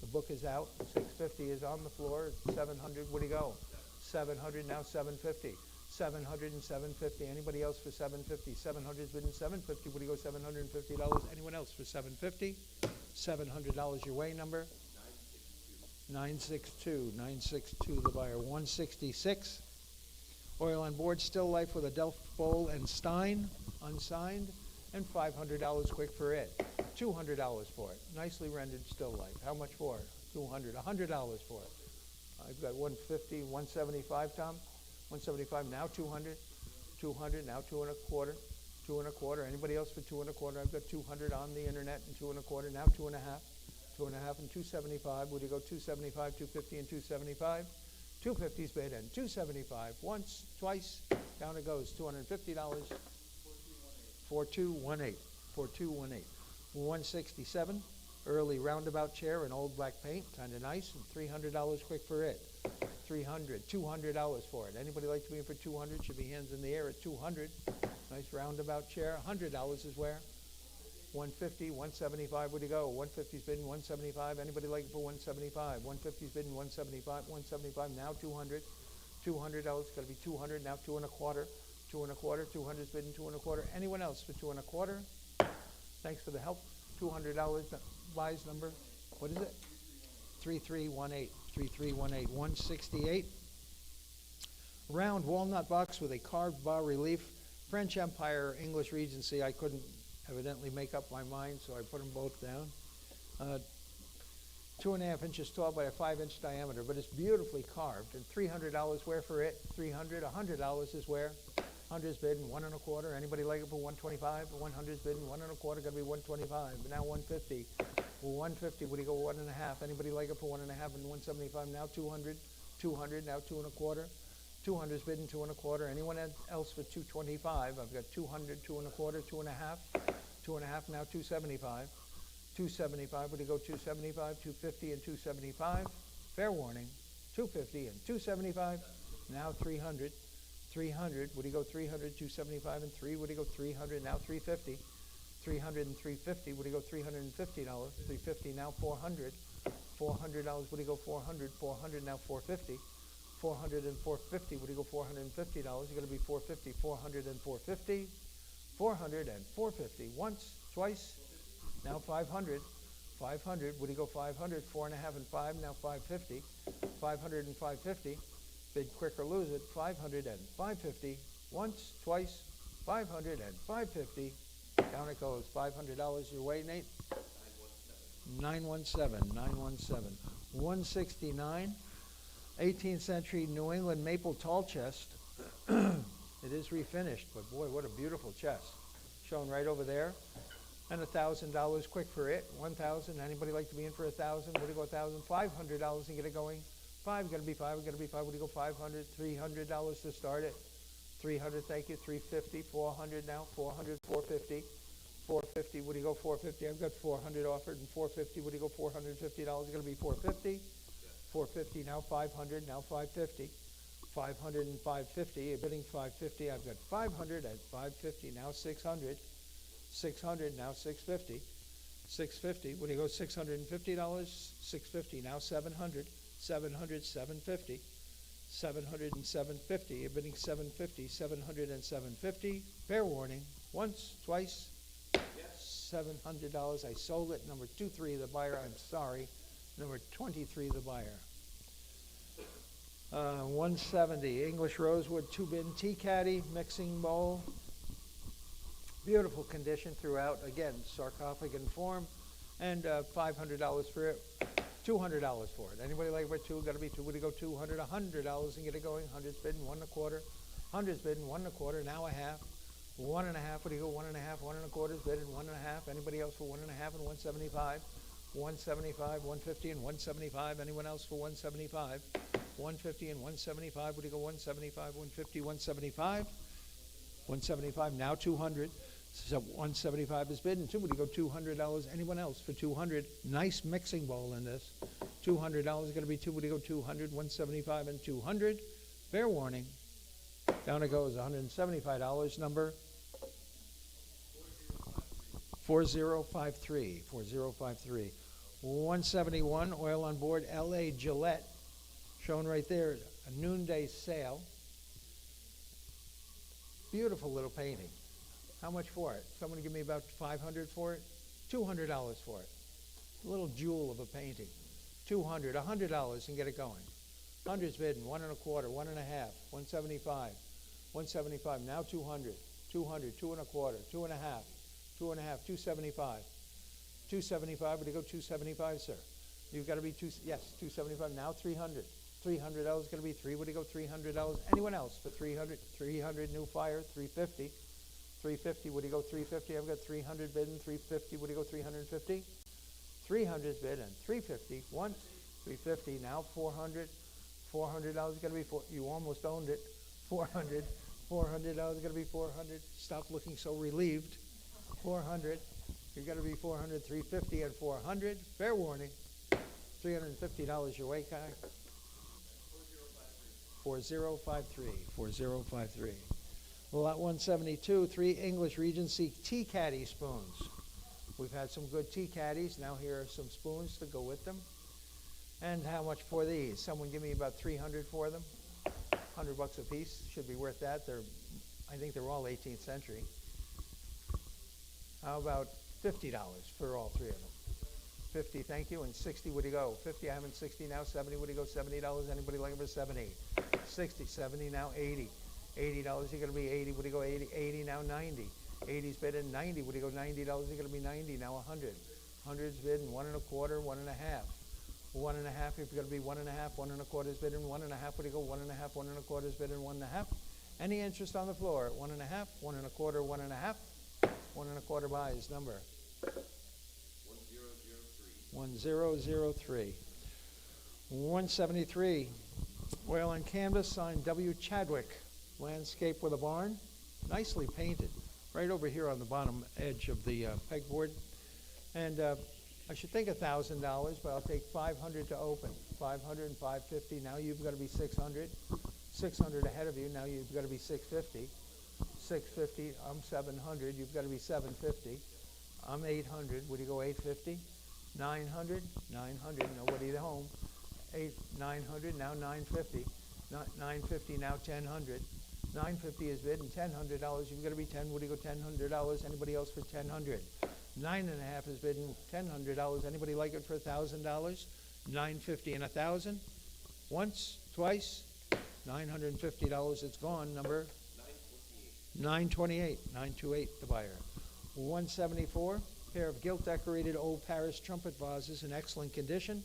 The book is out. 650 is on the floor. 700. Would you go? 700 now. 750. 700 and 750. Anybody else for 750? 700 is bidding 750. Would you go $750? Anyone else for 750? $700 your way number. 962, the buyer. 166, oil on board, still life with a Delft bowl and stein, unsigned, and $500 quick for it. $200 for it. Nicely rendered still life. How much for it? $200. $100 for it. I've got 150, 175, Tom. 175, now 200. 200, now 2.25. 2.25. Anybody else for 2.25? I've got 200 on the internet and 2.25. Now 2.5. 2.5 and 275. Would you go 275, 250, and 275? 250's bid and 275. Once, twice, down it goes. $250. 4218. 4218. 167. Early roundabout chair in old black paint, kind of nice, and $300 quick for it. $200 for it. Anybody like to be in for 200? Should be hands in the air at 200. Nice roundabout chair. $100 is where? 150, 175. Where'd you go? 150's bidding 175. Anybody like it for 175? 150's bidding 175. 175 now 200. $200. Got to be 200 now 2.25. 2.25. 200's bidding 2.25. Anyone else for 2.25? Thanks for the help. $200 buys number. What is it? 3318. 3318. 168. Round walnut box with a carved bas relief. French Empire, English Regency. I couldn't evidently make up my mind, so I put them both down. 2.5 inches tall by a 5-inch diameter, but it's beautifully carved. And $300 where for it? $300. $100 is where? 100's bidding 1.25. Anybody like it for 125? 100's bidding 1.25. Got to be 125. But now 150. 150. Would you go 1.5? Anybody like it for 1.5 and 175? Now 200. 200. Now 2.25. 200's bidding 2.25. Anyone else for 225? I've got 200, 2.25, 2.5. 2.5 now 275. 275. Would you go 275? 250 and 275. Fair warning. 250 and 275. Now 300. 300. Would you go 300? 275 and 3. Would you go 300? Now 350. 300 and 350. Would you go $350? 350 now 400. $400. Would you go 400? 400 now 450. 400 and 450. Would you go $450? You're going to be 450. 400 and 450. 400 and 450. Once, twice. Now 500. 500. Would you go 500? 4.5 and 5. Now 550. 500 and 550. Bid quick or lose it. 500 and 550. Once, twice. 500 and 550. Down it goes. $500 your way, Nate. 917. 917. 169. 18th century New England maple tall chest. It is refinished, but boy, what a beautiful chest. Shown right over there. And $1,000 quick for it. 1,000. Anybody like to be in for 1,000? Would you go 1,000? $500 and get it going. 5. Got to be 5. Got to be 5. Would you go 500? $300 to start it. 300. Thank you. 350. 400 now. 400. 450. 450. Would you go 450? I've got 400 offered and 450. Would you go $450? It's going to be 450. 450 now 500. Now 550. 500 and 550. You're bidding 550. I've got 500 at 550. Now 600. 600 now 650. 650. Would you go $650? 650 now 700. 700. 750. 700 and 750. You're bidding 750. 700 and 750. Fair warning. Once, twice. $700. I sold it. Number 23, the buyer. I'm sorry. Number 23, the buyer. 170, English rosewood 2-bin tea caddy, mixing bowl. Beautiful condition throughout. Again, sarcophagan form. And $500 for it. $200 for it. Anybody like it? 2? Got to be 2. Would you go 200? $100 and get it going. 100's bidding 1.25. 100's bidding 1.25. Now a half. 1.5. Would you go 1.5? 1.25's bidding 1.5. Anybody else for 1.5 and 175? 175, 150 and 175. Anyone else for 175? 150 and 175. Would you go 175, 150, 175? 175 now 200. So 175 is bidding. Would you go $200? Anyone else for 200? Nice mixing bowl in this. $200 is going to be 2. Would you go 200? 175 and 200. Fair warning. Down it goes. $175. Number 4053. 4053. 171. Oil on board. L.A. Gillette. Shown right there. A noonday sale. Beautiful little painting. How much for it? Someone give me about $500 for it? $200 for it. A little jewel of a painting. $200, $100 and get it going. 100's bidding, 1.25, 1.5, 175, 175, now 200, 200, 2.25, 2.5, 2.5, 275. 275, would you go 275, sir? You've got to be yes, 275, now 300. $300 gonna be three, would he go $300? Anyone else for 300, 300 new fire, 350. 350, would he go 350? I've got 300 bidding, 350, would he go 350? 300's bidding, 350, once, 350, now 400. $400 gonna be four, you almost owned it. 400, $400 gonna be 400. Stop looking so relieved. 400, you're gonna be 400, 350 and 400. Fair warning. $350 your way, Kai. 4053. 4053. Lot 172, 3 English Regency tea caddy spoons. We've had some good tea caddies. Now here are some spoons to go with them. And how much for these? Someone give me about 300 for them. $100 a piece. Should be worth that. I think they're all 18th century. How about $50 for all three of them? 50, thank you. And 60, would you go? 50, I have in 60 now. 70, would you go? $70. Anybody looking for 70? 60, 70 now. 80. $80, you're going to be 80, would you go 80? 80 now. 90. 80's bidding 90, would you go $90? You're going to be 90 now. 100. 100's bidding 1 1/4, 1 1/2. 1 1/2, if you're going to be 1 1/2, 1 1/4 is bidding 1 1/2, would you go 1 1/2, 1 1/4 is bidding 1 1/2. Any interest on the floor? 1 1/2, 1 1/4, 1 1/2. 1 1/4 buys number 1003. 173. Oil on canvas, signed W. Chadwick. Landscape with a barn, nicely painted. Right over here on the bottom edge of the pegboard. And I should think $1,000, but I'll take 500 to open. 500 and 550. Now you've got to be 600. 600 ahead of you. Now you've got to be 650. 650. I'm 700. You've got to be 750. I'm 800. Would you go 850? 900. 900. Nobody at home. 900. Now 950. 950. Now 1,000. 950 is bid, and $1,000. You've got to be 10. Would you go $1,000? Anybody else for 1,000? 9.5 is bid, and $1,000. Anybody like it for $1,000? 950 and 1,000. Once, twice. $950. It's gone. Number 928. 928. The buyer. 174. Pair of gilt decorated old Paris trumpet vases in excellent condition,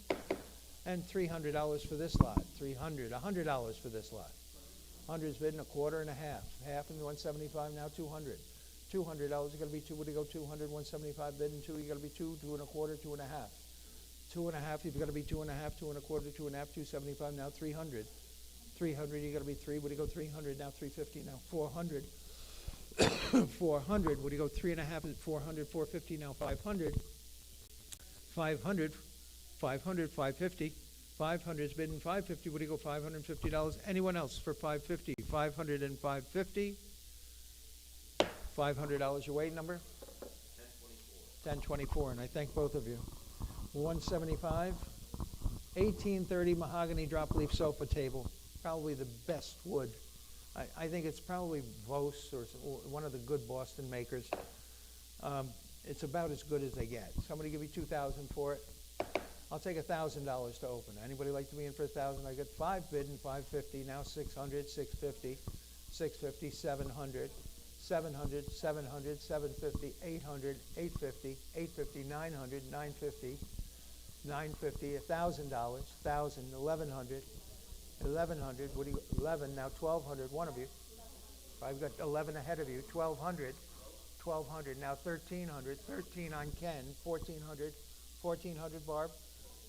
and $300 for this lot. $100 for this lot. 100's bidding 1/4 and 1/2. Half in 175, now 200. $200 is going to be 2. Would you go 200? 175 bidding 2. You got to be 2, 2 1/4, 2 1/2. 2 1/2. You've got to be 2 1/2, 2 1/4, 2 1/2. 275. Now 300. 300. You got to be 3. Would you go 300? Now 350. Now 400. 400. Would you go 3.5? 400. 450. Now 500. 500. 500. 550. 500's bidding 550. Would you go $550? Anyone else for 550? 500 and 550. $500 your way number? 1024. And I thank both of you. 175. 1830 mahogany drop leaf sofa table. Probably the best wood. I think it's probably Vos or one of the good Boston makers. It's about as good as they get. Somebody give me $2,000 for it. I'll take $1,000 to open. Anybody like to be in for 1,000? I got 5 bidding, 550. Now 600, 650, 650, 700, 700, 700, 750, 800, 850, 850, 900, 950, 950, $1,000, 1,000, 1,100, 1,100. What do you? 11. Now 1,200. One of you. I've got 11 ahead of you. 1,200, 1,200. Now 1,300. 13 on Ken. 1,400, 1,400 Barb.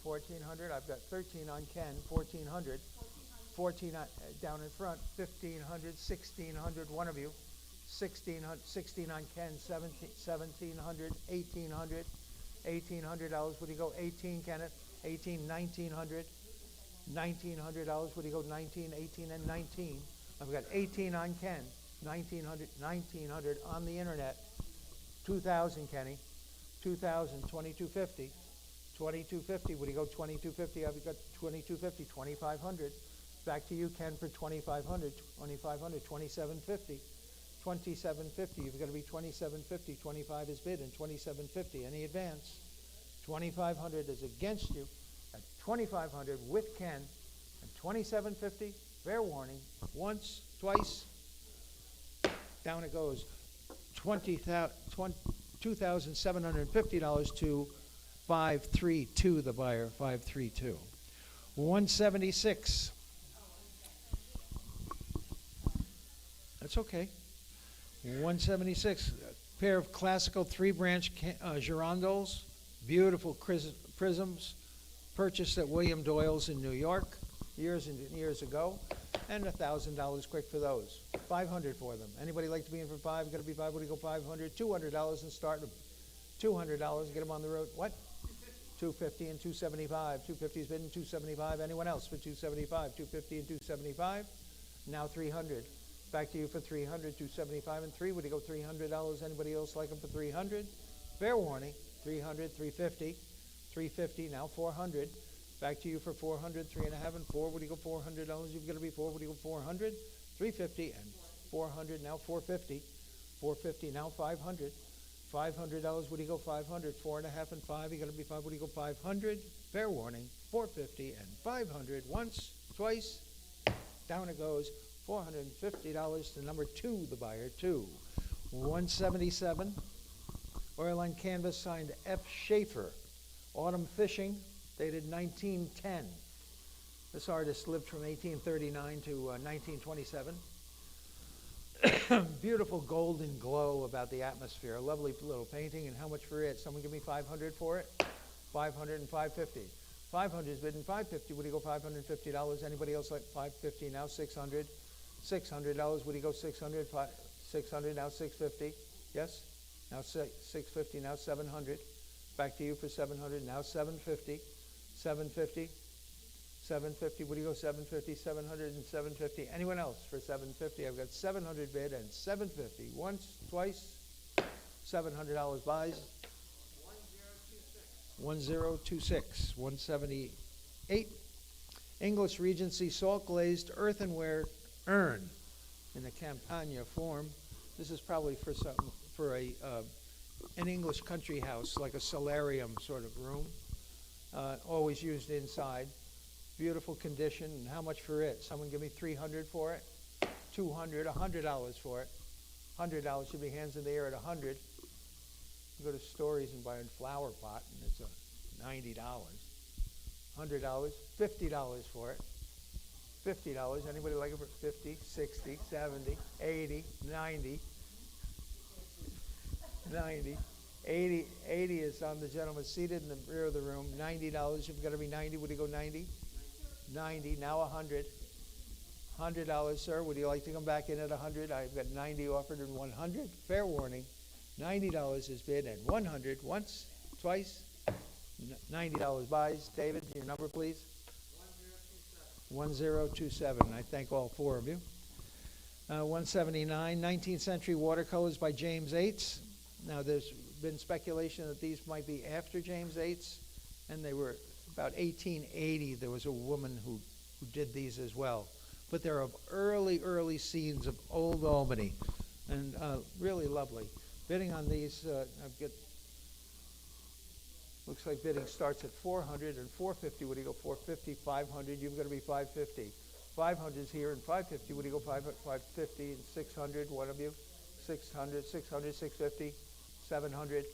1,400. I've got 13 on Ken. 1,400. 14 down in front. 1,500. 1,600. One of you. 1,600. 16 on Ken. 1,700. 1,800. $1,800. Would you go 18, Kenneth? 18. 1,900. $1,900. Would you go 19, 18, and 19? I've got 18 on Ken. 1,900. 1,900 on the internet. 2,000, Kenny. 2,000. 2,250. 2,250. Would you go 2,250? I've got 2,250. 2,500. Back to you, Ken, for 2,500. 2,500. 2,750. 2,750. You've got to be 2,750. 25 is bid, and 2,750. Any advance? 2,500 is against you. At 2,500 with Ken, and 2,750. Fair warning. Once, twice. Down it goes. $2,750 to 532, the buyer, 532. 176. That's okay. 176, a pair of classical three-branch girandoles, beautiful prisms, purchased at William Doyle's in New York years and years ago, and $1,000 quick for those. 500 for them. Anybody like to be in for 5? Got to be 5. What do you go? 500, $200 and start them. $200, get them on the road. What? 250 and 275. 250 is bidding 275. Anyone else for 275? 250 and 275. Now 300. Back to you for 300, 275 and 3. Would you go $300? Anybody else like them for 300? Fair warning. 300, 350, 350. Now 400. Back to you for 400, 3.5 and 4. Would you go $400? You've got to be 4. Would you go 400? 350 and 400. Now 450. 450. Now 500. $500. Would you go 500? 4.5 and 5. You got to be 5. Would you go 500? Fair warning. 450 and 500. Once, twice. Down it goes. $450 to number 2, the buyer 2. 177. Oil on canvas signed F. Schaefer. Autumn Fishing, dated 1910. This artist lived from 1839 to 1927. Beautiful golden glow about the atmosphere. A lovely little painting. And how much for it? Someone give me 500 for it? 500 and 550. 500 is bidding 550. Would you go $550? Anybody else like 550? Now 600. $600. Would you go 600? 600. Now 650. Yes? Now 650. Now 700. Back to you for 700. Now 750. 750. 750. Would you go 750? 700 and 750. Anyone else for 750? I've got 700 bid and 750. Once, twice. $700 buys. 1026. 178. English Regency salt glazed earthenware urn in the Campagna form. This is probably for an English country house, like a solarium sort of room. Always used inside. Beautiful condition. And how much for it? Someone give me 300 for it. 200, $100 for it. $100 should be hands in the air at 100. You go to Stories and buy a flower pot, and it's $90. $100, $50 for it. $50. Anybody like it for 50, 60, 70, 80, 90, 90. 80 is on the gentleman seated in the rear of the room. $90. You've got to be 90. Would you go 90? 90. Now 100. $100, sir. Would you like to come back in at 100? I've got 90 offered and 100. Fair warning. $90 is bid and 100. Once, twice. $90 buys. David, your number, please. 1027. I thank all 4 of you. 179. 19th century watercolors by James Yates. Now, there's been speculation that these might be after James Yates, and they were about 1880. There was a woman who did these as well. But they're of early scenes of old Albany, and really lovely. Bidding on these, I've got, looks like bidding starts at 400 and 450. Would you go 450, 500? You've got to be 550. 500 is here and 550. Would you go 550 and 600? One of you? 600, 600, 650, 700,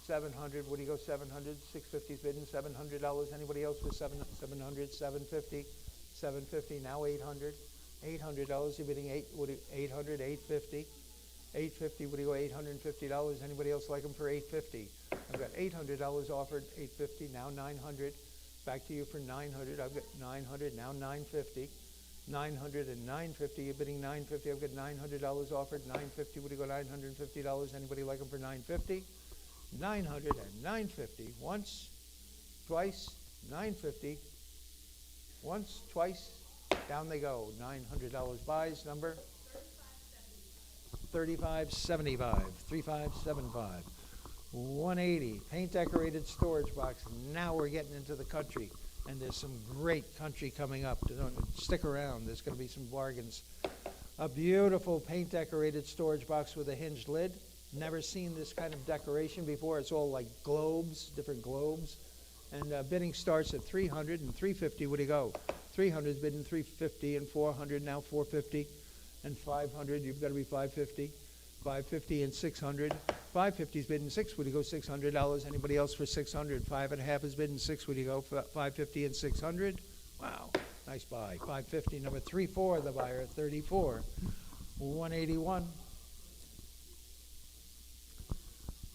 700. Would you go 700? 650 is bidding. $700. Anybody else with 700? 750, 750. Now 800. $800. You're bidding 800, 850. 850. Would you go $850? Anybody else like them for 850? I've got $800 offered. 850. Now 900. Back to you for 900. I've got 900. Now 950. 900 and 950. You're bidding 950. I've got $900 offered. 950. Would you go $950? Anybody like them for 950? 900 and 950. Once, twice, 950. Once, twice. Down they go. $900 buys. Number 3575. 3575. 180. Paint decorated storage box. Now we're getting into the country. And there's some great country coming up. Stick around. There's going to be some bargains. A beautiful paint decorated storage box with a hinged lid. Never seen this kind of decoration before. It's all like globes, different globes. And bidding starts at 300 and 350. What do you go? 300 is bidding 350 and 400. Now 450 and 500. You've got to be 550. 550 and 600. 550 is bidding 6. Would you go $600? Anybody else for 600? 5.5 is bidding 6. Would you go for 550 and 600? Wow, nice buy. 550. Number 34, the buyer at 34. 181.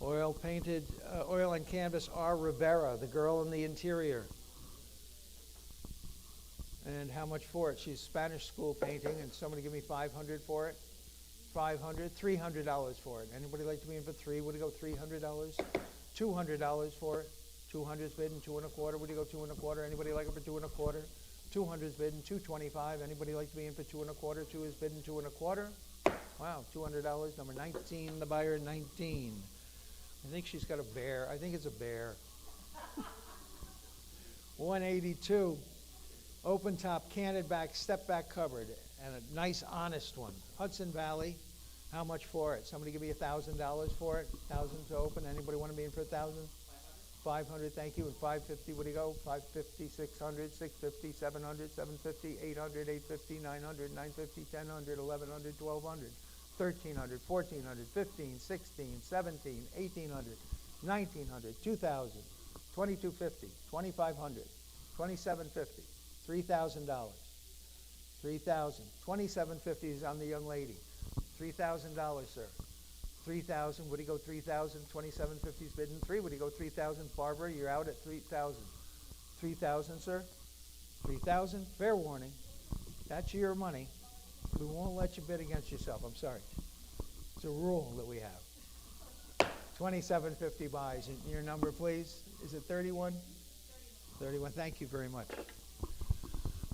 Oil painted, oil and canvas R. Rivera, The Girl in the Interior. And how much for it? She's Spanish school painting, and somebody give me $500 for it. $500, $300 for it. Anybody like to be in for three? Would you go $300? $200 for it. 200's bidding, 2 1/4. Would you go 2 1/4? Anybody like it for 2 1/4? 200's bidding, 225. Anybody like to be in for 2 1/4? 2 is bidding, 2 1/4. Wow, $200. Number 19, the buyer, 19. I think she's got a bear. I think it's a bear. 182, open top, canted back, step back cupboard, and a nice, honest one. Hudson Valley, how much for it? Somebody give me $1,000 for it. 1,000 to open. Anybody want to be in for 1,000? 500, thank you. And 550, what do you go? 550, 600, 650, 700, 750, 800, 850, 900, 950, 1000, 1100, 1200. 1,300, 1,400, 15, 16, 17, 1,800, 1,900, 2,000, 2,250, 2,500, 2,750, $3,000, 3,000, 2,750 is on the young lady. $3,000, sir. 3,000. Would he go 3,000? 2,750 is bidding 3. Would he go 3,000? Barbara, you're out at 3,000. 3,000, sir. 3,000. Fair warning. That's your money. We won't let you bid against yourself. I'm sorry. It's a rule that we have. 2,750 buys. And your number, please. Is it 31? 31. Thank you very much.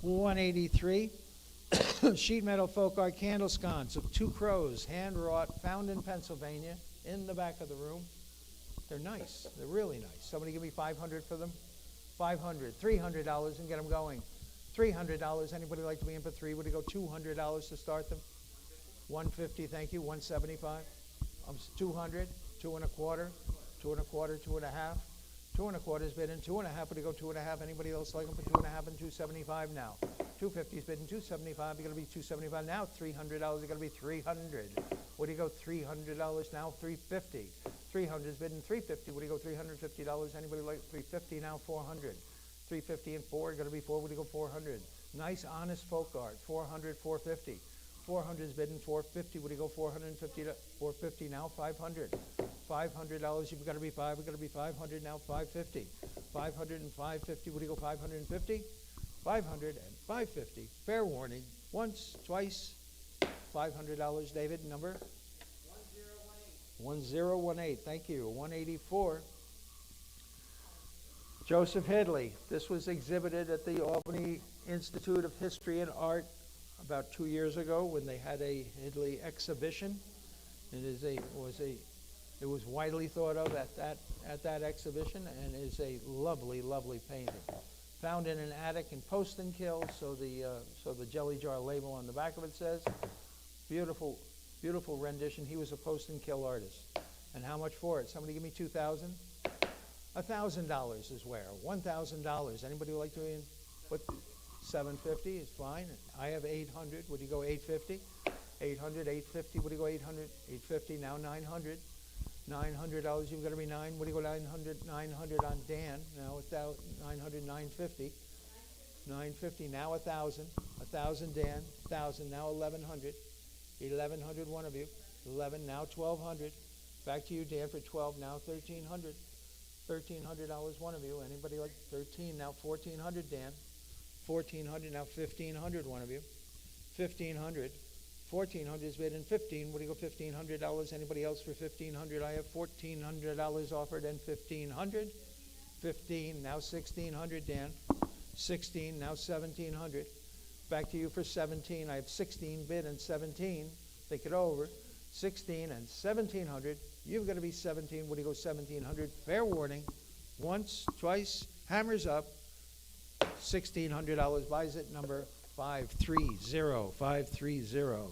183. Sheet metal folk art candle sconce of 2 crows, hand wrought, found in Pennsylvania, in the back of the room. They're nice. They're really nice. Somebody give me 500 for them. 500. $300 and get them going. $300. Anybody like to be in for 3? Would it go $200 to start them? 150. Thank you. 175. 200. 2 1/4. 2 1/4. 2 1/2. 2 1/4 is bidding. 2 1/2. Would it go 2 1/2? Anybody else like them for 2 1/2 and 275 now? 250 is bidding. 275. You're going to be 275 now. $300. You're going to be 300. Would you go $300 now? 350. 300 is bidding. 350. Would you go $350? Anybody like 350 now? 400. 350 and 4. You're going to be 4. Would you go 400? Nice, honest folk art. 400. 450. 400 is bidding. 450. Would you go 450? 450 now. 500. $500. You've got to be 5. We're going to be 500 now. 550. 500 and 550. Would you go 550? 500 and 550. Fair warning. Once, twice. $500. David, number? 1018. Thank you. 184. Joseph Hidley. This was exhibited at the Albany Institute of History and Art about 2 years ago when they had a Hidley exhibition. It was widely thought of at that exhibition, and is a lovely, lovely painting. Found in an attic in Poston Kill, so the jelly jar label on the back of it says. Beautiful, beautiful rendition. He was a Poston Kill artist. And how much for it? Somebody give me 2,000. $1,000 is where. $1,000. Anybody would like to in? What? 750 is fine. I have 800. Would you go 850? 800, 850. Would you go 800? 850. Now 900. $900. You've got to be 9. What do you go 900? 900 on Dan. Now 900, 950. 950. Now 1,000. 1,000 Dan. 1,000. Now 1,100. 1,100. One of you. 11. Now 1,200. Back to you, Dan, for 12. Now 1,300. $1,300. One of you. Anybody like 13? Now 1,400. Dan. 1,400. Now 1,500. One of you. 1,500. 1,400 is bid and 15. Would you go $1,500? Anybody else for 1,500? I have $1,400 offered and 1,500. 15. Now 1,600. Dan. 16. Now 1,700. Back to you for 17. I have 16 bid and 17. Think it over. 16 and 1,700. You've got to be 17. Would you go 1,700? Fair warning. Once, twice. Hammers up. $1,600 buys it. Number 530. 530.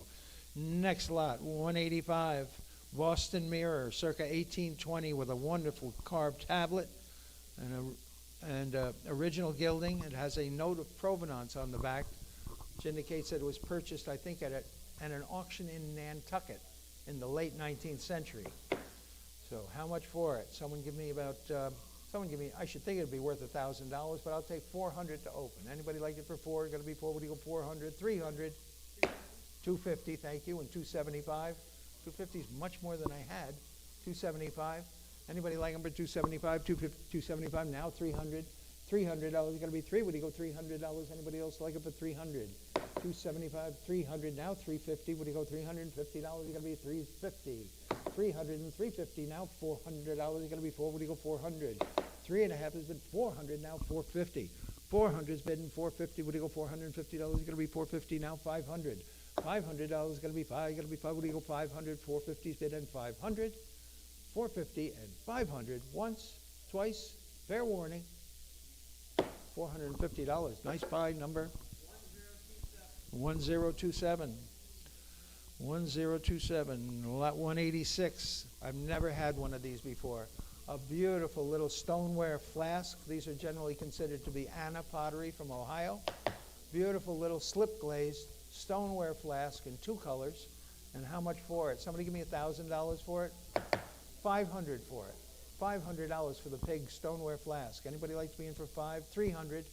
Next lot, 185. Boston Mirror, circa 1820, with a wonderful carved tablet and original gilding. It has a note of provenance on the back, which indicates that it was purchased, I think, at an auction in Nantucket in the late 19th century. So how much for it? Someone give me, I should think it'd be worth $1,000, but I'll take 400 to open. Anybody like it for 4? Going to be 4? Would you go 400? 300? 250, thank you, and 275. 250 is much more than I had. 275. Anybody like them for 275? 275 now 300. $300 going to be three. Would you go $300? Anybody else like it for 300? 275, 300 now 350. Would you go $350? You're going to be 350. 300 and 350 now $400. You're going to be four. Would you go 400? 3.5 has been 400 now 450. 400 has been 450. Would you go $450? You're going to be 450 now 500. $500 is going to be five. You're going to be five. Would you go 500? 450 has been and 500. 450 and 500 once, twice. Fair warning. $450. Nice buy number. 1027. 1027. Lot 186. I've never had one of these before. A beautiful little stoneware flask. These are generally considered to be Anna pottery from Ohio. Beautiful little slip glazed stoneware flask in two colors. And how much for it? Somebody give me $1,000 for it. 500 for it. $500 for the pig stoneware flask. Anybody like to be in for five? 300.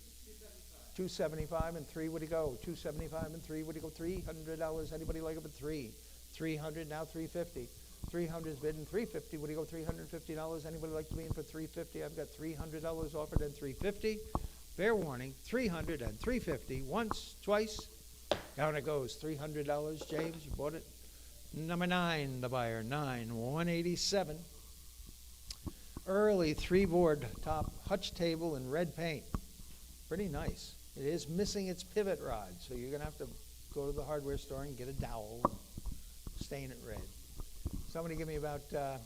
275 and three. Would you go? 275 and three. Would you go? $300. Anybody like it for three? 300 now 350. 300 is bidden 350. Would you go $350? Anybody like to be in for 350? I've got $300 offered and 350. Fair warning. 300 and 350. Once, twice. Down it goes. $300. James, you bought it. Number 9, the buyer. 9, 187. Early 3-board top hutch table in red paint. Pretty nice. It is missing its pivot rod, so you're going to have to go to the hardware store and get a dowel and stain it red. Somebody give me about, I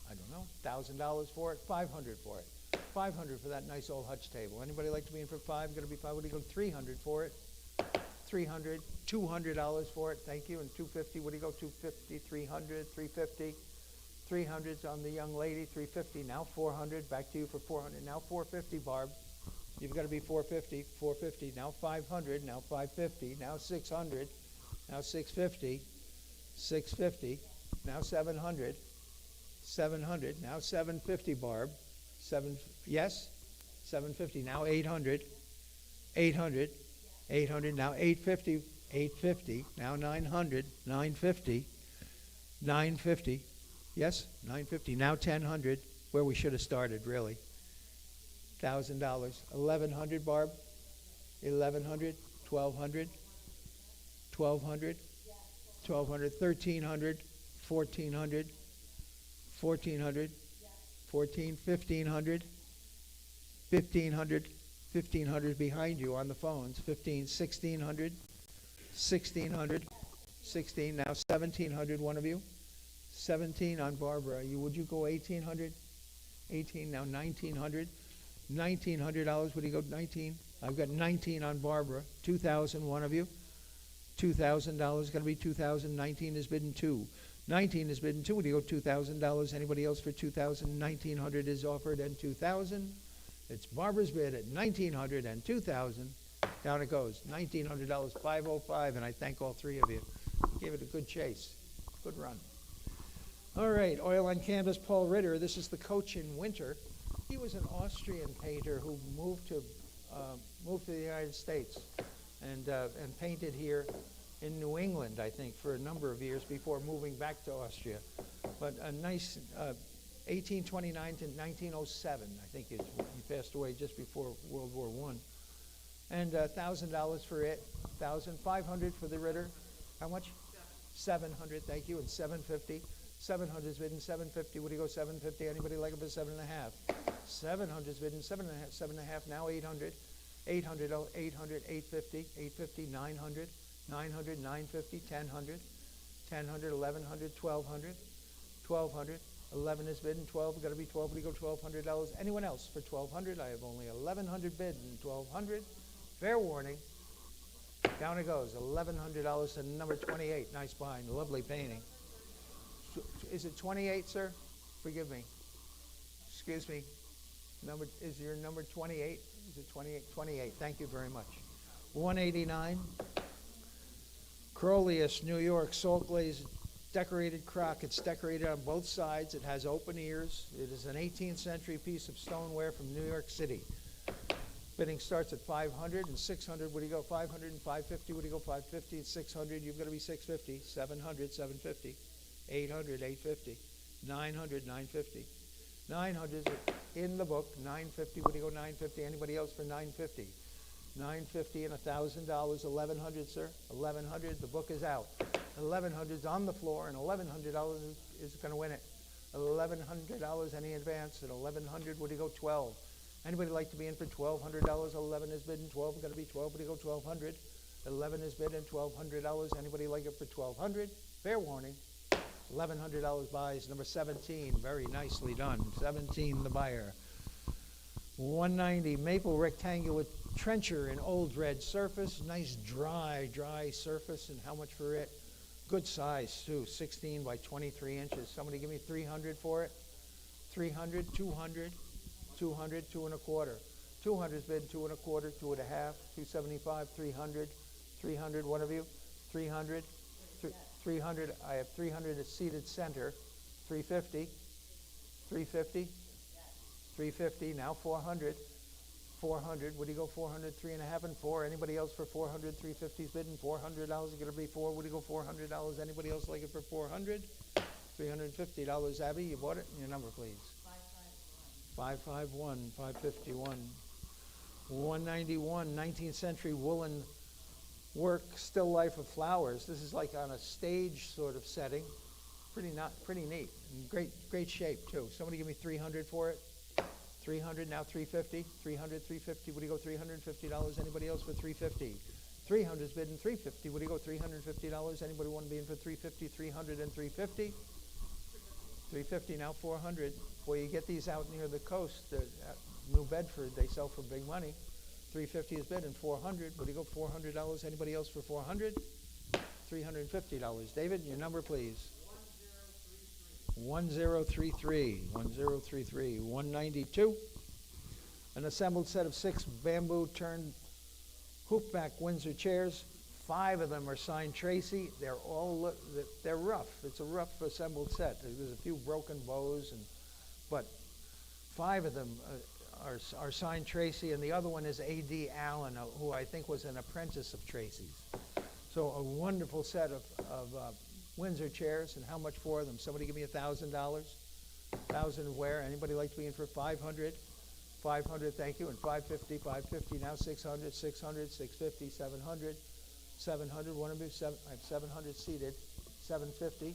don't know, $1,000 for it, 500 for it. 500 for that nice old hutch table. Anybody like to be in for five? Going to be five. What do you go? 300 for it. 300, $200 for it. Thank you. And 250. What do you go? 250, 300, 350. 300's on the young lady. 350. Now 400. Back to you for 400. Now 450, Barb. You've got to be 450. 450. Now 500. Now 550. Now 600. Now 650. 650. Now 700. 700. Now 750, Barb. Yes? 750. Now 800. 800. 800. Now 850. 850. Now 900. 950. 950. Yes? 950. Now 1000. Where we should have started, really. $1,000. 1100, Barb. 1100. 1200. 1200. 1200. 1300. 1400. 1400. 1500. 1500. 1500 behind you on the phones. 1600. 1600. 16. Now 1700, one of you. 17 on Barbara. Would you go 1800? 18. Now 1900. $1,900. Would you go 19? I've got 19 on Barbara. 2,000, one of you. $2,000 going to be 2,000. 19 is bidden 2. 19 is bidden 2. Would you go $2,000? Anybody else for 2,000? 1,900 is offered and 2,000. It's Barbara's bid at 1,900 and 2,000. Down it goes. $1,900, 505, and I thank all three of you. Gave it a good chase. Good run. All right, oil on canvas, Paul Ritter. This is the coach in winter. He was an Austrian painter who moved to the United States and painted here in New England, I think, for a number of years before moving back to Austria. But a nice 1829 to 1907, I think he passed away just before World War I. And $1,000 for it, $1,500 for the Ritter. How much? 700, thank you, and 750. 700 is bidden 750. Would you go 750? Anybody like it for 7.5? 700 is bidden 7.5. 7.5 now 800. 800, 800, 850, 850, 900, 900, 950, 1,000, 1,000, 1,100, 1,200, 1,200. 11 is bidden. 12 got to be 12. Would you go $1,200? Anyone else for 1,200? I have only 1,100 bid and 1,200. Fair warning. Down it goes. $1,100 to number 28. Nice find. Lovely painting. Is it 28, sir? Forgive me. Excuse me. Is your number 28? Is it 28? 28. Thank you very much. 189. Crolius, New York, salt glazed decorated crock. It's decorated on both sides. It has open ears. It is an 18th century piece of stoneware from New York City. Bidding starts at 500 and 600. What do you go? 500 and 550. What do you go? 550 and 600. You've got to be 650. 700, 750. 800, 850. 900, 950. 900 is in the book. 950. What do you go? 950. Anybody else for 950? 950 and $1,000. 1100, sir. 1100. The book is out. 1100 is on the floor, and $1,100 is going to win it. $1,100 any advance. At 1100, what do you go? 12. Anybody like to be in for $1,200? 11 is bid and 12 is going to be 12. What do you go? 1200. 11 is bid and $1,200. Anybody like it for 1200? Fair warning. $1,100 buys. Number 17. Very nicely done. 17, the buyer. 190 maple rectangular trencher in old red surface. Nice dry surface. And how much for it? Good size too. 16 by 23 inches. Somebody give me 300 for it. 300, 200. 200, 2 1/4. 200's bid, 2 1/4, 2 1/2, 275, 300, 300, one of you, 300, 300, I have 300 at seated center, 350, 350, 350, now 400, 400, what do you go, 400, 3 1/2 and 4, anybody else for 400, 350's bid and $400, is going to be 4, what do you go, $400, anybody else like it for 400, $350, Abby, you bought it, your number please. 551, 551, 191, 19th century woolen work, still life of flowers. This is like on a stage sort of setting. Pretty neat. And great shape too. Somebody give me 300 for it. 300, now 350. 300, 350. What do you go? $350. Anybody else for 350? 300 is bid and 350. What do you go? $350. Anybody want to be in for 350? 300 and 350. 350, now 400. Boy, you get these out near the coast, New Bedford, they sell for big money. 350 is bid and 400. What do you go, $400? Anybody else for 400? $350. David, your number, please. 1033. 1033. 192. An assembled set of 6 bamboo turned hoopback Windsor chairs. 5 of them are signed Tracy. They're rough. It's a rough assembled set. There's a few broken bows, but 5 of them are signed Tracy, and the other one is A.D. Allen, who I think was an apprentice of Tracy's. So a wonderful set of Windsor chairs, and how much for them? Somebody give me $1,000. 1,000 where? Anybody like to be in for 500? 500, thank you, and 550, 550, now 600, 600, 650, 700. 700, one of you, I have 700 seated, 750.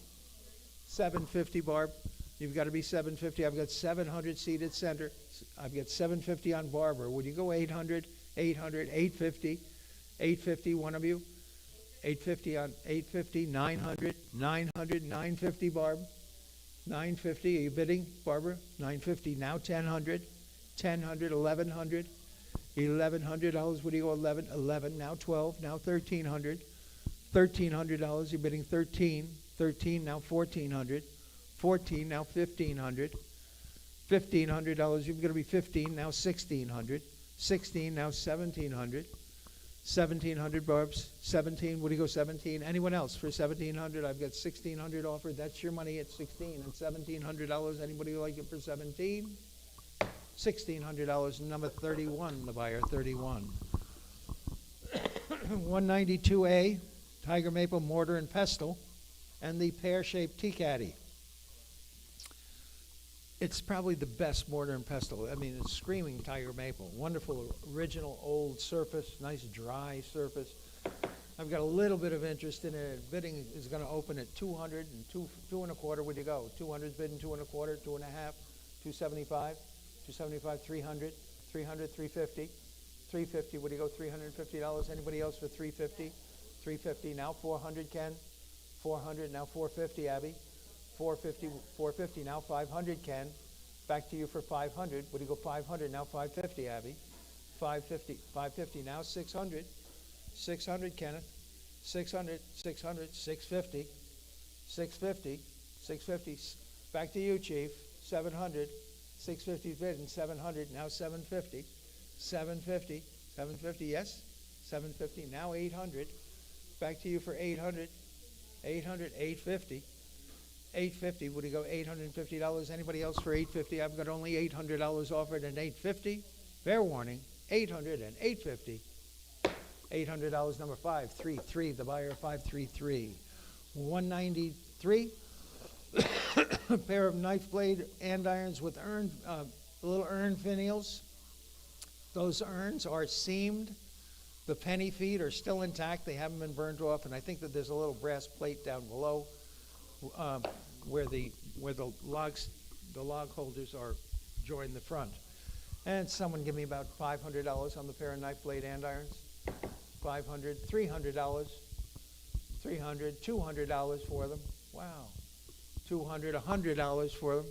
750, Barb. You've got to be 750. I've got 700 seated center. I've got 750 on Barbara. Would you go 800, 800, 850, 850, one of you? 850 on 850, 900, 900, 950, Barb. 950, are you bidding, Barbara? 950, now 1,000, 1,000, 1,100. $1,100, what do you go, 11, 11, now 12, now 1,300, $1,300, you're bidding 13, 13, now 1,400, 14, now 1,500, $1,500, you're going to be 15, now 1,600, 16, now 1,700, 1,700, Barb's, 17, what do you go, 17, anyone else for 1,700, I've got 1,600 offered, that's your money at 16, and $1,700, anybody like it for 17? $1,600, number 31, the buyer, 31. 192A, Tiger Maple Mortar and Pestle, and the pear-shaped tea caddy. It's probably the best mortar and pestle. I mean, it's screaming Tiger Maple. Wonderful, original, old surface, nice dry surface. I've got a little bit of interest in it. Bidding is going to open at 200 and 2 1/4. Where'd you go? 200's bidding 2 1/4, 2 1/2, 275. 275, 300, 300, 350, 350. What do you go? $350. Anybody else for 350? 350. Now 400, Ken. 400. Now 450, Abby. 450. 450. Now 500, Ken. Back to you for 500. What do you go? 500. Now 550, Abby. 550. 550. Now 600. 600, Kenneth. 600. 600. 650. 650. 650. Back to you, Chief. 700. 650 bid and 700, now 750, 750, 750, yes, 750, now 800, back to you for 800, 800, 850, 850, would you go $850? Anybody else for $850? I've got only $800 offered and $850. Fair warning, 800, and 850. $800, number 533, the buyer 533. 193, a pair of knife blade andirons with little urn finials. Those urns are seamed. The penny feet are still intact. They haven't been burned off, and I think that there's a little brass plate down below where the log holders are join the front. And someone give me about $500 on the pair of knife blade andirons. $500, $300, $300, $200 for them. Wow. $200, $100 for them.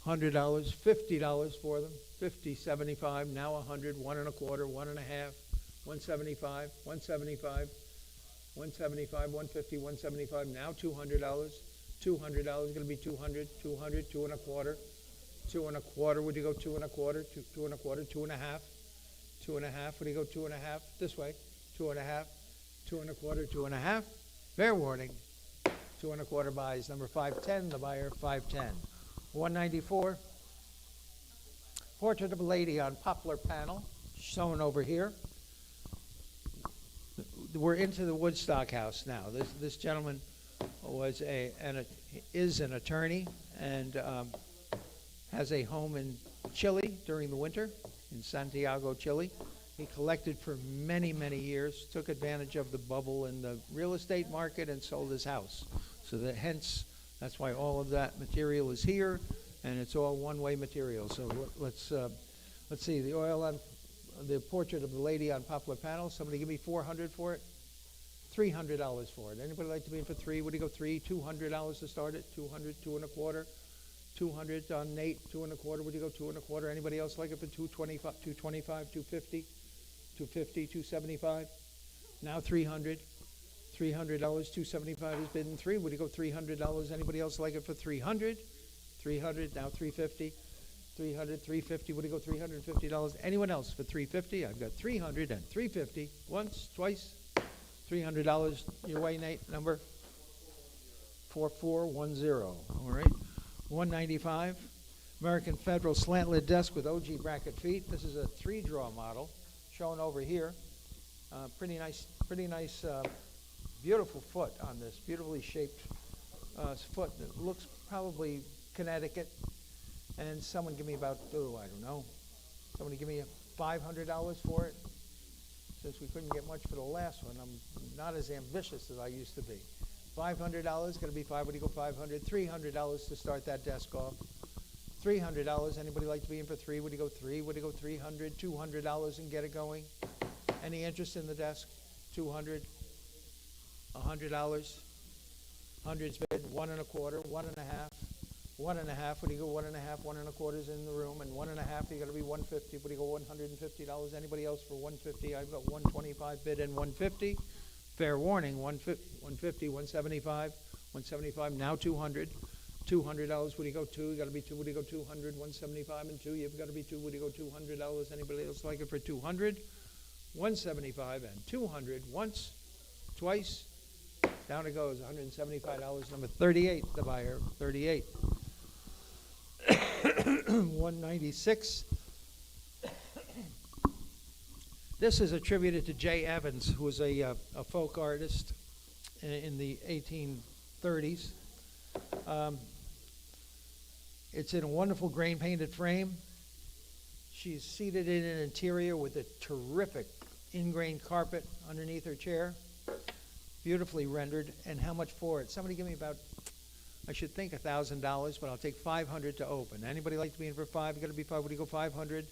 $100, $50 for them. 50, 75, now 100, 1 1/4, 1 1/2, 175, 175, 175, 150, 175, now $200. $200 going to be 200, 200, 2 1/4, 2 1/4. Would you go 2 1/4, 2 1/4, 2 1/2, 2 1/2? Would you go 2 1/2 this way? 2 1/2, 2 1/4, 2 1/2. Fair warning. 2 1/4 buys. Number 510, the buyer 510. 194. Portrait of a lady on poplar panel, shown over here. We're into the Woodstock house now. This gentleman is an attorney and has a home in Chile during the winter, in Santiago, Chile. He collected for many, many years, took advantage of the bubble in the real estate market and sold his house. So that's why all of that material is here, and it's all one-way material. So let's see, the oil on the portrait of the lady on poplar panel. Somebody give me $400 for it. $300 for it. Anybody like to be in for 3? Would you go 3? $200 to start it. 200, 2 1/4. 200 on Nate. 2 1/4. Would you go 2 1/4? Anybody else like it for 225? 225, 250, 250, 275. Now 300. $300, 275 is bid in 3. Would you go $300? Anybody else like it for 300? 300, now 350. 300, 350. Would you go $350? Anyone else for 350? I've got 300 and 350. Once, twice. $300 your way, Nate. Number 4410. All right. 195. American Federal slant lid desk with OG bracket feet. This is a 3-drawer model shown over here. Pretty nice. Beautiful foot on this, beautifully shaped foot that looks probably Connecticut. And someone give me about, I don't know, somebody give me $500 for it. Since we couldn't get much for the last one, I'm not as ambitious as I used to be. $500, going to be 5, would you go 500? $300 to start that desk off. $300, anybody like to be in for 3? Would you go 3? Would you go 300? $200 and get it going? Any interest in the desk? 200? $100, hundreds bid, 1 1/4, 1 1/2, 1 1/2. Would you go 1 1/2, 1 1/4 is in the room, and 1 1/2, you got to be 150. Would you go $150? Anybody else for 150? I've got 125 bid and 150. Fair warning, 150, 175, 175. Now 200. $200. Would you go 2? You got to be 2. Would you go 200? 175 and 2. You've got to be 2. Would you go $200? Anybody else like it for 200? 175 and 200. Once, twice. Down it goes, $175, number 38, the buyer, 38. 196. This is attributed to Jay Evans, who was a folk artist in the 1830s. It's in a wonderful grain-painted frame. She's seated in an interior with a terrific ingrained carpet underneath her chair. Beautifully rendered. And how much for it? Somebody give me about, I should think $1,000, but I'll take 500 to open. Anybody like to be in for 5? You got to be 5. Would you go 500?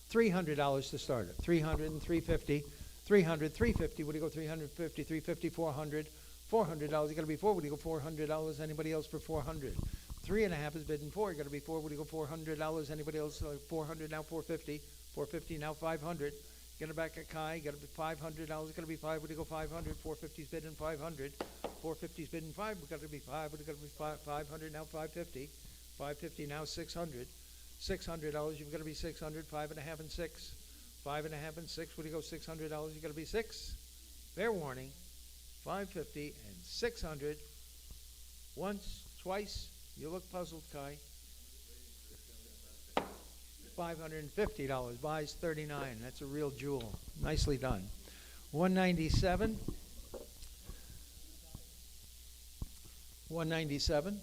$300 to start it. 300 and 350. 300, 350. Would you go 350? 350, 400. $400. You got to be 4. Would you go $400? Anybody else for 400? 3 1/2 is bid in 4. You got to be 4. Would you go $400? Anybody else? 400 now 450. 450 now 500. Get it back at Kai. Got to be $500. Got to be 5. Would you go 500? 450's bid in 500. 450's bid in 5. We got to be 5. Would you got to be 500 now 550. 550 now 600. $600. You've got to be 600. 5 1/2 and 6. 5 1/2 and 6. Would you go $600? You got to be 6. Fair warning. 550 and 600. Once, twice. You look puzzled, Kai. $550. Buys 39. That's a real jewel. Nicely done. 197. 197.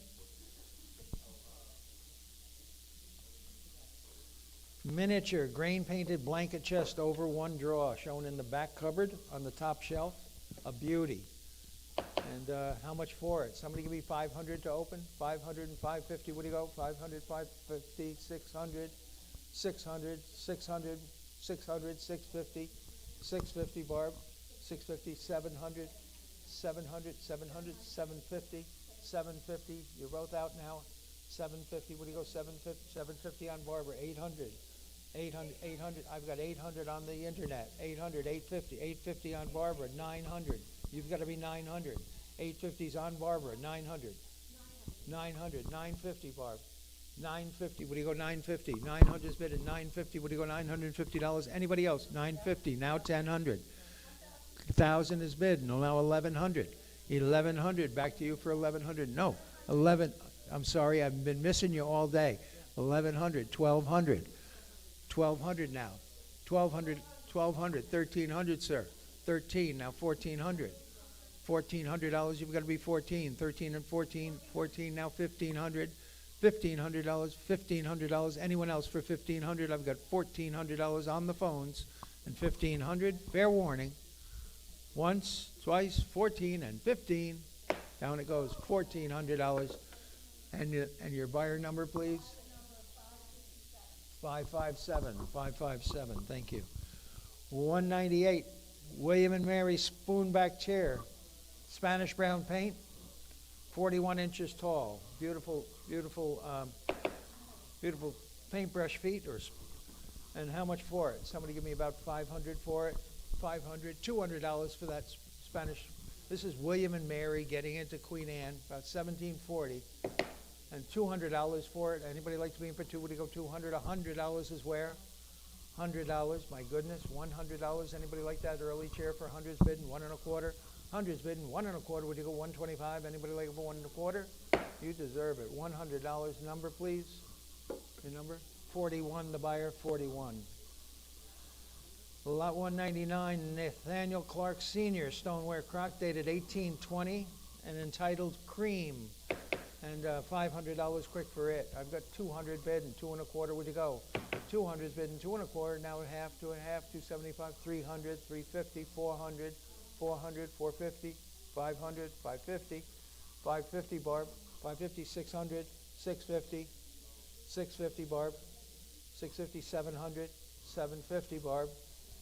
Miniature grain painted blanket chest over one drawer, shown in the back cupboard on the top shelf. A beauty. And how much for it? Somebody give me 500 to open. 500 and 550. What do you go? 500, 550, 600, 600, 600, 600, 650, 650, Barb. 650, 700, 700, 700, 750, 750. You're both out now. 750. What do you go? 750, 750 on Barbara. 800. 800, 800. I've got 800 on the internet. 800, 850. 850 on Barbara. 900. You've got to be 900. 850's on Barbara. 900. 900. 950, Barb. 950. What do you go? 950. 900's bid at 950. What do you go? $950. Anybody else? 950. Now 1000. 1,000 is bid. No, now 1100. 1100. Back to you for 1100. No, 11. I'm sorry. I've been missing you all day. 1100. 1200. 1200 now. 1200. 1200. 1300, sir. 13. Now 1400. $1,400. You've got to be 14. 13 and 14. 14. Now 1500. $1,500. $1,500. Anyone else for 1500? I've got $1,400 on the phones and 1500. Fair warning. Once, twice, 14 and 15. Down it goes. $1,400. And your buyer number, please. 557. 557. Thank you. 198. William and Mary spoonback chair. Spanish brown paint. 41 inches tall. Beautiful, beautiful, beautiful paintbrush feet. And how much for it? Somebody give me about 500 for it. 500. $200 for that Spanish. This is William and Mary getting into Queen Anne, about 1740. And $200 for it. Anybody like to be in for two? Would you go 200? $100 is where? $100. My goodness. $100. Anybody like that early chair for 100's bidding? 1 1/4. 100's bidding 1 1/4. Would you go 125? Anybody like it for 1 1/4? You deserve it. $100. Number, please. Your number? 41. The buyer. 41. Lot 199. Nathaniel Clark Sr. Stoneware crock dated 1820 and entitled Cream. And $500 quick for it. I've got 200 bid and 2 1/4. Would you go? 200's bid and 2 1/4. Now a half, 2 1/2, 275, 300, 350, 400, 400, 450, 500, 550, 550, Barb. 550, 600, 650, 650, Barb. 650, 700, 750, Barb.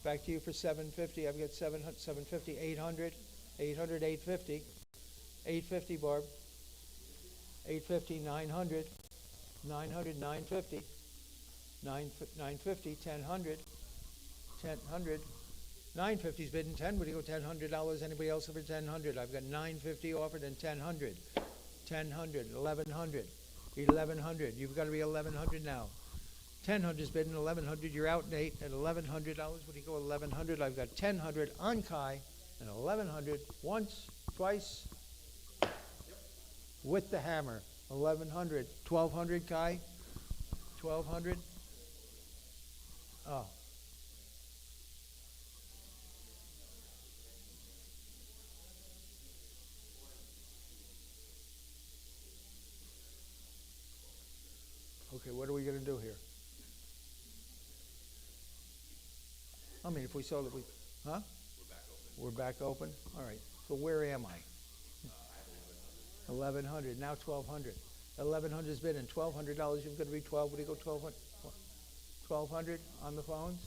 Back to you for 750. I've got 700, 750, 800, 800, 850, 850, Barb. 850, 900, 900, 950, 950, 1000, 1000, 950's bidding 10. Would you go $1,000? Anybody else over 1000? I've got 950 offered and 1000, 1000, 1100, 1100. You've got to be 1100 now. 1000's bidding 1100. You're out, Nate, at $1,100. Would you go 1100? I've got 1000 on Kai and 1100 once, twice. With the hammer. 1100. 1200, Kai. 1200. Oh. Okay, what are we going to do here? I mean, if we sold it, huh? We're back open. All right. So where am I? 1100. Now 1200. 1100's bid and $1,200. You've got to be 12. What do you go 1200? 1200 on the phones.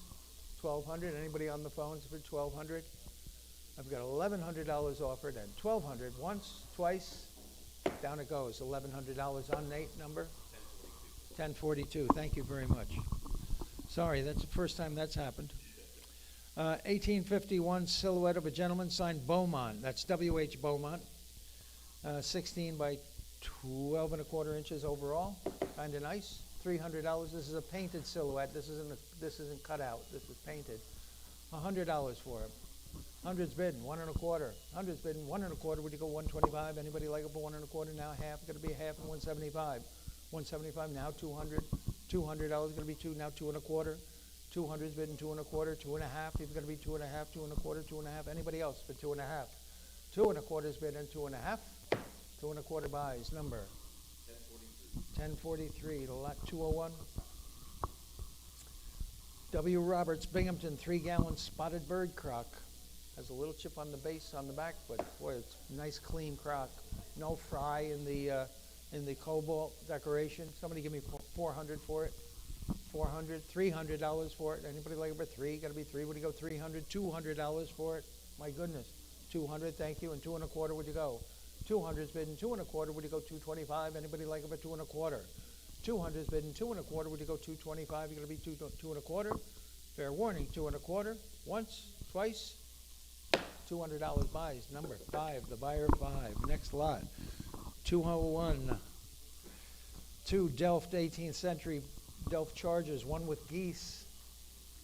1200. Anybody on the phones for 1200? I've got $1,100 offered and 1200 once, twice. Down it goes. $1,100 on Nate number. 1042. Thank you very much. Sorry, that's the first time that's happened. 1851 silhouette of a gentleman signed Beaumont. That's W.H. Beaumont. 16 by 12 1/4 inches overall. Kind of nice. $300. This is a painted silhouette. This isn't cut out. This is painted. $100 for it. 100's bidding 1 1/4. 100's bidding 1 1/4. Would you go 125? Anybody like it for 1 1/4? Now half. Got to be a half and 175. 175 now. 200. $200 going to be two, now 2.25. 200's bidding 2.25, 2.5. You're going to be 2.5, 2.25, 2.5. Anybody else for 2.5? 2.25's bidding 2.5. 2.25 buys. Number 1043. Lot 201. W. Roberts, Binghamton, 3-gallon spotted bird crock. Has a little chip on the base on the back, but boy, it's nice clean crock. No fry in the cobalt decoration. Somebody give me 400 for it. 400, $300 for it. Anybody like it for three? Got to be three. Would you go 300? $200 for it. My goodness, 200. Thank you. And 2.25. Would you go? 200's bidding 2.25. Would you go 225? Anybody like it for 2.25? 200's bidding 2.25. Would you go 225? You're gonna be 2.25. Fair warning. 2.25. Once, twice. $200 buys. Number 5. The buyer 5. Next lot. 201. 2 Delft 18th century Delft Chargers, one with geese,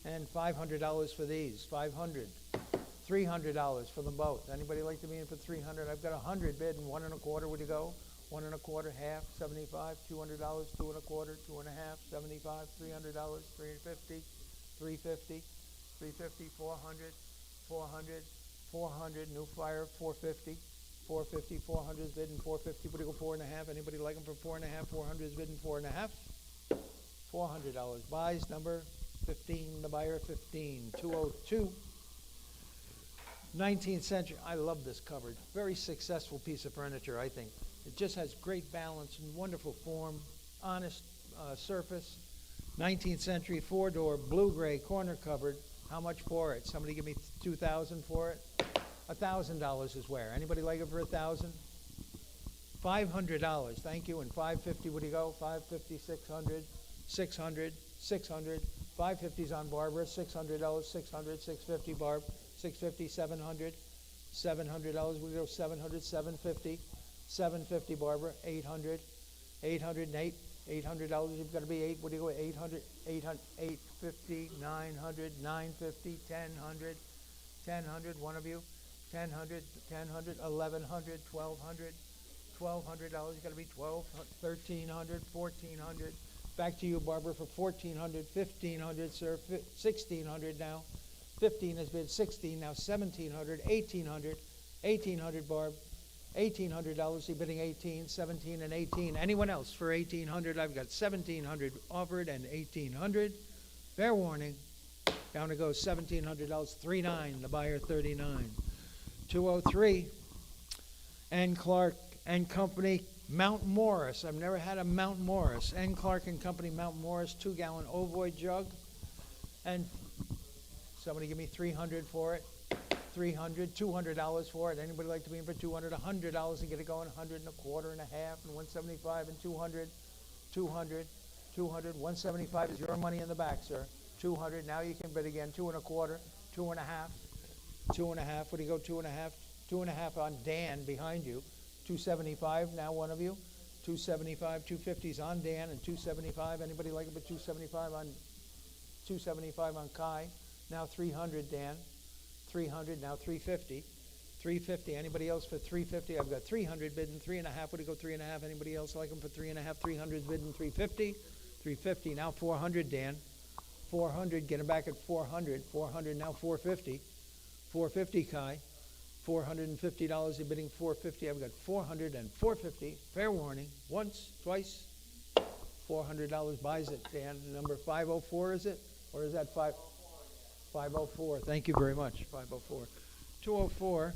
and $500 for these. 500. $300 for them both. Anybody like to be in for 300? I've got 100 bid and 1.25. Would you go? 1.25, half, 75, $200, 2.25, 2.5, 75, $300, 350, 350, 350, 400, 400, 400. New fire, 450. 450, 400 is bidding 450. Would you go 4.5? Anybody like them for 4.5? 400 is bidding 4.5. $400 buys. Number 15. The buyer 15. 202. 19th century. I love this cupboard. Very successful piece of furniture, I think. It just has great balance and wonderful form. Honest surface. 19th century 4-door blue-gray corner cupboard. How much for it? Somebody give me $2,000 for it. $1,000 is where? Anybody like it for $1,000? $500. Thank you. And $550. Would you go? $550, $600, $600, $600. $550's on Barbara. $600, $600, $650 Barb. $650, $700, $700. Would you go? $700, $750, $750 Barbara. $800, $800 and $8. $800. You've got to be 8. What do you go? 800, 800, 850, 900, 950, 1,000, 1,000. One of you. 1,000, 1,000, 1,100, 1,200, $1,200. You got to be 12, 1,300, 1,400. Back to you, Barbara, for 1,400, 1,500, sir. 1,600 now. 15 has been 16 now. 1,700, 1,800, 1,800, Barb. $1,800. You're bidding 18, 17, and 18. Anyone else for 1,800? I've got 1,700 offered and 1,800. Fair warning. Down it goes. $1,700. 39. The buyer 39. 203. N. Clark and Company, Mount Morris. I've never had a Mount Morris. N. Clark and Company, Mount Morris, 2-gallon ovoid jug. And somebody give me 300 for it. 300, $200 for it. Anybody like to be in for 200? $100 to get it going. 125 and a half, and 175 and 200, 200, 200. 175 is your money in the back, sir. 200. Now you can bid again. 2.25, 2.5, 2.5. What do you go? 2.5, 2.5 on Dan behind you. 275. Now one of you. 275, 250's on Dan, and 275. Anybody like it? But 275 on 275 on Kai. Now 300, Dan. 300, now 350. 350. Anybody else for 350? I've got 300 bidding 3.5. Would you go 3.5? Anybody else like them for 3.5? 300 bidding 350. 350. Now 400, Dan. 400. Get him back at 400. 400. Now 450. 450, Kai. $450. You're bidding 450. I've got 400 and 450. Fair warning. Once, twice. $400 buys it, Dan. Number 504 is it? Or is that 504. Thank you very much. 504. 204.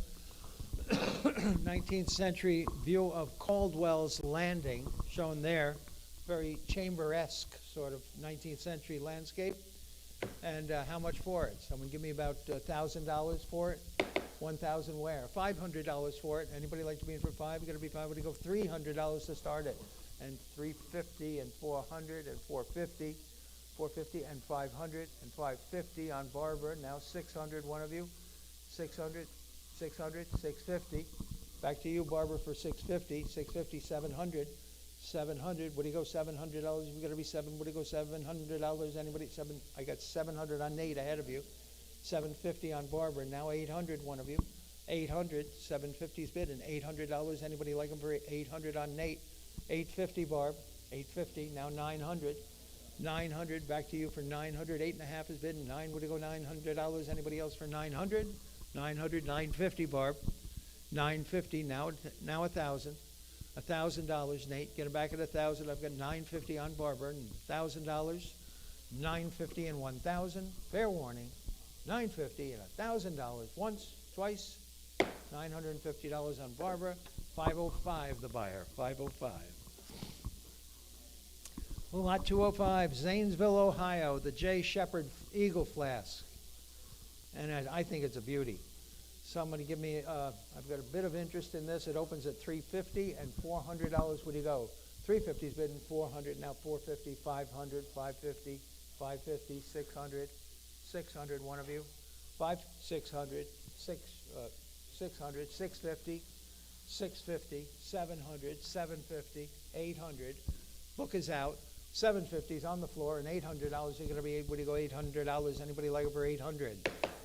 19th century view of Caldwell's Landing, shown there. Very chamber-esque sort of 19th century landscape. And how much for it? Someone give me about $1,000 for it. 1,000 where? $500 for it. Anybody like to be in for 5? You got to be 5. Would you go $300 to start it? And 350 and 400 and 450. 450 and 500 and 550 on Barbara. Now 600, one of you. 600, 600, 650. Back to you, Barbara, for 650. 650, 700. 700. What do you go? $700. You've got to be 7. What do you go? $700. Anybody? 7. I got 700 on Nate ahead of you. 750 on Barbara. Now 800, one of you. 800. 750's bid and $800. Anybody like them for 800 on Nate? 850, Barb. 850. Now 900. 900, back to you for 900. 8.5 is bid. 9, would you go $900? Anybody else for 900? 900, 950, Barb. 950, now 1,000. $1,000, Nate. Get it back at 1,000. I've got 950 on Barbara and $1,000. 950 and 1,000. Fair warning. 950 and $1,000. Once, twice. $950 on Barbara. 505 the buyer. 505. Lot 205, Zanesville, Ohio, the J. Shepherd Eagle Flask. And I think it's a beauty. Somebody give me, I've got a bit of interest in this. It opens at $350 and $400. Would you go? $350 is bidding, $400, now $450, $500, $550, $550, $600, $600, one of you. $600, $600, $650, $650, $700, $750, $800. Book is out. $750 is on the floor, and $800 you're going to be, would you go $800? Anybody like it for $800?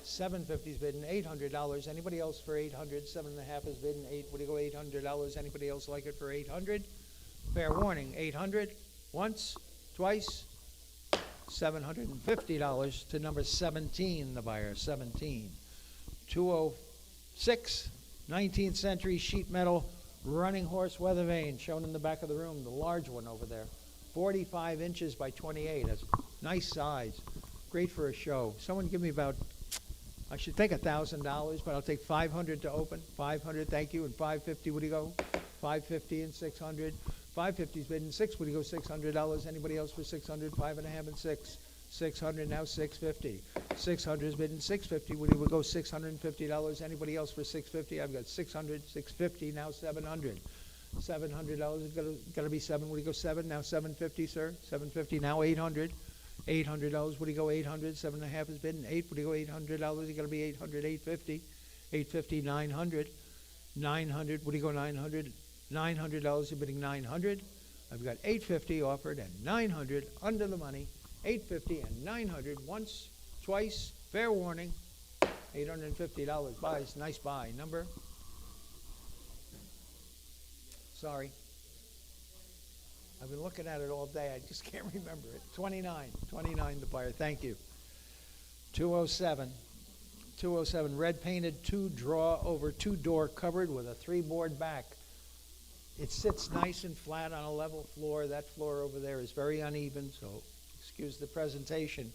$750 is bidding, $800. Anybody else for $800? 7.5 is bidding, 8. Would you go $800? Anybody else like it for $800? Fair warning, $800. Once, twice, $750 to number 17, the buyer, 17. 206, 19th century sheet metal running horse weather vane, shown in the back of the room, the large one over there. 45 inches by 28. That's nice size. Great for a show. Someone give me about, I should take $1,000, but I'll take $500 to open. $500, thank you. And $550, would you go? $550 and $600. $550 is bidding 6. Would you go $600? Anybody else for $600? 5.5 and 6. $600, now $650. $600 is bidding $650. Would you go $650? Anybody else for $650? I've got $600, $650, now $700. $700 is got to be 7. Would you go 7? Now $750, sir. $750, now $800. $800, would you go 800? 7.5 is bidding 8. Would you go $800? You got to be 800, 850. 850, 900. 900, would you go 900? $900, you're bidding 900. I've got 850 offered and 900 under the money. 850 and 900 once, twice. Fair warning. $850 buys. Nice buy. Number? Sorry. I've been looking at it all day. I just can't remember it. 29. 29 the buyer. Thank you. 207. 207. Red painted 2-draw over 2-door cupboard with a 3-board back. It sits nice and flat on a level floor. That floor over there is very uneven, so excuse the presentation.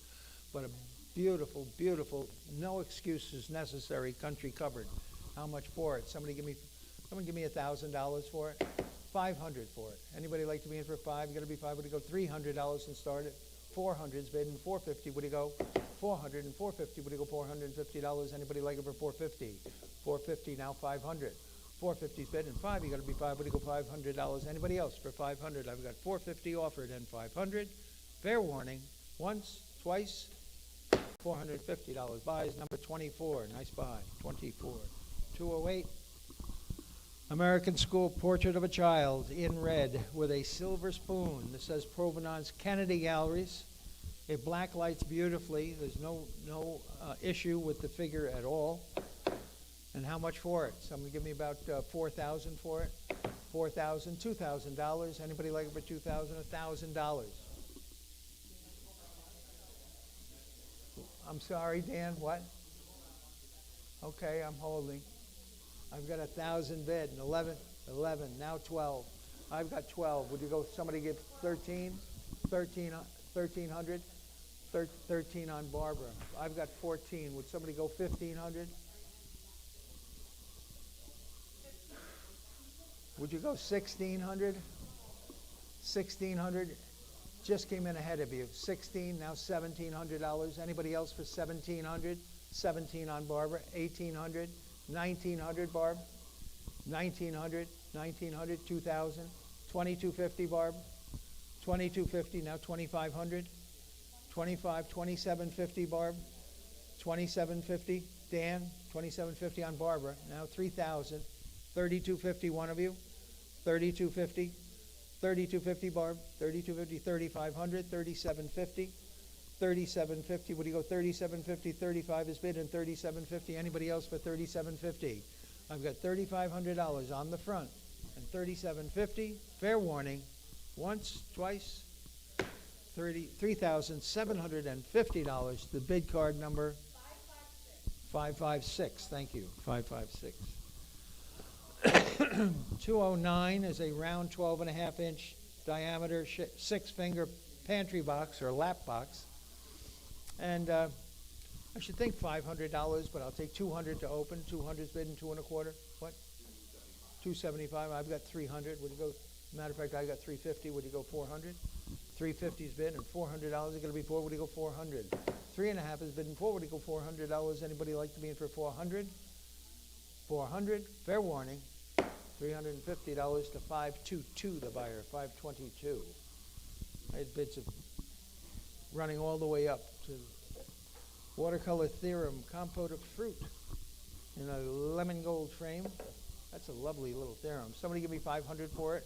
But a beautiful, beautiful, no excuses necessary country cupboard. How much for it? Someone give me $1,000 for it. $500 for it. Anybody like to be in for 5? You got to be 5. Would you go $300 and start it? 400's bidding. 450. Would you go 400 and 450? Would you go $450? Anybody like it for 450? 450 now 500. 450's bidding 5. You got to be 5. Would you go $500? Anybody else for 500? I've got 450 offered and 500. Fair warning. Once, twice. $450 buys. Number 24. Nice buy. 24. 208. American School Portrait of a Child in red with a silver spoon. This says Provenance Kennedy Galleries. It blacklights beautifully. There's no issue with the figure at all. And how much for it? Someone give me about $4,000 for it. $4,000, $2,000. Anybody like it for $2,000? $1,000. I'm sorry, Dan. What? Okay, I'm holding. I've got 1,000 bid and 11, now 12. I've got 12. Would you go, somebody give 13? 1,300? 13 on Barbara. I've got 14. Would somebody go 1,500? Would you go 1,600? 1,600 just came in ahead of you. 16, now $1,700. Anybody else for 1,700? 17 on Barbara. 1,800. 1,900, Barb. 1,900, 1,900, 2,000. 2,250, Barb. 2,250, now 2,500. 2,750, Barb. 2,750, Dan. 2,750 on Barbara. Now 3,000. 3,250, one of you. 3,250. 3,250, Barb. 3,250, 3,500. 3,750. 3,750. Would you go 3,750? 35 is bid and 3,750. Anybody else for 3,750? I've got $3,500 on the front and 3,750. Fair warning. Once, twice. $3,750. The bid card number 556. Thank you. 556. 209 is a round 12.5-inch diameter 6-finger pantry box or lap box. And I should think $500, but I'll take $200 to open. 200's bid and 2 1/4. What? 275. I've got 300. Would you go? Matter of fact, I got 350. Would you go 400? 350's bid and $400 is going to be for. Would you go 400? 3.5 is bid and 4. Would you go $400? Anybody like to be in for 400? 400. Fair warning. $350 to 522. The buyer 522. I had bids of running all the way up to watercolor theorem compote of fruit in a lemon gold frame. That's a lovely little theorem. Somebody give me 500 for it.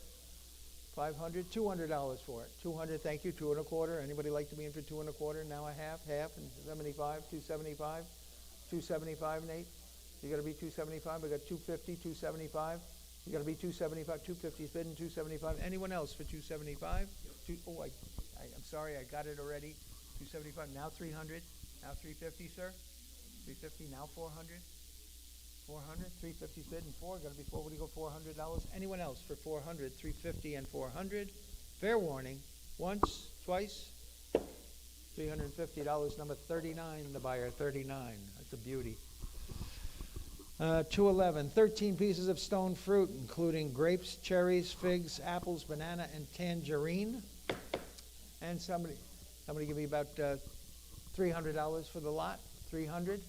500, $200 for it. 200, thank you. 2 1/4. Anybody like to be in for 2 1/4? Now a half, and 75, 275, 275, Nate. You got to be 275. We got 250, 275. You got to be 275. 250's bid and 275. Anyone else for 275? I'm sorry, I got it already. 275. Now 300. Now 350, sir. 350. Now 400. 400. 350's bid and 4. Got to be 4. What do you go? $400. Anyone else for 400? 350 and 400. Fair warning. Once, twice. $350. Number 39. The buyer 39. That's a beauty. 211. 13 pieces of stone fruit, including grapes, cherries, figs, apples, banana, and tangerine. And somebody give me about $300 for the lot. 300.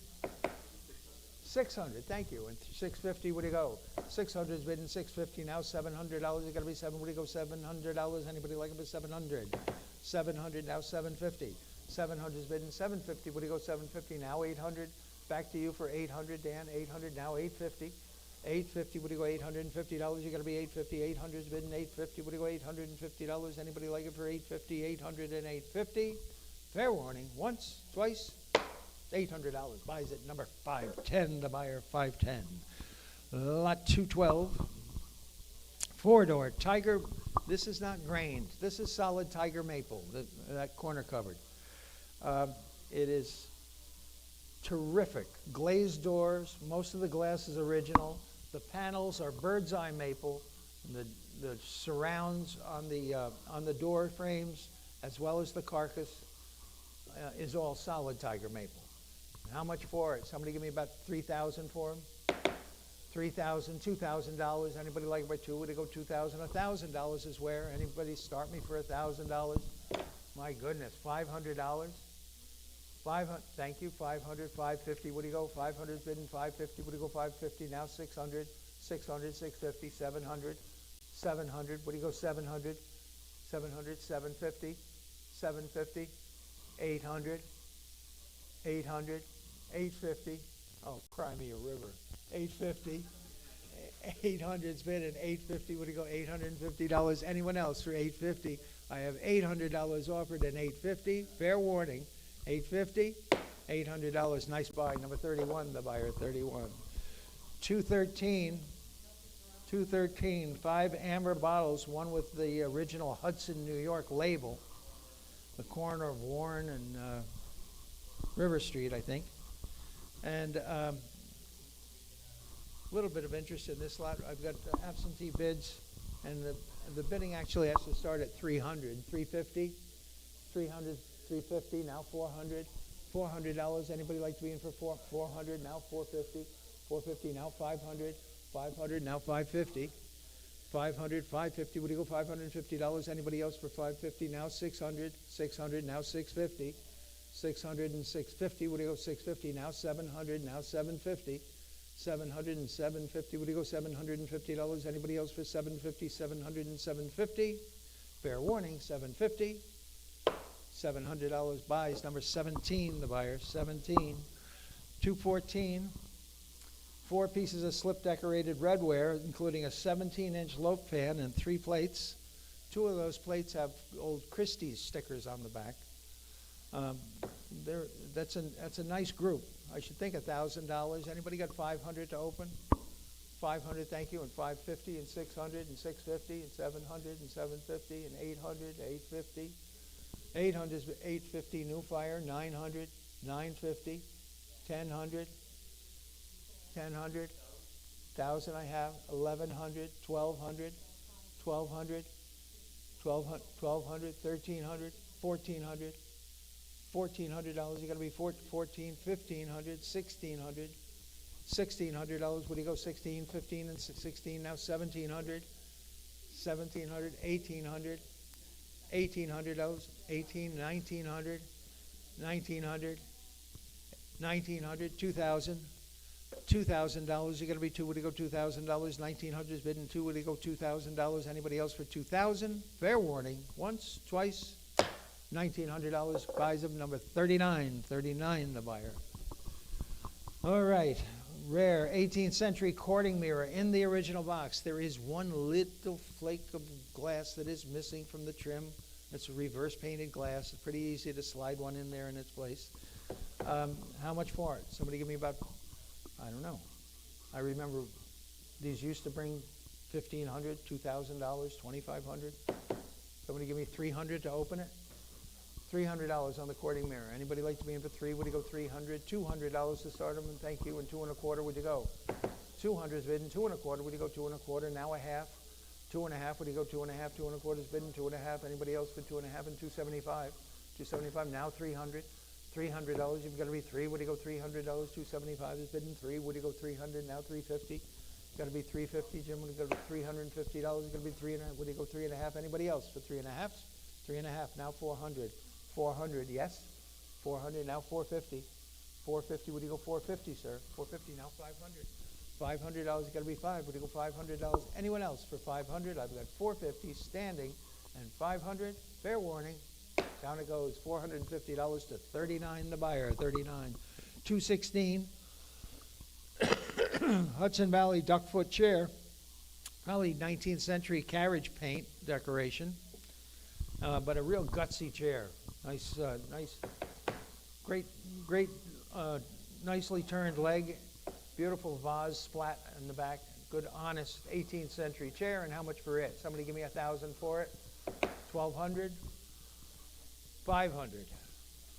600, thank you. And 650, what do you go? 600 is bid and 650. Now $700. It's got to be 7. What do you go? $700. Anybody like it for 700? 700. Now 750. 700 is bid and 750. What do you go? 750. Now 800. Back to you for 800, Dan. 800. Now 850. 850. What do you go? $850. You got to be 850. 800 is bid and 850. What do you go? $850. Anybody like it for 850? 800 and 850. Fair warning. Once, twice. $800. Buys it. Number 510. The buyer 510. Lot 212. 4-door Tiger. This is not grained. This is solid Tiger maple. That corner covered. It is terrific. Glazed doors. Most of the glass is original. The panels are bird's eye maple. The surrounds on the door frames, as well as the carcass, is all solid Tiger maple. How much for it? Somebody give me about $3,000 for them. $3,000, $2,000. Anybody like about 2? Would it go $2,000? $1,000 is where. Anybody start me for $1,000? My goodness, $500. 500. Thank you. 500, 550. What do you go? 500 is bidding. 550. What do you go? 550. Now 600, 600, 650, 700, 700. What do you go? 700, 700, 750, 750, 800, 800. 850. Oh, cry me a river. 850. 800's bid and 850. What do you go? $850. Anyone else for 850? I have $800 offered and 850. Fair warning. 850. $800. Nice buy. Number 31. The buyer 31. 213. 213. 5 amber bottles. One with the original Hudson, New York label. The corner of Warren and River Street, I think. And a little bit of interest in this lot. I've got absentee bids, and the bidding actually has to start at 300, 350, 300, 350. Now 400, $400. Anybody like to be in for 400? Now 450, 450. Now 500, 500. Now 550, 500, 550. Would you go $550? Anybody else for 550? Now 600, 600. Now 650. 600 and 650. Would you go 650? Now 700. Now 750. 700 and 750. Would you go $750? Anybody else for 750? 700 and 750. Fair warning. 750. $700 buys. Number 17. The buyer 17. 214. 4 pieces of slip decorated redware, including a 17-inch loaf pan and 3 plates. 2 of those plates have old Christie's stickers on the back. That's a nice group. I should think $1,000. Anybody got 500 to open? 500, thank you, and 550 and 600 and 650 and 700 and 750 and 800, 850, 800 is 850 new fire, 900, 950, 1000, 1000, 1000 I have, 1100, 1200, 1200, 1200, 1300, 1400, $1,400. You got to be 14, 1500, 1600, $1,600. What do you go? 16, 15, and 16. Now 1700, 1700, 1800, $1,800, 18, 1900, 1900, 1900, 2000, $2,000. You got to be two. What do you go? $2,000. 1900 is bidding two. What do you go? $2,000. Anybody else for 2,000? Fair warning. Once, twice. $1,900 buys of number 39. 39 the buyer. All right. Rare 18th century courting mirror in the original box. There is one little flake of glass that is missing from the trim. It's a reverse painted glass. It's pretty easy to slide one in there in its place. How much for it? Somebody give me about, I don't know. I remember these used to bring $1,500, $2,000, $2,500. Somebody give me $300 to open it. $300 on the courting mirror. Anybody like to be in for three? Would you go $300? $200 to start them, and thank you. And 2 1/4. Would you go? 200 is bidding. 2 1/4. Would you go 2 1/4? Now a half. 2 1/2. Would you go 2 1/2? 2 1/4 is bidding. 2 1/2. Anybody else for 2 1/2 and 275? 275. Now 300. $300. You've got to be three. Would you go $300? 275 is bidding. Three. Would you go 300? Now 350. Got to be 350. Jim, would you go $350? You've got to be 3.5. Would you go 3.5? Anybody else for 3.5? 3.5. Now 400. 400, yes. 400, now 450. 450, would you go 450, sir? 450, now 500. $500, got to be five. Would you go $500? Anyone else for 500? I've got 450 standing and 500. Fair warning. Down it goes. $450 to 39 the buyer. 39. 216. Hudson Valley duckfoot chair. Probably 19th century carriage paint decoration. But a real gutsy chair. Nice, great, nicely turned leg, beautiful vase splat in the back, good, honest 18th century chair. And how much for it? Somebody give me 1,000 for it. 1,200, 500,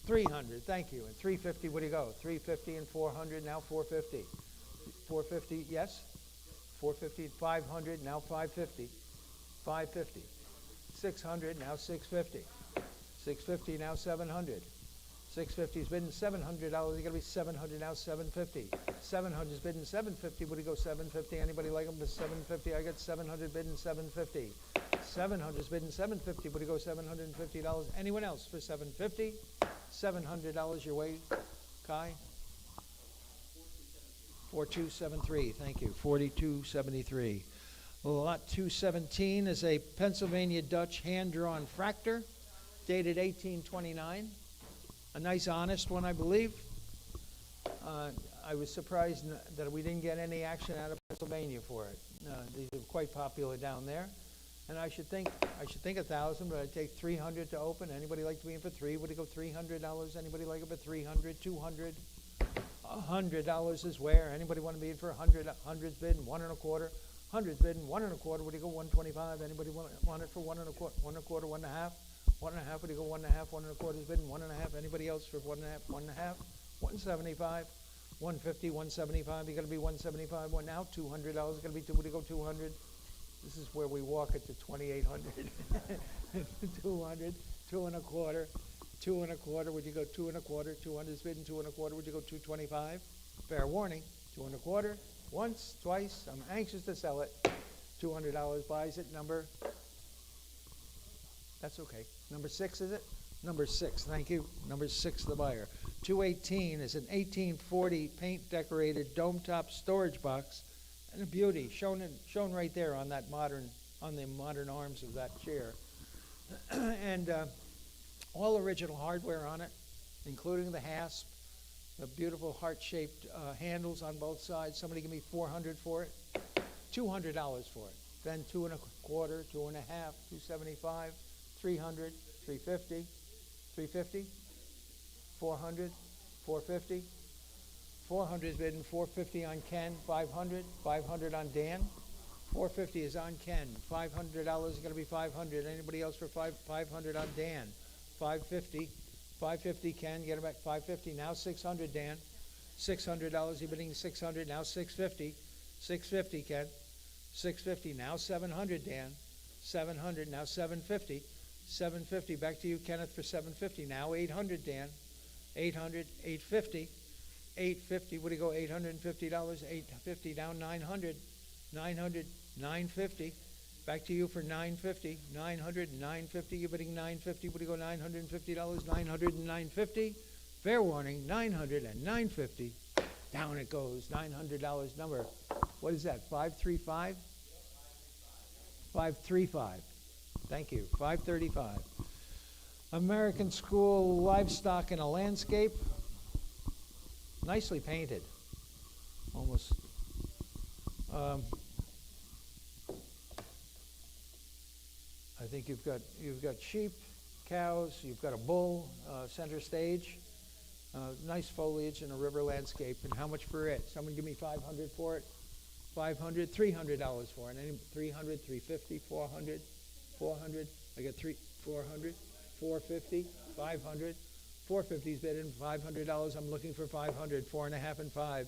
300. Thank you. And 350. What do you go? 350 and 400. Now 450. 450. Yes. 450. 500. Now 550. 550. 600. Now 650. 650, now 700. 650 is bidding $700. You got to be 700, now 750. 700 is bidding 750. Would you go 750? Anybody like them to 750? I got 700 bidding 750. 700 is bidding 750. Would you go $750? Anyone else for 750? $700 your way, Kai? 4273. Thank you. 4273. Lot 217 is a Pennsylvania Dutch hand-drawn fractor. Dated 1829, a nice honest one, I believe. I was surprised that we didn't get any action out of Pennsylvania for it. These are quite popular down there, and I should think 1,000, but I'd take 300 to open. Anybody like to be in for three? Would it go $300? Anybody like it for 300? 200? $100 is where. Anybody want to be in for 100? 100's bidding 1 1/4. 100's bidding 1 1/4. Would you go 125? Anybody want it for 1 1/4? 1 1/4, 1 1/2. 1 1/2, would you go 1 1/2, 1 1/4 is bidding 1 1/2. Anybody else for 1 1/2, 1 1/2, 175, 150, 175. You got to be 175. One now, $200. Got to be two. Would you go 200? This is where we walk it to 2,800. 200, 2 1/4, 2 1/4. Would you go 2 1/4? 200 is bidding 2 1/4. Would you go 225? Fair warning. 2 1/4. Once, twice. I'm anxious to sell it. $200 buys it. Number. That's okay. Number 6, is it? Number 6, thank you. Number 6, the buyer. 218 is an 1840 paint-decorated dome-top storage box, and a beauty, shown right there on that on the modern arms of that chair. And all original hardware on it, including the hasp, the beautiful heart-shaped handles on both sides. Somebody give me 400 for it. $200 for it. Then 2 1/4, 2 1/2, 275. 300, 350, 350, 400, 450, 400 is bidding 450 on Ken, 500, 500 on Dan, 450 is on Ken, $500 is going to be 500. Anybody else for 500 on Dan? 550. 550, Ken, get it back, 550. Now 600, Dan. $600, you're bidding 600, now 650. 650, Ken. 650, now 700, Dan. 700, now 750. 750, back to you, Kenneth, for 750. Now 800, Dan. 800, 850. 850, what do you go, $850? 850, down 900. 900, 950. Back to you for 950. 900, 950, you're bidding 950. What do you go, $950? 900 and 950. Fair warning, 900 and 950. Down it goes, $900 number. What is that, 535? 535. Thank you, 535. American School Livestock in a Landscape. Nicely painted. Almost. I think you've got sheep, cows, you've got a bull, center stage. Nice foliage in a river landscape. And how much for it? Someone give me 500 for it. 500, $300 for it. Any 300, 350, 400, 400. I got 400, 450, 500. 450's bid in, $500. I'm looking for 500. 4.5 and 5.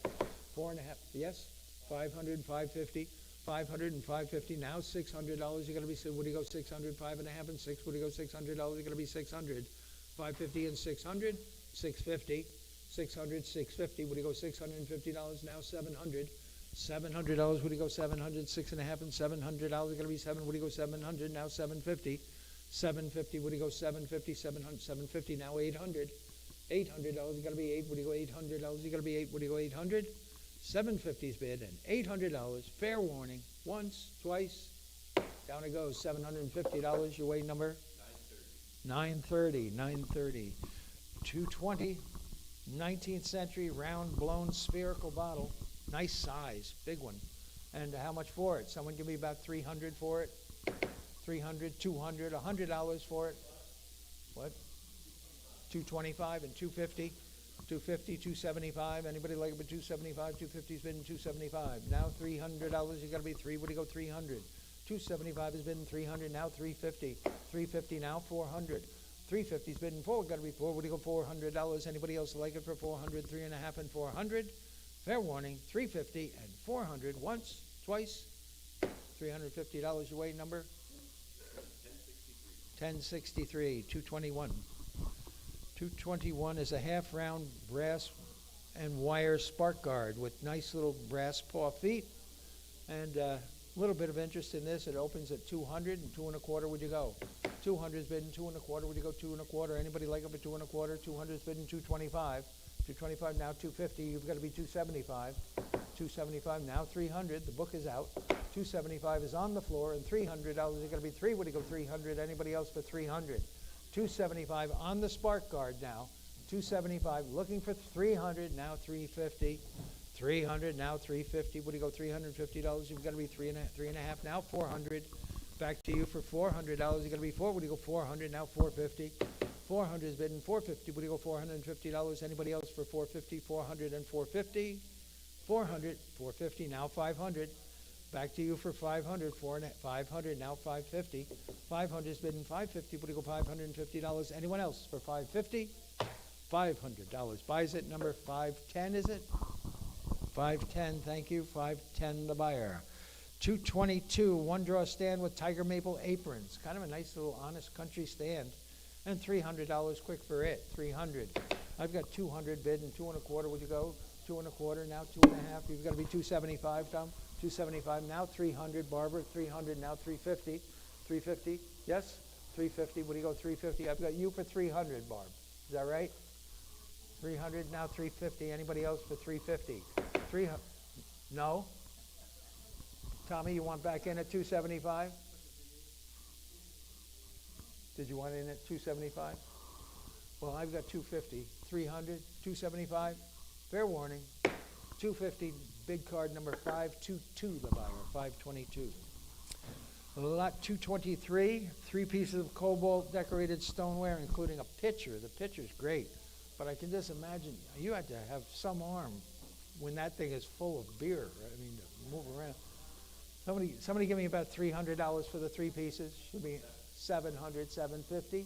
4.5. Yes. 500, 550. 500 and 550. Now $600. You're gonna be. What do you go? 600. 5.5 and 6. What do you go? $600. You're gonna be 600. 550 and 600. 650. 600. 650. What do you go? $650. Now 700. $700. What do you go? 700. 6.5 and $700. You're gonna be 7. What do you go? 700. Now 750. 750. What do you go? 750. 700. 750. Now 800. $800. You gotta be 8. What do you go? $800. You gotta be 8. What do you go? 800. 750's bid and $800. Fair warning. Once, twice. Down it goes. $750. Your weight number? 930. 930. 220. 19th century round blown spherical bottle. Nice size. Big one. And how much for it? Someone give me about 300 for it. 300, 200, $100 for it. What? 225 and 250. 250, 275. Anybody like it with 275? 250's been 275. Now $300. You got to be 3. What do you go? 300. 275 has been 300. Now 350. 350 now 400. 350's been 4. Got to be 4. What do you go? $400. Anybody else like it for 400? 3.5 and 400. Fair warning. 350 and 400. Once, twice. $350. Your weight number? 1063. 221. 221 is a half-round brass and wire spark guard with nice little brass paw feet. And a little bit of interest in this. It opens at 200 and 2.25. Would you go? 200's bidden 2.25. Would you go 2.25? Anybody like it for 2.25? 200's bidden 225. 225 now 250. You've got to be 275. 275 now 300. The book is out. 275 is on the floor and $300. You're going to be 3. Would you go 300? Anybody else for 300? 275 on the spark guard now. 275 looking for 300. Now 350. 300 now 350. What do you go? $350. You've got to be 3.5 now 400. Back to you for $400. You're going to be 4. What do you go? 400 now 450. 400 is bidden 450. What do you go? $450. Anybody else for 450? 400 and 450. 400, 450 now 500. Back to you for 500. 500 now 550. 500 is bidden 550. What do you go? $550. Anyone else for 550? $500. Buys it number 510. Is it? 510. Thank you. 510. The buyer. 222. One draw stand with tiger maple aprons. Kind of a nice little honest country stand. And $300 quick for it. 300. I've got 200 bid and 2.25. Would you go? 2.25. Now 2.5. You've got to be 275, Tom. 275 now 300. Barbara 300 now 350. 350. Yes. 350. What do you go? 350. I've got you for 300, Barb. Is that right? 300 now 350. Anybody else for 350? 300. No. Tommy, you want back in at 275? Did you want in at 275? Well, I've got 250. 300. 275. Fair warning. 250. Big card number 522. The buyer. 522. Lot 223. 3 pieces of cobalt decorated stoneware, including a pitcher. The pitcher's great, but I can just imagine you had to have some arm when that thing is full of beer. I mean, to move around. Somebody give me about $300 for the 3 pieces. Should be 700, 750.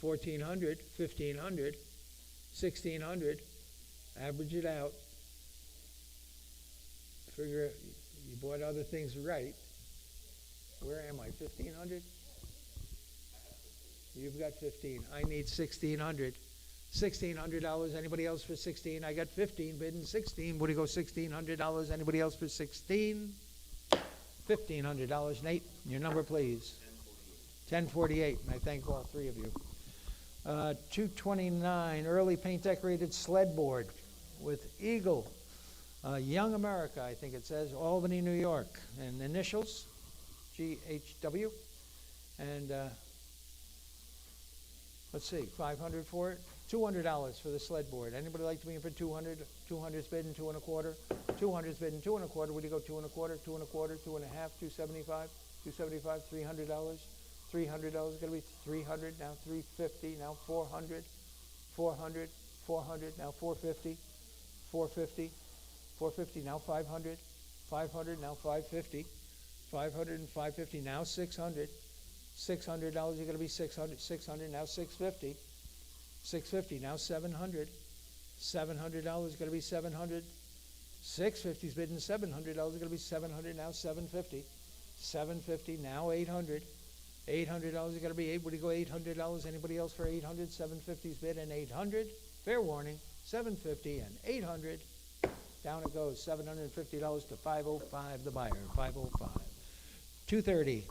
1,400, 1,500, 1,600. Average it out. Figure you bought other things right. Where am I? 1,500? You've got 15. I need 1,600. $1,600. Anybody else for 16? I got 15 bidding. 16. What do you go? $1,600. Anybody else for 16? $1,500. Nate, your number, please. 1048. And I thank all three of you. 229. Early paint decorated sled board with Eagle. Young America, I think it says. Albany, New York. And initials, GHW. And let's see, 500 for it. $200 for the sled board. Anybody like to be in for 200? 200's bidding 2 1/4. 200's bidding 2 1/4. Would you go 2 1/4, 2 1/4, 2 1/2, 275, 275, $300. $300 going to be 300. Now 350. Now 400. 400. 400. Now 450. 450. 450. Now 500. 500. Now 550. 500 and 550. Now 600. $600 you're going to be 600. 600. Now 650. 650. Now 700. $700 going to be 700. 650's bidding $700 going to be 700. Now 750. 750. Now 800. $800 is going to be 8. Would you go $800? Anybody else for 800? 750's bid and 800. Fair warning. 750 and 800. Down it goes. $750 to 505. The buyer. 505. 230.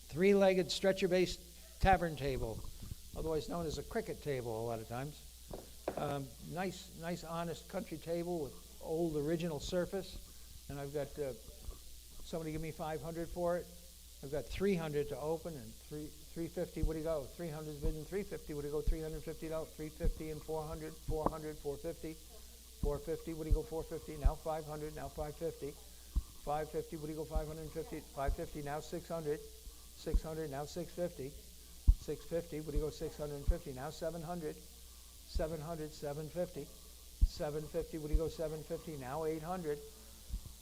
Three-legged stretcher-based tavern table, otherwise known as a cricket table a lot of times. Nice, honest country table with old original surface. And I've got somebody give me 500 for it. I've got 300 to open and 350. What do you go? 300 is bidding 350. What do you go? $350. 350 and 400. 400. 450. 450. What do you go? 450. Now 500. Now 550. 550. What do you go? 550. 550. Now 600. 600. Now 650. 650. What do you go? 650. Now 700. 700. 750. 750. What do you go? 750. Now 800.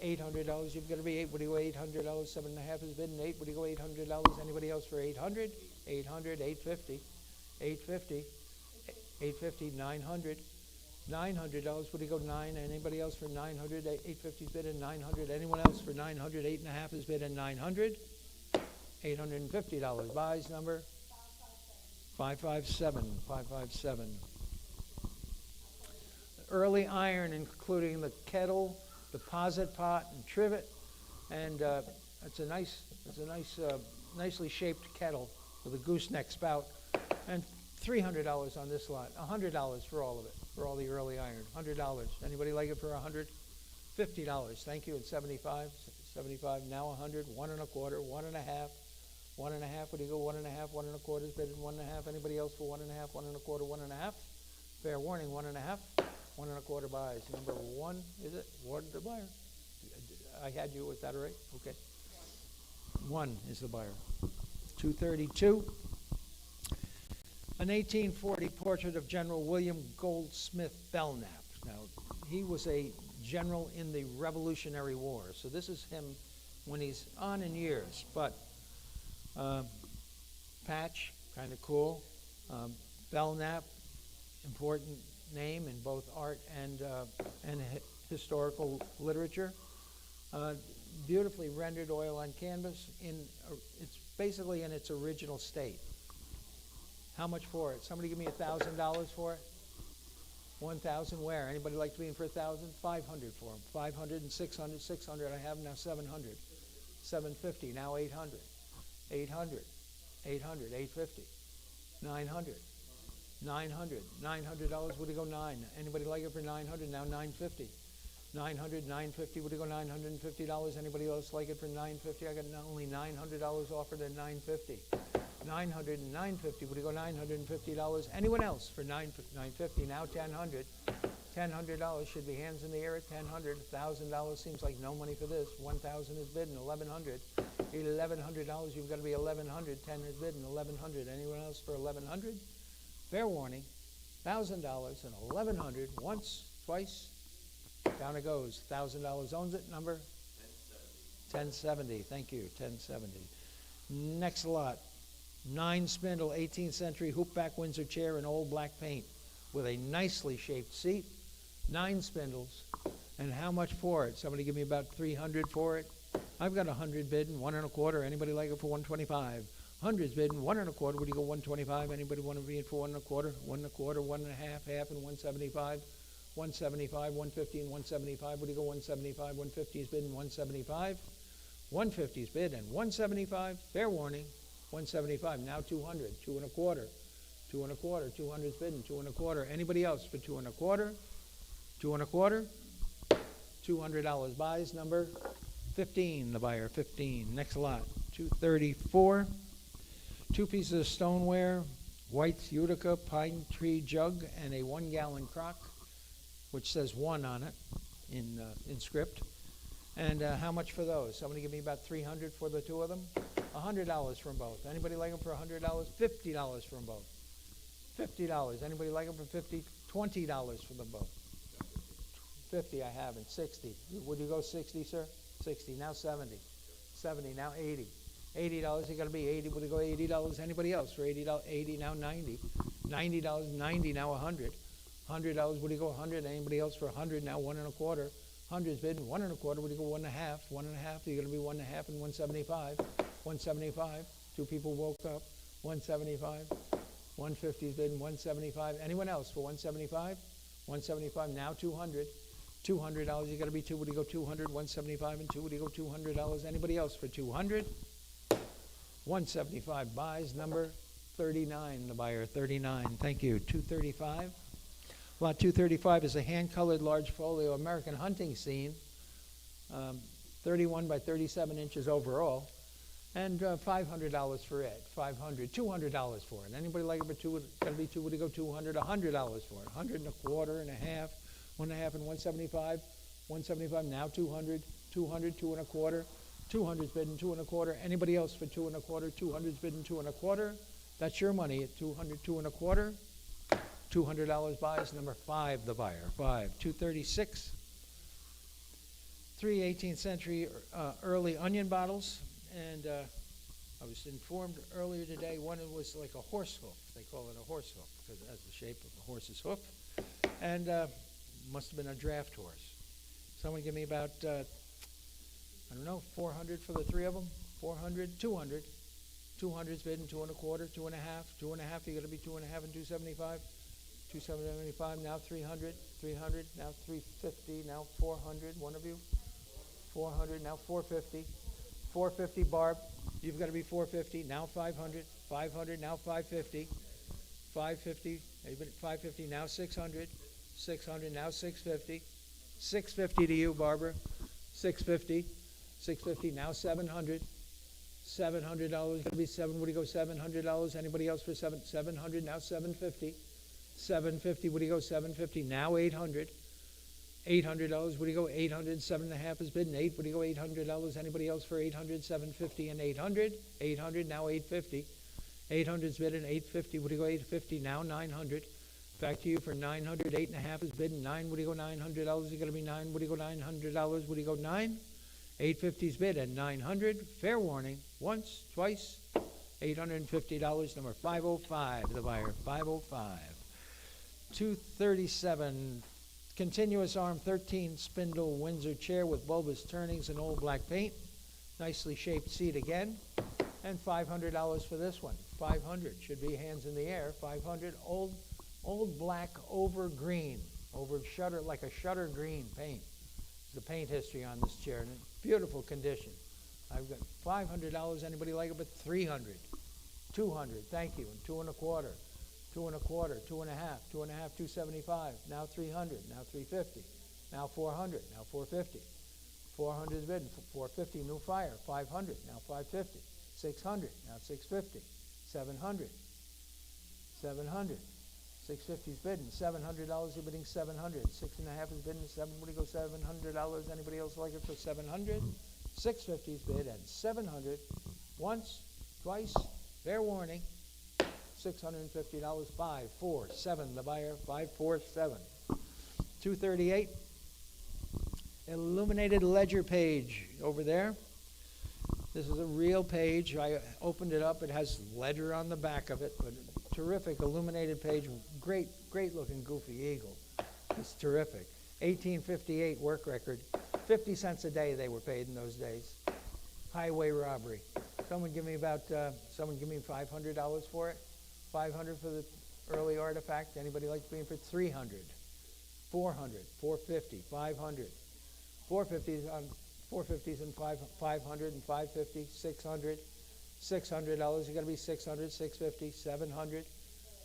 $800. You've got to be 8. What do you go? $800. 7.5 is bidding 8. What do you go? $800. Anybody else for 800? 800. 850. 850. 850. 900. $900. What do you go? 9. Anybody else for 900? 850 is bidding 900. Anyone else for 900? 8.5 is bidding 900. $850. Buys number 557. 557. Early iron, including the kettle, deposit pot, and trivet, and it's a nicely shaped kettle with a gooseneck spout, and $300 on this lot. $100 for all of it, for all the early iron. $100. Anybody like it for $100? $50. Thank you. And 75. 75. Now 100. 1 1/4. 1 1/2. 1 1/2. What do you go? 1 1/2. 1 1/4 is bidding 1 1/2. Anybody else for 1 1/2? 1 1/4. 1 1/2. Fair warning. 1 1/2. 1 1/4 buys. Number 1, is it? What the buyer? I had you. Was that all right? Okay. 1 is the buyer. 232. An 1840 portrait of General William Goldsmith Belknap. Now, he was a general in the Revolutionary War. So this is him when he's on in years. But patch, kind of cool. Belknap, important name in both art and historical literature. Beautifully rendered oil on canvas. It's basically in its original state. How much for it? Somebody give me $1,000 for it. 1,000 where? Anybody like to be in for 1,000? 500 for them. 500 and 600. 600. I have now 700. 750. Now 800. 800. 800. 850. 900. 900. $900. Would you go 9? Anybody like it for 900? Now 950. 900. 950. Would you go $950? Anybody else like it for 950? I got not only $900 offered at 950. 900 and 950. Would you go $950? Anyone else for 950? Now 1,000. $1,000 should be hands in the air at 1,000. $1,000 seems like no money for this. 1,000 is bidding. 1,100. $1,100. You've got to be 1,100. 10 is bidding. 1,100. Anyone else for 1,100? Fair warning. $1,000 and 1,100. Once, twice. Down it goes. $1,000 owns it. Number 1070. Thank you. 1070. Next lot. 9 spindle, 18th century hoopback Windsor chair in old black paint with a nicely shaped seat. 9 spindles. And how much for it? Somebody give me about 300 for it. I've got 100 bidding, 1 1/4. Anybody like it for 125? 100's bidding, 1 1/4. Would you go 125? Anybody want to be it for 1 1/4? 1 1/4, 1 1/2, half, and 175. 175, 150, and 175. Would you go 175? 150's bidding, 175. 150's bid and 175. Fair warning. 175. Now 200. 2 1/4. 2 1/4. 200's bidding, 2 1/4. Anybody else for 2 1/4? 2 1/4. $200 buys. Number 15, the buyer, 15. Next lot, 234. 2 pieces of stoneware, white Utica pine tree jug, and a 1-gallon crock, which says 1 on it in script. And how much for those? Somebody give me about 300 for the 2 of them. $100 for them both. Anybody like them for $100? $50 for them both. $50. Anybody like them for 50? $20 for them both. 50 I have, and 60. Would you go 60, sir? 60, now 70. 70, now 80. $80, you gotta be 80. Would you go $80? Anybody else for $80? 80, now 90. $90, 90, now 100. $100, would you go 100? Anybody else for 100? Now 1 1/4. 100's bidding, 1 1/4. Would you go 1 1/2? 1 1/2, you're gonna be 1 1/2 and 175. 175, 2 people woke up. 175. 150's bidding, 175. Anyone else for 175? 175, now 200. $200, you got to be 2. Would you go 200? 175 and 2. Would you go $200? Anybody else for 200? 175 buys. Number 39, the buyer, 39. Thank you. 235. Lot 235 is a hand-colored large folio American hunting scene, 31 by 37 inches overall, and $500 for it. $200 for it. Anybody like it for 2? Got to be 2. Would you go 200? $100 for it. 100 1/4 and a half. 1 1/2 and 175. 175, now 200. 200, 2 1/4. 200's bidding, 2 1/4. Anybody else for 2 1/4? 200's bidding, 2 1/4. That's your money at 200, 2 1/4. $200 buys. Number 5, the buyer. 5. 236. 3 18th century early onion bottles. And I was informed earlier today, one was like a horse hoof. They call it a horse hoof because it has the shape of a horse's hoof. And must have been a draft horse. Someone give me about, I don't know, 400 for the 3 of them? 400? 200. 200's bidding, 2 1/4, 2 1/2. 2 1/2, you got to be 2 1/2 and 275. 275, now 300. 300, now 350, now 400. One of you? 400, now 450. 450, Barb. You've got to be 450, now 500. 500, now 550. 550, 550, now 600. 600, now 650. 650 to you, Barbara. 650. 650, now 700. $700, gonna be 7. Would you go $700? Anybody else for 700? Now 750. 750, would you go 750? Now 800. $800, would you go 800? 7 1/2 is bidden. 8, would you go $800? Anybody else for 800? 750 and 800. 800, now 850. 800's bidden. 850, would you go 850? Now 900. Back to you for 900. 8 1/2 is bidden. 9, would you go $900? You got to be 9. Would you go $900? Would you go 9? 850's bid at 900. Fair warning. Once, twice. $850. Number 505. The buyer. 505. 237. Continuous arm 13 spindle Windsor chair with bulbous turnings and old black paint. Nicely shaped seat again. And $500 for this one. 500 should be hands in the air. 500. Old black over green, over shutter, like a shutter green paint. The paint history on this chair, in beautiful condition. I've got $500. Anybody like it? But 300, 200. Thank you. And 2 1/4, 2 1/4, 2 1/2, 2 1/2, 275. Now 300. Now 350. Now 400. Now 450. 400 is bidden. 450. New fire. 500. Now 550. 600. Now 650. 700. 700. 650 is bidden. $700, you're bidding 700. 6 1/2 is bidden. 7, would you go $700? Anybody else like it for 700? 650 is bid at 700. Once, twice, fair warning. $650. 5, 4, 7. The buyer. 5, 4, 7. 238. Illuminated ledger page over there. This is a real page. I opened it up. It has ledger on the back of it, but terrific illuminated page. Great, great looking goofy eagle. It's terrific. 1858 work record. 50 cents a day they were paid in those days. Highway robbery. Someone give me $500 for it. 500 for the early artifact. Anybody like to be in for 300? 400, 450, 500. 450s on 450s and 500 and 550, 600. $600. You got to be 600, 650, 700.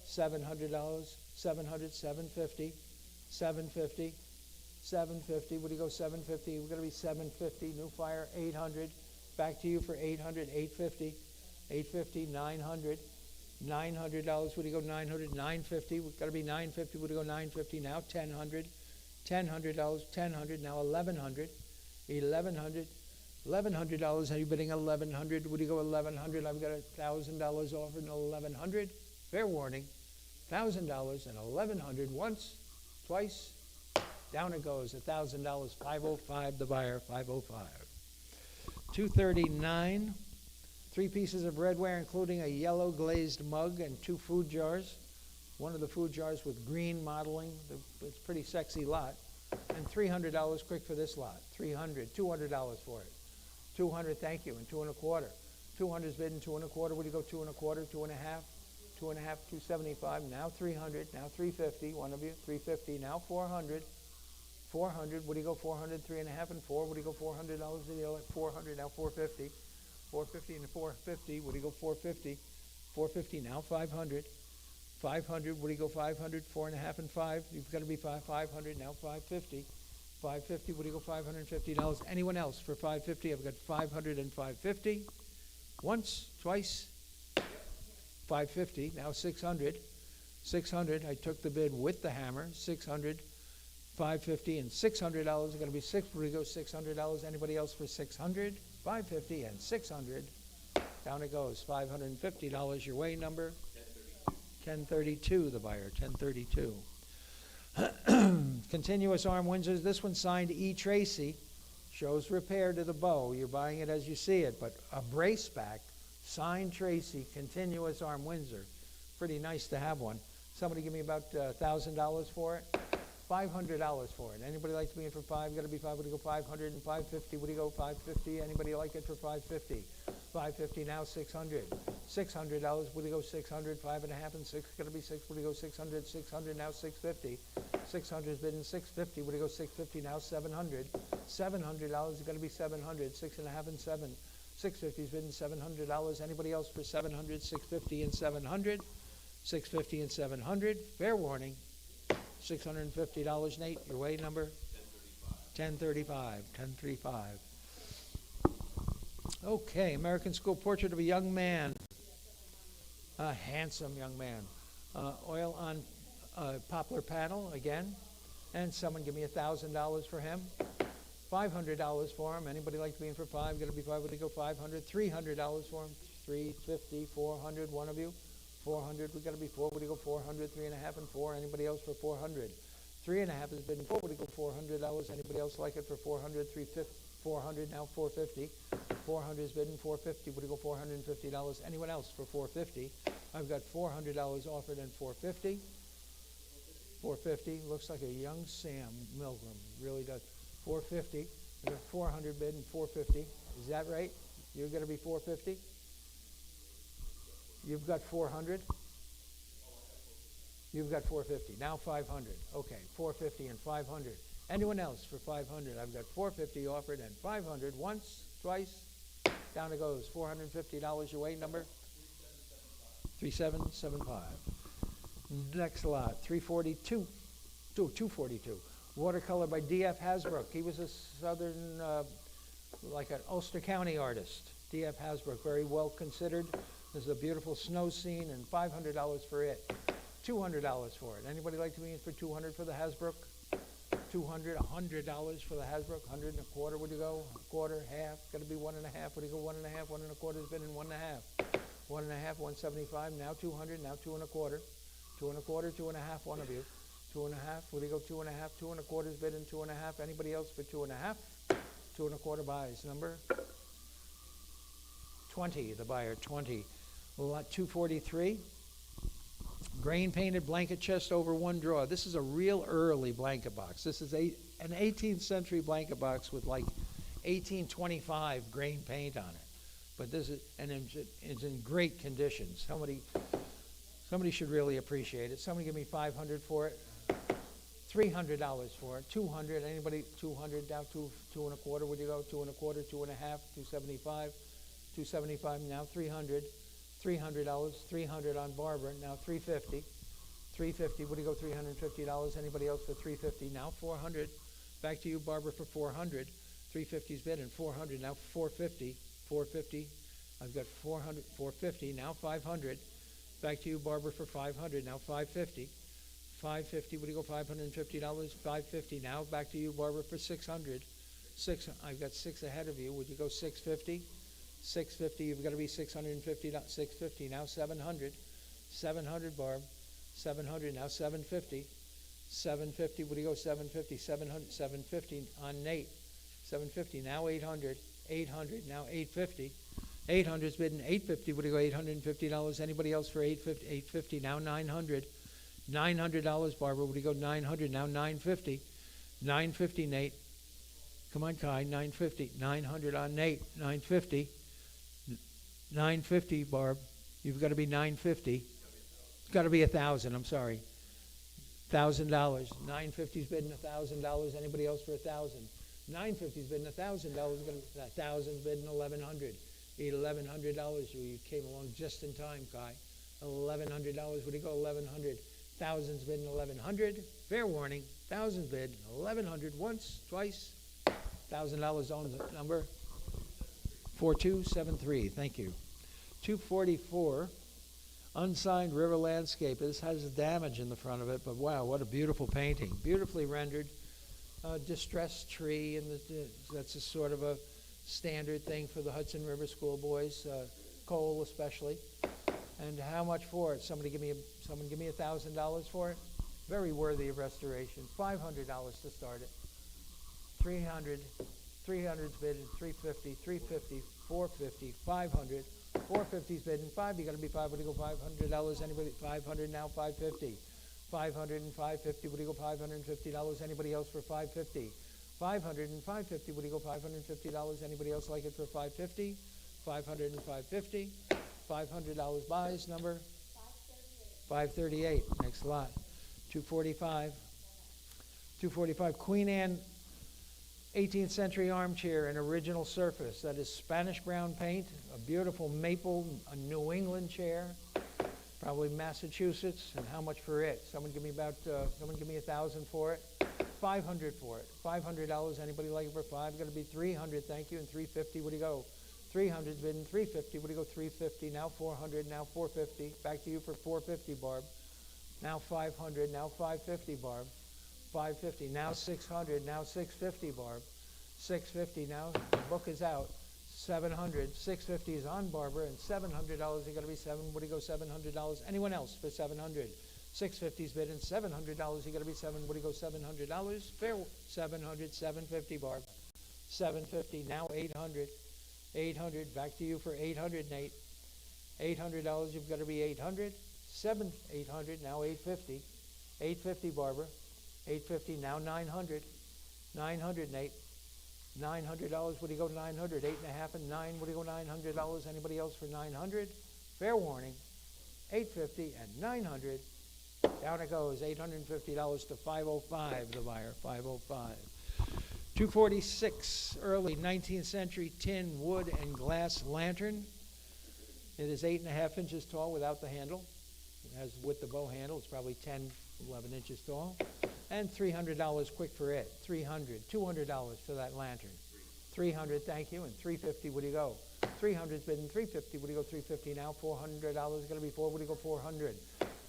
$700, 700, 750, 750, 750. What do you go 750? We're going to be 750. New fire 800. Back to you for 800, 850, 850, 900. $900. What do you go 900? 950. We've got to be 950. What do you go 950? Now 1000. $1,000, 1000. Now 1100. 1100. $1,100. Are you bidding 1100? Would you go 1100? I've got $1,000 offered and 1100. Fair warning. $1,000 and 1100. Once, twice, down it goes. $1,000. 505. The buyer. 505. 239. 3 pieces of redware, including a yellow glazed mug and 2 food jars. One of the food jars with green modeling. It's a pretty sexy lot. And $300 quick for this lot. $200 for it. 200, thank you, and 2 1/4. 200's bidding 2 1/4. Would you go 2 1/4, 2 1/2, 2 1/2, 275. Now 300, now 350. One of you, 350. Now 400. 400. Would you go 400, 3 1/2, and 4? Would you go $400? Would you go at 400? Now 450. 450 and 450. Would you go 450? 450. Now 500. 500. Would you go 500? 4 1/2 and 5. You've got to be 500. Now 550. 550. Would you go $550? Anyone else for 550? I've got 500 and 550. Once, twice. 550. Now 600. 600. I took the bid with the hammer. 600. 550 and $600 are going to be 6. Would you go $600? Anybody else for 600? 550 and 600. Down it goes. $550 your way number. 1032, the buyer. 1032. Continuous arm Windsors. This one signed E. Tracy. Shows repair to the bow. You're buying it as you see it, but a brace back, signed Tracy, continuous arm Windsor. Pretty nice to have one. Somebody give me about $1,000 for it. $500 for it. Anybody like to be in for 5? Got to be 5. Would you go 500 and 550? Would you go 550? Anybody like it for 550? 550 now 600. $600. Would you go 600? 5 1/2 and 6. Got to be 6. Would you go 600? 600 now 650. 600 is bidding 650. Would you go 650 now 700? $700. Got to be 700. 6 1/2 and 7. 650 is bidding $700. Anybody else for 700? 650 and 700. 650 and 700. Fair warning. $650, Nate. Your way number? 1035. 1035. Okay, American School Portrait of a young man. A handsome young man. Oil on poplar panel again. And someone give me $1,000 for him. $500 for him. Anybody like to be in for 5? Got to be 5. Would you go 500? $300 for him. 350, 400. One of you. 400. We got to be 4. Would you go 400? 3 1/2 and 4. Anybody else for 400? 3 1/2 is bidding 4. Would you go $400? Anybody else like it for 400? 350. 400 now 450. 400 is bidding 450. Would you go $450? Anyone else for 450? I've got $400 offered and 450. 450 looks like a young Sam Milgram. Really does. 450. I've got 400 bid and 450. Is that right? You're going to be 450. You've got 400. You've got 450. Now 500. Okay, 450 and 500. Anyone else for 500? I've got 450 offered and 500. Once, twice. Down it goes. $450 your way number. 3775. Next lot. 342. 242. Watercolor by D.F. Hasbrook. He was a southern, like an Ulster County artist. D.F. Hasbrook, very well considered. This is a beautiful snow scene and $500 for it. $200 for it. Anybody like to be in for 200 for the Hasbrook? 200, $100 for the Hasbrook. 100 and a quarter. Would you go? A quarter, half. Got to be 1 1/2. Would you go 1 1/2? 1 1/4 has been in 1 1/2. 1 1/2, 175. Now 200. Now 2 1/4. 2 1/4, 2 1/2. One of you. 2 1/2. Would you go 2 1/2? 2 1/4 has been in 2 1/2. Anybody else for 2 1/2? 2 1/4 buys. Number 20, the buyer, 20. Lot 243. Grain painted blanket chest over one drawer. This is a real early blanket box. This is an 18th century blanket box with like 1825 grain paint on it. But this is, and it's in great condition. Somebody should really appreciate it. Somebody give me $500 for it. $300 for it. $200. Anybody? $200 down. Two and a quarter. Would you go? $2 and a quarter. $2 and a half. $275. $275. Now $300. $300. $300 on Barbara. Now $350. $350. Would you go? $350. Anybody else for $350? Now $400. Back to you, Barbara, for $400. $350's bid and $400. Now $450. $450. I've got $400. $450. Now $500. Back to you, Barbara, for $500. Now $550. $550. Would you go? $550. $550. Now back to you, Barbara, for $600. I've got six ahead of you. Would you go? $650. $650. You've got to be $650. $650. Now $700. $700, Barb. $700. Now $750. $750. Would you go? $750. $700. $750 on Nate. $750. Now $800. $800. Now $850. $800's bidding. $850. Would you go? $850. Anybody else for $850? $850. Now $900. $900, Barbara. Would you go? $900. Now $950. $950, Nate. Come on, Kai. $950. $900 on Nate. $950. $950, Barb. You've got to be $950. It's got to be $1,000. I'm sorry. $1,000. $950's bidding $1,000. Anybody else for $1,000? $950's bidding $1,000. $1,000's bidding $1,100. $1,100. You came along just in time, Kai. $1,100. Would you go? $1,100. $1,000's bidding $1,100. Fair warning. $1,000's bid $1,100. Once, twice. $1,000 owns the number. 4273. Thank you. 244. Unsigned river landscape. This has damage in the front of it, but wow, what a beautiful painting. Beautifully rendered. Distressed tree, and that's a sort of a standard thing for the Hudson River schoolboys, Cole especially. And how much for it? Someone give me $1,000 for it. Very worthy of restoration. $500 to start it. 300. 300's bidding. 350. 350. 450. 500. 450's bidding. You got to be $500. Would you go $500? Anybody? $500 now. $550. 500 and 550. Would you go $550? Anybody else for $550? 500 and 550. Would you go $550? Anybody else like it for $550? 500 and 550. $500 buys. Number 538. Next lot. 245. 245. Queen Anne 18th century armchair in original surface. That is Spanish brown paint, a beautiful maple, a New England chair, probably Massachusetts. And how much for it? Someone give me $1,000 for it. 500 for it. $500. Anybody like it for $500? Going to be 300. Thank you. And 350. Would you go? 300's bidding. 350. Would you go? 350. Now 400. Now 450. Back to you for 450, Barb. Now 500. Now 550, Barb. 550. Now 600. Now 650, Barb. 650. Now the book is out. 700. 650 is on, Barbara, and $700. You got to be $7. Would you go? $700. Anyone else for 700? 650's bidding. $700. You got to be $7. Would you go? $700. Fair. 700. 750, Barb. 750. Now 800. 800. Back to you for 800, Nate. $800. You've got to be 800. 800. Now 850. 850, Barbara. 850. Now 900. 900, Nate. $900. Would you go 900? 8.5 and 9. Would you go $900? Anybody else for 900? Fair warning. 850 and 900. Down it goes. $850 to 505. The buyer. 505. 246. Early 19th century tin, wood, and glass lantern. It is 8.5 inches tall without the handle. It has with the bow handle. It's probably 10, 11 inches tall. And $300 quick for it. $300. $200 for that lantern. $300, thank you. And $350, would you go? 300's bidding. $350, would you go? $350 now. $400 is going to be $4. Would you go? $400.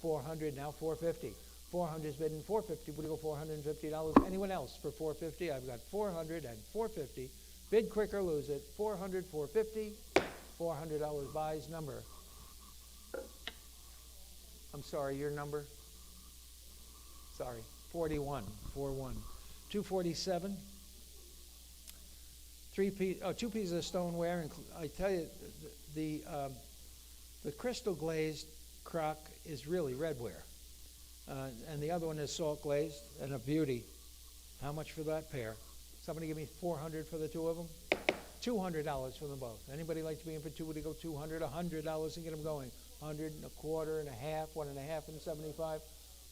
$400 now. $450. 400's bidding. $450, would you go? $450. Anyone else for $450? I've got $400 and $450. Bid quick or lose it. $400, $450. $400 buys. Number. I'm sorry, your number? Sorry. 41. 41. 247. Two pieces of stoneware, and I tell you, the crystal glazed crock is really redware. And the other one is salt glazed and a beauty. How much for that pair? Somebody give me $400 for the two of them? $200 for them both. Anybody like to be in for two? Would you go $200? $100 and get them going. 100 and a quarter and a half, 1.5 and 75,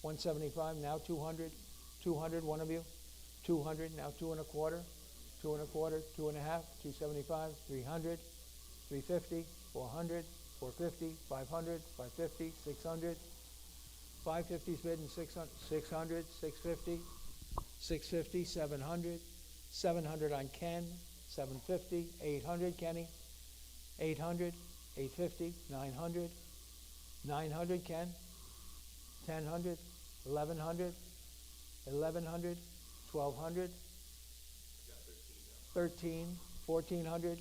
175. Now 200, 200. One of you. 200. Now 2 and a quarter, 2 and a quarter, 2.5, 275, 300, 350, 400, 450, 500, 550, 600. 550's bid and 600, 650, 650, 700, 700 on Ken, 750, 800, Kenny, 800, 850, 900, 900, Ken, 1000, 1100, 1100, 1200, 13, 1400,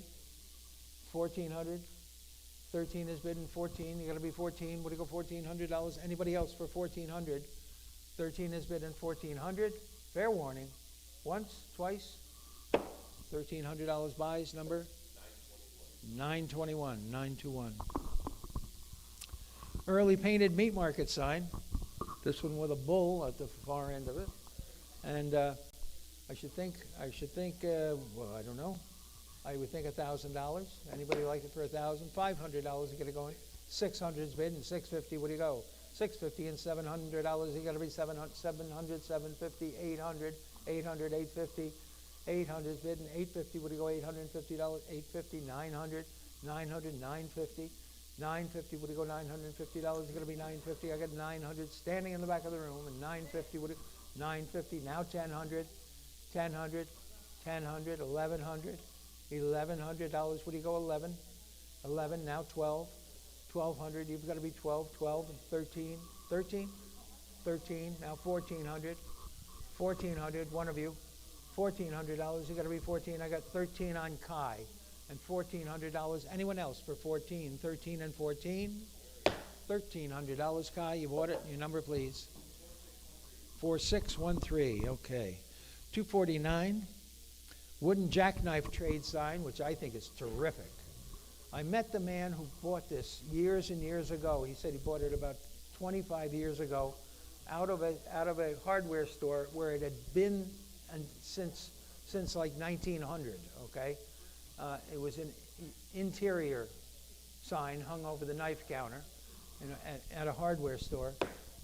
1400, 13 is bidding 14. You got to be 14. What do you go $1,400? Anybody else for 1400? 13 is bidding 1400. Fair warning. Once, twice. $1,300 buys. Number 921. 921. Early painted meat market sign. This one with a bull at the far end of it. And I should think. Well, I don't know. I would think $1,000. Anybody like it for $1,000? $500 to get it going. 600 is bid and 650. What do you go? 650 and $700. You got to be 700, 750, 800, 800, 850. 800 is bid and 850. What do you go? $850. 850, 900, 900, 950. 950. What do you go? $950. You got to be 950. I got 900 standing in the back of the room and 950. What do you? 950. Now 1000, 1000, 1000, 1100. $1,100. What do you go? 11, 11. Now 12, 1200. You've got to be 12, 12, and 13, 13, 13. Now 1400, 1400. One of you, $1,400. You got to be 14. I got 13 on Kai, and $1,400. Anyone else for 14? 13 and 14. $1,300. Kai, you bought it. Your number, please. 4613. Okay. 249. Wooden jackknife trade sign, which I think is terrific. I met the man who bought this years and years ago. He said he bought it about 25 years ago out of a hardware store where it had been since like 1900, okay? It was an interior sign hung over the knife counter at a hardware store.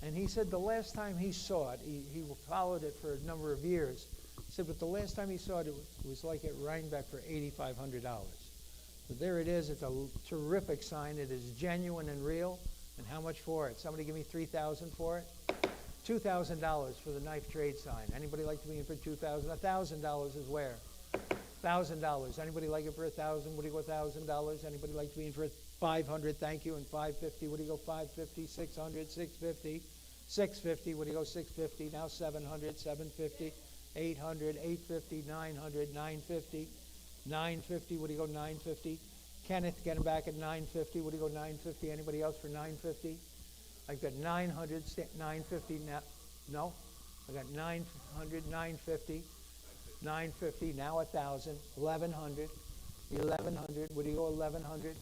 And he said the last time he saw it, he followed it for a number of years. He said, but the last time he saw it, it was like at Rhinebeck for $8,500. So there it is. It's a terrific sign. It is genuine and real. And how much for it? Somebody give me $3,000 for it? $2,000 for the knife trade sign. Anybody like to be in for $2,000? $1,000 is where? $1,000. Anybody like it for $1,000? What do you go $1,000? Anybody like to be in for $500? Thank you. And $550. What do you go $550? $600. $650. $650. What do you go $650? Now $700. $750. $800, $850, $900, $950, $950. What do you go $950? Kenneth, get him back at $950. What do you go $950? Anybody else for $950? I've got $900, $950 now. No, I got $900, $950, $950. Now $1,000, $1,100, $1,100. What do you go $1,100?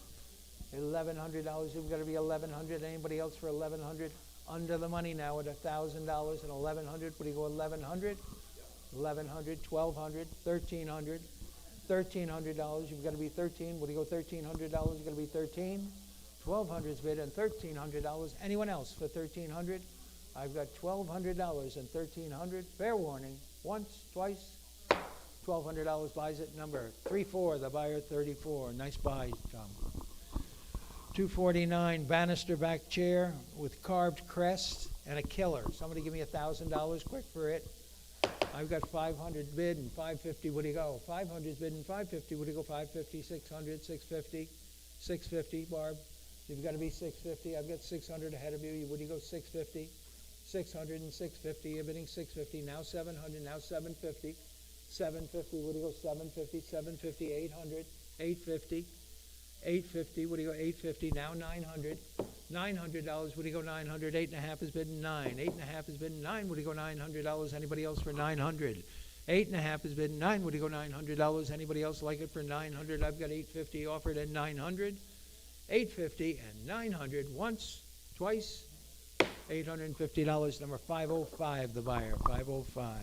$1,100. You've got to be $1,100. Anybody else for $1,100? Under the money now at $1,000 and $1,100. What do you go $1,100? $1,100, $1,200, $1,300, $1,300. You've got to be 13. What do you go $1,300? You've got to be 13. 1,200's bid and $1,300. Anyone else for 1,300? I've got $1,200 and 1,300. Fair warning. Once, twice. $1,200 buys it. Number 34. The buyer 34. Nice buy, Tom. 249 banister back chair with carved crest and a killer. Somebody give me $1,000 quick for it. I've got 500 bid and 550. What do you go? 500 bid and 550. What do you go? 550, 600, 650, 650. Barb, you've got to be 650. I've got 600 ahead of you. What do you go? 650, 600 and 650. You're bidding 650. Now 700. Now 750, 750. What do you go? 750, 750, 800, 850. 850. What do you go? 850. Now 900. $900. What do you go? 900. 8.5 is bidding 9. 8.5 is bidding 9. What do you go? $900. Anybody else for 900? 8.5 is bid. 9, would you go $900? Anybody else like it for 900? I've got 850 offered at 900. 850 and 900 once, twice. $850, number 505, the buyer, 505.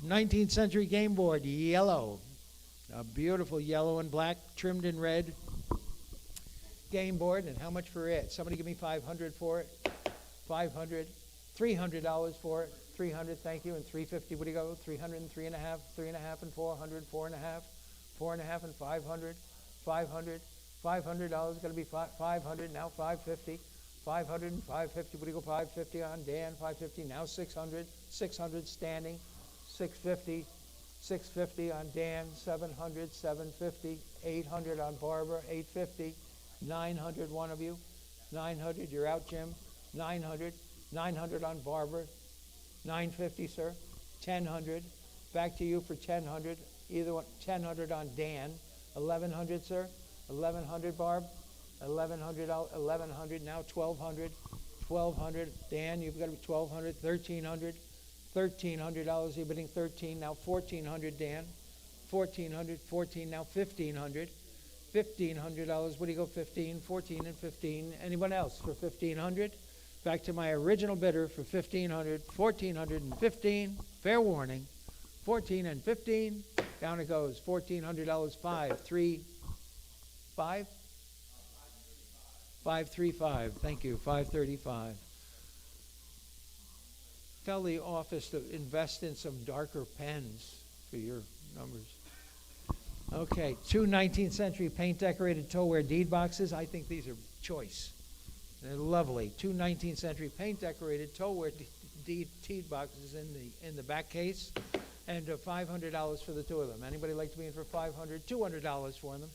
19th century game board, yellow. A beautiful yellow and black, trimmed in red game board. And how much for it? Somebody give me 500 for it. 500. $300 for it. 300, thank you. And 350, what do you go? 300 and 3.5, 3.5 and 400, 4.5, 4.5 and 500, 500. $500 going to be 500, now 550. 500 and 550, what do you go? 550 on Dan, 550, now 600. 600 standing. 650. 650 on Dan, 700, 750, 800 on Barbara, 850, 900, one of you, 900, you're out, Jim, 900, 900 on Barbara, 950, sir, 1,000, back to you for 1,000, either one, 1,000 on Dan, 1,100, sir, 1,100, Barb, 1,100, 1,100, now 1,200, 1,200, Dan, you've got to be 1,200, 1,300, $1,300, you're bidding 13, now 1,400, Dan. 1,400, 14, now 1,500. $1,500, what do you go, 15, 14 and 15. Anyone else for 1,500? Back to my original bidder for 1,500, 1,415, fair warning. 14 and 15, down it goes, $1,400, 5, 3, 5? 535, thank you, 535. Tell the office to invest in some darker pens for your numbers. Okay, 2 19th century paint decorated towware deed boxes. I think these are choice. They're lovely. 2 19th century paint decorated towware deed boxes in the back case, and $500 for the two of them. Anybody like to be in for 500? $200 for them.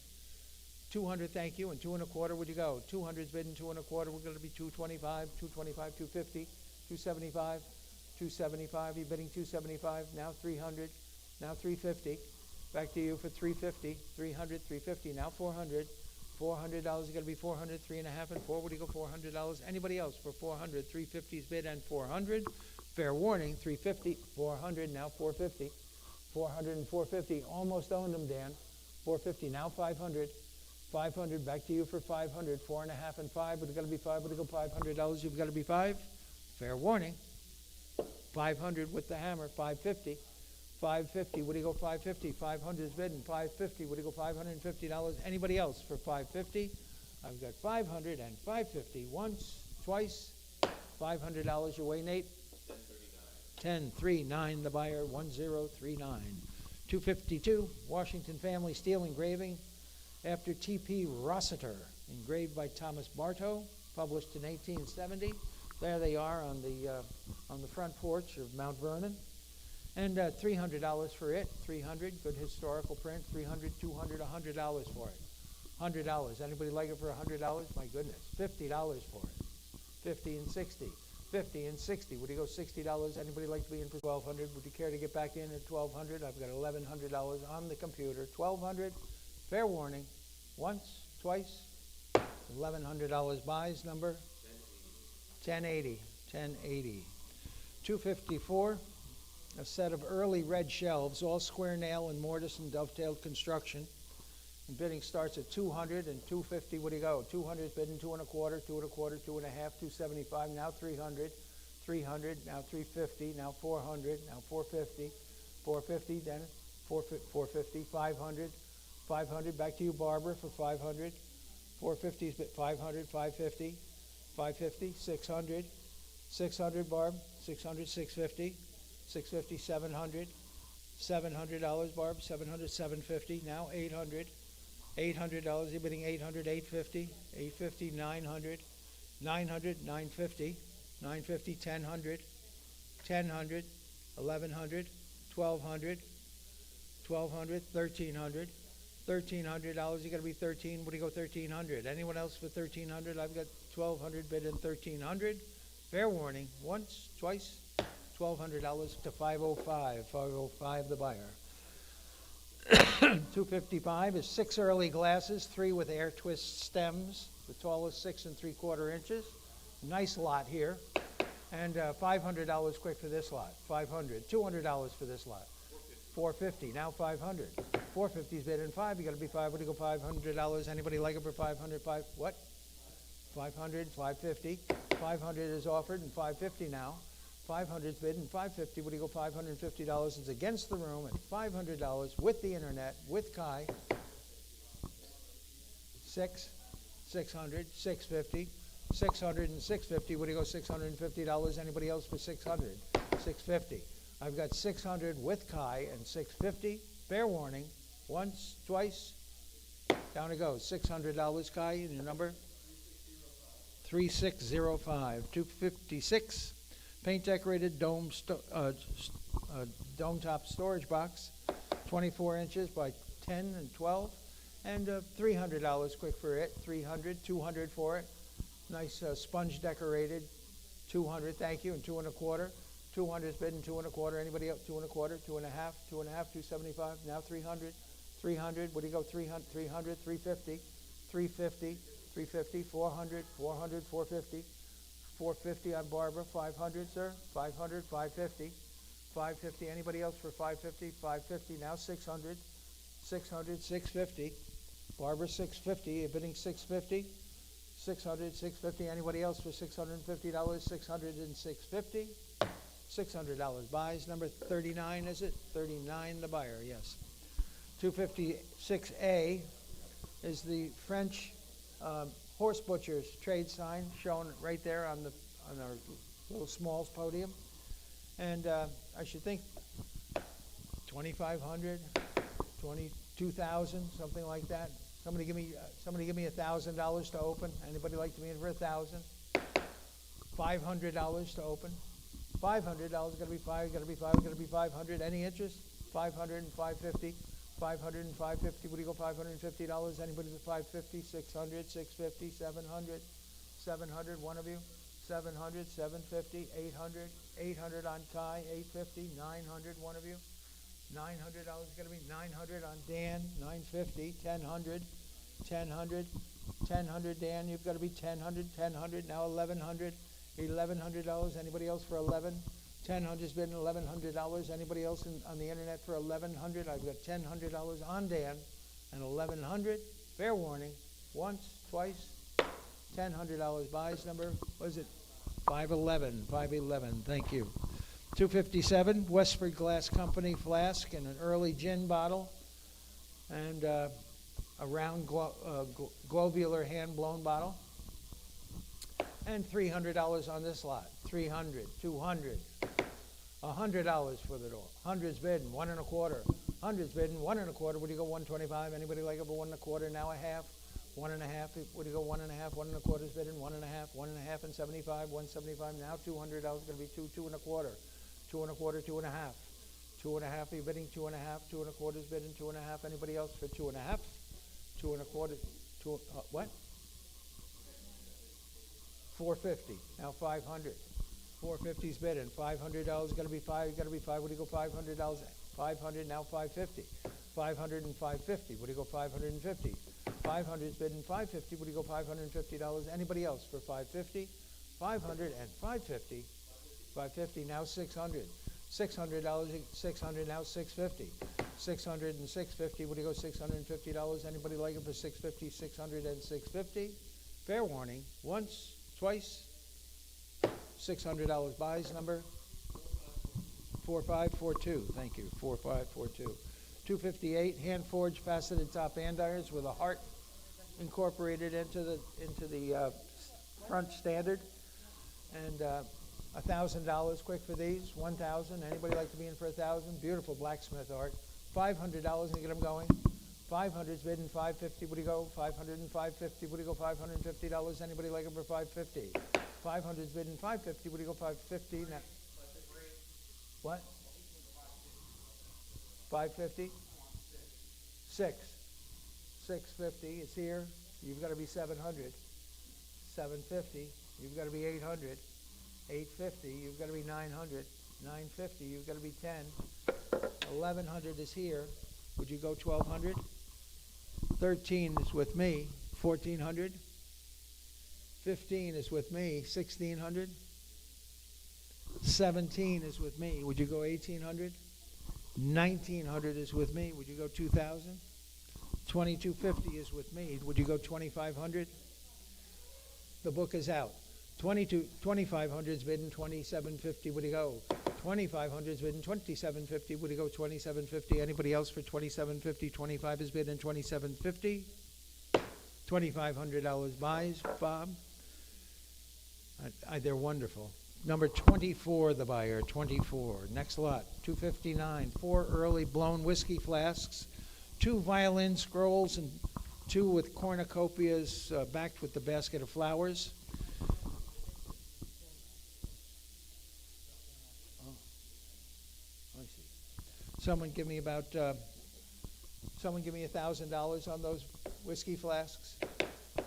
200, thank you, and 2 1/4. Would you go? 200's bidding 2 1/4. We're going to be 225, 225, 250, 275. 275, you're bidding 275, now 300, now 350. Back to you for 350, 300, 350, now 400. $400 is going to be 400, 3.5 and 4. What do you go, $400? Anybody else for 400? 350's bid and 400. Fair warning, 350, 400, now 450. 400 and 450, almost owned them, Dan. 450, now 500. 500, back to you for 500. 4.5 and 5, but it's got to be 5. What do you go, $500? You've got to be 5. Fair warning. 500 with the hammer, 550. 550, what do you go, 550? 500 is bidding, 550. What do you go, $550? Anybody else for 550? I've got 500 and 550. Once, twice, $500 your way, Nate. 1039, the buyer, 1039. 252, Washington Family Steel Engraving after T.P. Rossiter, engraved by Thomas Bartow, published in 1870. There they are on the front porch of Mount Vernon. And $300 for it. 300, good historical print. 300, 200, $100 for it. $100. Anybody like it for $100? My goodness. $50 for it. 50 and 60. 50 and 60. Would you go $60? Anybody like to be in for $1,200? Would you care to get back in at $1,200? I've got $1,100 on the computer. $1,200. Fair warning. Once, twice. $1,100 buys number. 1080. 1080. 254. A set of early red shelves, all square nail and mortise and dovetailed construction. And bidding starts at 200 and 250. What do you go? 200 is bidding 2 1/4, 2 1/4, 2 1/2, 275. Now 300, 300. Now 350. Now 400. Now 450, 450. Then 450, 500, 500. Back to you, Barbara, for 500. 450 is 500, 550, 550, 600, 600. Barb, 600, 650. 650, 700, $700, Barb, 700, 750, now 800, $800, you're bidding 800, 850, 850, 900, 900, 950, 950, 1,000, 1,000, 1,100, 1,200, 1,200, 1,300, $1,300, you got to be 13, what do you go, 1,300? Anyone else for 1,300? I've got 1,200 bid in 1,300. Fair warning, once, twice. $1,200 to 505. 505, the buyer. 255 is 6 early glasses, 3 with air twist stems. The tallest 6 3/4 inches. Nice lot here. And $500 quick for this lot. $500. $200 for this lot. $450. Now $500. $450's bid in five. You got to be five. What do you go? $500. Anybody like it for $500? What? $500. $550. $500 is offered and $550 now. $500's bid and $550. What do you go? $550. It's against the room at $500 with the internet, with Kai. $600. $650. $600 and $650. What do you go? $650. Anybody else for $600? $650. I've got $600 with Kai and $650. Fair warning. Once, twice. Down it goes. $600 Kai and your number? 3605. 256. Paint decorated dome top storage box. 24 inches by 10 and 12. And $300 quick for it. $300. $200 for it. Nice sponge decorated. $200. Thank you. And $225. $200's bid and $225. Anybody else? $225. $2.5. $2.5. $275. Now $300. $300. What do you go? $300. $300. $350. $350. $350. $400. $400. $450. $450 on Barbara. $500, sir. $500. $550. $550. Anybody else for $550? $550. Now $600. $600. $650. Barbara. $650. You're bidding $650. $600. $650. Anybody else for $650? $600 and $650. $600 buys. Number 39, is it? 39, the buyer, yes. 256A is the French horse butcher's trade sign shown right there on our little Smalls podium. And I should think 2,500, 22,000, something like that. Somebody give me $1,000 to open. Anybody like to be in for $1,000? $500 to open. $500 got to be five. Got to be five. Got to be 500. Any interest? 500 and 550. 500 and 550. What do you go? $550. Anybody for 550? 600, 650, 700, 700. One of you. 700, 750, 800, 800 on Kai. 850, 900. One of you. $900 got to be 900 on Dan. 950, 1,000, 1,000, 1,000. Dan, you've got to be 1,000, 1,000. Now 1,100. $1,100. Anybody else for 11? 1,000's bid $1,100. Anybody else on the internet for 1,100? I've got $1,000 on Dan and 1,100. Fair warning. Once, twice. $1,000 buys. Number, what is it? 511. 511. Thank you. 257 Westford Glass Company flask and an early gin bottle and a round globular hand blown bottle. And $300 on this lot. 300, 200, $100 for the door. 100's bidding, 1 1/4. 100's bidding, 1 1/4. What do you go? 125. Anybody like it for 1 1/4? Now a half. 1 1/2. What do you go? 1 1/2. 1 1/4's bidding, 1 1/2. 1 1/2 and 75. 175. Now $200 going to be 2 1/4. 2 1/4. 2 1/2. 2 1/2. You're bidding 2 1/2. 2 1/4's bidding 2 1/2. Anybody else for 2 1/2? 2 1/4. What? 450. Now 500. 450's bidding. $500 got to be five. Got to be five. What do you go? $500. 500. Now 550. 500 and 550. What do you go? 550. 500's bidding. 550. What do you go? $550. Anybody else for 550? 500 and 550. 550. Now 600. $600. 600. Now 650. 600 and 650. What do you go? $650. Anybody like it for 650? 600 and 650. Fair warning. Once. Twice. $600 buys. Number 4542. Thank you. 4542. 258 hand forged faceted top andirons with a heart incorporated into the front standard. And $1,000 quick for these. 1,000. Anybody like to be in for 1,000? Beautiful blacksmith art. $500 and get them going. 500's bidding. 550. What do you go? 500 and 550. What do you go? $550. Anybody like it for 550? 500's bidding. 550. What do you go? 550. Now, what? 550. 650. It's here. You've got to be 700. 750. You've got to be 800. 850. You've got to be 900. 950. You've got to be 10. 1,100 is here. Would you go 1,200? 13 is with me. 1,400. 15 is with me. 1,600. 17 is with me. Would you go 1800? 1900 is with me. Would you go 2000? 2250 is with me. Would you go 2500? The book is out. 2500 is bidden 2750. Would you go? 2500 is bidden 2750. Would you go 2750? Anybody else for 2750? 25 is bidden 2750. $2,500 buys, Bob. They're wonderful. Number 24, the buyer, 24. Next lot, 259. 4 early blown whiskey flasks, 2 violin scrolls, and 2 with cornucopias backed with the basket of flowers. Oh, I see. Someone give me $1,000 on those whiskey flasks.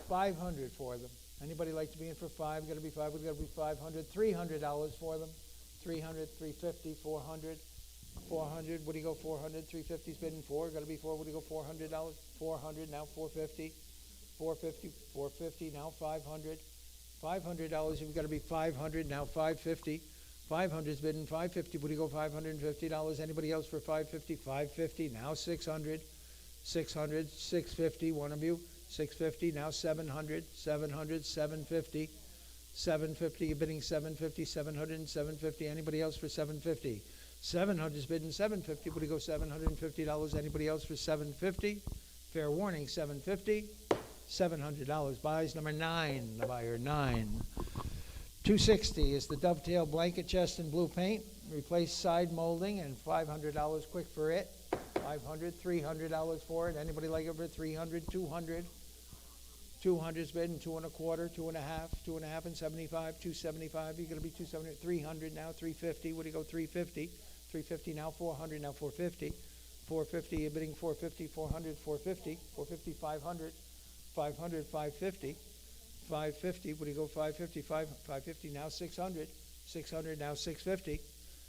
500 for them. Anybody like to be in for 5? Got to be 5. We've got to be 500. $300 for them. 300, 350, 400, 400. What do you go? 400. 350's bidding 4. Got to be 4. What do you go? $400. 400 now. 450. 450. 450 now. 500. $500. You've got to be 500 now. 550. 500's bidding 550. What do you go? $550. Anybody else for 550? 550 now. 600. 600. 650. One of you. 650 now. 700. 700. 750. 750. You're bidding 750. 700 and 750. Anybody else for 750? 700 is bidding 750. Would you go $750? Anybody else for 750? Fair warning. 750. $700 buys. Number 9. The buyer 9. 260 is the dovetail blanket chest in blue paint. Replace side molding and $500 quick for it. 500, $300 for it. Anybody like it for 300, 200? 200's bidding 2 1/4, 2 1/2, 2 1/2 and 75, 275. You're going to be 270, 300 now, 350. What do you go? 350, 350 now, 400 now, 450, 450. You're bidding 450, 400, 450, 450, 500, 500, 550, 550. What do you go? 550, 550 now, 600, 600 now, 650,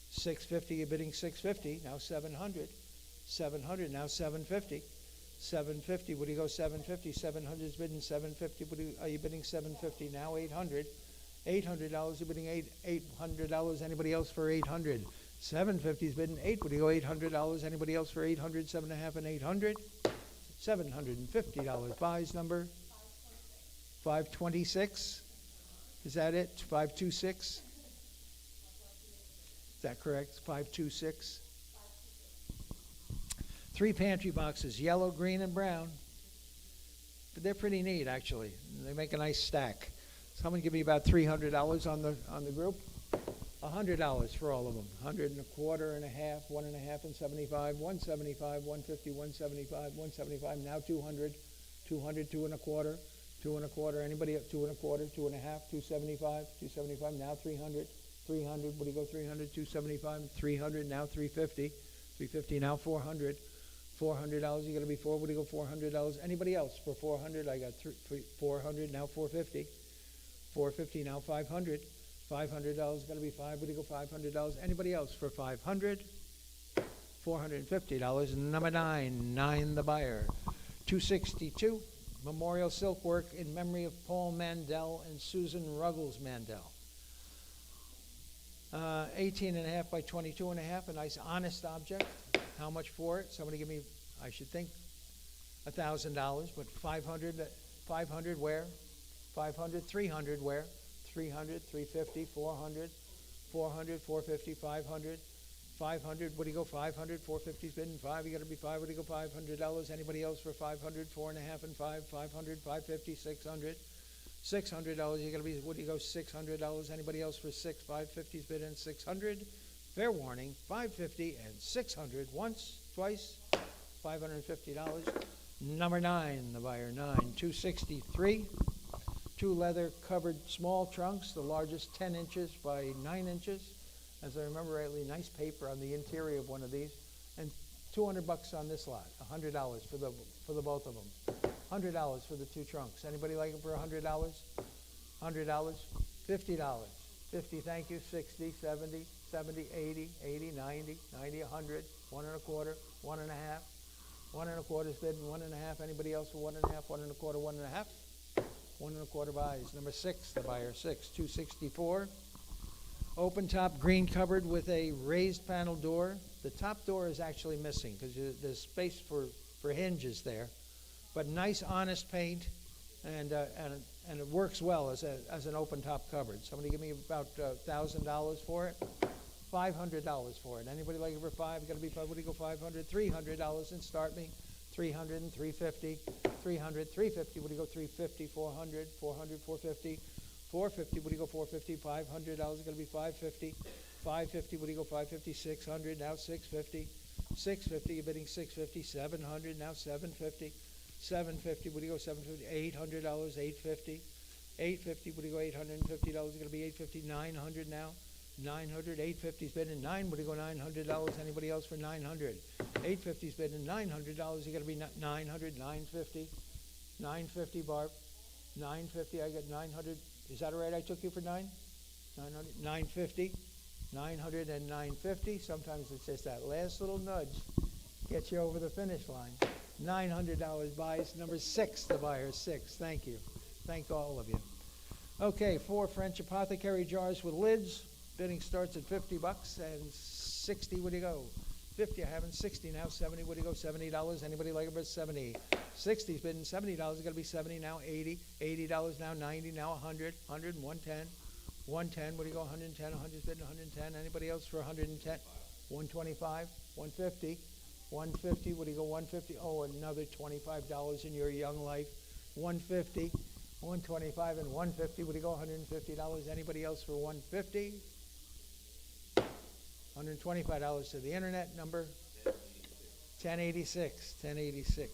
650. You're bidding 650 now, 700, 700 now, 750. 750. What do you go? 750. 700 is bidding 750. Are you bidding 750 now? 800. $800. You're bidding $800. Anybody else for 800? 750 is bidding 8. What do you go? $800. Anybody else for 800? 7.5 and 800. $750 buys. Number 526. Is that it? 526. Is that correct? 526. 3 pantry boxes, yellow, green, and brown. But they're pretty neat, actually. They make a nice stack. Someone give me about $300 on the group. $100 for all of them. 100 and a quarter and a half, 1.5 and 75, 175, 150, 175, 175. Now 200, 200, 2 1/4, 2 1/4. Anybody up 2 1/4, 2 1/2, 275, 275. Now 300, 300. What do you go? 300, 275, 300. Now 350, 350. Now 400. $400. You got to be 4. What do you go? $400. Anybody else for 400? I got 400. Now 450. 450. Now 500. $500. Got to be 5. What do you go? $500. Anybody else for 500? $450. Number 9. 9 the buyer. 262. Memorial silk work in memory of Paul Mandel and Susan Ruggles Mandel. 18.5 by 22.5. A nice honest object. How much for it? Somebody give me, I should think, $1,000, but 500 where? 500, 300 where? 300, 350, 400, 400, 450, 500, 500. What do you go? 500, 450's bidding 5. You got to be 5. What do you go? $500. Anybody else for 500? 4.5 and 5, 500, 550, 600. $600. You got to be. What do you go? $600. Anybody else for 6? 550's bidding 600. Fair warning, 550 and 600 once, twice, $550. Number 9, the buyer 9, 263. 2 leather covered small trunks, the largest 10 inches by 9 inches. As I remember rightly, nice paper on the interior of one of these, and $200 on this lot. $100 for the both of them. $100 for the 2 trunks. Anybody like it for $100? $100. $50. 50. Thank you. 60. 70. 70, 80, 80, 90, 90, 100, 1 1/4, 1.5. 1 1/4 is bidding 1.5. Anybody else for 1.5? 1 1/4, 1.5. 1 1/4 buys. Number 6, the buyer 6, 264. Open top green cupboard with a raised panel door. The top door is actually missing because there's space for hinges there. But nice, honest paint, and it works well as an open top cupboard. Somebody give me about $1,000 for it. $500 for it. Anybody like it for $5? Got to be $5. What do you go? $500, $300, and start me. $300 and $350, $300, $350. What do you go? $350, $400, $400, $450, $450. What do you go? $450, $500. Got to be $550, $550. What do you go? $550, $600. Now $650, $650. You're bidding $650, $700. Now $750, $750. What do you go? $750, $800, $850, $850. What do you go? $850. Going to be $850, $900 now. $900, $850's bidding $9. What do you go? $900. Anybody else for $900? $850's bidding $900. You got to be $900, $950, $950. Barb, $950. I got $900. Is that all right? I took you for $900, $950, $900 and $950. Sometimes it's just that last little nudge gets you over the finish line. $900 buys. Number 6, the buyer 6. Thank you. Thank all of you. Okay, 4 French apothecary jars with lids. Bidding starts at $50 and 60. What do you go? 50. I haven't 60 now. 70. What do you go? $70. Anybody like it for 70? 60's bidding $70. It's got to be 70 now. 80. $80 now. 90 now. 100. 100 and 110. 110. What do you go? 110. 100's bidding 110. Anybody else for 110? 125. 150. 150. What do you go? 150. Oh, another $25 in your young life. 150. 125 and 150. What do you go? $150. Anybody else for 150? $125 to the internet number. 1086. 1086.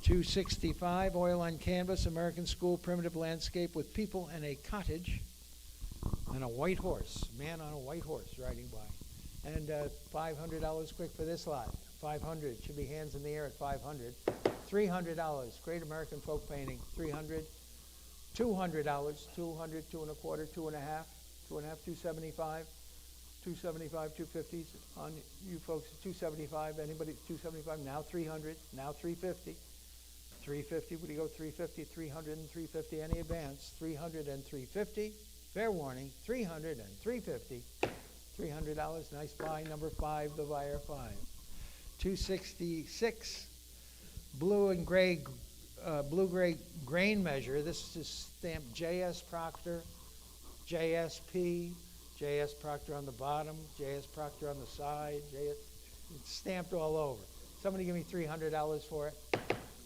265 oil on canvas, American School primitive landscape with people and a cottage and a white horse. Man on a white horse riding by. And $500 quick for this lot. 500 should be hands in the air at 500. $300. Great American folk painting. 300. $200, 200, 2 1/4, 2 1/2, 2 1/2, 275, 275, 250s on you folks. 275. Anybody? 275. Now 300. Now 350. 350. What do you go? 350, 300, and 350. Any advance? 300 and 350. Fair warning. 300 and 350. $300. Nice buy. Number 5. The buyer 5. 266. Blue and gray. Blue-gray grain measure. This is stamped J.S. Proctor, JSP, J.S. Proctor on the bottom, J.S. Proctor on the side. It's stamped all over. Somebody give me $300 for it.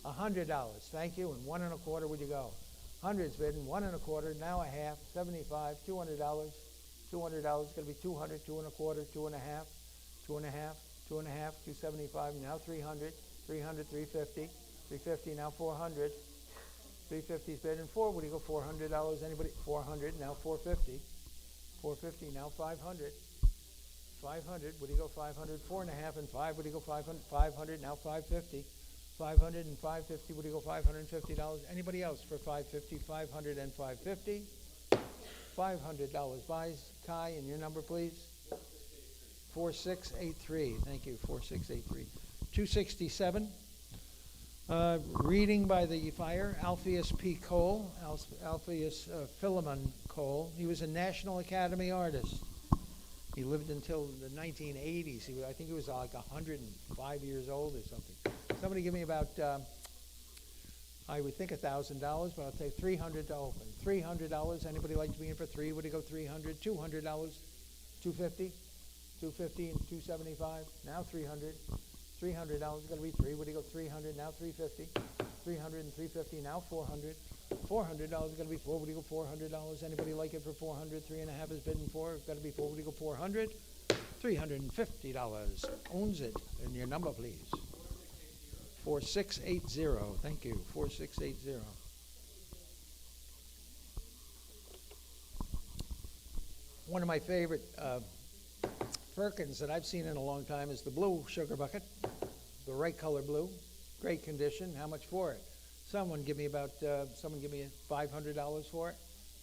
$100. Thank you. And 1 1/4. Would you go? 100's bidding. 1 1/4. Now a half. 75. $200. $200 is going to be 200. 2 1/4. 2 1/2. 2 1/2. 2 1/2. 275. Now 300. 300. 350. 350 now 400. 350's bidding 4. What do you go? $400. Anybody? 400 now 450. 450 now 500. 500. What do you go? 500. 4 1/2 and 5. What do you go? 500. 500 now 550. 500 and 550. What do you go? $550. Anybody else for 550? 500 and 550. $500 buys. Kai, and your number, please. 4683. Thank you. 4683. 267. Reading by the fire, Alpheus P. Cole, Alpheus Philemon Cole. He was a National Academy artist. He lived until the 1980s. I think he was like 105 years old or something. Somebody give me about, I would think $1,000, but I'll take $300 to open. $300. Anybody like to be in for 3? Would you go? $300? $200. $250. $250 and $275. Now $300. $300 is going to be 3. What do you go? $300 now 350. 300 and 350 now 400. $400 is going to be 4. What do you go? $400. Anybody like it for 400? 3 1/2 is bidding 4. It's got to be 4. What do you go? 400. $350 owns it. And your number, please. 4680. Thank you. 4680. One of my favorite Firkins that I've seen in a long time is the blue sugar bucket, the right color blue, great condition. How much for it? Someone give me $500 for it.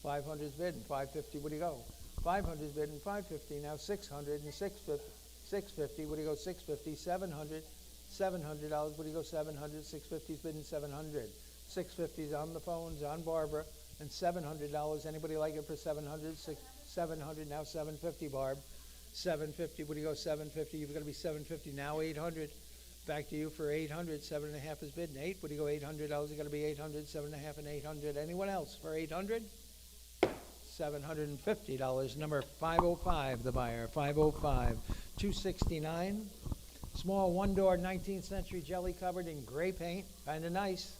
500's bidding. 550. What do you go? 500's bidding. 550 now 600 and 650. 650. What do you go? 650. 700. $700. What do you go? 700. 650's bidding. 700. 650's on the phones on Barbara and $700. Anybody like it for 700? 700, now 750, Barb. 750, what do you go, 750? You've got to be 750, now 800. Back to you for 800, 7.5 is bid, and 8, what do you go, $800? You got to be 800, 7.5, and 800. Anyone else for 800? $750, number 505, the buyer, 505. 269, small one-door 19th century jelly covered in gray paint, kind of nice,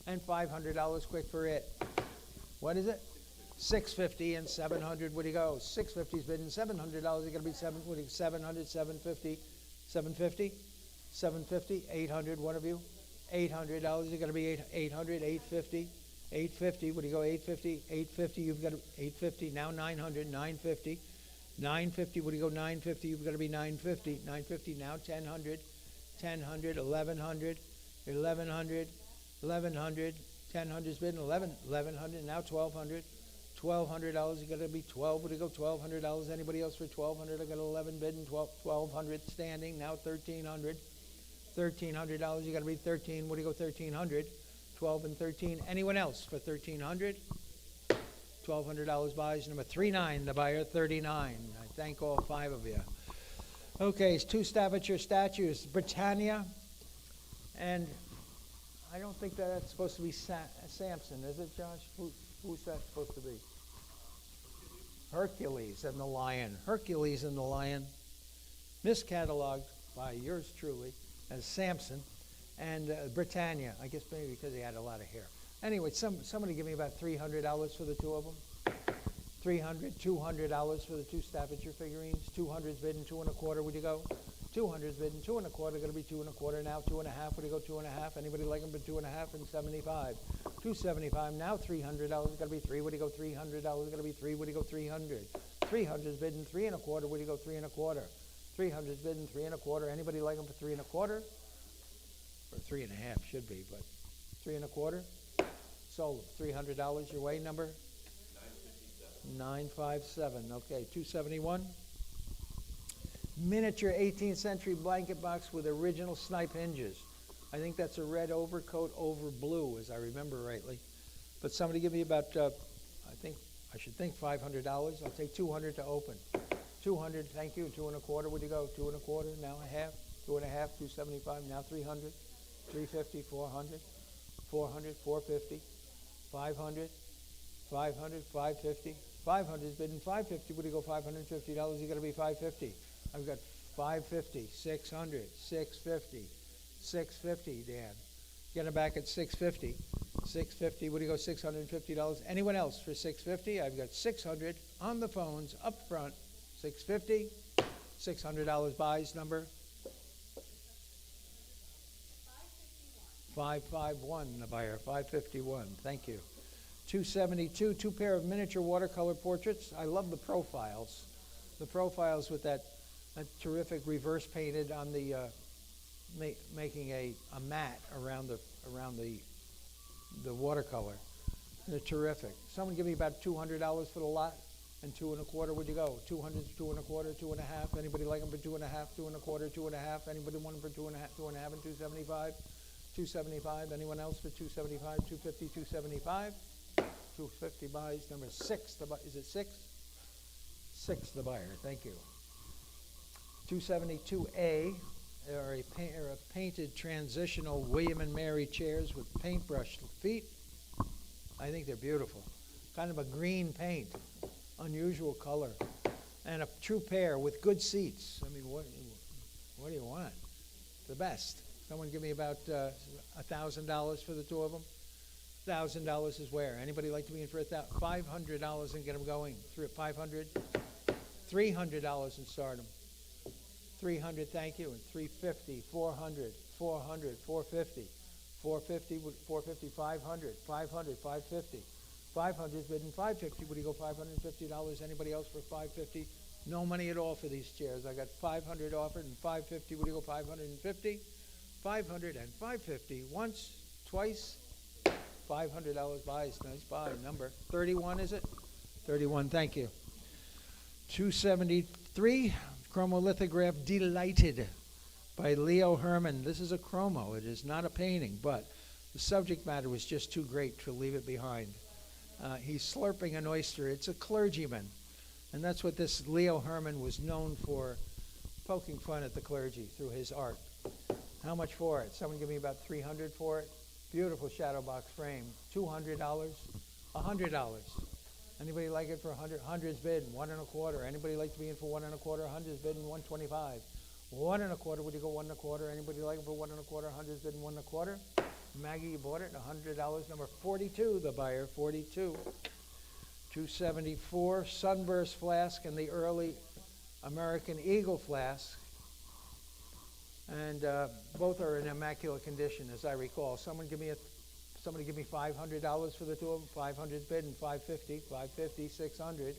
and $500 quick for it. What is it? 650 and 700. What do you go? 650 is bidding. $700. You're going to be 700, 750, 750, 750, 800. One of you. $800. You're going to be 800, 850, 850. What do you go? 850, 850. You've got 850. Now 900, 950, 950. What do you go? 950. You've got to be 950, 950. Now 1,000, 1,000, 1,100, 1,100, 1,100. 1,000 is bidding. 1,100. Now 1,200. $1,200, you got to be 12. What do you go? $1,200. Anybody else for 1,200? I got 11 bidding. 1,200 standing. Now 1,300. $1,300. You got to be 13. What do you go? 1,300. 12 and 13. Anyone else for 1,300? $1,200 buys. Number 39, the buyer, 39. I thank all 5 of you. Okay, it's 2 Staffordshire statues, Britannia, and I don't think that's supposed to be Samson, is it, Josh? Who's that supposed to be? Hercules and the lion. Hercules and the lion. Miscatalogued by yours truly as Samson. And Britannia, I guess maybe because he had a lot of hair. Anyway, somebody give me about $300 for the 2 of them. $200 for the 2 Staffordshire figurines. 200's bidding, 2 1/4. Would you go? 200's bidding, 2 1/4. Going to be 2 1/4 now. 2 1/2. Would you go? 2 1/2. Anybody like them for 2 1/2 and 75? 275 now. $300. Got to be 3. Would you go? $300. Got to be 3. Would you go? 300. 300's bidding, 3 1/4. Would you go? 3 1/4. 300's bidding, 3 1/4. Anybody like them for 3 1/4? Or 3 1/2 should be, but 3 1/4. Sold. $300 your way. Number 957. Okay, 271. Miniature 18th century blanket box with original snipe hinges. I think that's a red overcoat over blue, as I remember rightly. But somebody give me about, I should think $500. I'll take 200 to open. 200, thank you. 2 1/4. Would you go? 2 1/4. Now a half. 2 1/2. 275. Now 300. 350. 400. 400. 450. 500. 500. 550. 500 is bidding. 550. Would you go? $550. You got to be 550. I've got 550, 600, 650, 650, Dan. Get them back at 650. 650, what do you go, $650? Anyone else for 650? I've got 600 on the phones up front. 650, $600 buys number 551, the buyer, 551. Thank you. 272, 2 pair of miniature watercolor portraits. I love the profiles. The profiles with that terrific reverse painted on the making a mat around the watercolor. They're terrific. Someone give me about $200 for the lot and 2 1/4. Would you go? 200, 2 1/4, 2 1/2. Anybody like them for 2 1/2, 2 1/4, 2 1/2? Anybody want them for 2 1/2, 2 1/2 and 275? 275. Anyone else for 275? 250, 275. 250 buys. Number 6. Is it 6? 6 the buyer. Thank you. 272A are a painted transitional William and Mary chairs with paintbrush feet. I think they're beautiful. Kind of a green paint, unusual color, and a true pair with good seats. I mean, what do you want? The best. Someone give me about $1,000 for the 2 of them. $1,000 is where? Anybody like to be in for $500 and get them going? 500, $300 and start them. 300, thank you, and 350, 400, 400, 450, 450, 450, 500, 500, 550, 500 is bidding 550. Would you go $550? Anybody else for 550? No money at all for these chairs. I got 500 offered and 550. Would you go 550? 500 and 550. Once, twice, $500 buys. Nice buy. Number 31, is it? 31, thank you. 273. Chromolithograph Delighted by Leo Herman. This is a chromo. It is not a painting, but the subject matter was just too great to leave it behind. He's slurping an oyster. It's a clergyman, And that's what this Leo Herman was known for, poking fun at the clergy through his art. How much for it? Someone give me about $300 for it. Beautiful shadow box frame. $200, $100. Anybody like it for 100? 100's bidding, 1 1/4. Anybody like to be in for 1 1/4? 100's bidding, 125. 1 1/4, would you go 1 1/4? Anybody like it for 1 1/4? 100's bidding, 1 1/4. Maggie, you bought it, $100. Number 42, the buyer, 42. 274, Sunburst flask and the early American Eagle flask. And both are in immaculate condition, as I recall. Somebody give me $500 for the two of them. 500's bidding, 550, 550, 600,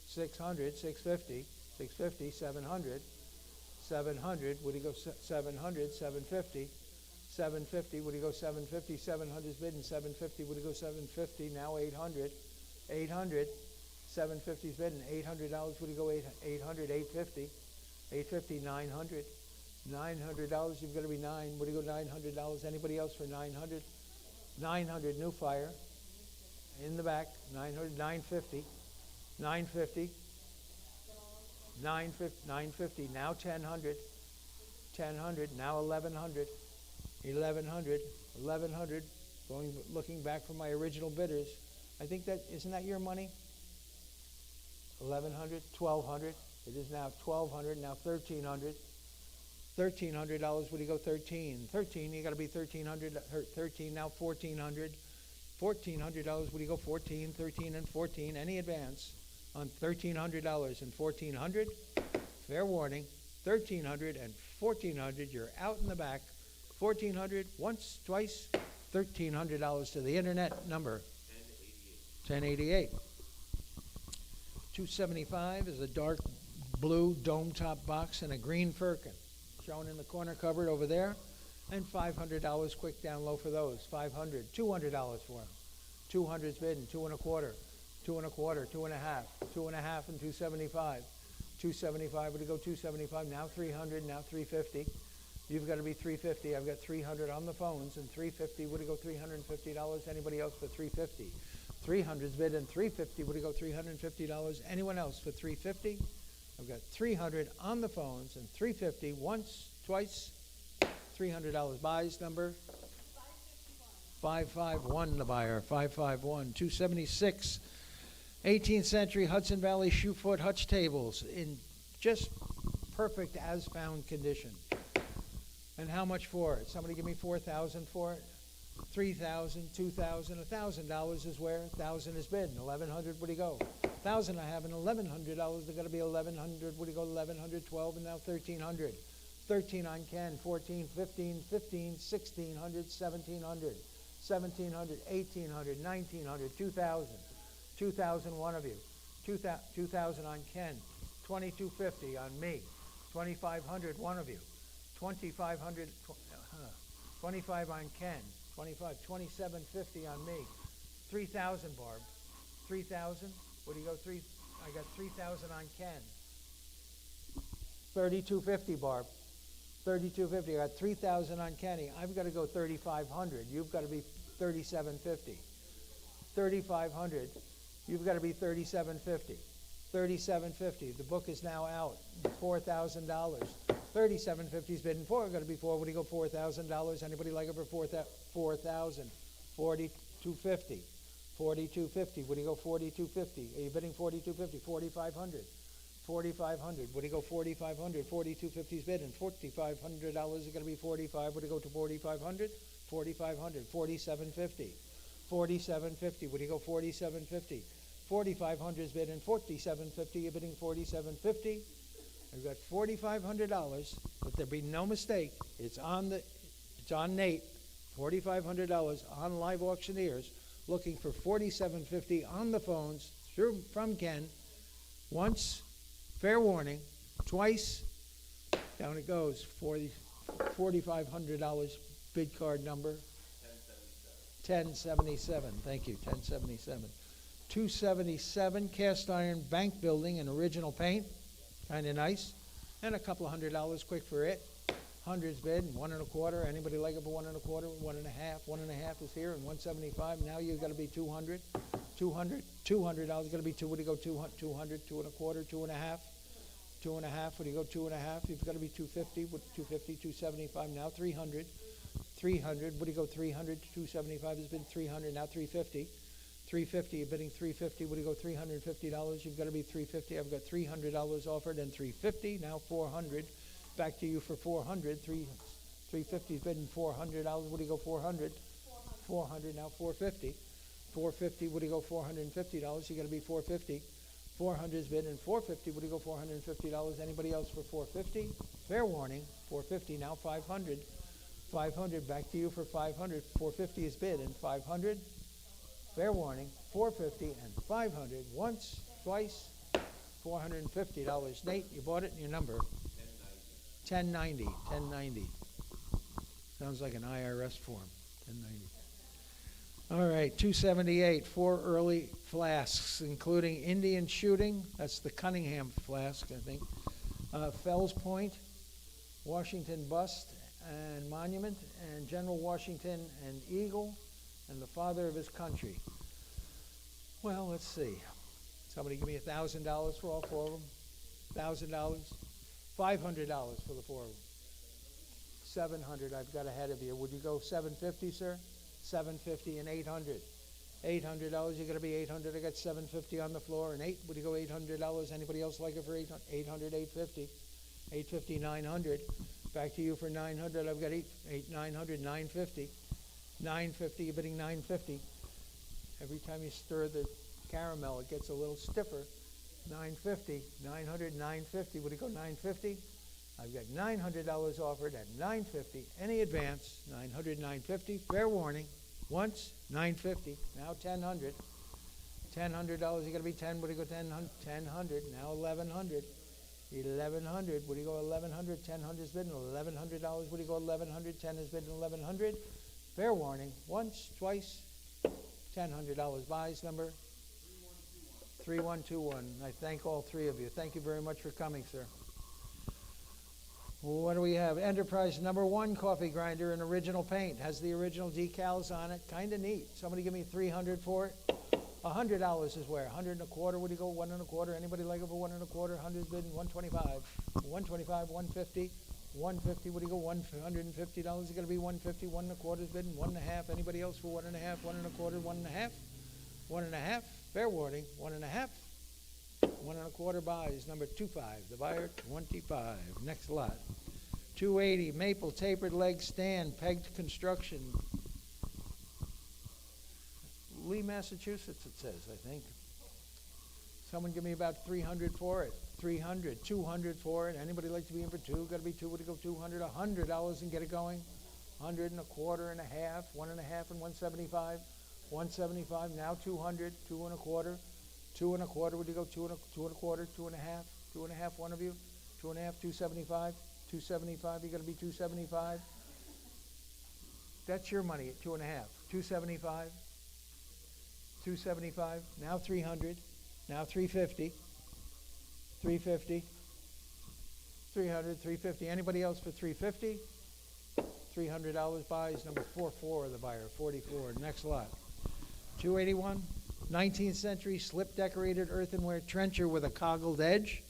600, 650, 650, 700, 700. Would he go 700? 750, 750. Would he go 750? 700's bidding, 750. Would he go 750? Now 800, 800. 750's bidding, $800. Would he go 800? 850, 850, 900. $900, you've got to be 9. Would you go $900? Anybody else for 900? 900, new fire. In the back, 900, 950, 950, 950, 950, now 1,000, 1,000, now 1,100, 1,100, 1,100, looking back from my original bidders. I think isn't that your money? 1,100, 1,200, it is now 1,200, now 1,300. $1,300, would you go 13? 13, you got to be 1,300, 13, now 1,400. $1,400, would you go 14, 13, and 14? Any advance on $1,300 and 1,400? Fair warning, 1,300 and 1,400, you're out in the back. 1,400, once, twice, $1,300 to the internet number. 1088. 275 is a dark blue dome top box and a green firkin, shown in the corner cupboard over there, and $500 quick down low for those. $500, $200 for them. 200's bidding, 2 1/4, 2 1/4, 2 1/2, 2 1/2, and 275. 275, would you go 275? Now 300, now 350. You've got to be 350. I've got 300 on the phones, and 350. Would you go $350? Anybody else for 350? 300's bidding, 350. Would you go $350? Anyone else for 350? I've got 300 on the phones and 350 once, twice, $300 buys number. 551 the buyer, 551. 276, 18th century Hudson Valley shoe-foot hutch tables in just perfect as-found condition. And how much for it? Somebody give me $4,000 for it. $3,000, $2,000, $1,000 is where? 1,000 is bid. 1,100, would he go? 1,000 I have, and $1,100. They're going to be 1,100. Would he go 1,100, 12, and now 1,300. 13 on Ken, 14, 15, 15, 1,600, 1,700, 1,700, 1,800, 1,900, 2,000. 2,000, one of you. 2,000 on Ken. 2,250 on me. 2,500, one of you. 2,500, 25 on Ken. 25, 2,750 on me. 3,000, Barb. 3,000. What do you go? I got 3,000 on Ken. 3,250, Barb. 3,250. I got 3,000 on Kenny. I've got to go 3,500. You've got to be 3,750. 3,500. You've got to be 3,750. 3,750. The book is now out. $4,000. 3,750 is bidding for. Got to be $4. Would you go $4,000? Anybody like it for 4,000? 4,250. 4,250. Would you go 4,250? Are you bidding 4,250? 4,500. 4,500. Would you go 4,500? 4,250 is bidding. $4,500 is going to be 45. Would you go to 4,500? 4,500. 4,750. 4,750. Would you go 4,750? 4,500 is bidding. 4,750. You're bidding 4,750. I've got $4,500. Let there be no mistake. It's on Nate. $4,500 on Live Auctioneers, looking for $4,750 on the phones from Ken. Once, fair warning. Twice, down it goes. $4,500 bid card number. 1077. Thank you. 1077. 277 cast iron bank building in original paint. Kind of nice. And a couple of $100 quick for it. Hundreds bid, 1 1/4. Anybody like it for 1 1/4? 1 1/2. 1 1/2 is here, and 175. Now you've got to be 200. 200, $200, gonna be two, what do you go, 200, two and a quarter, two and a half, what do you go, two and a half, you've gotta be 250, what, 250, 275, now 300, what do you go, 300, 275 has been 300, now 350, you're bidding 350, what do you go, $350, you've gotta be 350, I've got $300 offered and 350, now 400, back to you for 400, 350 is bidding $400, what do you go, 400, now 450, what do you go, $450, you gotta be 450, 400 is bidding 450, what do you go, $450, anybody else for 450, fair warning, 450, now 500, back to you for 500, 450 is bid and 500, fair warning, 450 and 500, once, twice, $450. Nate, you bought it and your number? 1090. Sounds like an IRS form, 1090. All right, 278, 4 early flasks, including Indian shooting, that's the Cunningham flask, I think, Fells Point, Washington Bust and Monument, and General Washington and Eagle, and the father of his country. Well, let's see. Somebody give me $1,000 for all 4 of them? $1,000? $500 for the 4 of them. 700 I've got ahead of you. Would you go 750, sir? 750 and 800. $800, you're gonna be 800. I got 750 on the floor and 8. Would you go $800? Anybody else like it for 800? 800, 850. 850, 900. Back to you for 900. I've got 900, 950. 950, you're bidding 950. Every time you stir the caramel, it gets a little stiffer. 950, 900, 950. Would you go 950? I've got $900 offered at 950. Any advance, 900, 950. Fair warning. Once, 950. Now 1,000. $1,000, you're gonna be 10. Would you go 1000? 1,000. Now 1,100. 1,100. Would you go 1,100? 1,000 is bidding. $1,100. Would you go 1,100? 10 is bidding 1,100. Fair warning. Once, twice. $1,000 buys number 3121. I thank all 3 of you. Thank you very much for coming, sir. What do we have? Enterprise number 1 coffee grinder in original paint. Has the original decals on it. Kind of neat. Somebody give me 300 for it. $100 is where? 100 and a quarter. Would you go 1 and a quarter? Anybody like it for 1 and a quarter? 100 is bidding 125. 125, 150. 150. Would you go $150? Is going to be 150. 1 and a quarter is bidding 1 and a half. Anybody else for 1 and a half? 1 and a quarter. 1 and a half. 1 and a half. Fair warning. 1 and a half. 1 and a quarter buys, number 25, the buyer 25. Next lot. 280, maple tapered leg stand, pegged construction. Lee, Massachusetts, it says, I think. Someone give me about 300 for it. 300, 200 for it. Anybody like to be in for 2? Got to be 2. Would you go 200? $100 and get it going. 100 and a quarter and a half. 1 and a half and 175. 175, now 200, 2 and a quarter. 2 and a quarter, would you go 2 and a quarter, 2 and a half, 2 and a half, one of you? 2 and a half, 275, 275, you're gonna be 275. That's your money at 2 and a half. 275, 275, now 300, now 350, 350, 300, 350. Anybody else for 350? $300 buys, number 44 of the buyer, 44. Next lot. 281. 19th century slip decorated earthenware trencher with a coggled edge,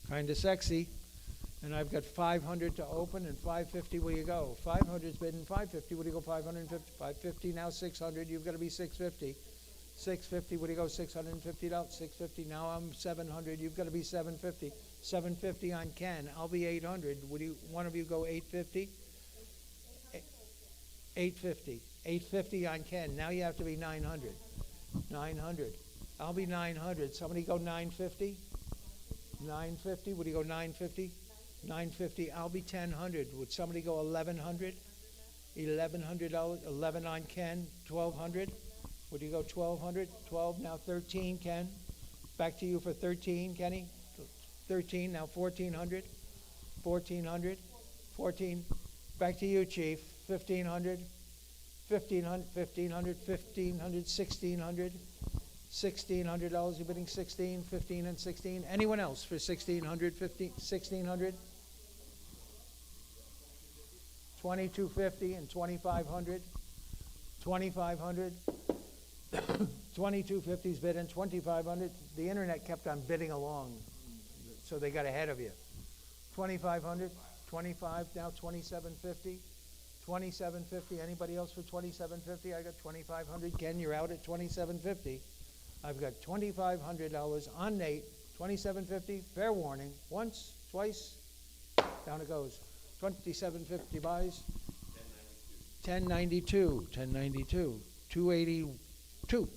kind of sexy. And I've got 500 to open and 550. Where you go? 500 is bidding 550. What do you go? 550. 550 now 600. You've got to be 650. 650. What do you go? $650. 650. Now I'm 700. You've got to be 750. 750 on Ken. I'll be 800. Would you? One of you go 850? 850. 850 on Ken. Now you have to be 900. 900. I'll be 900. Somebody go 950? 950. Would you go 950? 950. I'll be 1,000. Would somebody go 1,100? $1,100. 11 on Ken. 1,200. Would you go 1,200? 12. Now 13, Ken. Back to you for 13, Kenny. 13. Now 1,400. 1,400. 14. Back to you, Chief. 1,500. 1,500, 1,500, 1,500, 1,600, $1,600. You're bidding 16, 15, and 16. Anyone else for 1,600, 15, 1,600? 2,250 and 2,500. 2,500. 2250's bidding, 2500. The internet kept on bidding along, so they got ahead of you. 2500, 25, now 2750. 2750. Anybody else for 2750? I got 2500. Ken, you're out at 2750. I've got $2,500 on Nate. 2750. Fair warning. Once, twice, down it goes. 2750 buys. 1092. 1092. 282.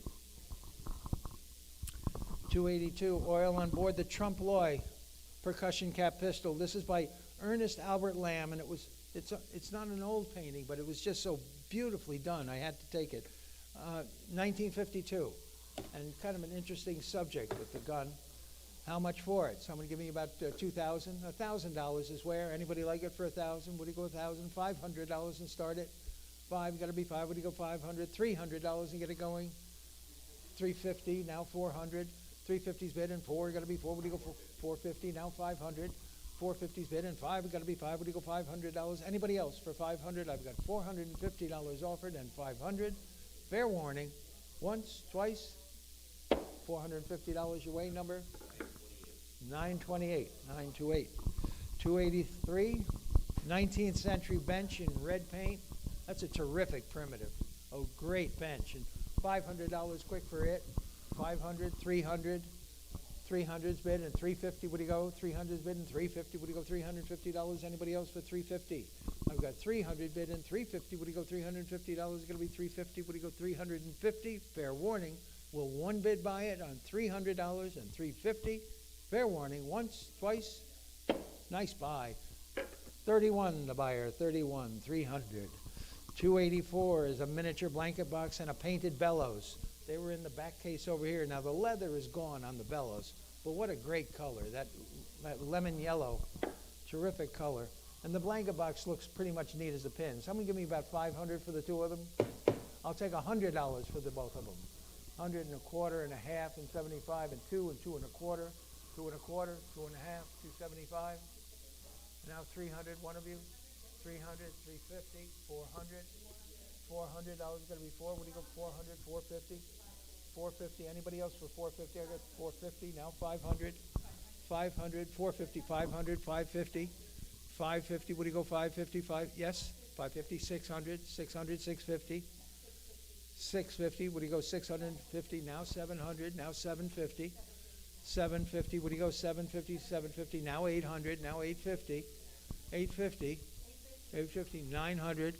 282. Oil on board the Trump Loy percussion cap pistol. This is by Ernest Albert Lamb, and it's not an old painting, but it was just so beautifully done. I had to take it. 1952, and kind of an interesting subject with the gun. How much for it? Somebody give me about $2,000. $1,000 is where. Anybody like it for $1,000? Would you go $1,000? $500 and start it. Got to be $5. Would you go $500? $300 and get it going. $350. Now $400. $350's bid and $4. Got to be $4. Would you go for $450? Now $500. $450's bid and $5. Got to be $5. Would you go $500? Anybody else for $500? I've got $450 offered and $500. Fair warning. Once, twice. $450 your way. Number 928. 928. 283. 19th century bench in red paint. That's a terrific primitive. Oh, great bench. And $500 quick for it. 500, 300. 300's bid and $350. Would you go? 300's bid and $350. Would you go $350? Anybody else for $350? I've got 300 bid and $350. Would you go $350? It's going to be $350. Would you go $350? Fair warning. Will one bid buy it on $300 and $350? Fair warning. Once, twice. Nice buy. 31 the buyer. 31. 300. 284 is a miniature blanket box and a painted bellows. They were in the back case over here. Now the leather is gone on the bellows, but what a great color. That lemon yellow, terrific color. And the blanket box looks pretty much neat as a pin. Someone give me about $500 for the two of them. I'll take $100 for the both of them. 100 and a quarter and a half and 75 and two and a quarter, 2 and a quarter, 2 and a half, 275. Now 300, one of you. 300, 350, 400. $400 going to be $4. Would you go 400, 450? 450. Anybody else for 450? I got 450. Now 500. 500, 450, 500, 550. 550. Would you go 550? Yes. 550, 600, 600, 650. 650. Would you go 650? Now 700. Now 750. 750. Would you go 750? 750. Now 800. Now 850. 850. 850. 900.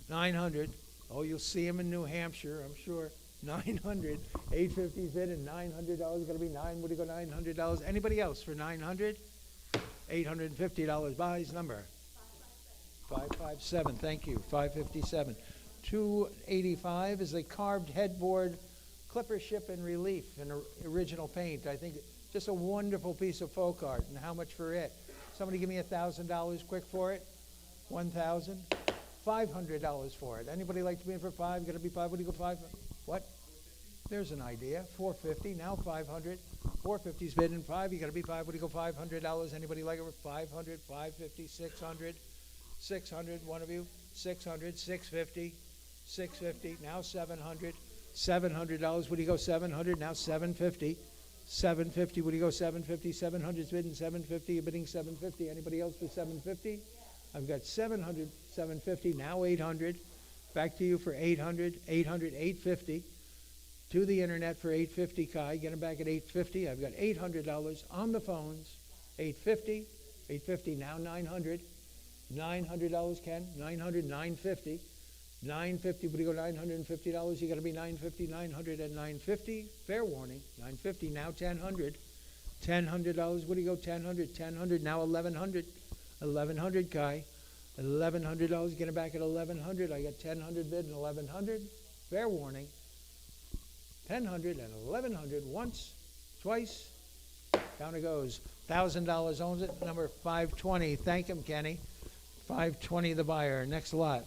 900. Oh, you'll see him in New Hampshire, I'm sure. 900. 850's bid and $900 going to be 9. Would you go $900? Anybody else for 900? $850 buys. Number 557. Thank you. 557. 285 is a carved headboard clipper ship in relief in original paint. I think just a wonderful piece of folk art. And how much for it? Somebody give me $1,000 quick for it. 1,000. $500 for it. Anybody like to be in for 5? Going to be 5? Would you go 5? What? There's an idea. 450. Now 500. 450's bid and 5. You got to be 5. Would you go $500? Anybody like it for 500? 550. 600. 600. One of you. 600. 650. 650. Now 700. $700. Would you go 700? Now 750. 750. Would you go 750? 700's bid and 750. You're bidding 750. Anybody else for 750? I've got 700, 750, now 800. Back to you for 800, 800, 850. To the internet for 850, Kai. Get him back at 850. I've got $800 on the phones. 850, 850, now 900. $900, Ken. 900, 950. 950, would you go $950? You got to be 950, 900 and 950. Fair warning. 950, now 1,000. $1,000, would you go 1,000? 1,000, now 1,100. 1,100, Kai. $1,100, get it back at 1,100. I got 1,000 bid and 1,100. Fair warning. 1,000 and 1,100. Once, twice. Down it goes. $1,000 owns it. Number 520. Thank him, Kenny. 520 the buyer. Next lot.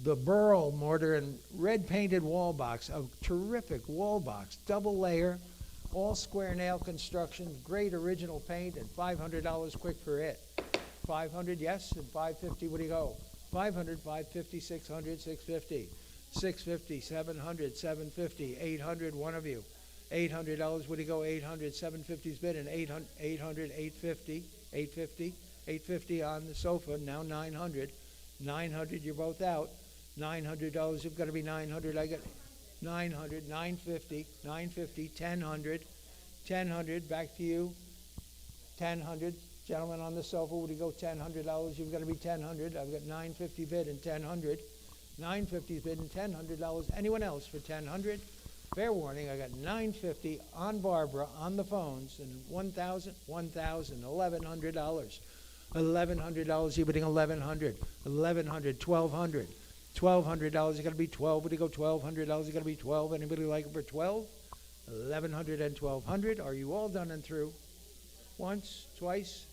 The Burl mortar and red painted wall box. A terrific wall box. Double layer. All square nail construction. Great original paint and $500 quick for it. 500, yes, and 550, what do you go? 500, 550, 600, 650. 650, 700, 750, 800, one of you. $800, would he go 800, 750's bid, and 800, 850, 850, 850 on the sofa, now 900. 900, you're both out. $900, you've got to be 900, I got 900, 950, 950, 1000, 1000, back to you. 1000, gentlemen on the sofa, would he go $1,000? You've got to be 1000. I've got 950 bid and 1000. 950 bid and $1,000. Anyone else for 1000? Fair warning, I got 950 on Barbara on the phones and 1000, 1000, $1,100. $1,100, you're bidding 1100. 1100, 1200. $1,200, you got to be 12. Would you go $1,200? You got to be 12. Anybody like it for 12? 1100 and 1200. Are you all done and through? Once, twice.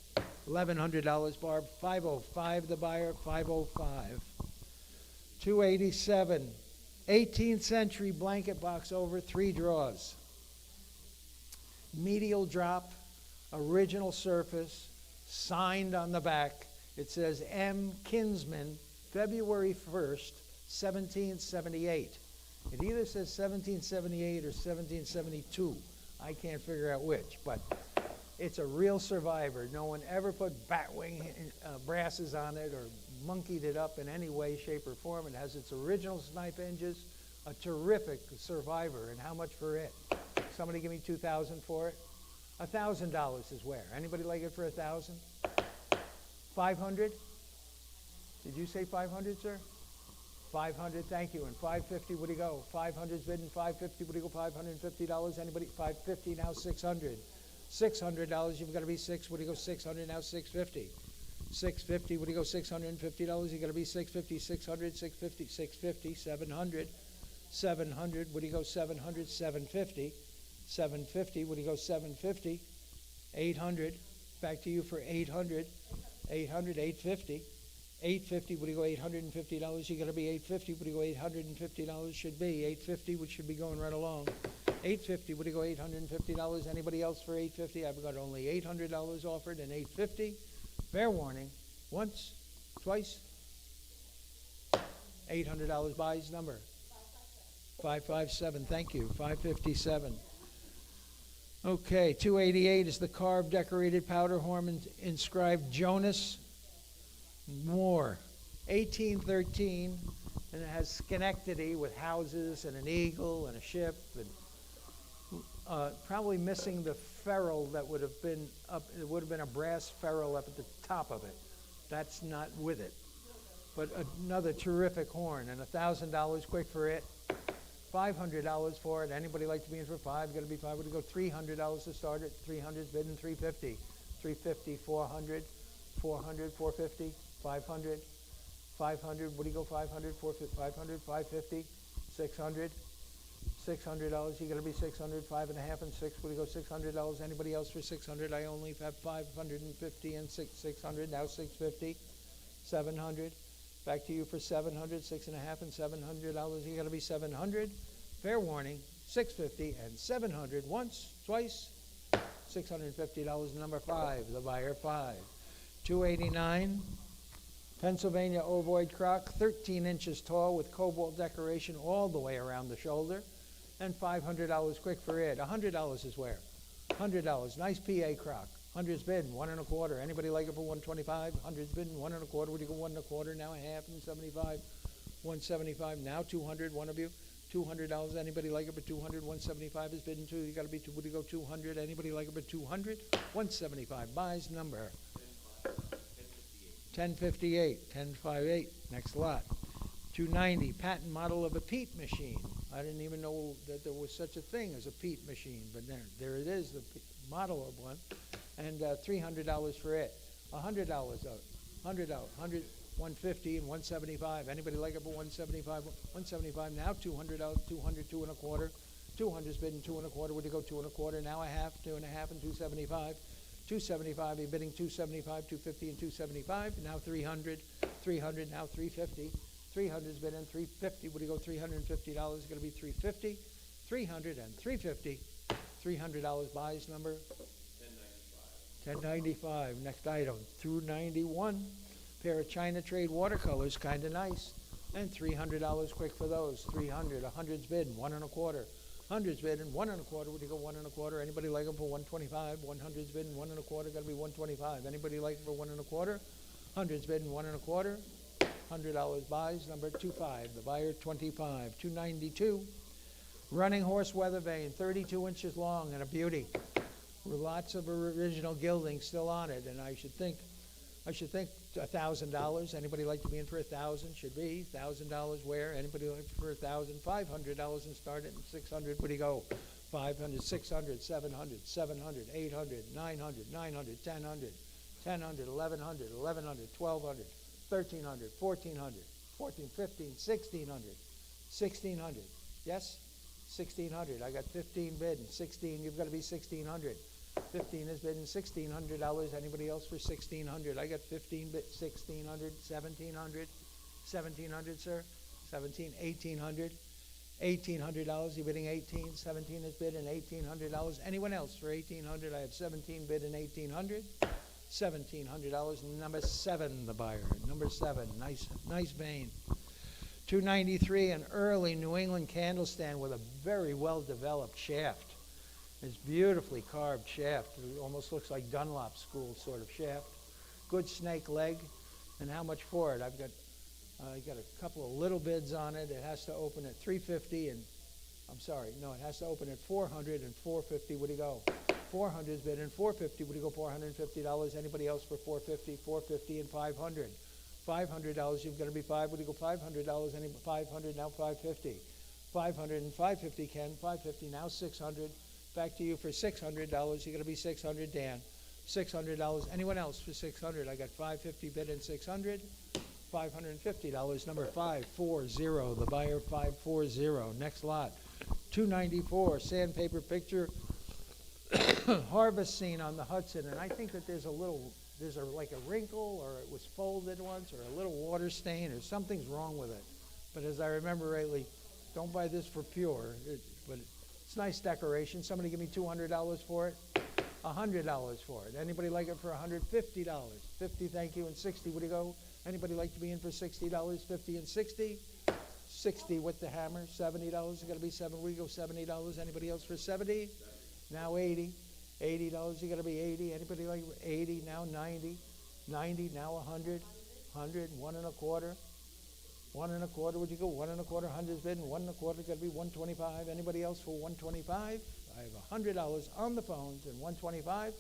$1,100, Barb. 505, the buyer. 505. 287. 18th century blanket box over 3 drawers. Medial drop, original surface, signed on the back. It says M. Kinsman, February 1st, 1778. It either says 1778 or 1772. I can't figure out which, but it's a real survivor. No one ever put batwing brasses on it or monkeyed it up in any way, shape, or form. It has its original snipe hinges, a terrific survivor. And how much for it? Somebody give me $2,000 for it? $1,000 is where? Anybody like it for 1,000? 500? Did you say 500, sir? 500, thank you. And 550, would he go? 500's bidding 550, would he go $550? Anybody? 550, now 600. $600, you've got to be 6, would he go 600, now 650. 650, would he go $650? You got to be 650, 600, 650, 650, 700. 700, would he go 700, 750. 750, would he go 750? 800, back to you for 800. 800, 850. 850, would he go $850? You got to be 850, would he go $850? Should be 850, which should be going right along. 850, would he go $850? Anybody else for 850? I've got only $800 offered and 850. Fair warning, once, twice. $800 buys number. 557, thank you. 557. Okay, 288 is the carved decorated powder horn inscribed Jonas Moore, 1813, and it has Schenectady with houses and an eagle and a ship, and probably missing the ferrule that would have been up. It would have been a brass ferrule up at the top of it. That's not with it. But another terrific horn, and $1,000 quick for it. $500 for it. Anybody like to be in for 5? Got to be 5. Would you go $300 to start it? 300's bidding 350. 350, 400, 400, 450, 500, 500. Would you go 500, 450, 500, 550, 600, $600. You got to be 600, 5.5 and 6. Would you go $600? Anybody else for 600? I only have 550 and 600. Now 650, 700. Back to you for 700, 6.5 and $700. You got to be 700. Fair warning, 650 and 700. Once, twice, $650. Number 5, the buyer 5. 289, Pennsylvania ovoid crock, 13 inches tall with cobalt decoration all the way around the shoulder, and $500 quick for it. $100 is where? $100. Nice PA crock. 100's bid, 1 1/4. Anybody like it for 125? 100's bid, 1 1/4. Would you go 1 1/4? Now 1/2 and 75. 175. Now 200. One of you. $200. Anybody like it for 200? 175 is bidding 2. You got to be 2. Would you go 200? Anybody like it for 200? 175. Buys number. 1058. 1058. Next lot. 290. Patent model of a peat machine. I didn't even know that there was such a thing as a peat machine, but there it is, the model of one. And $300 for it. $100 of it. $100. 100, 150 and 175. Anybody like it for 175? 175. Now $200. 200, 2 1/4. 200's bidding 2 1/4. Would you go 2 1/4? Now 1/2, 2.5 and 275. 275. You're bidding 275, 250 and 275. Now 300. 300. Now 350. 300's bidding 350. Would you go $350? It's going to be 350. 300 and 350. $300 buys number. 1095. Next item, 291. Pair of China trade watercolors, kind of nice. And $300 quick for those. 300. 100's bid, 1 1/4. 100's bid and 1 1/4. Would you go 1 1/4? Anybody like them for 125? 100's bid and 1 1/4. Got to be 125. Anybody like them for 1 1/4? 100's bid and 1 1/4. $100 buys. Number 25. The buyer 25. 292. Running horse weather vane, 32 inches long and a beauty. Lots of original gilding still on it, and I should think $1,000. Anybody like to be in for $1,000? Should be $1,000 where? Anybody like for $1,000? $500 and start it, and $600. Where do you go? 500, 600, 700, 700, 800, 900, 900, 1,000, 1,000, 1,100, 1,100, 1,200, 1,300, 1,400, 14, 15, 1,600, 1,600. Yes, 1,600. I got 15 bid and 16. You've got to be 1,600. 15 is bidding $1,600. Anybody else for 1,600? I got 15 bid, 1,600, 1,700, 1,700, sir. 17, 1,800, $1,800. You're bidding 18. 17 is bid and $1,800. Anyone else for 1,800? I have 17 bid and 1,800. $1,700. Number 7, the buyer. Number 7, nice vein. 293, an early New England candle stand with a very well-developed shaft. It's beautifully carved shaft. It almost looks like Dunlop school sort of shaft. Good snake leg. And how much for it? I got a couple of little bids on it. It has to open at $350 and it has to open at $400 and $450. Would you go? 400's bid and $450. Would you go $450? Anybody else for $450? $450 and $500. $500. You've got to be 5. Would you go $500? Any 500 now? $550. 500 and $550. Ken. $550 now. $600. Back to you for $600. You're going to be $600, Dan. $600. Anyone else for $600? I got $550 bid and $600. $550. Number 540. The buyer 540. Next lot. 294. Sandpaper picture. Harvest scene on the Hudson. And I think that there's like a wrinkle, or it was folded once, or a little water stain, or something's wrong with it. But as I remember rightly, don't buy this for pure. But it's nice decoration. Somebody give me $200 for it. $100 for it. Anybody like it for $150? $50, thank you, and $60. Would you go? Anybody like to be in for $60? $50 and $60. $60 with the hammer. $70. It's got to be $7. We go $70. Anybody else for $70? Now $80. $80. You got to be $80. Anybody like $80? Now $90. $90. Now $100. $100. 1 1/4. 1 1/4. Would you go 1 1/4? 100's bid and 1 1/4. Got to be $125. Anybody else for $125? I have $100 on the phones and $125.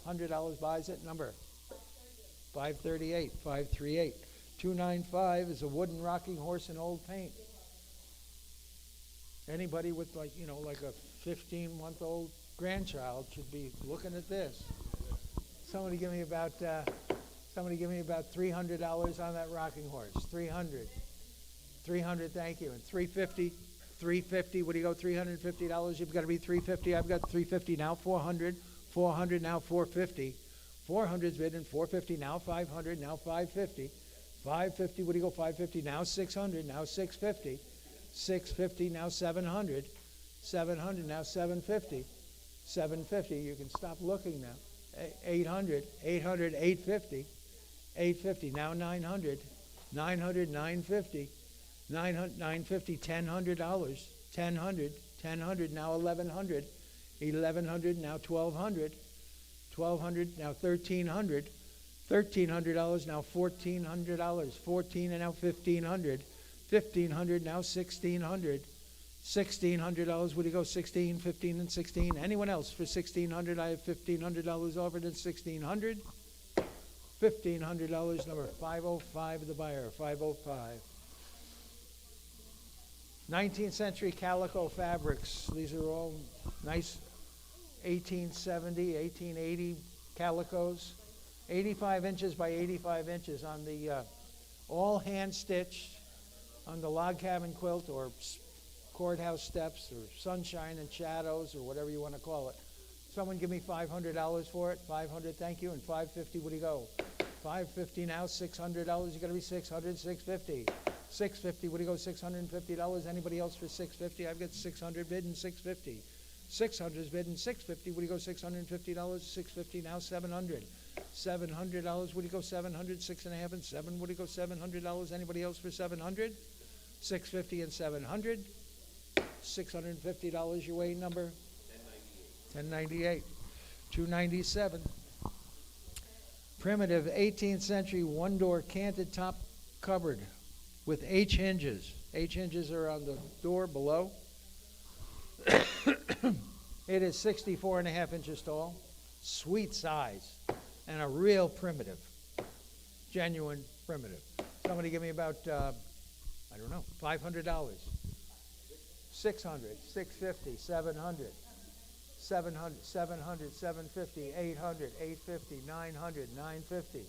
$100 buys it. Number 538. 538. 295 is a wooden rocking horse in old paint. Anybody with like a 15-month-old grandchild should be looking at this. Somebody give me about $300 on that rocking horse. 300. 300, thank you. And 350. 350. What do you go? $350. You've got to be 350. I've got 350 now. 400. 400 now. 450. 400's bid and 450 now. 500 now. 550. 550. What do you go? 550 now. 600 now. 650. 650 now. 700. 700 now. 750. 750. You can stop looking now. 800. 800. 850. 850 now. 900. 900. 950. 950. $1,000. $1,000. $1,000 now. 1,100. 1,100 now. 1,200. 1,200 now. 1,300. $1,300 now. $1,400. 14 and now. 1,500. 1,500 now. 1,600. $1,600. Would you go 16, 15, and 16? Anyone else for 1,600? I have $1,500 offered at 1,600. $1,500. Number 505 the buyer. 505. 19th century calico fabrics. These are all nice 1870, 1880 calicos. 85 inches by 85 inches on the all hand stitched on the log cabin quilt or courthouse steps or sunshine and shadows or whatever you want to call it. Someone give me $500 for it. 500, thank you. And 550, what do you go? 550 now. $600. You got to be 600. 650. 650. What do you go? $650. Anybody else for 650? I've got 600 bid and 650. 600 is bid and 650. What do you go? $650. 650 now. 700. $700. Would you go 700? 6.5 and 7. Would you go $700? Anybody else for 700? 650 and 700. $650 your weighing number. 1098. 297. Primitive 18th century one-door canted top cupboard with H hinges. H hinges are on the door below. It is 64.5 inches tall, sweet size, and a real primitive, genuine primitive. Somebody give me about, I don't know, $500. 600, 650, 700, 700, 700, 750, 800, 850, 900, 950,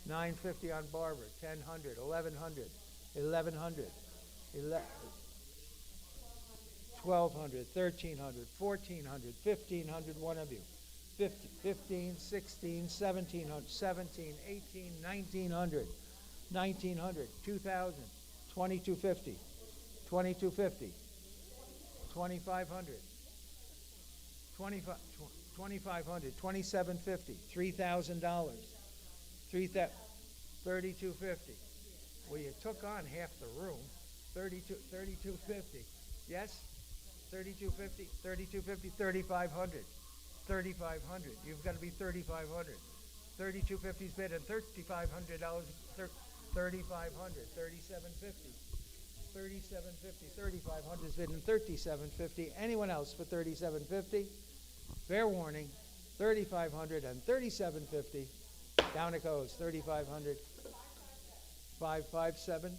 950 on Barber, 1000, 1100, 1100, 1200, 1300, 1400, 1500, one of you. 50, 15, 16, 1700, 17, 18, 1900, 1900, 2000, 2250, 2250, 2500, 2500, 2750, $3,000, 3250. Well, you took on half the room. 3250. Yes? 3250, 3250, 3500. 3,500. You've got to be 3,500. 3,250's bid and $3,500. 3,500. 3,750. 3,750. 3,500's bid and $3,750. Anyone else for 3,750? Fair warning. 3,500 and 3,750. Down it goes. 3,500. 557.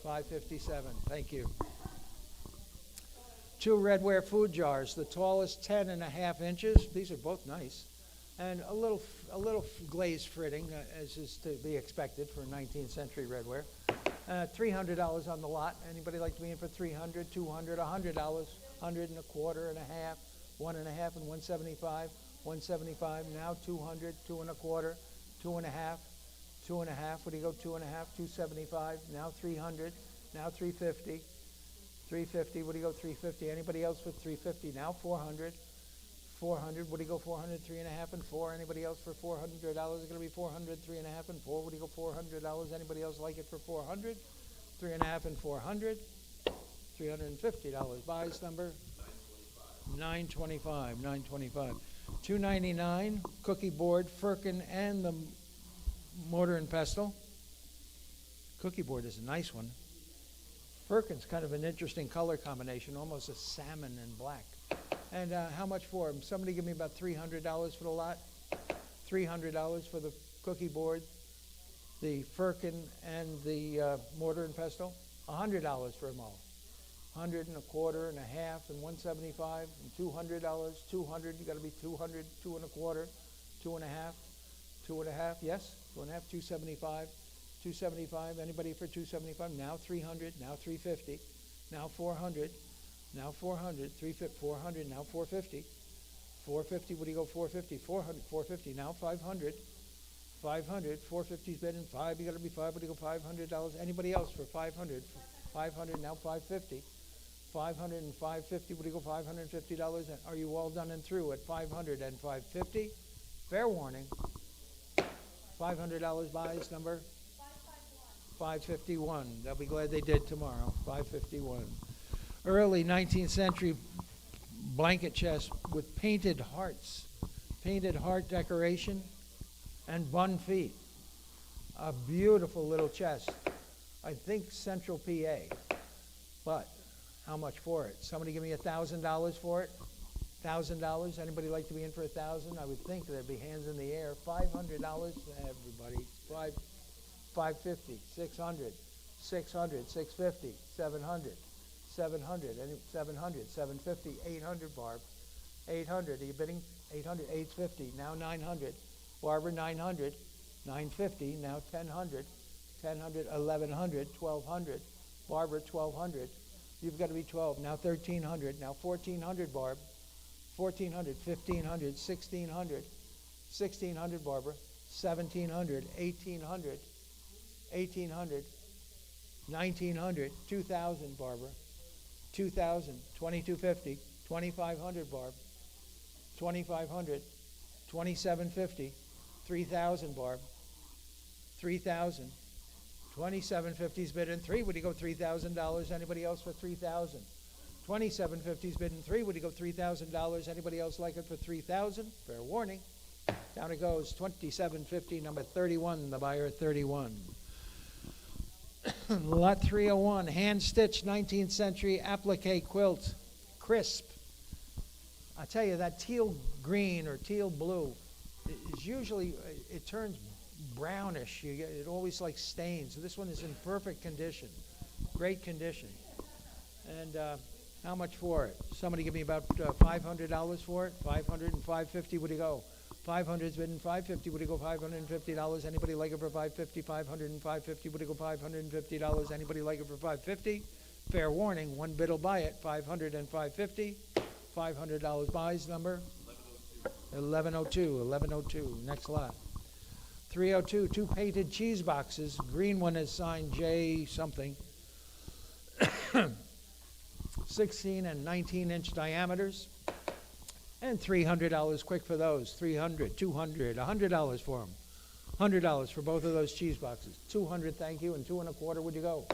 557. Thank you. 2 redware food jars, the tallest 10.5 inches. These are both nice. And a little glazed fritting, as is to be expected for 19th century redware. $300 on the lot. Anybody like to be in for 300, 200, $100, 100 and a quarter and a half, 1.5 and 175, 175, now 200, 2 and a quarter, 2.5, 2.5. What do you go? 2.5, 275, now 300, now 350. 350, what do you go, 350? Anybody else for 350? Now 400. 400, what do you go, 400, 3.5 and 4? Anybody else for $400? It's going to be 400, 3.5 and 4. What do you go, $400? Anybody else like it for 400? 3.5 and 400. $350. Buys number 925. 925. 299. Cookie board, firkin, and the mortar and pestle. Cookie board is a nice one. Firkin's kind of an interesting color combination, almost a salmon and black. And how much for them? Somebody give me about $300 for the lot. $300 for the cookie board, the firkin, and the mortar and pestle. $100 for them all. 100 and a quarter and a half and 175 and $200. 200. You got to be 200, 2 and a quarter, 2.5, 2.5. Yes, 2.5, 275. 275. Anybody for 275? Now 300. Now 350. Now 400. Now 400. 350. 400. Now 450. 450. What do you go? 450. 400. 450. Now 500. 500. 450's bid in 5. You got to be 5. What do you go? $500. Anybody else for 500? 500. Now 550. 500 and 550. What do you go? $550. Are you all done and through at 500 and 550? Fair warning. $500 buys number 551. They'll be glad they did tomorrow. 551. Early 19th century blanket chest with painted hearts, painted heart decoration, and bun feet. A beautiful little chest. I think Central PA. But how much for it? Somebody give me $1,000 for it? $1,000? Anybody like to be in for $1,000? I would think there'd be hands in the air. $500? Everybody. 550, 600, 600, 650, 700, 700, 700, 750, 800, Barb. 800, are you bidding? 800, 850, now 900. Barbara, 900, 950, now 1,000, 1,000, 1,100, 1,200. Barbara, 1,200. You've got to be 12. Now 1,300, now 1,400, Barb. 1,400, 1,500, 1,600, 1,600, Barbara. 1,700, 1,800. 1,800, 1,900, 2,000, Barbara, 2,000, 2,250, 2,500, Barb, 2,500, 2,750, 3,000, Barb. 3,000. 2750's bidding 3. Would you go $3,000? Anybody else for 3,000? 2750's bidding 3. Would you go $3,000? Anybody else like it for 3,000? Fair warning. Down it goes. 2750, number 31. The buyer at 31. Lot 301, hand-stitched 19th century applique quilt, crisp. I tell you, that teal green or teal blue is usually, it turns brownish. It always like stains. So this one is in perfect condition, great condition. And how much for it? Somebody give me about $500 for it. 500 and 550. Would you go? 500's bidding 550. Would you go $550? Anybody like it for 550? 500 and 550. Would you go $550? Anybody like it for 550? Fair warning. One bid will buy it. 500 and 550. $500 buys number 1102. 1102. Next lot. 302. 2 painted cheese boxes. Green one is signed J something. 16 and 19-inch diameters. And $300 quick for those. $300, $200, $100 for them. $100 for both of those cheese boxes. $200, thank you, and 2 1/4. Would you go?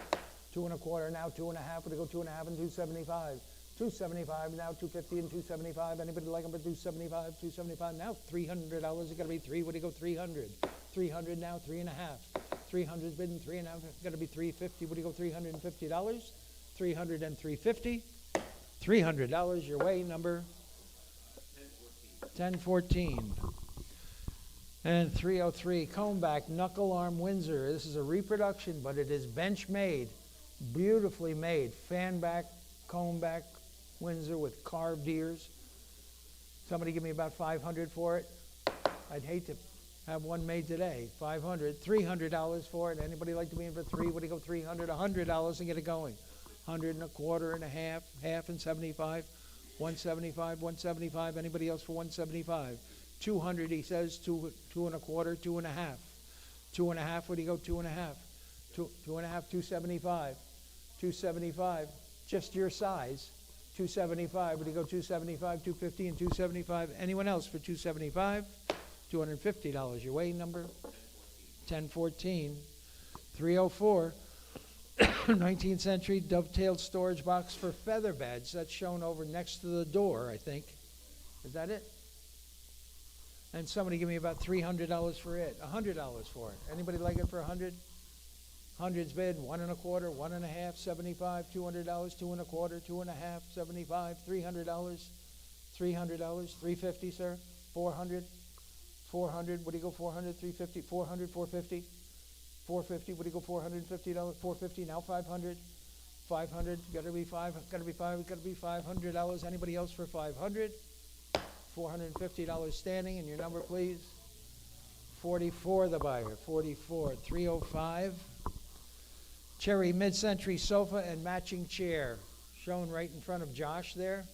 2 1/4 now, 2 1/2. Would you go 2 1/2 and 275? 275 now, 250 and 275. Anybody like them for 275? 275 now. $300 is going to be 3. Would you go 300? 300 now, 3 1/2. 300 is bidding 3 1/2. Going to be 350. Would you go $350? 300 and 350. $300 your way, number 1014. And 303, Comeback Knuckle Arm Windsor. This is a reproduction, but it is bench made, beautifully made. Fan back, comb back Windsor with carved ears. Somebody give me about 500 for it. I'd hate to have one made today. 500, $300 for it. Anybody like to be in for 3? Would you go 300? $100 and get it going. 100 and 1/4 and 1/2, half and 75. 175, 175. Anybody else for 175? 200, he says. 2 1/4, 2 1/2. 2 1/2, would he go 2 1/2? 2 1/2, 275. 275, just your size. 275, would he go 275, 250, and 275? Anyone else for 275? $250 your way, number 1014. 304. 19th century dovetailed storage box for feather beds. That's shown over next to the door, I think. Is that it? And somebody give me about $300 for it. $100 for it. Anybody like it for 100? 100's bid. 1 1/4, 1 1/2, 75, $200, 2 1/4, 2 1/2, 75, $300, $300, $350, sir. 400, 400. What do you go? 400, 350, 400, 450. 450, would you go $450? 450, now 500. 500, gotta be $500. Anybody else for 500? $450 standing, and your number, please. 44, the buyer. 44, 305. Cherry mid-century sofa and matching chair, shown right in front of Josh there.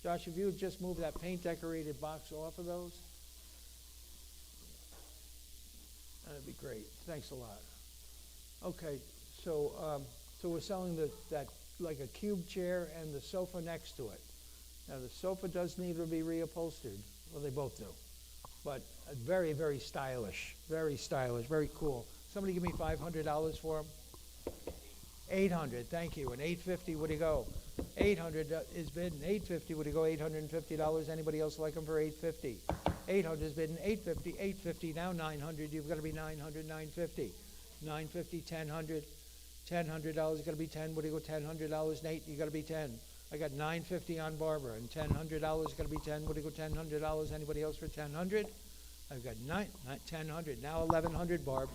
Josh, if you would just move that paint decorated box off of those. That'd be great. Thanks a lot. Okay, so we're selling that like a cube chair and the sofa next to it. Now the sofa does need to be reupholstered. Well, they both do, but very, very stylish, very cool. Somebody give me $500 for them. 800, thank you. And 850, would you go? 800 is bidding. 850, would you go $850? Anybody else like them for 850? 800 is bidding. 850, 850, now 900. You've got to be 900, 950. 950, 1000. $1,000 got to be 10. Would you go $1,000? Nate, you got to be 10. I got 950 on Barbara, and $1,000 got to be 10. Would you go $1,000? Anybody else for 1,000? I've got 1,000. Now 1,100, Barb.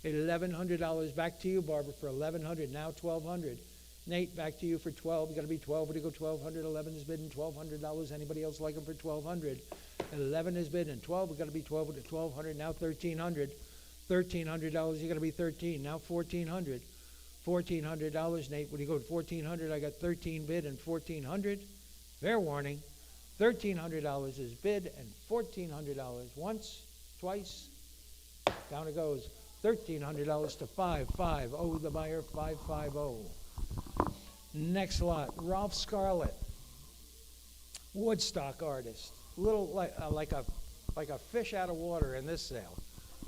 $1,100 back to you, Barbara, for 1,100. Now 1,200. Nate, back to you for 12. You got to be 12. Would you go 1,200? 11 is bidding. $1,200. Anybody else like them for 1,200? 11 is bidding. 12. We got to be 12 with 1,200. Now 1,300. $1,300. You got to be 13. Now 1,400. $1,400. Nate, would you go to 1,400? I got 13 bid and 1,400. Fair warning. $1,300 is bid and $1,400 once, twice. Down it goes. $1,300 to 550. The buyer 550. Next lot, Ralph Scarlett, Woodstock artist. Little like a fish out of water in this sale.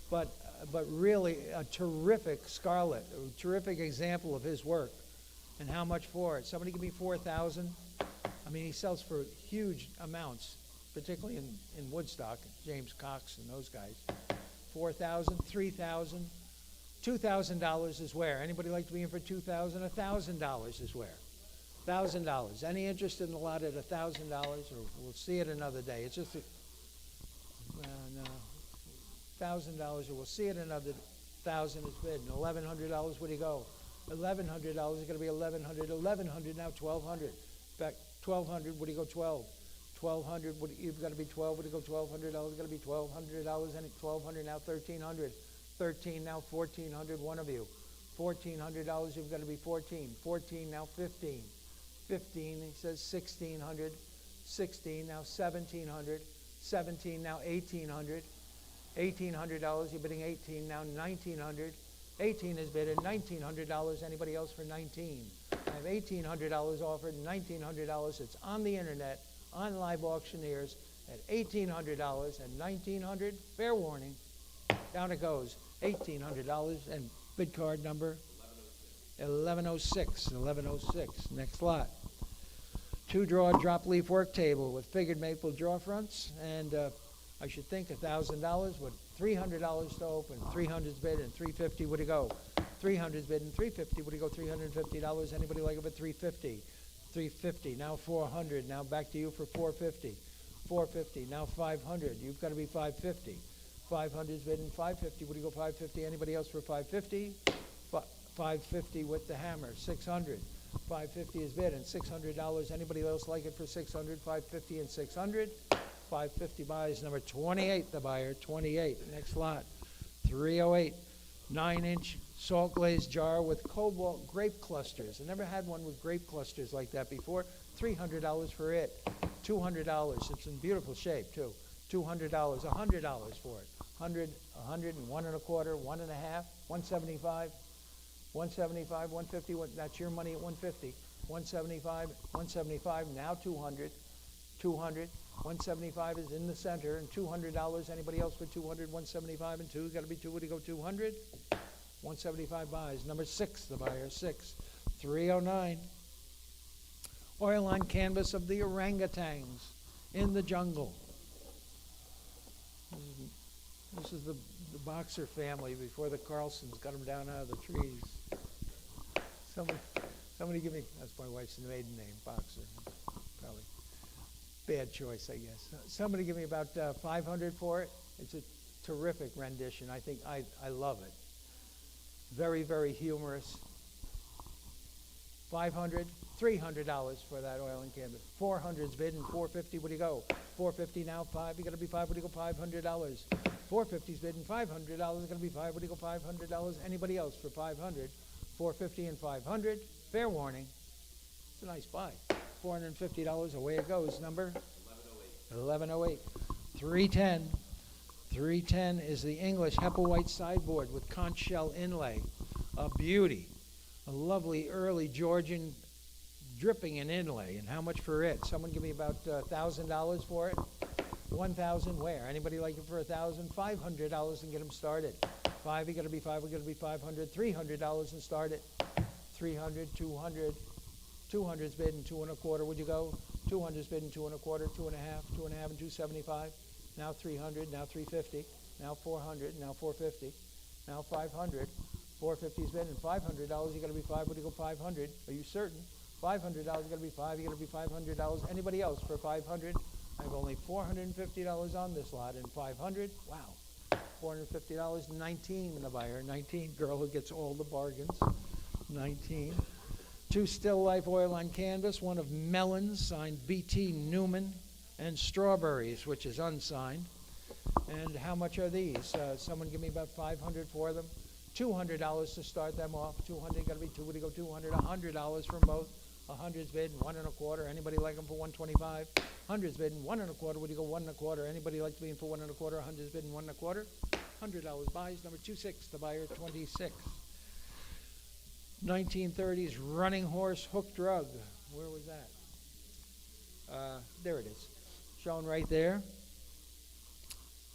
but really a terrific scarlet, a terrific example of his work. And how much for it? Somebody give me 4,000. I mean, he sells for huge amounts, particularly in Woodstock, James Cox and those guys. 4,000, 3,000, $2,000 is where? Anybody like to be in for 2,000? $1,000 is where? $1,000. Any interest in the lot at $1,000, or we'll see it another day? It's just no. $1,000, or we'll see it another 1,000 is bid. And $1,100, where do you go? $1,100 is going to be 1,100. 1,100 now 1,200. In fact, 1,200. What do you go? 12. 1,200. You've got to be 12. What do you go? $1,200. Got to be $1,200. And 1,200 now 1,300. 13 now 1,400. One of you. $1,400. You've got to be 14. 14 now 15. 15. He says 1,600. 16 now 1,700. 17 now 1,800. $1,800. You're bidding 18 now 1,900. 18 is bid at $1,900. Anybody else for 19? I have $1,800 offered, $1,900. It's on the internet, on Live Auctioneers at $1,800 and $1,900. Fair warning. Down it goes. $1,800 and bid card number 1106. 1106. Next lot. 2-drawer drop leaf work table with figured maple draw fronts, and I should think $1,000 with $300 to open. 300's bid and $350. Would it go? 300's bid and $350. Would it go? $350. Anybody like it for $350? $350. Now $400. Now back to you for $450. $450. Now $500. You've got to be $550. 500's bid and $550. Would you go? $550. Anybody else for $550? $550 with the hammer. $600. $550 is bid and $600. Anybody else like it for $600? $550 and $600. $550 buys. Number 28, the buyer. 28. Next lot. 308. 9-inch salt glazed jar with cobalt grape clusters. I never had one with grape clusters like that before. $300 for it. $200. It's in beautiful shape too. $200. $100 for it. 100, 100 and 1 1/4, 1 1/2, 175, 175, 150. That's your money at 150. 175, 175. Now 200. 200. 175 is in the center, and $200. Anybody else for 200? 175 and 2. Got to be 2. Would you go 200? 175 buys. Number 6, the buyer. 6. 309. Oil on canvas of the orangutans in the jungle. This is the Boxer family before the Carlsons got them down out of the trees. Somebody give me, that's my wife's maiden name, Boxer. Probably bad choice, I guess. Somebody give me about 500 for it. It's a terrific rendition. I think I love it. Very, very humorous. 500, $300 for that oil and canvas. 400's bid and 450. What do you go? 450 now. 5. You got to be 5. What do you go? $500. 450's bid and $500. Going to be 5. What do you go? $500. Anybody else for 500? 450 and 500. Fair warning. It's a nice buy. $450. Away it goes. Number 1108. 310. 310 is the English Hepplewhite sideboard with conch shell inlay. A beauty. A lovely early Georgian dripping in inlay. And how much for it? Someone give me about $1,000 for it. 1,000 where? Anybody like it for 1,000? $500 and get them started. 5, you got to be 5. We're going to be 500. $300 and start it. 300, 200. 200's bid and 2 1/4. Would you go? 200's bid and 2 1/4, 2 1/2, 2 1/2 and 275. Now 300. Now 350. Now 400. Now 450. Now 500. 450's bid and $500. You got to be 5. Would you go? 500? Are you certain? $500. You got to be 5. You got to be $500. Anybody else for 500? I have only $450 on this lot, and 500. Wow, $450. 19 in the buyer. 19. Girl who gets all the bargains. 19. 2 still life oil on canvas. 1 of melons signed B.T. Newman, and strawberries, which is unsigned. And how much are these? Someone give me about 500 for them. $200 to start them off. 200, got to be 2. Would you go? 200? $100 for both. 100's bid and 1 1/4. Anybody like them for 125? 100's bid and 1 1/4. Would you go 1 1/4? Anybody like to be in for 1 1/4? 100's bid and 1 1/4. $100 buys. Number 26, the buyer. 26. 1930s running horse hooked rug. Where was that? There it is. Shown right there.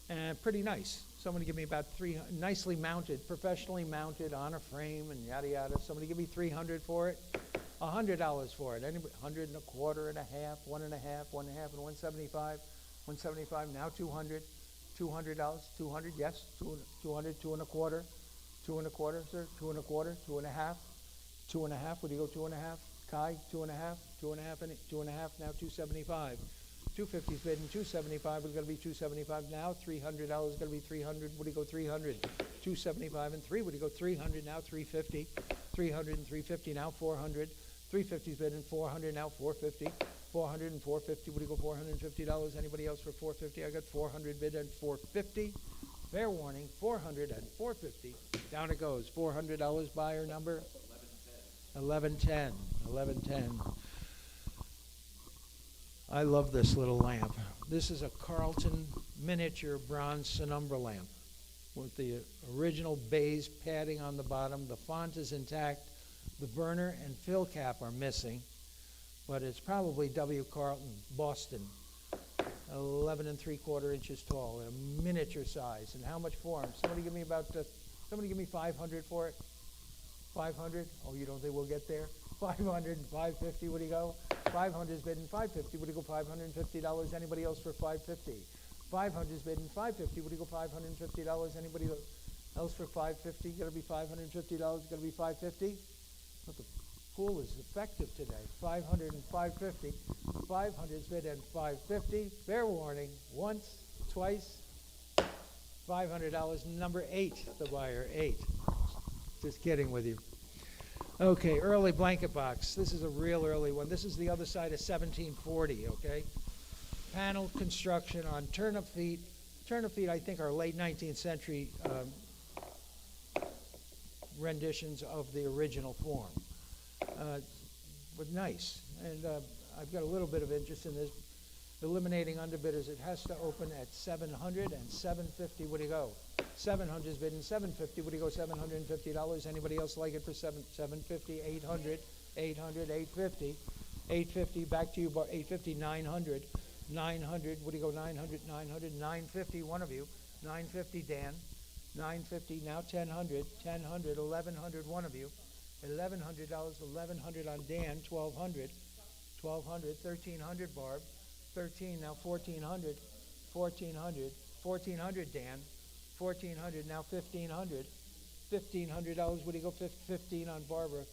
And pretty nice. Somebody give me about 300, nicely mounted, professionally mounted on a frame and yada yada. Somebody give me 300 for it. $100 for it. Anybody? 100 and a quarter and a half, 1 and a half, 1 and a half, and 175. 175. Now 200. $200. 200. Yes. 200. 2 and a quarter. 2 and a quarter, sir. 2 and a quarter. 2 and a half. 2 and a half. Would you go 2 and a half? Kai. 2 and a half. 2 and a half. And 2 and a half. Now 275. 250's bidding. 275 is going to be 275 now. $300 is going to be 300. Would you go 300? 275 and 3. Would you go 300 now? 350. 300 and 350 now. 400. 350's bidding. 400 now. 450. 400 and 450. Would you go $450? Anybody else for 450? I got 400 bid and 450. Fair warning. 400 and 450. Down it goes. $400 buyer number. 1110. 1110. I love this little lamp. This is a Carlton miniature bronze penumbra lamp with the original beige padding on the bottom. The font is intact. The burner and fill cap are missing, but it's probably W. Carlton, Boston. 11 3/4 inches tall, a miniature size. And how much for them? Somebody give me 500 for it. 500? Oh, you don't think we'll get there? 500 and 550, would he go? 500 is bidding 550, would he go $550? Anybody else for 550? 500 is bidding 550, would he go $550? Anybody else for 550? Gonna be $550, gonna be 550? But the pool is effective today. 500 and 550. 500 is bid and 550. Fair warning, once, twice. $500, number 8, the buyer, 8. Just kidding with you. Okay, early blanket box. This is a real early one. This is the other side of 1740, okay? Panel construction on turnip feet. Turnip feet, I think, are late 19th century renditions of the original form. But nice. And I've got a little bit of interest in this. Eliminating underbidders, it has to open at 700 and 750. Would he go? 700 is bidding 750. Would he go $750? Anybody else like it for 750? 800, 800, 850, 850. Back to you, 850, 900, 900. Would he go 900, 900, 950? One of you, 950. Dan, 950. Now 1000, 1000, 1100. One of you, $1,100. 1100 on Dan. 1200, 1200, 1300. Barb. 13, now 1400, 1400, 1400, Dan, 1400, now 1500, $1,500, would he go 15 on Barbara,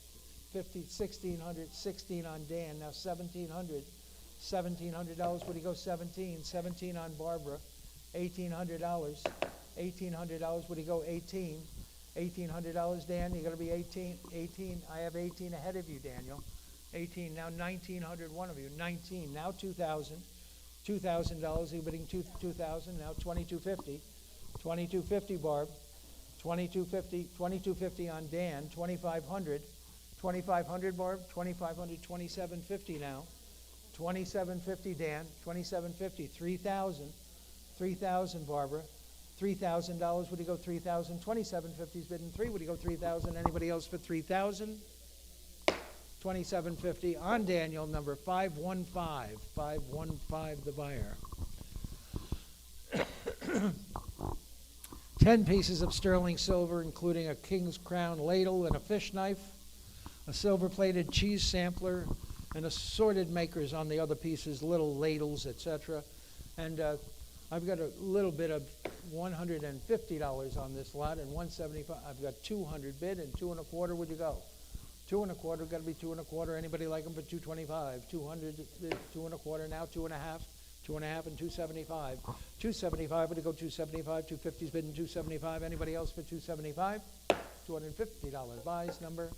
1600, 16 on Dan, now 1700, $1,700, would he go 17, 17 on Barbara, $1,800, $1,800, would he go 18, $1,800, Dan, you're going to be 18, 18, I have 18 ahead of you, Daniel. 18, now 1,900, one of you, 19, now 2,000, $2,000, you're bidding 2,000, now 2,250, 2,250, Barb, 2,250, 2,250 on Dan, 2,500, 2,500, Barb, 2,500, 2,750 now, 2,750, Dan, 2,750, 3,000, 3,000, Barbara, $3,000, would he go 3,000, 2,750 is bidding 3, would he go 3,000, anybody else for 3,000? 2750 on Daniel, number 515. 515, the buyer. 10 pieces of sterling silver, including a king's crown ladle and a fish knife, a silver-plated cheese sampler, and assorted makers on the other pieces, little ladles, etc. And I've got a little bit of $150 on this lot, and $175. I've got 200 bid, and 2 1/4. Would you go? 2 1/4, got to be 2 1/4. Anybody like them for 225? 200, 2 1/4 now, 2 1/2, 2 1/2, and 275. 275, would you go 275? 250's bidding 275. Anybody else for 275? $250 buys, number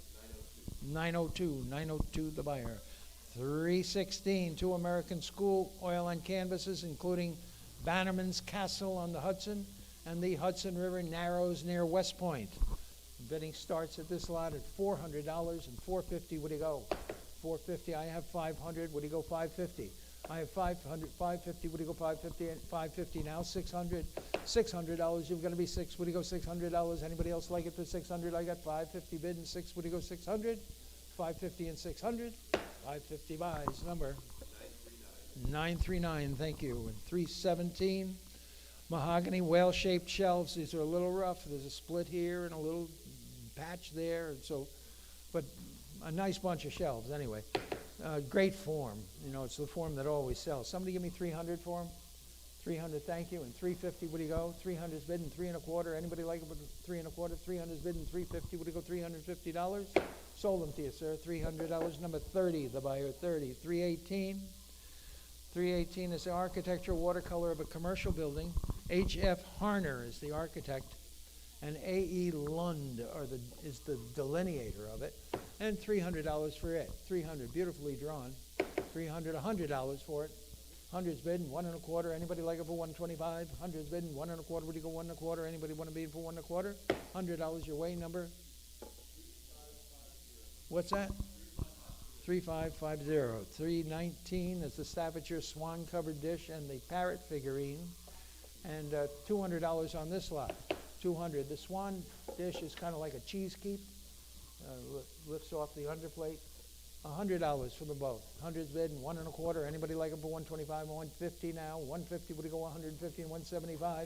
902. 902, the buyer. 316, 2 American School oil and canvases, including Bannerman's Castle on the Hudson and the Hudson River Narrows near West Point. Bidding starts at this lot at $400 and $450. Would he go? $450. I have $500. Would he go $550? I have $500. $550. Would he go $550? $550 now. $600. $600. You're going to be $6. Would he go $600? Anybody else like it for $600? I got $550 bid and 6. Would he go $600? $550 and $600. $550 buys. Number 939. Thank you. And 317. Mahogany whale-shaped shelves. These are a little rough. There's a split here and a little patch there, and so, but a nice bunch of shelves anyway. Great form. You know, it's the form that always sells. Somebody give me 300 for them. 300, thank you. And 350, what do you go? 300 is bidding 3 1/4. Anybody like it with 3 1/4? 300 is bidding 350. What do you go? $350. Sold them to you, sir. $300. Number 30, the buyer 30. 318. 318 is the architectural watercolor of a commercial building. H.F. Harner is the architect, and A.E. Lund is the delineator of it. And $300 for it. 300, beautifully drawn. 300, $100 for it. 100's bidding 1 1/4. Anybody like it for 125? 100's bidding 1 1/4. Would you go 1 1/4? Anybody want to bid for 1 1/4? $100 your way. Number? What's that? 3550. 319 is the Staffordshire swan covered dish and the parrot figurine. And $200 on this lot. 200. The swan dish is kind of like a cheese keep. Lifts off the underplate. $100 for them both. 100's bidding 1 1/4. Anybody like it for 125 and 150 now? 150, would you go 150 and 175?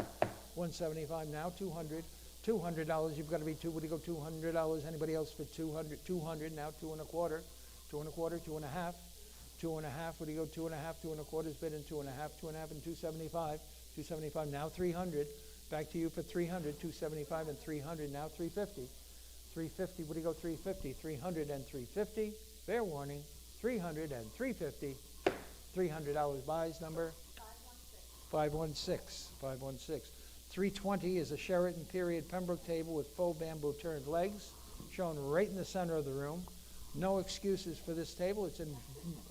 175 now. 200. $200, you've got to be two. Would you go $200? Anybody else for 200? 200 now. 2 1/4. 2 1/4. 2 1/2. 2 1/2. Would you go 2 1/2? 2 1/4 is bidding 2 1/2. 2 1/2 and 275. 275 now. 300. Back to you for 300. 275 and 300 now. 350. 350. Would you go 350? 300 and 350. Fair warning, 300 and 350. $300 buys. Number? 516. 516. 320 is a Sheraton period Pembroke table with faux bamboo turned legs, shown right in the center of the room. No excuses for this table. It's in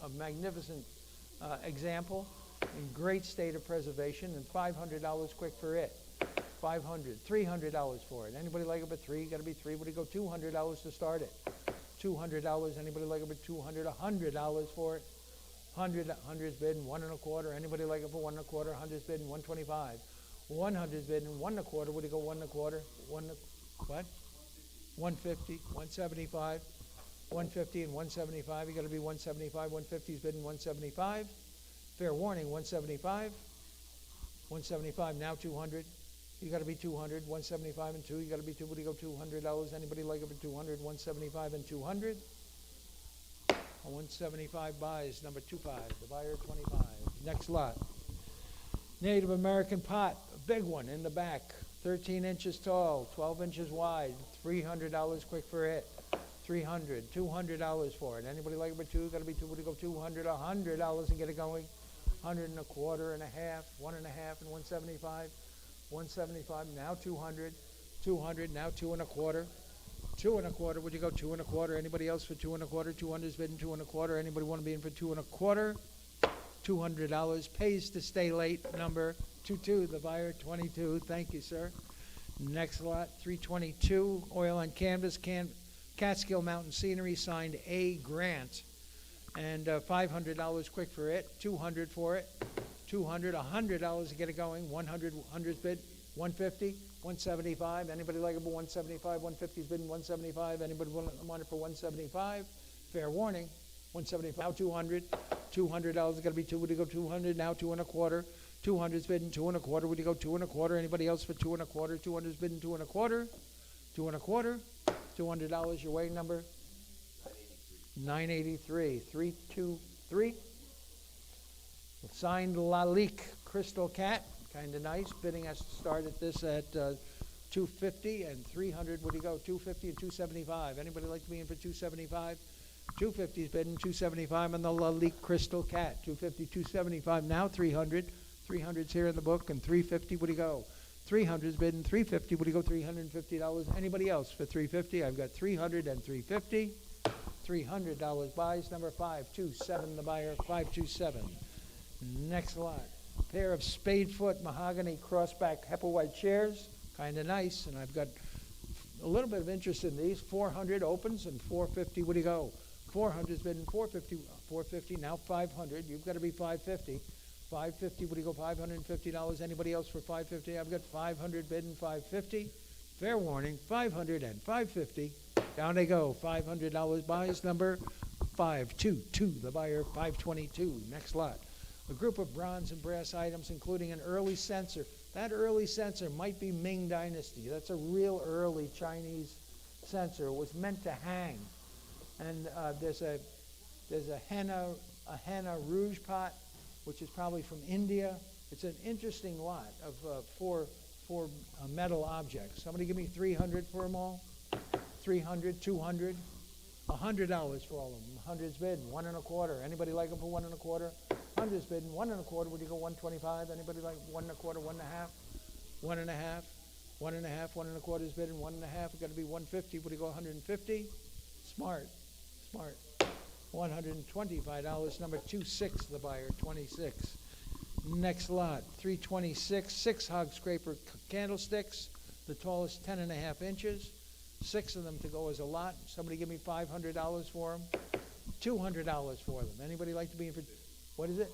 a magnificent example, in great state of preservation, and $500 quick for it. 500. $300 for it. Anybody like it but 3? Got to be 3. Would you go $200 to start it? $200. Anybody like it for 200? $100 for it. 100's bidding 1 1/4. Anybody like it for 1 1/4? 100's bidding 125. 100's bidding 1 1/4. Would you go 1 1/4? What? 150. 175. 150 and 175. You got to be 175. 150's bidding 175. Fair warning, 175. 175 now. 200. You got to be 200. 175 and 2. You got to be 2. Would you go $200? Anybody like it for 200? 175 and 200. 175 buys. Number 25. The buyer 25. Next lot. Native American pot. A big one in the back. 13 inches tall. 12 inches wide. $300 quick for it. 300. $200 for it. Anybody like it for 2? Got to be 2. Would you go 200? $100 and get it going. 100 and 1/4 and a half. 1 1/2 and 175. 175 now. 200. 200 now. 2 1/4. 2 1/4. Would you go 2 1/4? Anybody else for 2 1/4? 200's bidding 2 1/4. Anybody want to be in for 2 1/4? $200. Pays to stay late. Number 22. The buyer 22. Thank you, sir. Next lot. 322. Oil on canvas. Catskill Mountain Scenery. Signed A. Grant. And $500 quick for it. 200 for it. 200. $100 to get it going. 100's bid. 150. 175. Anybody like it for 175? 150's bidding 175. Anybody want it for 175? Fair warning. 175. Now 200. $200 got to be 2. Would you go 200? Now 2 1/4. 200's bidding 2 1/4. Would you go 2 1/4? Anybody else for 2 1/4? 200's bidding 2 1/4. 2 1/4. $200 your way. Number? 983. 323. Signed Lalique Crystal Cat. Kind of nice. Bidding has to start at this at 250 and 300. Would you go 250 and 275? Anybody like to be in for 275? 250's bidding 275 on the Lalique Crystal Cat. 250, 275 now. 300. 300's here in the book, and 350. Would you go? 300's bidding 350. Would you go $350? Anybody else for 350? I've got 300 and 350. $300 buys. Number 527. The buyer 527. Next lot. Pair of spadefoot mahogany crossback Hepplewhite chairs. Kind of nice. And I've got a little bit of interest in these. 400 opens and 450. Would you go? 400's bidding 450. 450 now. 500. You've got to be 550. 550. Would you go $550? Anybody else for 550? I've got 500 bidding 550. Fair warning. 500 and 550. Down they go. $500 buys. Number 522. The buyer 522. Next lot. A group of bronze and brass items, including an early censer That early censer might be Ming Dynasty. That's a real early Chinese censer. It was meant to hang. And there's a henna rouge pot, which is probably from India. It's an interesting lot of four metal objects. Somebody give me 300 for them all? 300, 200, $100 for all of them. 100's bid, 1 1/4. Anybody like them for 1 1/4? 100's bid, 1 1/4. Would you go 125? Anybody like 1 1/4, 1 1/2? 1 1/2, 1 1/2, 1 1/4's bid, and 1 1/2. It's got to be 150. Would you go 150? Smart. $125. Number 26, the buyer, 26. Next lot, 326, 6 hog scraper candlesticks, the tallest 10 1/2 inches. 6 of them to go as a lot. Somebody give me $500 for them. $200 for them. Anybody like to be in for, what is it?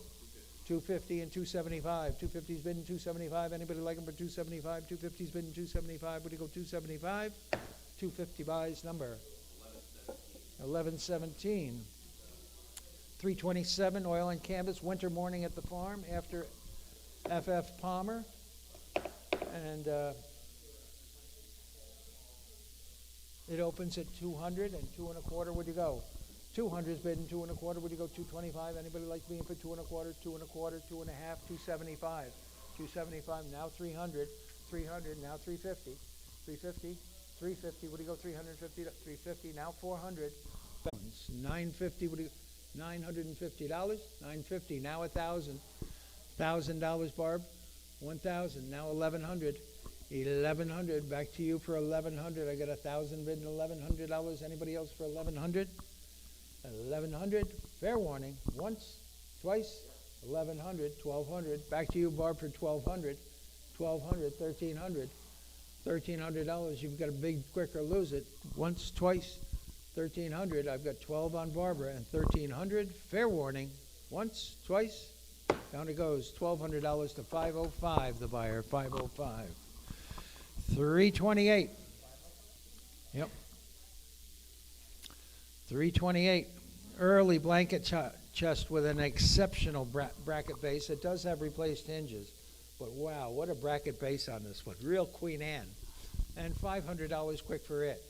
250 and 275. 250's bidding 275. Anybody like them for 275? 250's bidding 275. Would you go 275? 250 buys, number 1117. 327, oil and canvas, winter morning at the farm after F.F. Palmer. And it opens at 200 and 2 1/4. Would you go? 200's bidding 2 1/4. Would you go 225? Anybody like being for 2 1/4, 2 1/4, 2 1/2, 275? 275, now 300, 300, now 350, 350, 350. Would you go 350? 350, now 400. 950. Would you? $950. 950, now $1,000. $1,000, Barb. 1,000, now 1,100. 1,100, back to you for 1,100. I got 1,000 bidding $1,100. Anybody else for 1,100? 1,100. Fair warning. Once, twice. 1,100. 1,200. Back to you, Barb, for 1,200. 1,200. 1,300. $1,300. You've got a big quick or lose it. Once, twice. 1,300. I've got 12 on Barbara and 1,300. Fair warning. Once, twice. Down it goes. $1,200 to 505. The buyer. 505. 328. Yep. 328. Early blanket chest with an exceptional bracket base. It does have replaced hinges, but wow, what a bracket base on this one. Real Queen Anne. And $500 quick for it.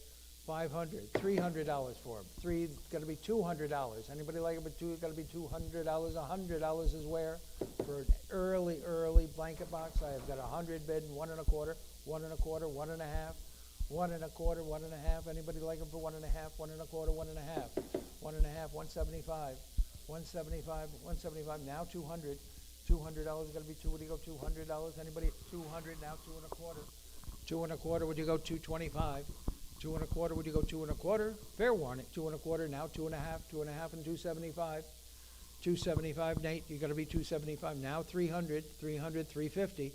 500, $300 for them. Three, got to be $200. Anybody like it? But two, got to be $200. $100 is where for an early blanket box. I have got 100 bid, 1 1/4, 1 1/4, 1 1/2, 1 1/4, 1 1/2. Anybody like them for 1 1/2, 1 1/4, 1 1/2, 1 1/2, 175, 175, 175. Now 200, $200. Got to be two. Would you go $200? Anybody? 200 now 2 1/4, 2 1/4. Would you go 225? 2 1/4, would you go 2 1/4? Fair warning, 2 1/4, now 2 1/2, 2 1/2, and 275. 275, Nate, you got to be 275. Now 300, 300, 350.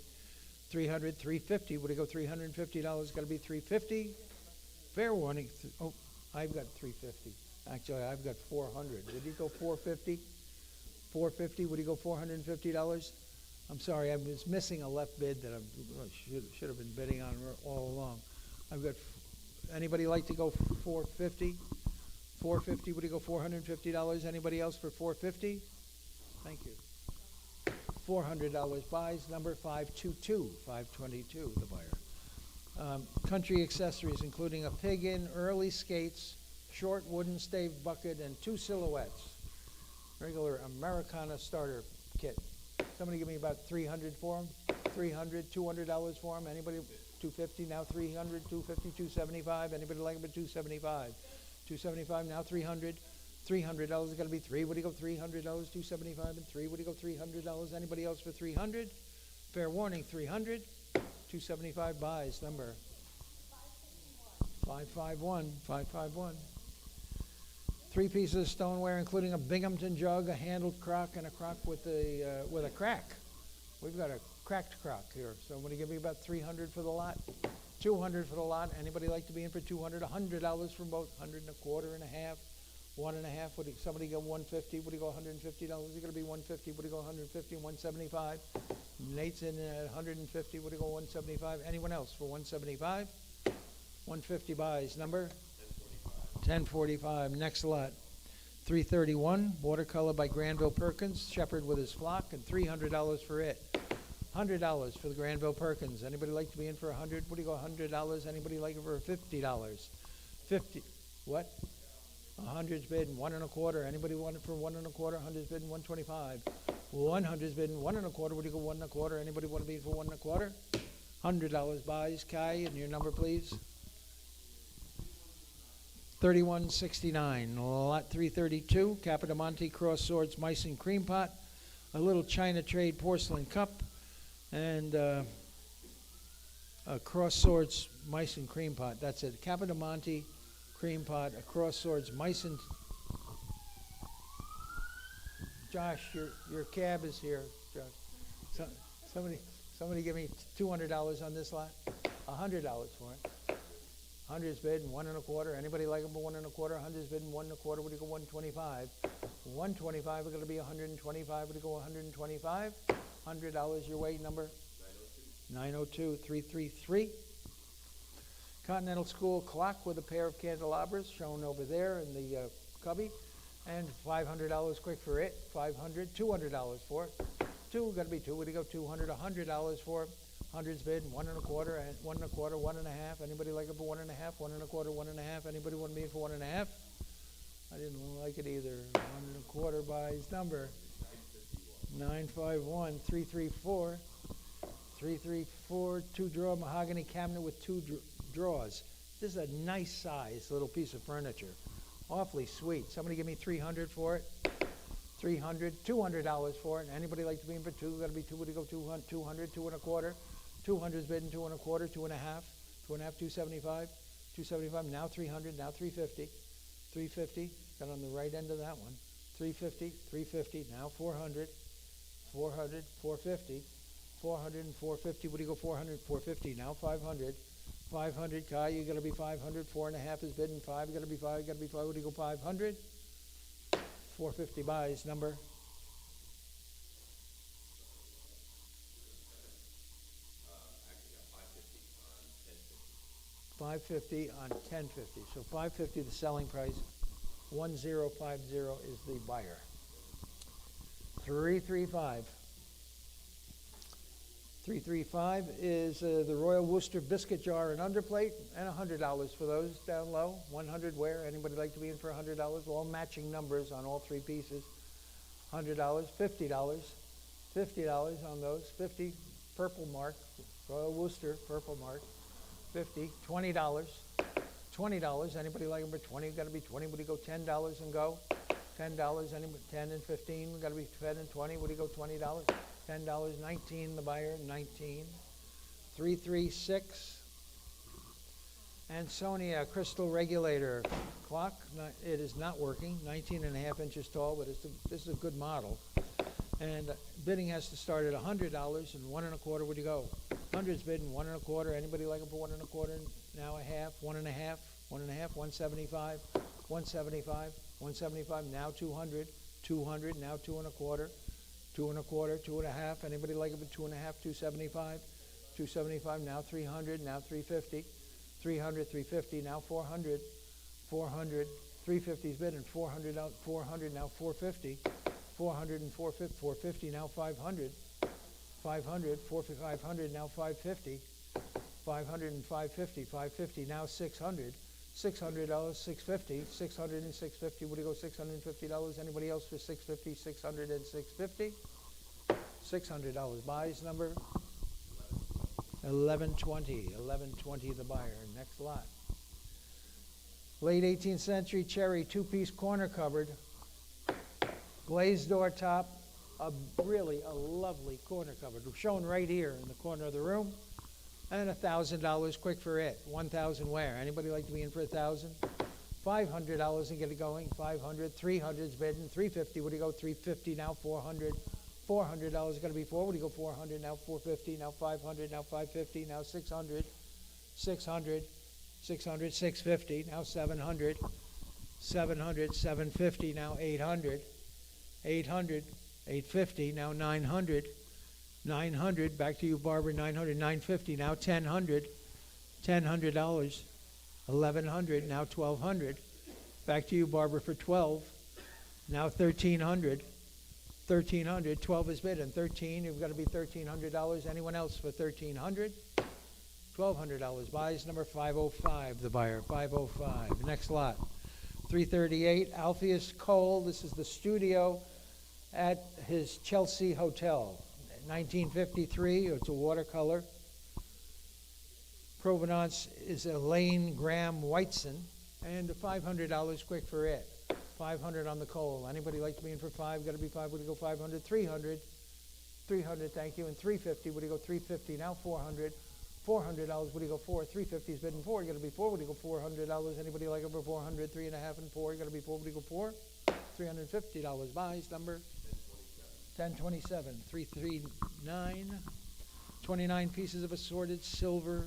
300, 350, would you go $350? Got to be 350. Fair warning, oh, I've got 350. Actually, I've got 400. Would you go 450? 450, would you go $450? I'm sorry, I was missing a left bid that I should have been bidding on all along. I've got. Anybody like to go 450? 450, would you go $450? Anybody else for 450? Thank you. $400 buys, number 522, 522, the buyer. Country accessories, including a pig in, early skates, short wooden stave bucket, and 2 silhouettes. Regular Americana starter kit. Somebody give me about 300 for them. 300, $200 for them. Anybody? 250, now 300, 250, 275. Anybody like them at 275? 275, now 300. $300 is going to be 3. Would you go $300? 275 and 3. Would you go $300? Anybody else for 300? Fair warning, 300. 275 buys, number 551. 551. 3 pieces of stoneware, including a Binghamton jug, a handled crock, and a crock with a crack. We've got a cracked crock here. So I'm going to give you about 300 for the lot. 200 for the lot. Anybody like to be in for 200? $100 for both. 100 and a quarter and a half. 1 1/2. Would somebody go 150? Would he go $150? You're going to be 150. Would he go 150? 175. Nate's in at 150. Would he go 175? Anyone else for 175? 150 buys. Number 1045. Next lot. 331. Watercolor by Granville Perkins. Shepherd with his flock, and $300 for it. $100 for the Granville Perkins. Anybody like to be in for 100? What do you go, $100? Anybody like it for $50? 50, what? 100's bidding 1 1/4. Anybody want it for 1 1/4? 100's bidding 125. 100's bidding 1 1/4. What do you go 1 1/4? Anybody want to be for 1 1/4? $100 buys. Kai, and your number, please. 3169, lot 332, Capodimonte Cross Swords Mice and Cream Pot, a little China Trade porcelain cup, and a Cross Swords Mice and Cream Pot. That's it. Capodimonte Cream Pot, a Cross Swords Mice and... Josh, your cab is here. Josh, somebody give me $200 on this lot. $100 for it. 100's bidding 1 1/4. Anybody like them for 1 1/4? 100's bidding 1 1/4. What do you go 125? 125. We're going to be 125. What do you go 125? $100 your way. Number 902 333. Continental School clock with a pair of candelabras shown over there in the cubby, and $500 quick for it. $200 for it. Two, got to be two. What do you go? $200. $100 for it. 100's bid, 1 1/4, and 1 1/4, 1 1/2. Anybody like it for 1 1/2? 1 1/4, 1 1/2. Anybody want to be for 1 1/2? I didn't like it either. 1 1/4 buys number 951 334 334. 2-drawer mahogany cabinet with 2 drawers. This is a nice size little piece of furniture. Awfully sweet. Somebody give me 300 for it. 300, $200 for it. Anybody like to be in for 2? Got to be 2. Would you go 200, 2 1/4? 200's bidding 2 1/4, 2 1/2, 2 1/2, 275, 275. Now 300, now 350, 350. Got on the right end of that one. 350, 350. Now 400, 400, 450, 400 and 450. What do you go 400, 450? Now 500, 500. Kai, you got to be 500. 4 1/2 is bidding 5. Got to be 5. Got to be 5. What do you go 500? 450 buys. Number 550 on 1050. So 550 the selling price. 1050 is the buyer. 335. 335 is the Royal Worcester biscuit jar and underplate, and $100 for those down low. 100 where? Anybody like to be in for $100? All matching numbers on all 3 pieces. $100, $50, $50 on those. 50 purple mark, Royal Worcester purple mark. 50, $20, $20. Anybody like them for 20? Got to be 20. Would you go $10 and go? $10. Anybody 10 and 15? Got to be 10 and 20. Would you go $20? $10, 19 the buyer, 19. 336. Ansonia crystal regulator clock. It is not working. 19.5 inches tall, but this is a good model. And bidding has to start at $100 and 1 1/4. Would you go? 100's bidding 1 1/4. Anybody like them for 1 1/4? Now a half, 1 1/2, 1 1/2, 175, 175, 175. Now 200, 200. Now 2 1/4. 2 1/4, 2 1/2. Anybody like it for 2 1/2? 275, 275. Now 300, now 350, 300, 350. Now 400, 400. 350's bidding 400 out, 400. Now 450, 400 and 450, 450. Now 500, 500, 450, 500. Now 550, 500 and 550, 550. Now 600. $600, 650, 600 and 650. Would you go $650? Anybody else for 650, 600 and 650? $600 buys. Number 1120, 1120 the buyer. Next lot. Late 18th century cherry 2-piece corner cupboard, glazed door top, a lovely corner cupboard shown right here in the corner of the room. And $1,000 quick for it. 1,000 where? Anybody like to be in for 1,000? $500 and get it going. 500, 300's bidding. 350. Would you go 350? Now 400. $400 going to be 4. Would you go 400? Now 450. Now 500. Now 550. Now 600. 600. 600. 650. Now 700. 700. 750. Now 800. 800. 850. Now 900. 900, back to you, Barbara. 900, 950, now 1,000, $1,000, 1,100, now 1,200. Back to you, Barbara, for 12. Now 1,300, 1,300, 12 is bid, and 13, you've got to be $1,300. Anyone else for 1,300? $1,200. Buys number 505, the buyer, 505. Next lot, 338, Alpheus Cole. This is the studio at his Chelsea Hotel. 1953, it's a watercolor. Provenance is Elaine Graham Whiteson, and $500 quick for it. 500 on the Cole. Anybody like to be in for 5? Got to be 5. Would you go 500? 300. 300, thank you. And 350. Would you go 350? Now 400. $400. Would you go 4? 350 is bidding 4. You got to be 4. Would you go $400? Anybody like over 400? 3.5 and 4. You got to be 4. Would you go 4? $350. Buys number 1027. 339. 29 pieces of assorted silver.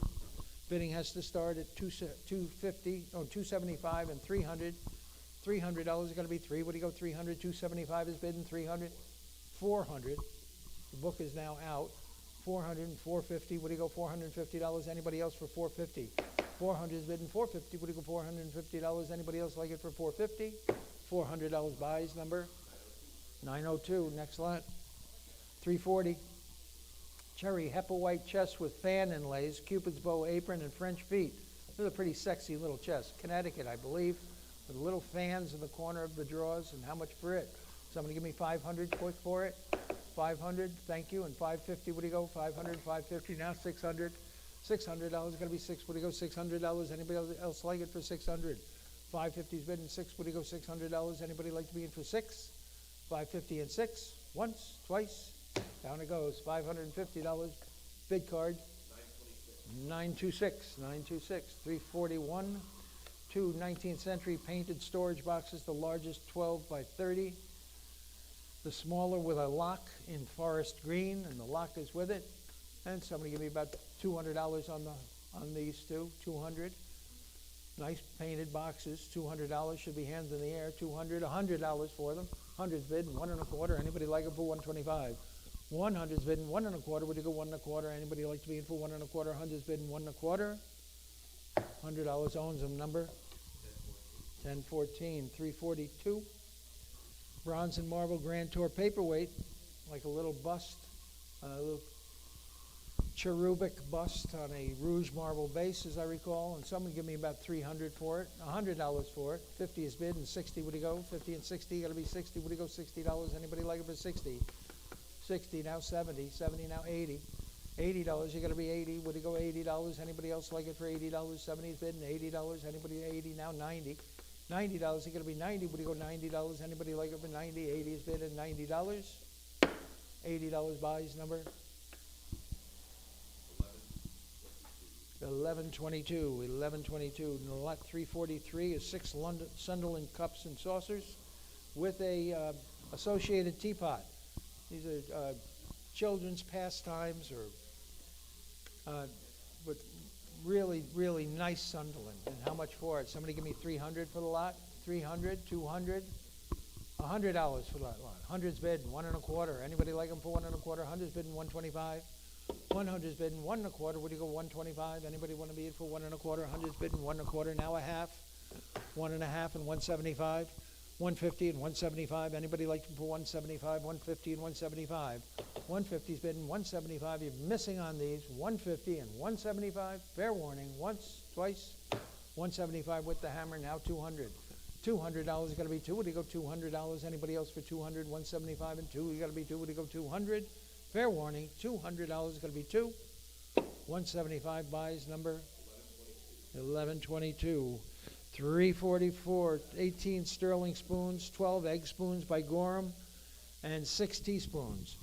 Bidding has to start at 250. Oh, 275 and 300. $300 is going to be 3. What do you go 300? 275 is bidding 300. 400. The book is now out. 400 and 450. What do you go $450? Anybody else for 450? 400 is bidding 450. What do you go $450? Anybody else like it for 450? $400 buys number 902. Next lot. 340. Cherry Hepplewhite chest with fan inlays, Cupid's bow apron, and French feet. This is a pretty sexy little chest. Connecticut, I believe, with little fans in the corner of the drawers. And how much for it? Somebody give me 500 quick for it. 500, thank you. And 550, what do you go? 500, 550, now 600. $600 going to be 6. What do you go? $600. Anybody else like it for 600? 550 is bidding 6. What do you go? $600. Anybody like to be in for 6? 550 and 6. Once, twice. Down it goes. $550. Bid card. 926. 926. 341. 2 19th century painted storage boxes, the largest 12 by 30. The smaller with a lock in forest green, and the lock is with it. And somebody give me about $200 on these two. 200. Nice painted boxes. $200 should be hands in the air. 200. $100 for them. 100's bidding 1 1/4. Anybody like it for 125? 100's bidding 1 1/4. Would you go 1 1/4? Anybody like to be in for 1 1/4? 100's bidding 1 1/4. $100 owns them. Number 1014. 342. Bronze and marble Grand Tour paperweight, like a little bust, a little cherubic bust on a rouge marble base, as I recall. And someone give me about 300 for it. $100 for it. 50 is bid, and 60. Would you go? 50 and 60. Got to be 60. Would you go $60? Anybody like it for 60? 60 now 70. 70 now 80. $80. You got to be 80. Would you go $80? Anybody else like it for $80? 70 is bid, and $80. Anybody 80 now 90. $90, you're going to be 90. Would you go $90? Anybody like it for 90? 80 is bid at $90. $80 buys number 1122. 1122. And lot 343 is 6 Sunderland cups and saucers with a associated teapot. These are children's pastimes, or with really, really nice Sunderland. And how much for it? Somebody give me 300 for the lot. 300, 200, $100 for that lot. 100's bidding 1 1/4. Anybody like them for 1 1/4? 100's bidding 125. 100's bidding 1 1/4. Would you go 125? Anybody want to be in for 1 1/4? 100's bidding 1 1/4. Now a half. 1 1/2 and 175. 150 and 175. Anybody like them for 175? 150 and 175. 150's bidding 175. You're missing on these. 150 and 175. Fair warning. Once, twice. 175 with the hammer. Now 200. $200 got to be 2. Would you go $200? Anybody else for 200? 175 and 2. You got to be 2. Would you go 200? Fair warning. $200 got to be 2. 175 buys number 1122. 344. 18 sterling spoons. 12 egg spoons by Gorham, and 6 teaspoons.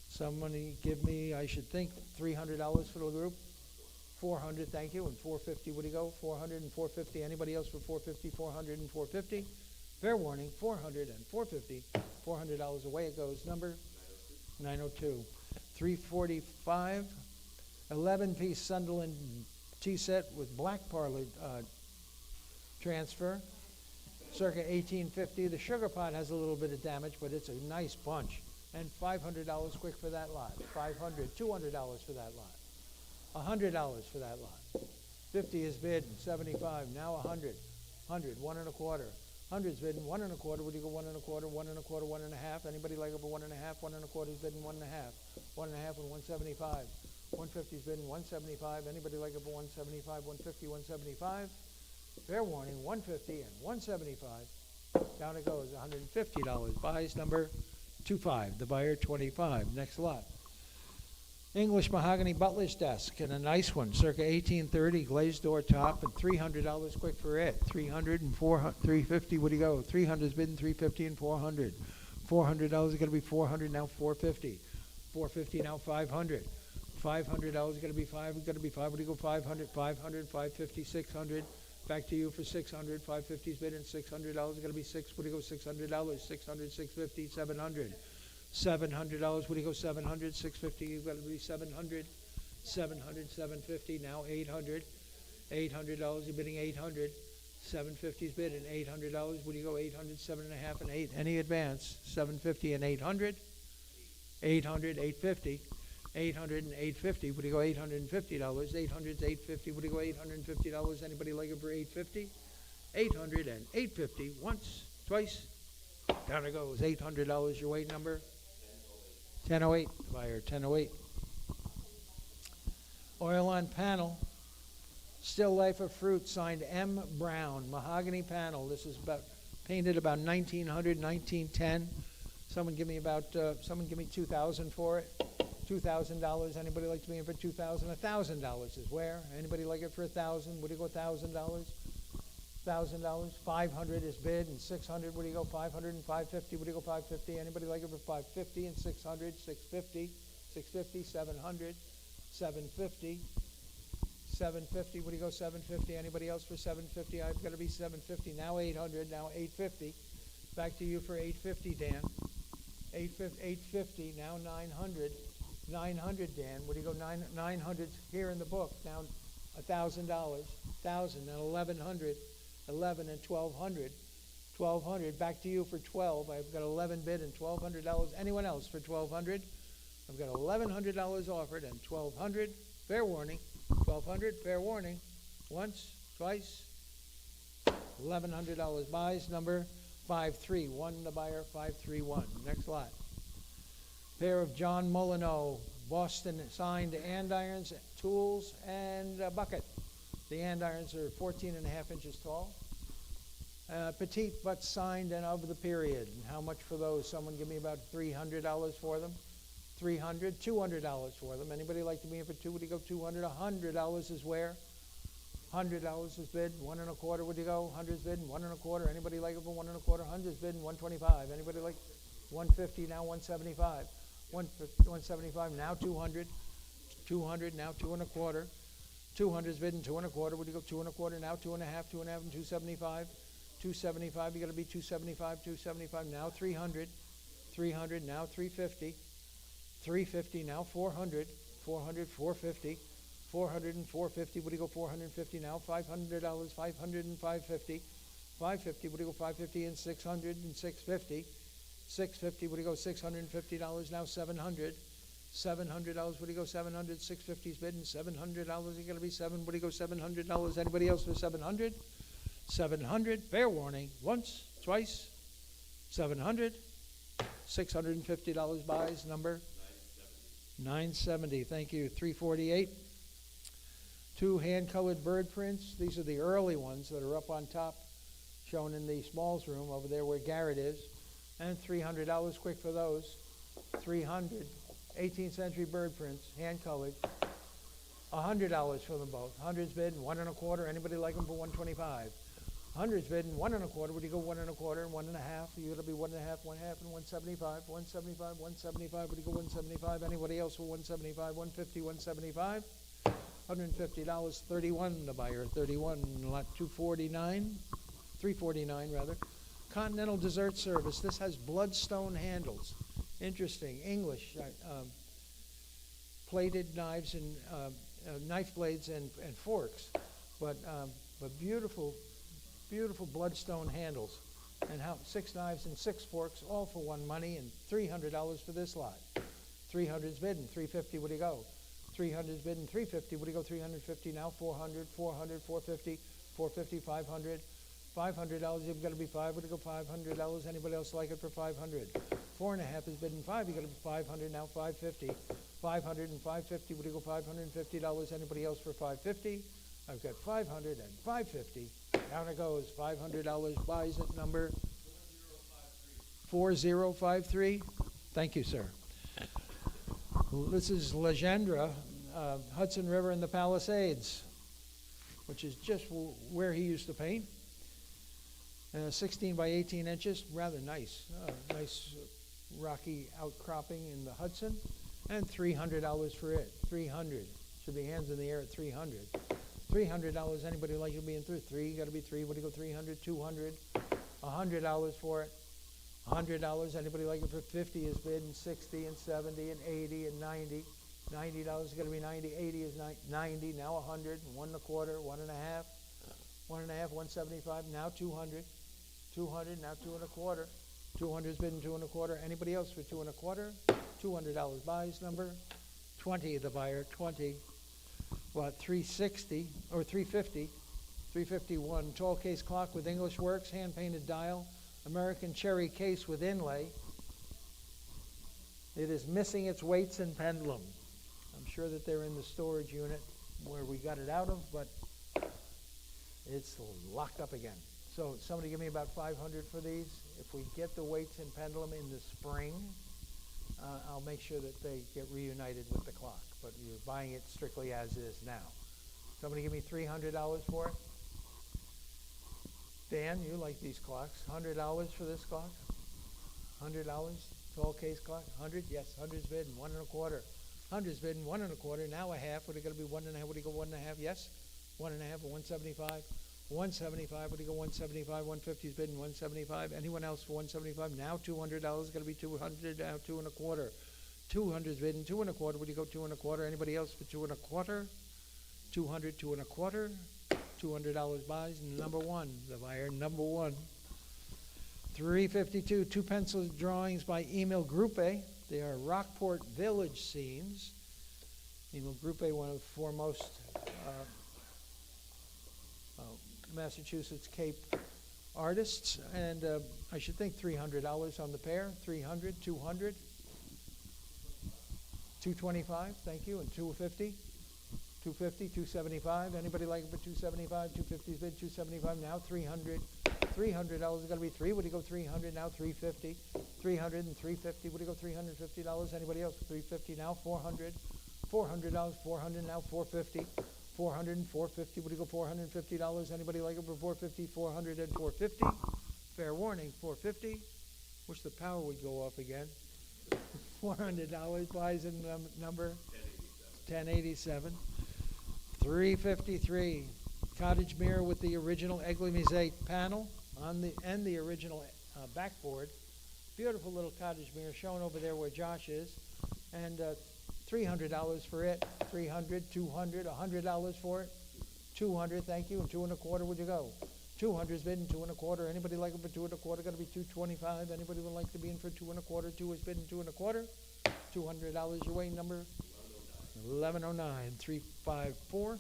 Somebody give me, I should think, $300 for the group. 400, thank you. And 450, would you go? 400 and 450. Anybody else for 450? 400 and 450. Fair warning, 400 and 450. $400 away it goes. Number 902. 345. 11-piece Sunderland tea set with black parlor transfer. Circa 1850. The sugar pot has a little bit of damage, but it's a nice bunch. And $500 quick for that lot. $500, $200 for that lot. $100 for that lot. 50 is bid, 75, now 100. 100, 1 1/4. 100's bidding 1 1/4. What do you go 1 1/4, 1 1/4, 1 1/2? Anybody like over 1 1/2? 1 1/4 is bidding 1 1/2. 1 1/2 and 175. 150's bidding 175. Anybody like over 175? 150, 175. Fair warning, 150 and 175. Down it goes, $150. Buys number 25. The buyer 25. Next lot. English mahogany butler's desk, and a nice one, circa 1830, glazed door top, and $300 quick for it. 300 and 400, 350. What do you go? 300's bidding 350 and 400. $400 is going to be 400, now 450. 450 now 500. $500 is going to be 5. It's going to be 5. What do you go? 500, 500, 550, 600. Back to you for 600. 550's bidding $600 is going to be 6. What do you go? $600. 600, 650, 700. $700. What do you go? 700. 650. You've got to be 700. 700, 750. Now 800. $800. You're bidding 800. 750's bidding $800. What do you go? 800, 7.5, and 8. Any advance? 750 and 800. 800, 850. 800 and 850. What do you go? $850. 800's 850. What do you go? $850. Anybody like it for 850? 800 and 850. Once, twice. Down it goes. $800. Your weight number? 1008. Buyer 1008. Oil on panel. Still life of fruit. Signed M. Brown. Mahogany panel. This is painted about 1900, 1910. Someone give me 2,000 for it. $2,000. Anybody like to be in for $2,000? $1,000 is where? Anybody like it for $1,000? What do you go? $1,000. $1,000. 500 is bid, and 600. What do you go? 500 and 550. What do you go? 550. Anybody like it for 550 and 600? 650. 650. 700. 750. 750. What do you go? 750. Anybody else for 750? I've got to be 750. Now 800. Now 850. Back to you for 850, Dan. 850. Now 900. 900, Dan. What do you go? 900 here in the book. Now $1,000. 1,000. Now 1,100. 11 and 1,200. 1,200. Back to you for 12. I've got 11 bid and $1,200. Anyone else for 1,200? I've got $1,100 offered and 1,200. Fair warning. 1,200. Fair warning. Once, twice. $1,100 buys. Number 531. The buyer 531. Next lot. Pair of John Molyneux Boston signed andirons, tools, and a bucket. The andirons are 14 and a half inches tall. Petite but signed and of the period. And how much for those? Someone give me about $300 for them. $300, $200 for them. Anybody like to be in for two? Would you go 200? $100 is where? $100 is bid. 1 1/4. Would you go? 100's bid. 1 1/4. Anybody like it for 1 1/4? 100's bid. 125. Anybody like 150? Now 175. 175. Now 200. 200. Now 2 1/4. 200's bid. 2 1/4. Would you go 2 1/4? Now 2 1/2. 2 1/2 and 275. 275. You got to be 275. 275. Now 300. 300. Now 350. 350. Now 400. 400. 450. 400 and 450. What do you go? 450 now. $500. 500 and 550. 550. What do you go? 550 and 600 and 650. 650. What do you go? $650 now. 700. $700. What do you go? 700. 650's bidding. $700. You got to be 7. What do you go? $700. Anybody else for 700? 700. Fair warning. Once, twice. 700. $650 buys. Number 970. Thank you. 348. 2 hand-colored bird prints. These are the early ones that are up on top, shown in the Smalls room over there where Garrett is. And $300 quick for those. 300. 18th century bird prints, hand-colored. $100 for them both. 100's bid, 1 1/4. Anybody like them for 125? 100's bid, 1 1/4. Would you go 1 1/4 and 1 1/2? You got to be 1 1/2, 1 1/2, and 175. 175, 175. Would you go 175? Anybody else for 175? 150, 175. $150. 31. The buyer 31. Lot 249. 349 rather. Continental dessert service. This has bloodstone handles. Interesting. English. Plated knives and knife blades and forks, but beautiful, beautiful bloodstone handles. And 6 knives and 6 forks, all for one money, and $300 for this lot. 300's bidding. 350. What do you go? 300's bidding. 350. What do you go? 350 now. 400. 400. 450. 450. 500. $500, you've got to be five, would it go $500? Anybody else like it for 500? 4.5 is bid in five, you got to be 500, now 550. 500 and 550, would it go $550? Anybody else for 550? I've got 500 and 550. Down it goes, $500 buys at number 4053. Thank you, sir. This is Legendre, Hudson River and the Palisades, which is just where he used to paint. 16 by 18 inches, rather nice. Nice rocky outcropping in the Hudson. And $300 for it. 300. Should be hands in the air at 300. $300. Anybody like to be in through? Three, got to be three. What do you go? 300, 200, $100 for it. $100. Anybody like it for 50 is bid, and 60 and 70 and 80 and 90. $90 is going to be 90. 80 is 90. Now 100. 1.25. 1.5. 1.5. 175. Now 200. 200. Now 2.25. 200 is bid and 2.25. Anybody else for 2.25? $200 buys number 20. The buyer 20. What, 360 or 350? 351. Tall case clock with English works, hand painted dial, American cherry case with inlay. It is missing its weights and pendulum. I'm sure that they're in the storage unit where we got it out of, but it's locked up again. So somebody give me about 500 for these. If we get the weights and pendulum in the spring, I'll make sure that they get reunited with the clock. But you're buying it strictly as is now. Somebody give me $300 for it. Dan, you like these clocks. $100 for this clock? $100? Tall case clock? 100? Yes, 100's bid and 1.25. 100's bid and 1.25. Now a half. What are you going to be? 1.5? What do you go? 1.5? Yes. 1.5 or 175. 175. What do you go? 175. 150's bid and 175. Anyone else for 175? Now $200. Going to be 200. Now 2.25. 200's bid and 2.25. What do you go? 2.25. Anybody else for 2.25? 200. 2.25. $200 buys. Number one. The buyer. Number one. 352. Two pencil drawings by Emil Gruppe. They are Rockport Village scenes. Emil Gruppe, one of the foremost Massachusetts Cape artists, and I should think $300 on the pair. 300, 200, 225. Thank you, and 250, 250, 275. Anybody like it for 275? 250's bid, 275. Now 300. $300 is going to be three. Would you go 300? Now 350. 300 and 350. Would you go $350? Anybody else? 350 now. 400. $400. 400 now. 450. 400 and 450. Would you go $450? Anybody like it for 450? 400 and 450. Fair warning. 450. Wish the power would go off again. $400 buys in number 1087. 353. Cottage mirror with the original Eglise panel on the original backboard. Beautiful little cottage mirror shown over there where Josh is. And $300 for it. 300, 200, $100 for it. 200, thank you. And 2.25 would you go? 200's bid and 2.25. Anybody like it for 2.25? Got to be 225. Anybody would like to be in for 2.25? 2 is bid and 2.25. $200 your way. Number 1109. 354.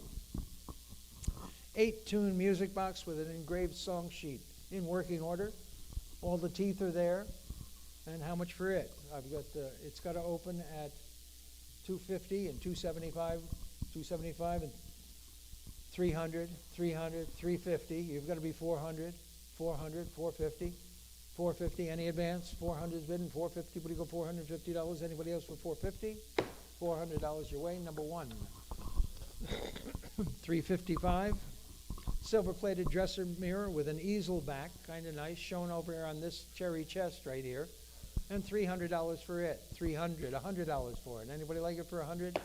8-tune music box with an engraved song sheet in working order. All the teeth are there. And how much for it? I've got it's got to open at 250 and 275, 275 and 300, 300, 350. You've got to be 400, 400, 450, 450. Any advance? 400's bid and 450. Would you go $450? Anybody else for 450? $400 your way. Number one. 355. Silver-plated dresser mirror with an easel back, kind of nice, shown over here on this cherry chest right here. And $300 for it. 300, $100 for it. Anybody like it for 100?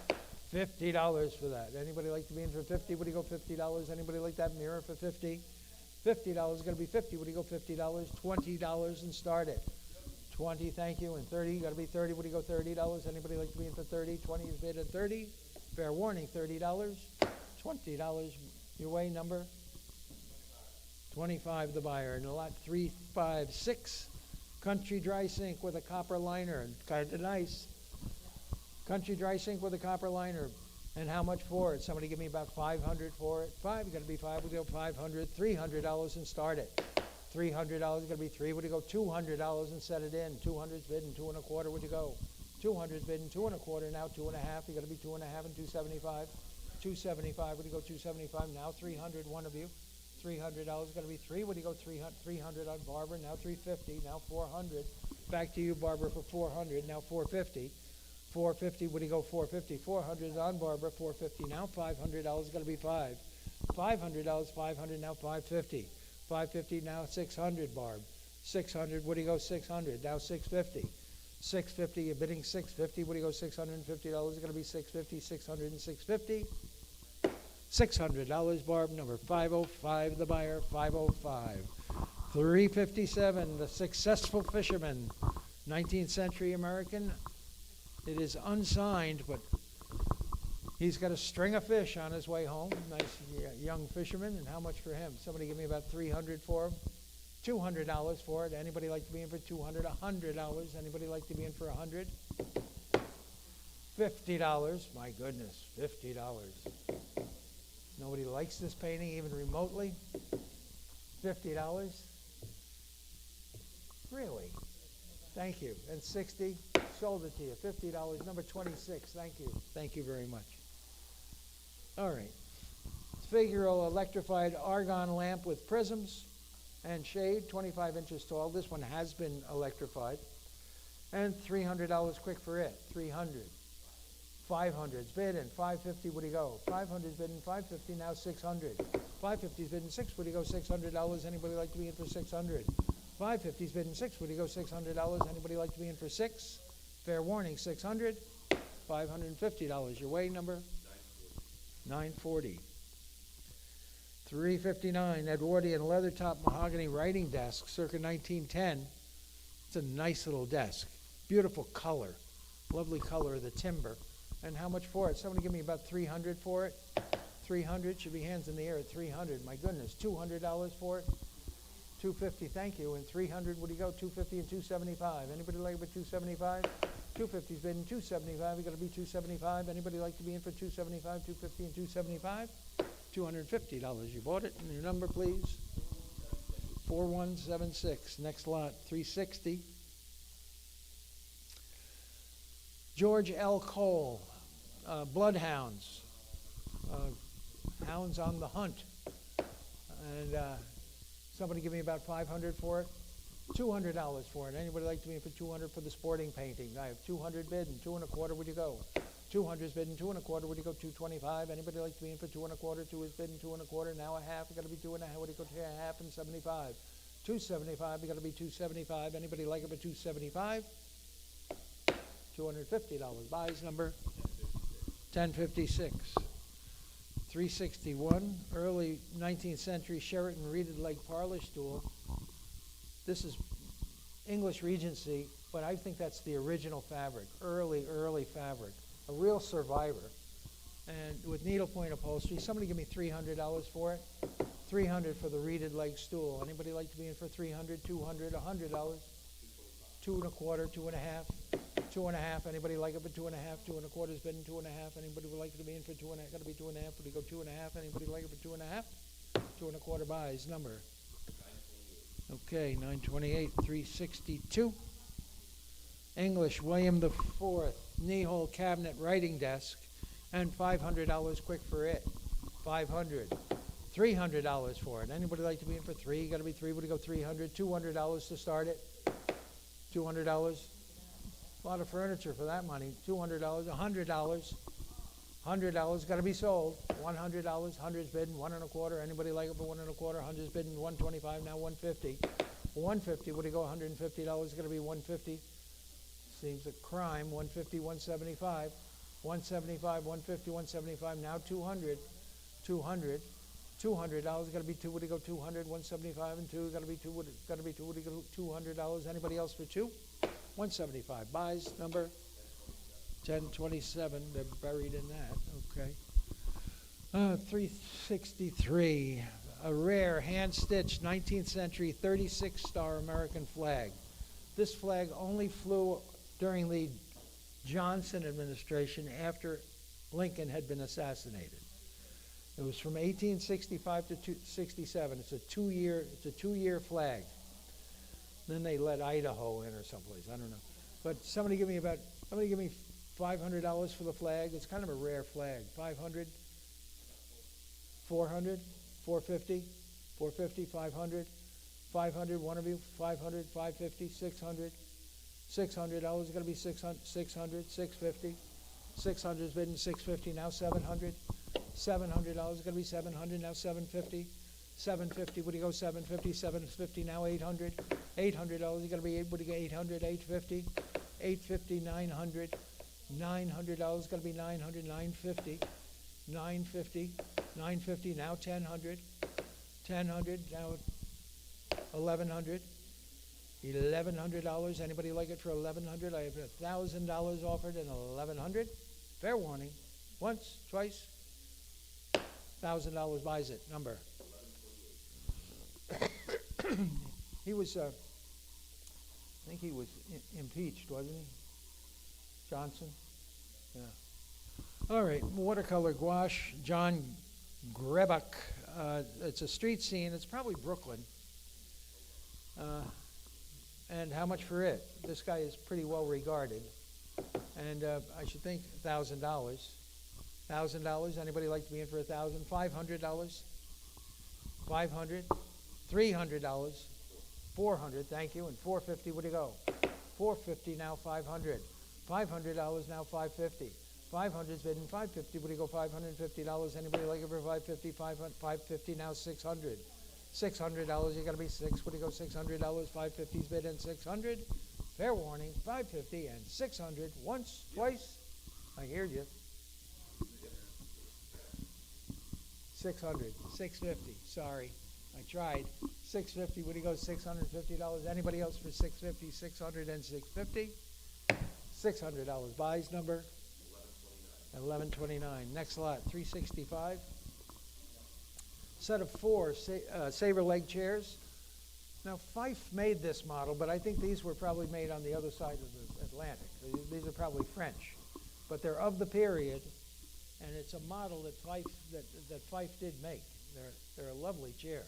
$50 for that. Anybody like to be in for 50? Would you go $50? Anybody like that mirror for 50? $50 is going to be 50. Would you go $50? $20 and start it. 20, thank you. And 30, got to be 30. Would you go $30? Anybody like to be in for 30? 20 is bid at 30. Fair warning, $30. $20 your way. Number 25, the buyer. And lot 356. Country dry sink with a copper liner, kind of nice. Country dry sink with a copper liner, And how much for it? Somebody give me about 500 for it. Five, you gotta be five, we go 500, $300 and start it. $300, gotta be three, would you go $200 and set it in? 200's bidden, 2 and a quarter, would you go? 200's bidden, 2 and a quarter, now 2 and a half, you gotta be 2 and a half and 275. 275, would you go 275, now 300, one of you. $300, gotta be three, would you go 300 on Barbara, now 350, now 400. Back to you, Barbara, for 400, now 450. 450, would you go 450? 400 is on Barbara, 450, now $500, gotta be five. $500, 500, now 550. 550, now 600, Barb. 600, would you go 600? Now 650. 650, you're bidding 650, would you go $650? It's gonna be 650, 600 and 650. $600, Barb, number 505, the buyer, 505. 357, the successful fisherman, 19th century American. It is unsigned, but he's got a string of fish on his way home. Nice young fisherman. And how much for him? Somebody give me about 300 for him. $200 for it. Anybody like to be in for 200? $100. Anybody like to be in for 100? $50. My goodness, $50. Nobody likes this painting even remotely. $50. Really? Thank you. And 60, sold it to you. $50, number 26. Thank you. Thank you very much. All right. Figural electrified argon lamp with prisms and shade, 25 inches tall. This one has been electrified. And $300 quick for it. 300. 500's bidden. 550, would he go? 500's bidden. 550, now 600. 550's bidden. 6, would he go? $600. Anybody like to be in for 600? 550's bidden. 6, would he go? $600. Anybody like to be in for 6? Fair warning, 600. $550. Your way number? 940. 359, Edwardian leather top mahogany writing desk, circa 1910. It's a nice little desk. Beautiful color. Lovely color of the timber. And how much for it? Somebody give me about 300 for it. 300, should be hands in the air at 300. My goodness, $200 for it. 250, thank you. And 300, would you go? 250 and 275. Anybody like about 275? 250's been 275. We got to be 275. Anybody like to be in for 275? 250 and 275. $250. You bought it. And your number, please. 4176. Next lot, 360. George L. Cole, Bloodhounds. Hounds on the hunt. And somebody give me about 500 for it. $200 for it. Anybody like to be in for 200 for the sporting painting? I have 200 bid and 2 and a quarter. Would you go? 200's bid and 2 and a quarter. Would you go? 225. Anybody like to be in for 2 and a quarter? 2 is bid and 2 and a quarter. Now a half. You got to be 2 and a half. Would you go to a half and 75? 275. You got to be 275. Anybody like it for 275? $250. Buys number 1056. 361. Early 19th century Sheraton reeded leg parlor stool. This is English Regency, but I think that's the original fabric, early fabric, a real survivor. And with needlepoint upholstery, somebody give me $300 for it. 300 for the reeded leg stool. Anybody like to be in for 300, 200, $100? 2 and a quarter, 2 and a half, 2 and a half. Anybody like it for 2 and a half? 2 and a quarter's been 2 and a half. Anybody would like to be in for 2 and a half? Got to be 2 and a half. Would you go 2 and a half? Anybody like it for 2 and a half? 2 and a quarter buys. Number. Okay, 928, 362. English, William IV, knee-hole cabinet writing desk, and $500 quick for it. 500. $300 for it. Anybody like to be in for 3? Got to be 3. Would you go 300? $200 to start it. $200. A lot of furniture for that money. $200. $100. $100 got to be sold. $100. 100's bidden. 1 and a quarter. Anybody like it for 1 and a quarter? 100's bidden. 125. Now 150. 150. Would you go? $150. Got to be 150. Seems a crime. 150. 175. 175. 150. 175. Now 200. 200. $200. Got to be 2. Would you go? 200. 175 and 2. Got to be 2. Got to be 2. Would you go? $200. Anybody else for 2? 175. Buys number 1027. They're buried in that. Okay. 363. A rare hand-stitched 19th century 36-star American flag. This flag only flew during the Johnson administration after Lincoln had been assassinated. It was from 1865 to 67. It's a two-year flag. Then they let Idaho in or someplace. I don't know. But somebody give me $500 for the flag. It's kind of a rare flag. 500, 400, 450, 450, 500, 500. One of you. 500, 550, 600, $600 is going to be 600, 650. 600's been 650. Now 700. $700 is going to be 700. Now 750. 750, would you go 750, 750, now 800. $800 is going to be, would you go 800, 850, 850, 900. $900 is going to be 900, 950, 950, 950, now 1000. 1000, now 1100. $1,100, anybody like it for 1100? I have $1,000 offered and 1100. Fair warning. Once, twice. $1,000 buys it. Number. He was, I think he was impeached, wasn't he? Johnson? Yeah. All right, watercolor gouache, John Grebuck. It's a street scene. It's probably Brooklyn. And how much for it? This guy is pretty well regarded. And I should think $1,000. $1,000, anybody like to be in for $1,000? $500? 500? $300, 400, thank you, and 450, where'd you go? 450, now 500. $500, now 550. 500's bid in 550, where'd you go? $550, anybody like it for 550? 550, now 600. $600, you gotta be six, where'd you go? $600, 550's bid in 600. Fair warning, 550 and 600, once, twice, I hear you. 600, 650, sorry. I tried. 650, would he go $650? Anybody else for 650, 600, and 650? $600. Buys number? 1129. Next lot, 365. Set of four saber leg chairs. Now, Fife made this model, but I think these were probably made on the other side of the Atlantic. These are probably French, but they're of the period, and it's a model that Fife did make. They're a lovely chair.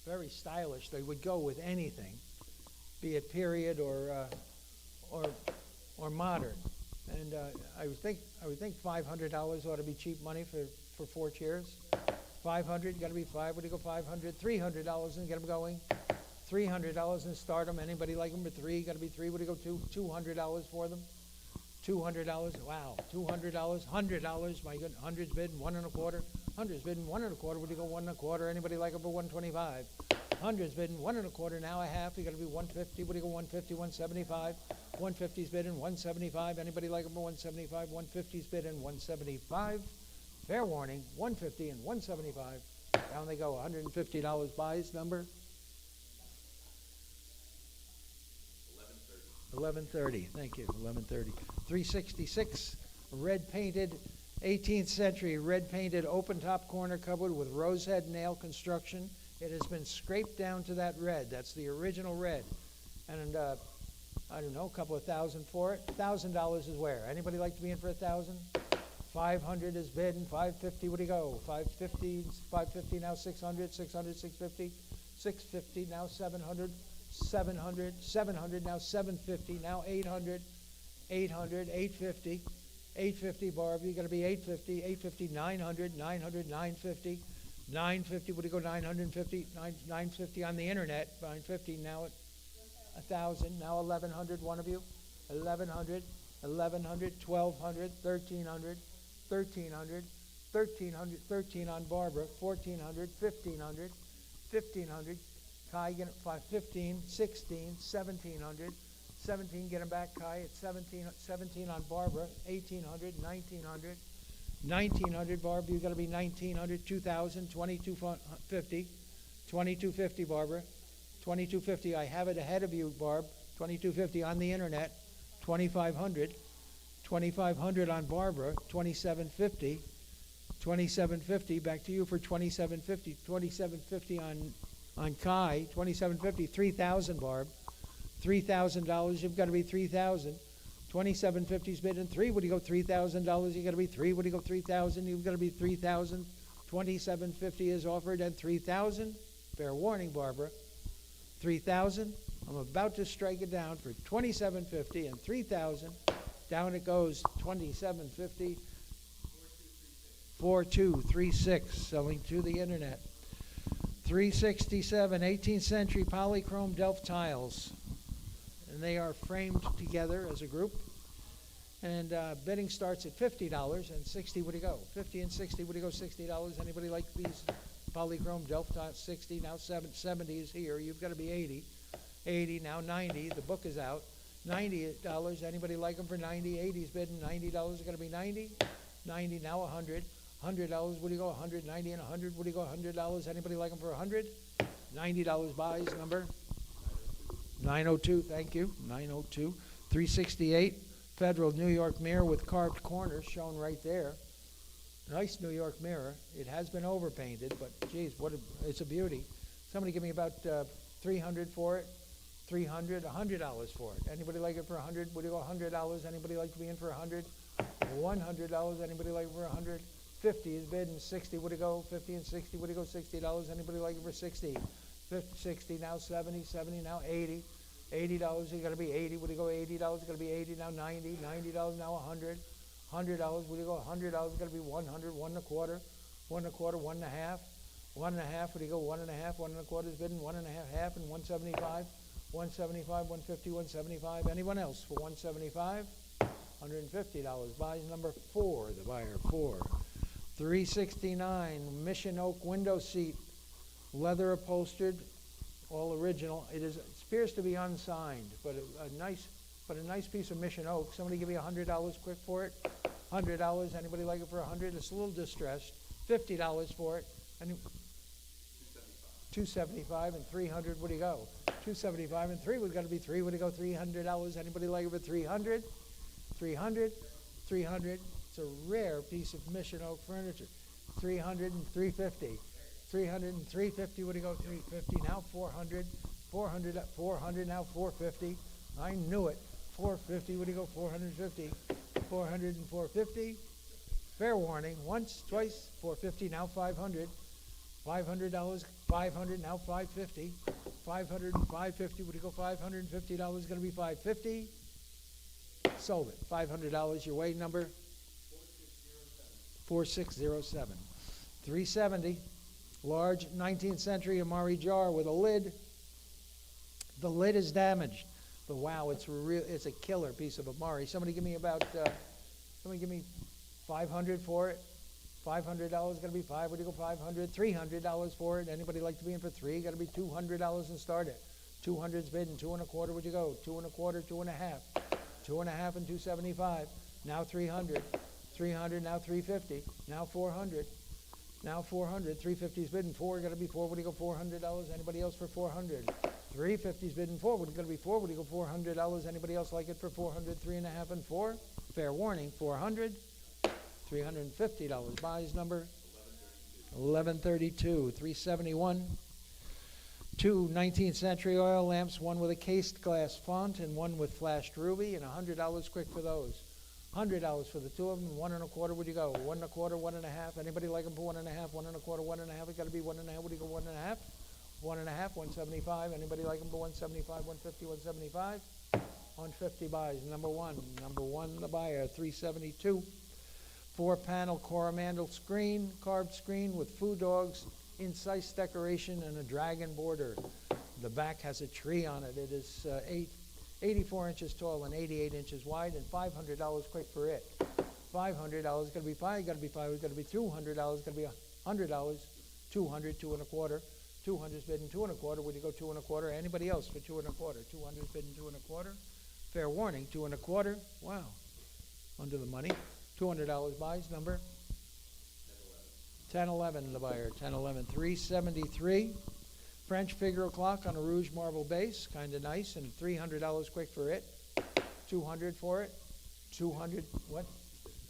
Very stylish. They would go with anything, be it period or modern. And I would think $500 ought to be cheap money for four chairs. 500, you got to be five. Would you go 500? $300 and get them going. $300 and start them. Anybody like them for three? Got to be three. Would you go $200 for them? $200. Wow. $200. $100. My goodness. 100's bid 1 1/4. 100's bid 1 1/4. Would you go 1 1/4? Anybody like it for 125? 100's bid 1 1/4. Now a half. You got to be 150. Would you go 150? 175. 150's bid 175. Anybody like it for 175? 150's bid 175. Fair warning. 150 and 175. Down they go. $150 buys number. 1130. Thank you. 1130. 366. Red painted, 18th century red painted open top corner cupboard with rosehead nail construction. It has been scraped down to that red. That's the original red. And I don't know, a couple of thousand for it. $1,000 is where? Anybody like to be in for 1,000? 500 is bid and 550. What do you go? 550 now 600, 600, 650, 650 now 700. 700 now 750, now 800, 850, 850, Barb, you got to be 850, 850, 900, 950, 950, would you go 950, 950 on the internet, 950, now at 1,000, now 1,100, one of you, 1,100, 1,100, 1,200, 1,300, 1,300, 1,300, 13 on Barbara, 1,400, 1,500, 1,500, Kai, get it 15, 16, 1,700, 17, get him back, Kai, at 17, 17 on Barbara, 1,800, 1,900, 1,900, Barb, you got to be 1,900, 2,000, 2,250, 2,250, Barbara, 2,250, I have it ahead of you, Barb, 2,250 on the internet, 2,500, 2,500 on Barbara, 2,750, 2,750, back to you for 2,750, 2,750 on Kai, 2,750, 3,000, Barb. $3,000, you've got to be 3,000. 2750's bidding 3. What do you go? $3,000. You got to be 3. What do you go? 3,000. You've got to be 3,000. 2750 is offered and 3,000. Fair warning, Barbara. 3,000. I'm about to strike it down for 2750 and 3,000. Down it goes. 2750. 4236. Selling to the internet. 367. 18th century polychrome Delft tiles. And they are framed together as a group. And bidding starts at $50 and 60. What do you go? 50 and 60. What do you go? $60. Anybody like these polychrome Delft tiles? 60. Now 70 is here. You've got to be 80. 80. Now 90. The book is out. $90. Anybody like them for 90? 80's bidding. $90 is going to be 90. 90. Now 100. $100. What do you go? 190 and 100. What do you go? $100. Anybody like them for 100? $90 buys. Number 902. Thank you. 902. 368. Federal New York mirror with carved corners shown right there. Nice New York mirror. It has been overpainted, but geez, it's a beauty. Somebody give me about 300 for it. 300, $100 for it. Anybody like it for 100? Would you go $100? Anybody like to be in for 100? $100. Anybody like it for 100? 50 is bid and 60. Would it go 50 and 60? Would it go $60? Anybody like it for 60? 50, 60 now 70, 70 now 80. $80, you got to be 80. Would you go $80? Got to be 80 now 90. $90 now 100. $100. Would you go $100? Got to be 100. 1 1/4. 1 1/4. 1 1/2. 1 1/2. Would you go 1 1/2? 1 1/4 is bidding. 1 1/2 half and 175. 175. 150. 175. Anyone else for 175? $150. Buys number 4. The buyer 4. 369 Mission Oak window seat, leather upholstered, all original. It appears to be unsigned, but a nice piece of Mission Oak. Somebody give me $100 quick for it. $100. Anybody like it for 100? It's a little distressed. $50 for it. And $275 and 300. What do you go? $275 and 3. We've got to be 3. What do you go? $300. Anybody like it for 300? 300. 300. It's a rare piece of Mission Oak furniture. 300 and 350. 300 and 350. What do you go? 350. Now 400. 400. 400. Now 450. I knew it. 450. What do you go? 450. 400 and 450. Fair warning. Once, twice. 450. Now 500. $500. 500. Now 550. 500 and 550. What do you go? $550. Going to be 550. Sold it. $500. Your way number? 4607. 370. Large 19th century Amari jar with a lid. The lid is damaged. But wow, it's a killer piece of Amari. Somebody give me 500 for it. $500 going to be 5. What do you go? 500. $300 for it. Anybody like to be in for 3? Got to be $200 and start it. 200's bidding. 2 1/4. Would you go? 2 1/4. 2 1/2. 2 1/2 and 275. Now 300. 300. Now 350. Now 400. Now 400. 350's bidding. 4. Got to be 4. What do you go? $400. Anybody else for 400? 350's bidding. 4. What going to be 4? What do you go? $400. Anybody else like it for 400? 3 1/2 and 4. Fair warning. 400. $350. Buys number 1132. 371. 2 19th century oil lamps, one with a cased glass font and one with flashed ruby, and $100 quick for those. $100 for the 2 of them. 1 1/4. Would you go? 1 1/4. 1 1/2. Anybody like them for 1 1/2? 1 1/4. 1 1/2. It got to be 1 1/2. Would you go? 1 1/2. 1 1/2. 175. Anybody like them for 175? 150. 175. 150 buys. Number one. Number one, the buyer. 372. 4-panel Coromandel screen, carved screen with food dogs, incise decoration, and a dragon border. The back has a tree on it. It is 84 inches tall and 88 inches wide, and $500 quick for it. $500 going to be 5. Got to be 5. It's going to be $200. Going to be $100. 200. 2 1/4. 200's bidding. 2 1/4. Would you go 2 1/4? Anybody else for 2 1/4? 200's bidding. 2 1/4. Fair warning. 2 1/4. Wow. Under the money. $200 buys. Number 1011. The buyer. 1011. 373. French figure clock on a rouge marble base. Kind of nice. And $300 quick for it. 200 for it. 200. What?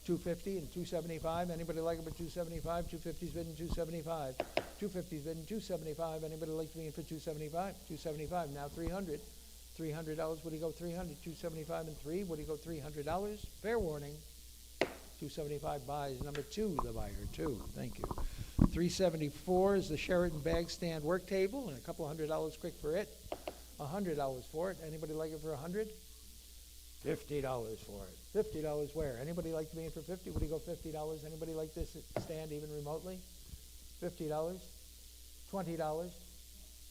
250 and 275. Anybody like it for 275? 250's bidding. 275. 250's bidding. 275. Anybody like to be in for 275? 275. Now 300. $300, would he go 300? 275 and 3, would he go $300? Fair warning. 275 buys. Number 2, the buyer, 2. Thank you. 374 is the Sheraton bag stand work table, and a couple $100 quick for it. $100 for it. Anybody like it for $100? $50 for it. $50 where? Anybody like to be in for 50? Would he go $50? Anybody like this stand even remotely? $50? $20?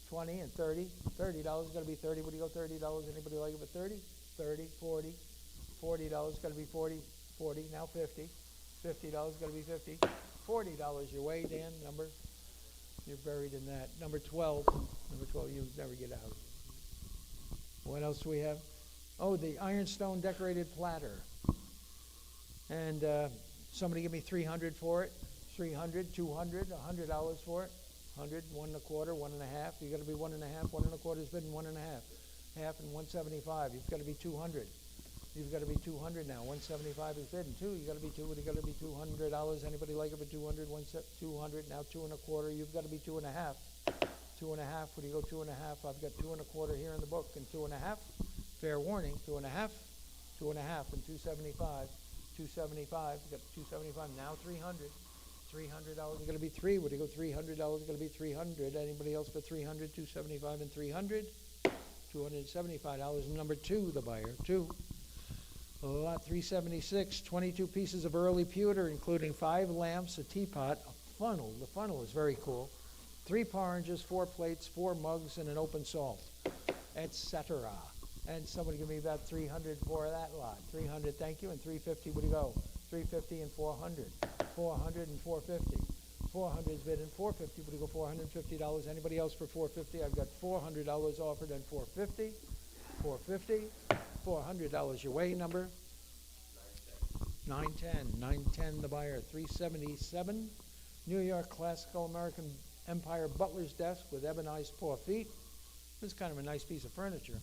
20 and 30. $30 got to be 30. Would he go $30? Anybody like it for 30? 30, 40. $40 got to be 40. 40, now 50. $50 got to be 50. $40 your way, Dan. Number, you're buried in that. Number 12. Number 12, you never get out. What else do we have? Oh, the ironstone decorated platter. And somebody give me 300 for it. 300, 200, $100 for it. 100, 1 1/4, 1 1/2. You got to be 1 1/2. 1 1/4 is bidding 1 1/2. Half and 175. You've got to be 200. You've got to be 200 now. 175 is bidding 2. You got to be 2. You got to be $200. Anybody like it for 200? 200. Now 2 1/4. You've got to be 2 1/2. 2 1/2. Would you go 2 1/2? I've got 2 1/4 here in the book and 2 1/2. Fair warning. 2 1/2. 2 1/2 and 275. 275. You got 275. Now 300. $300 is going to be 3. Would you go $300? Is going to be 300. Anybody else for 300? 275 and 300. $275. Number 2, the buyer. 2. Lot 376, 22 pieces of early pewter, including 5 lamps, a teapot, a funnel. The funnel is very cool. 3 porringers, 4 plates, 4 mugs, and an open salt, etc. And somebody give me about 300 for that lot. 300, thank you, and 350. Would you go? 350 and 400. 400 and 450. 400 is bid and 450. Would you go $450? Anybody else for 450? I've got $400 offered and 450. 450. $400 your way. Number 910. 910 the buyer. 377 New York Classical American Empire butler's desk with ebonized 4 feet. This is kind of a nice piece of furniture.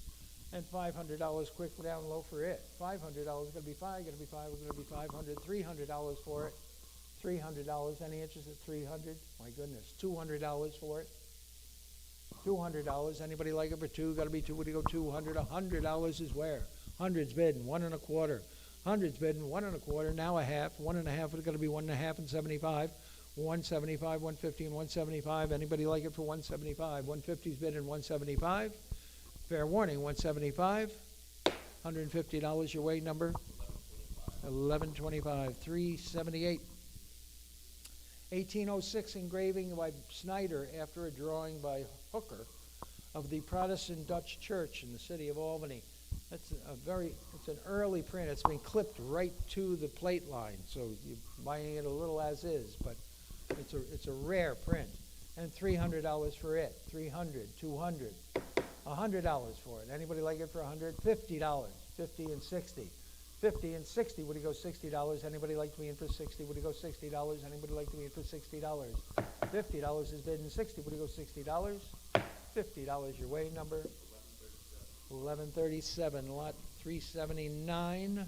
And $500 quick down low for it. $500 going to be 5. Going to be 5. Going to be 500. $300 for it. $300. Any interest at 300? My goodness. $200 for it. $200. Anybody like it for 2? Got to be 2. Would you go 200? $100 is where? Hundreds bidding 1 1/4. Hundreds bidding 1 1/4. Now a half. 1 1/2 is going to be 1 1/2 and 75. 175, 150, and 175. Anybody like it for 175? 150 is bidding 175. Fair warning. 175. $150 your way. Number 1125. 378. 1806 engraving by Snyder after a drawing by Hooker of the Protestant Dutch Church in the city of Albany. It's an early print. It's been clipped right to the plate line, so you're buying it a little as is, but it's a rare print. And $300 for it. 300, 200, $100 for it. Anybody like it for $100? $50, 50 and 60. 50 and 60. Would you go $60? Anybody like to be in for 60? Would you go $60? Anybody like to be in for $60? $50 is bid and 60. Would you go $60? $50 your way. Number 1137. Lot 379.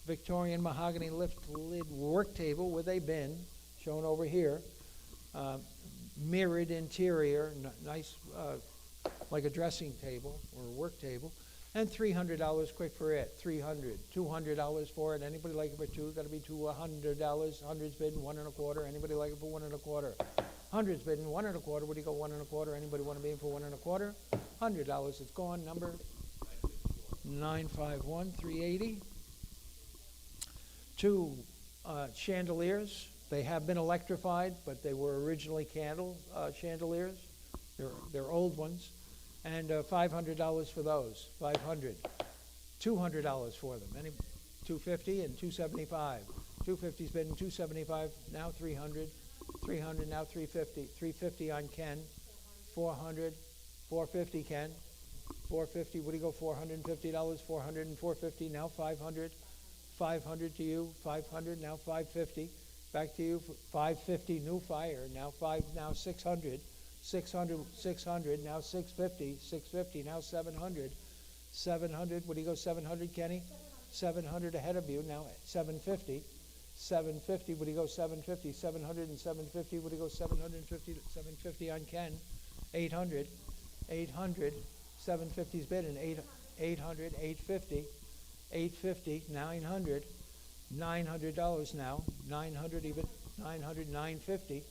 Victorian mahogany lift lid work table with a bin, shown over here. Mirrored interior, nice, like a dressing table or a work table. And $300 quick for it. $300, $200 for it. Anybody like it for 2? Got to be $200. Hundreds bidding 1 1/4. Anybody like it for 1 1/4? Hundreds bidding 1 1/4. Would you go 1 1/4? Anybody want to be in for 1 1/4? $100. It's gone. Number 951. 380. 2 chandeliers. They have been electrified, but they were originally candle chandeliers. They're old ones. And $500 for those. $500. $200 for them. $250 and $275. $250's been $275. Now $300. $300 now $350. $350 on Ken. $400. $450 Ken. $450. What do you go? $450. $400 and $450. Now $500. $500 to you. $500 now $550. Back to you. $550 new fire. Now $600. $600, now $650, $650, now $700, $700, would you go $700, Kenny? $700 ahead of you, now $750, $750, would you go $750, $700 and $750, would you go $750, $750 on Ken? $800, $800, $750's bid and 800, 850, 850, 900, $900 now, 900 even, 900, 950,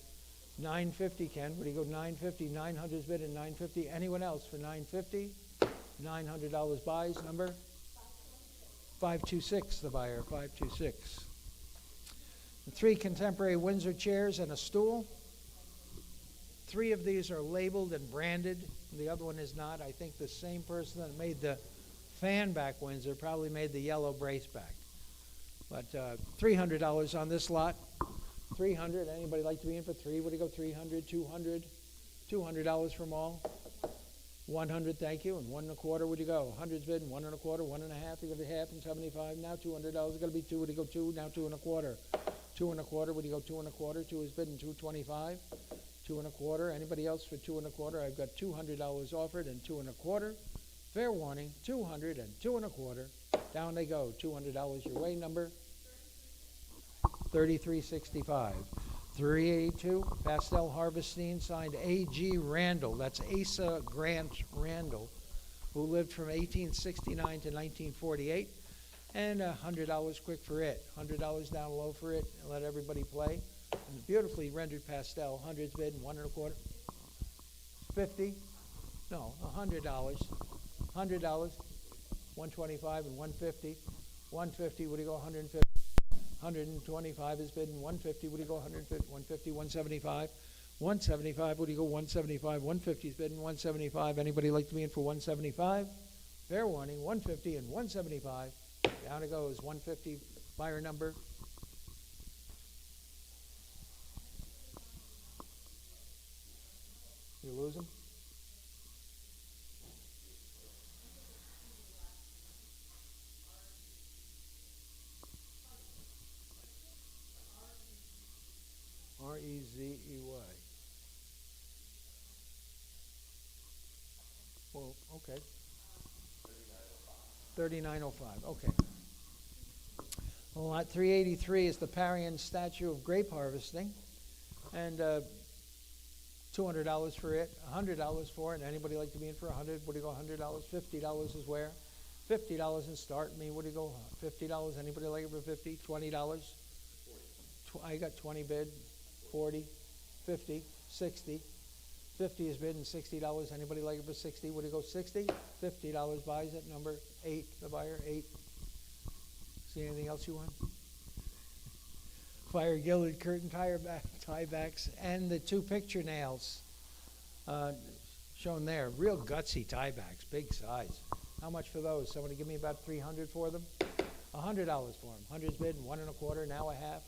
950, Ken, what do you go, 950, 900's bid and 950, anyone else for 950, $900 buys, number? 526, the buyer, 526. The 3 contemporary Windsor chairs and a stool. 3 of these are labeled and branded. The other one is not. I think the same person that made the fan back Windsor probably made the yellow brace back. But $300 on this lot. 300. Anybody like to be in for 3? What do you go? 300, 200, $200 from all. 100, thank you, and 1 1/4. Would you go? 100's bid, and 1 1/4, 1 1/2. You got a half and 75. Now $200. Got to be 2. Would you go 2? Now 2 1/4. 2 1/4. Would you go 2 1/4? 2 is bid and 225. 2 1/4. Anybody else for 2 1/4? I've got $200 offered and 2 1/4. Fair warning. 200 and 2 1/4. Down they go. $200 your way. Number 3365. 382, Pastel Harvestine, signed A.G. Randall. That's Asa Grant Randall, who lived from 1869 to 1948. And $100 quick for it. $100 down low for it. And let everybody play. And beautifully rendered pastel. 100's bid and 1 1/4. 50? No, $100. $100. 125 and 150. 150, what do you go? 150. 125 is bid and 150. What do you go? 150, 150, 175. 175, what do you go? 175. 150 is bid and 175. Anybody like to be in for 175? Fair warning, 150 and 175. Down it goes. 150, buyer number. You lose them? Rezey. Well, okay. 3905, okay. Lot 383 is the Parian statue of grape harvesting. And $200 for it, $100 for it. Anybody like to be in for 100? What do you go, $100? $50 is where? $50 and start me. What do you go? $50. Anybody like it for 50? $20. I got 20 bid. 40, 50, 60. 50 is bid and $60. Anybody like it for 60? What do you go, 60? $50 buys it. Number 8, the buyer, 8. See anything else you want? Fire gilded curtain tie backs and the 2 picture nails shown there. Real gutsy tie backs, big size. How much for those? Somebody give me about 300 for them? $100 for them. 100's bid and 1 1/4, now a half.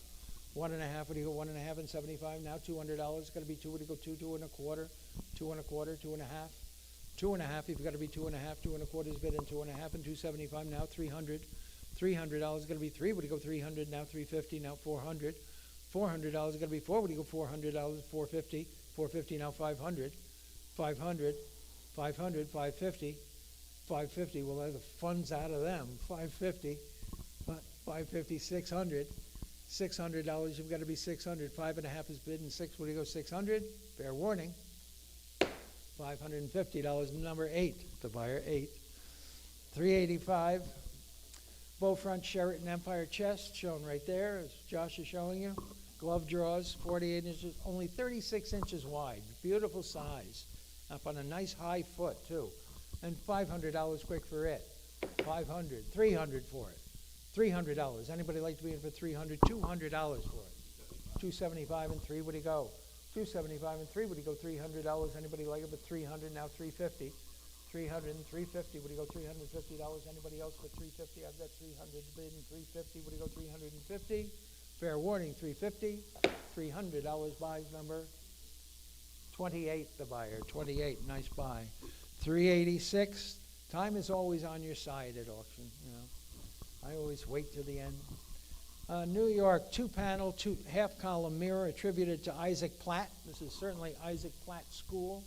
1 1/2, what do you go? 1 1/2 and 75. Now $200. Got to be 2. What do you go? 2, 2 1/4, 2 1/4, 2 1/2. 2 1/2. You've got to be 2 1/2. 2 1/4 is bid and 2 1/2 and 275. Now 300. $300. Got to be 3. What do you go? 300. Now 350. Now 400. $400. Got to be 4. What do you go? $400. 450. 450. Now 500. 500. 500. 550. 550. Well, the funds out of them. 550. 550. 600. $600, you've got to be 600. 5 1/2 is bid and 6. What do you go? 600. Fair warning. $550. Number 8. The buyer 8. 385. Bow front Sheraton Empire chest shown right there, as Josh is showing you. Glove draws, 48 inches, only 36 inches wide. Beautiful size. Up on a nice high foot too. And $500 quick for it. 500. 300 for it. $300. Anybody like to be in for 300? $200 for it. 275 and 3. What do you go? 275 and 3. What do you go? $300. Anybody like it for 300? Now 350. 300 and 350. What do you go? $350. Anybody else for 350? I've got 300 bid and 350. What do you go? 350. Fair warning. 350. $300 buys number 28. The buyer 28. Nice buy. 386. Time is always on your side at auction. You know. I always wait to the end. New York, 2-panel, half-column mirror attributed to Isaac Platt. This is certainly Isaac Platt School.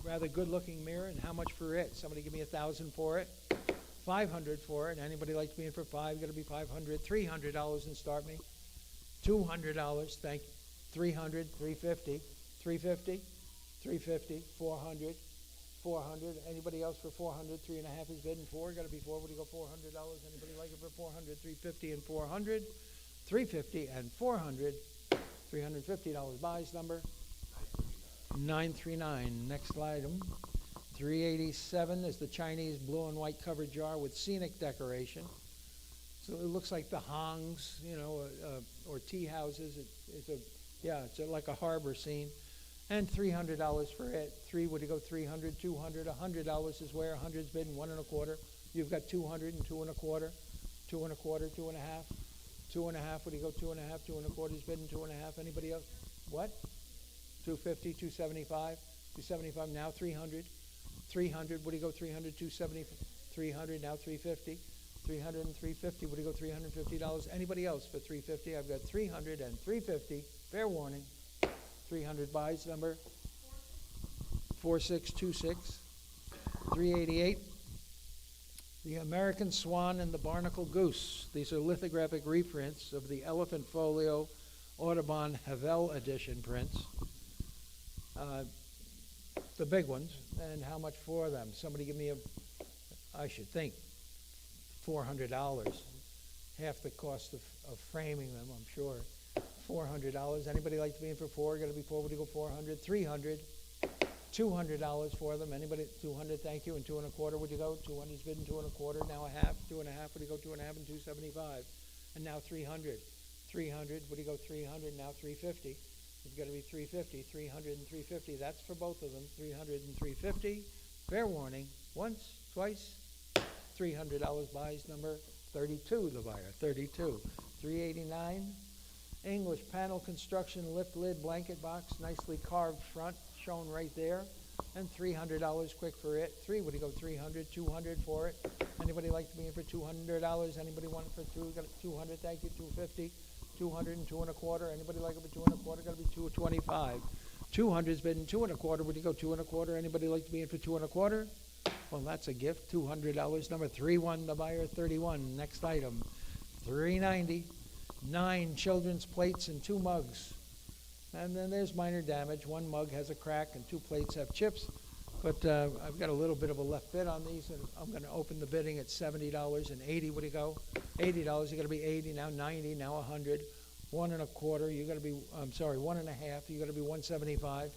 Rather good-looking mirror. And how much for it? Somebody give me 1,000 for it. 500 for it. Anybody like to be in for 5? Got to be 500. $300 and start me. $200. Thank you. 300. 350. 350. 350. 400. 400. Anybody else for 400? 3.5 is bid and 4. Got to be 4. What do you go? $400. Anybody like it for 400? 350 and 400. 350 and 400. $350. Buys number 939. Next item. 387 is the Chinese blue and white covered jar with scenic decoration. So it looks like the Hongs, or tea houses. It's like a harbor scene. And $300 for it. 3, would you go 300, 200, $100 is where 100's bid and 1 1/4. You've got 200 and 2 1/4, 2 1/4, 2.5, 2.5, would you go 2.5, 2 1/4 is bid and 2.5. Anybody else? What? 250, 275, 275, now 300. 300, would you go 300, 270, 300, now 350. 300 and 350, would you go $350? Anybody else for 350? I've got 300 and 350. Fair warning. 300 buys number 4626. 388. The American Swan and the Barnacle Goose. These are lithographic reprints of the Elephant Folio Audubon Havel edition prints. The big ones. And how much for them? Somebody give me I should think, $400. Half the cost of framing them, I'm sure. $400. Anybody like to be in for 4? Got to be 4. Would you go 400? 300. $200 for them. Anybody? 200. Thank you. And 2 1/4. Would you go? 200's bid and 2 1/4. Now 1/2. 2.5. Would you go 2.5 and 275? And now 300. 300. Would you go 300? Now 350. It's got to be 350. 300 and 350. That's for both of them. 300 and 350. Fair warning. Once, twice. $300 buys number 32. The buyer. 32. 389. English panel construction lift lid blanket box, nicely carved front, shown right there, and $300 quick for it. 3, would you go 300, 200 for it? Anybody like to be in for $200? Anybody want it for 2? Got 200, thank you. 250, 200 and 2 1/4. Anybody like it for 2 1/4? Got to be 225. 200's been 2 1/4. Would you go 2 1/4? Anybody like to be in for 2 1/4? Well, that's a gift. $200. Number 31, the buyer 31. Next item, 390. 9 children's plates and 2 mugs. And then there's minor damage. 1 mug has a crack and 2 plates have chips. But I've got a little bit of a left bid on these, and I'm going to open the bidding at $70 and 80. Would you go? $80. You got to be 80. Now 90. Now 100. 1 1/4. You got to be. 1 1/2. You got to be 175.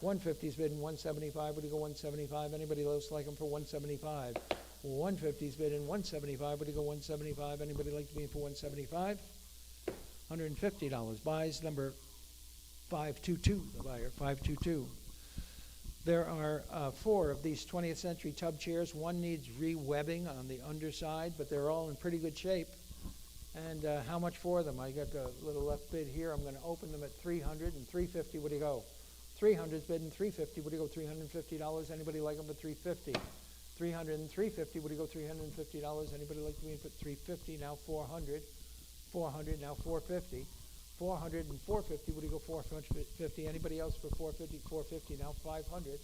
150's bidding 175. Would you go 175? Anybody else like them for 175? 150's bidding 175. Would you go 175? Anybody like to be in for 175? $150. Buys number 522, the buyer, 522. There are 4 of these 20th century tub chairs. 1 needs re-webbing on the underside, but they're all in pretty good shape. And how much for them? I got a little left bid here. I'm going to open them at 300 and 350. Would you go? 300's bidding 350. Would you go $350? Anybody like them for 350? 300 and 350. Would you go $350? Anybody like to be in for 350? Now 400. 400, now 450. 400 and 450, would you go 450? Anybody else for 450? 450, now 500.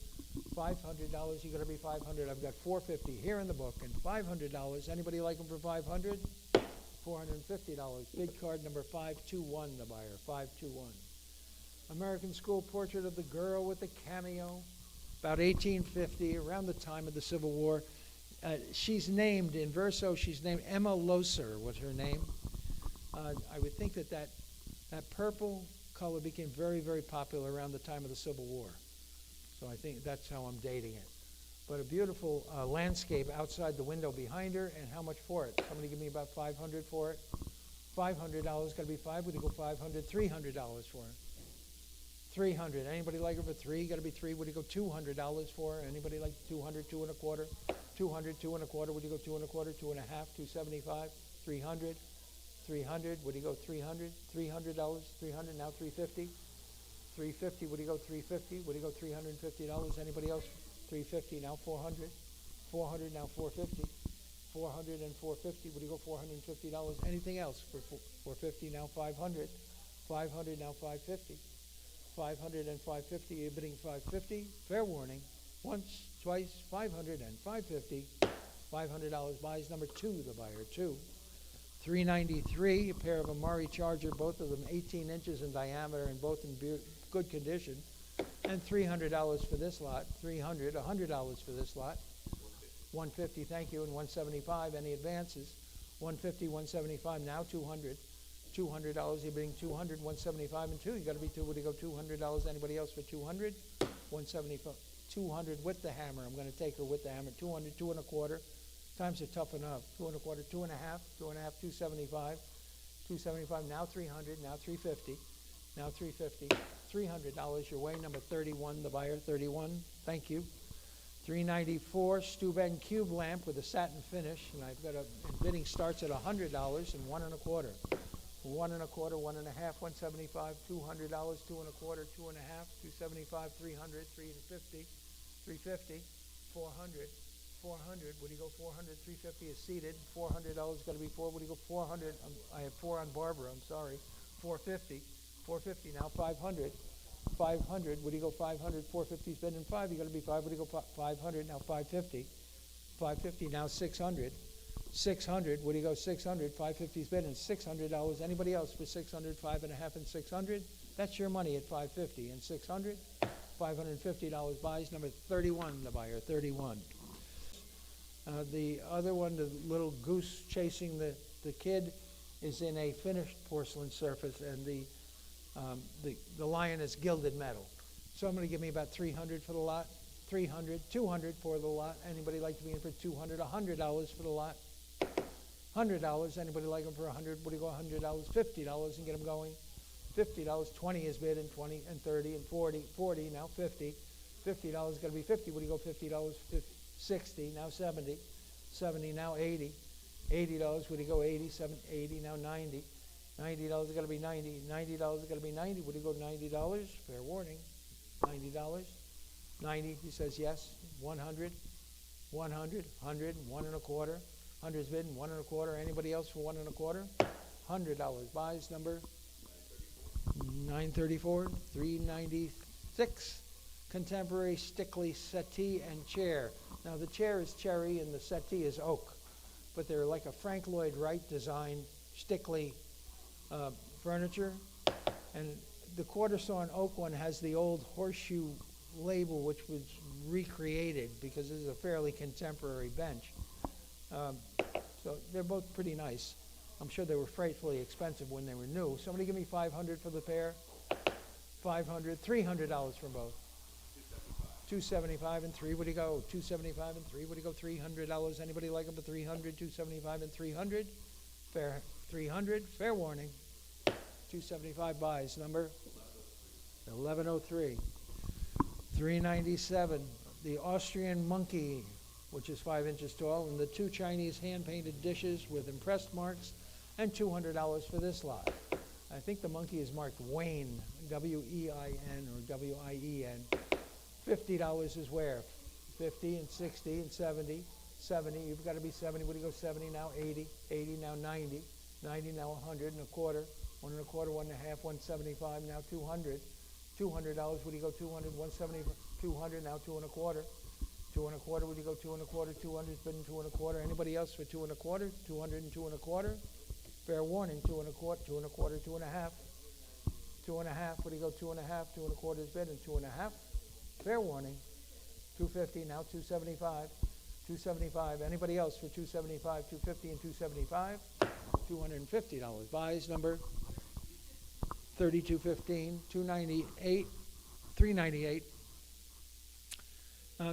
$500, you got to be 500. I've got 450 here in the book and $500. Anybody like them for 500? $450. Bid card number 521, the buyer, 521. American School Portrait of the Girl with the Cameo. About 1850, around the time of the Civil War. She's named, in verso, she's named Emma Loser was her name. I would think that purple color became very, very popular around the time of the Civil War. So I think that's how I'm dating it. But a beautiful landscape outside the window behind her, and how much for it? Somebody give me about 500 for it. $500, got to be 5. Would you go 500? $300 for it. 300. Anybody like it for 3? Got to be 3. Would you go $200 for it? Anybody like 200, 2 1/4? 200, 2 1/4. Would you go 2 1/4? 2.5, 275, 300. 300, would you go 300? $300, 300, now 350. 350, would you go 350? Would you go $350? Anybody else? 350, now 400. 400, now 450. 400 and 450, would you go $450? Anything else for 450, now 500. 500, now 550. 500 and 550, you're bidding 550. Fair warning. Once, twice, 500 and 550. $500 buys number 2, the buyer, 2. 393, a pair of Amari Charger, both of them 18 inches in diameter and both in good condition. And $300 for this lot, $100 for this lot. 150, thank you, and 175, any advances? 150, 175, now 200. $200, you're bidding 200, 175 and 2. You got to be two. Would you go $200? Anybody else for 200? 175, 200 with the hammer. I'm going to take her with the hammer. 200, 2 1/4. Times are tough enough. 2 1/4, 2 1/2, 2 1/2, 275, 275. Now 300. Now 350. Now 350. $300 your way. Number 31, the buyer. 31. Thank you. 394 Steuben cube lamp with a satin finish, and I've got and bidding starts at $100 and 1 1/4. 1 1/4, 1 1/2, 175, $200, 2 1/4, 2 1/2, 275, 300, 350, 350, 400, 400. Would you go 400? 350 is seated. $400 got to be 4. Would you go 400? I have 4 on Barbara. I'm sorry. 450, 450. Now 500. 500, would you go 500? 450's been in 5, you got to be 5, would you go 500? Now 550, 550, now 600, 600, would you go 600? 550's been in $600. Anybody else for 600? 5 1/2 and 600? That's your money at 550 and 600. $550 buys. Number 31, the buyer. 31. The other one, the little goose chasing the kid, is in a finished porcelain surface, and the lion is gilded metal. So I'm going to give me about 300 for the lot. 300, 200 for the lot. Anybody like to be in for 200? $100 for the lot. $100. Anybody like them for 100? Would you go $100? $50 and get them going. $50. 20 is bid, and 20 and 30 and 40. 40 now 50. $50 got to be 50. Would you go $50? 60 now 70. 70 now 80. $80. Would you go 80? 80 now 90. $90 got to be 90. $90 got to be 90. Would you go $90? Fair warning. $90. 90. He says yes. 100. 100. 100. 1 1/4. 100's bid. 1 1/4. Anybody else for 1 1/4? $100 buys. Number 934. 396. Contemporary Stickley settee and chair. Now the chair is cherry and the settee is oak, but they're like a Frank Lloyd Wright design Stickley furniture, and the quarter sawn oak one has the old horseshoe label, which was recreated because this is a fairly contemporary bench. So they're both pretty nice. I'm sure they were frightfully expensive when they were new. Somebody give me 500 for the pair. 500, $300 for both. 275 and 3. Would you go 275 and 3? Would you go $300? Anybody like them for 300? 275 and 300. Fair. 300. Fair warning. 275 buys. Number 1103. 397. The Austrian monkey, which is 5 inches tall, and the 2 Chinese hand-painted dishes with impressed marks, and $200 for this lot. I think the monkey is marked Wayne, W-E-I-N or W-I-E-N. $50 is where? 50 and 60 and 70. 70, you've got to be 70. Would you go 70 now? 80. 80 now 90. 90 now 100 and a quarter. 1 1/4, 1 1/2, 175, now 200. $200, would you go 200? 170, 200, now 2 1/4. 2 1/4, would you go 2 1/4? 200's been 2 1/4. Anybody else for 2 1/4? 200 and 2 1/4. Fair warning, 2 1/4, 2 1/4, 2 1/2. 2 1/2, would you go 2 1/2? 2 1/4's bid and 2 1/2. Fair warning. 250, now 275. 275. Anybody else for 275? 250 and 275. $250 buys. Number 3215. 298. 398.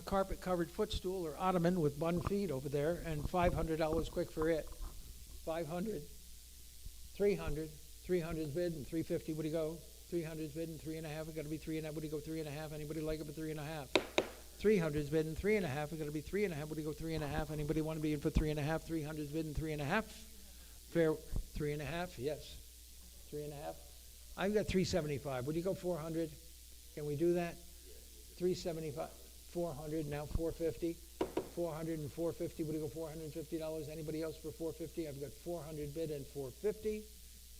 Carpet covered footstool or ottoman with bun feet over there, and $500 quick for it. 500. 300. 300's bid and 350. Would you go? 300's bid and 3 1/2. It got to be 3 1/2. Would you go 3 1/2? Anybody like it for 3 1/2? 300's bid and 3 1/2. It got to be 3 1/2. Would you go 3 1/2? Anybody want to be in for 3 1/2? 300's bid and 3 1/2. Fair. 3 1/2. Yes. 3 1/2. I've got 375. Would you go 400? Can we do that? 375. 400. Now 450. 400 and 450. Would you go $450? Anybody else for 450? I've got 400 bid and 450.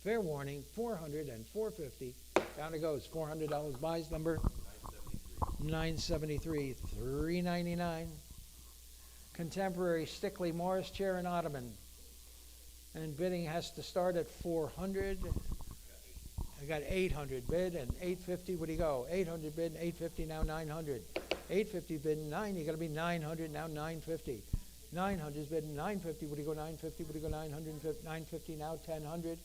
Fair warning, 400 and 450. Down it goes. $400 buys. Number 973. 399. Contemporary Stickley Morris chair and ottoman. And bidding has to start at 400. I got 800 bid and 850. What do you go? 800 bid and 850, now 900. 850 bid and 9. You got to be 900, now 950. 900 is bid and 950. What do you go? 950. What do you go? 950. 950 now 1000.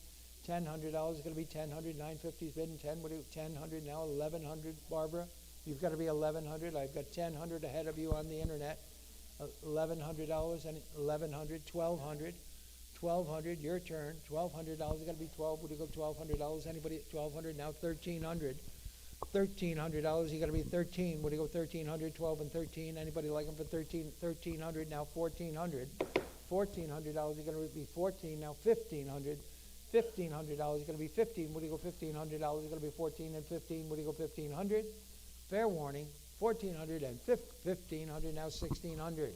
$1,000 is going to be 1000. 950 is bid and 10. What do you? 1000 now 1100. Barbara, you've got to be 1100. I've got 1000 ahead of you on the internet. $1,100 and 1100. 1200. 1200, your turn. $1,200, got to be 12. Would you go $1,200? Anybody? 1200 now 1300. $1,300, you got to be 13. Would you go 1300? 12 and 13. Anybody like them for 13? 1300 now 1400. $1,400, you got to be 14 now 1500. $1,500, you got to be 15. Would you go $1,500? You got to be 14 and 15. Would you go 1500? Fair warning. 1400 and 1500 now 1600.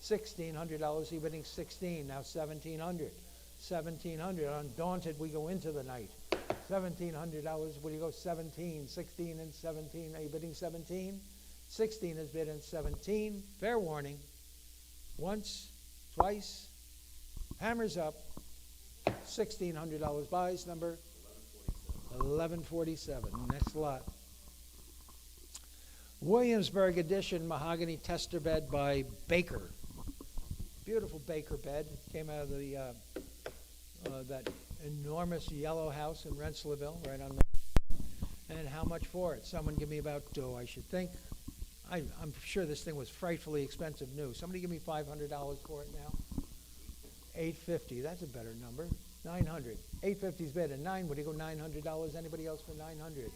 $1,600, you're bidding 16, now 1,700. 1,700, undaunted, we go into the night. $1,700, where do you go? 17, 16 and 17, are you bidding 17? 16 is bid in 17, fair warning. Once, twice, hammers up. $1,600 buys, number 1147. Next lot. Williamsburg Edition mahogany tester bed by Baker. Beautiful Baker bed. Came out of the that enormous yellow house in Rensselaerville, right on the. And how much for it? Someone give me about, I should think. I'm sure this thing was frightfully expensive new. Somebody give me $500 for it now. $850. That's a better number. $900. $850's bid. And 9. Would you go $900? Anybody else for $900?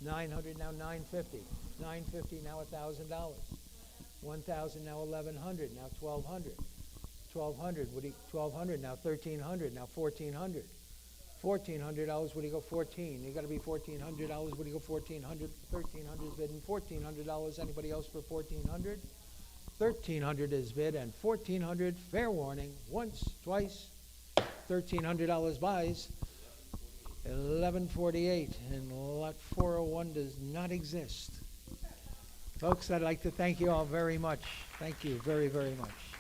$900 now $950. $950 now $1,000. $1,000 now $1,100. Now $1,200. $1,200. Would you $1,200 now $1,300. Now $1,400. $1,400. Would you go 14? You got to be $1,400. Would you go 1,400? 1,300 is bid and $1,400. Anybody else for 1,400? 1,300 is bid and 1,400. Fair warning. Once, twice. $1,300 buys. 1148, and lot 401 does not exist. Folks, I'd like to thank you all very much. Thank you very, very much.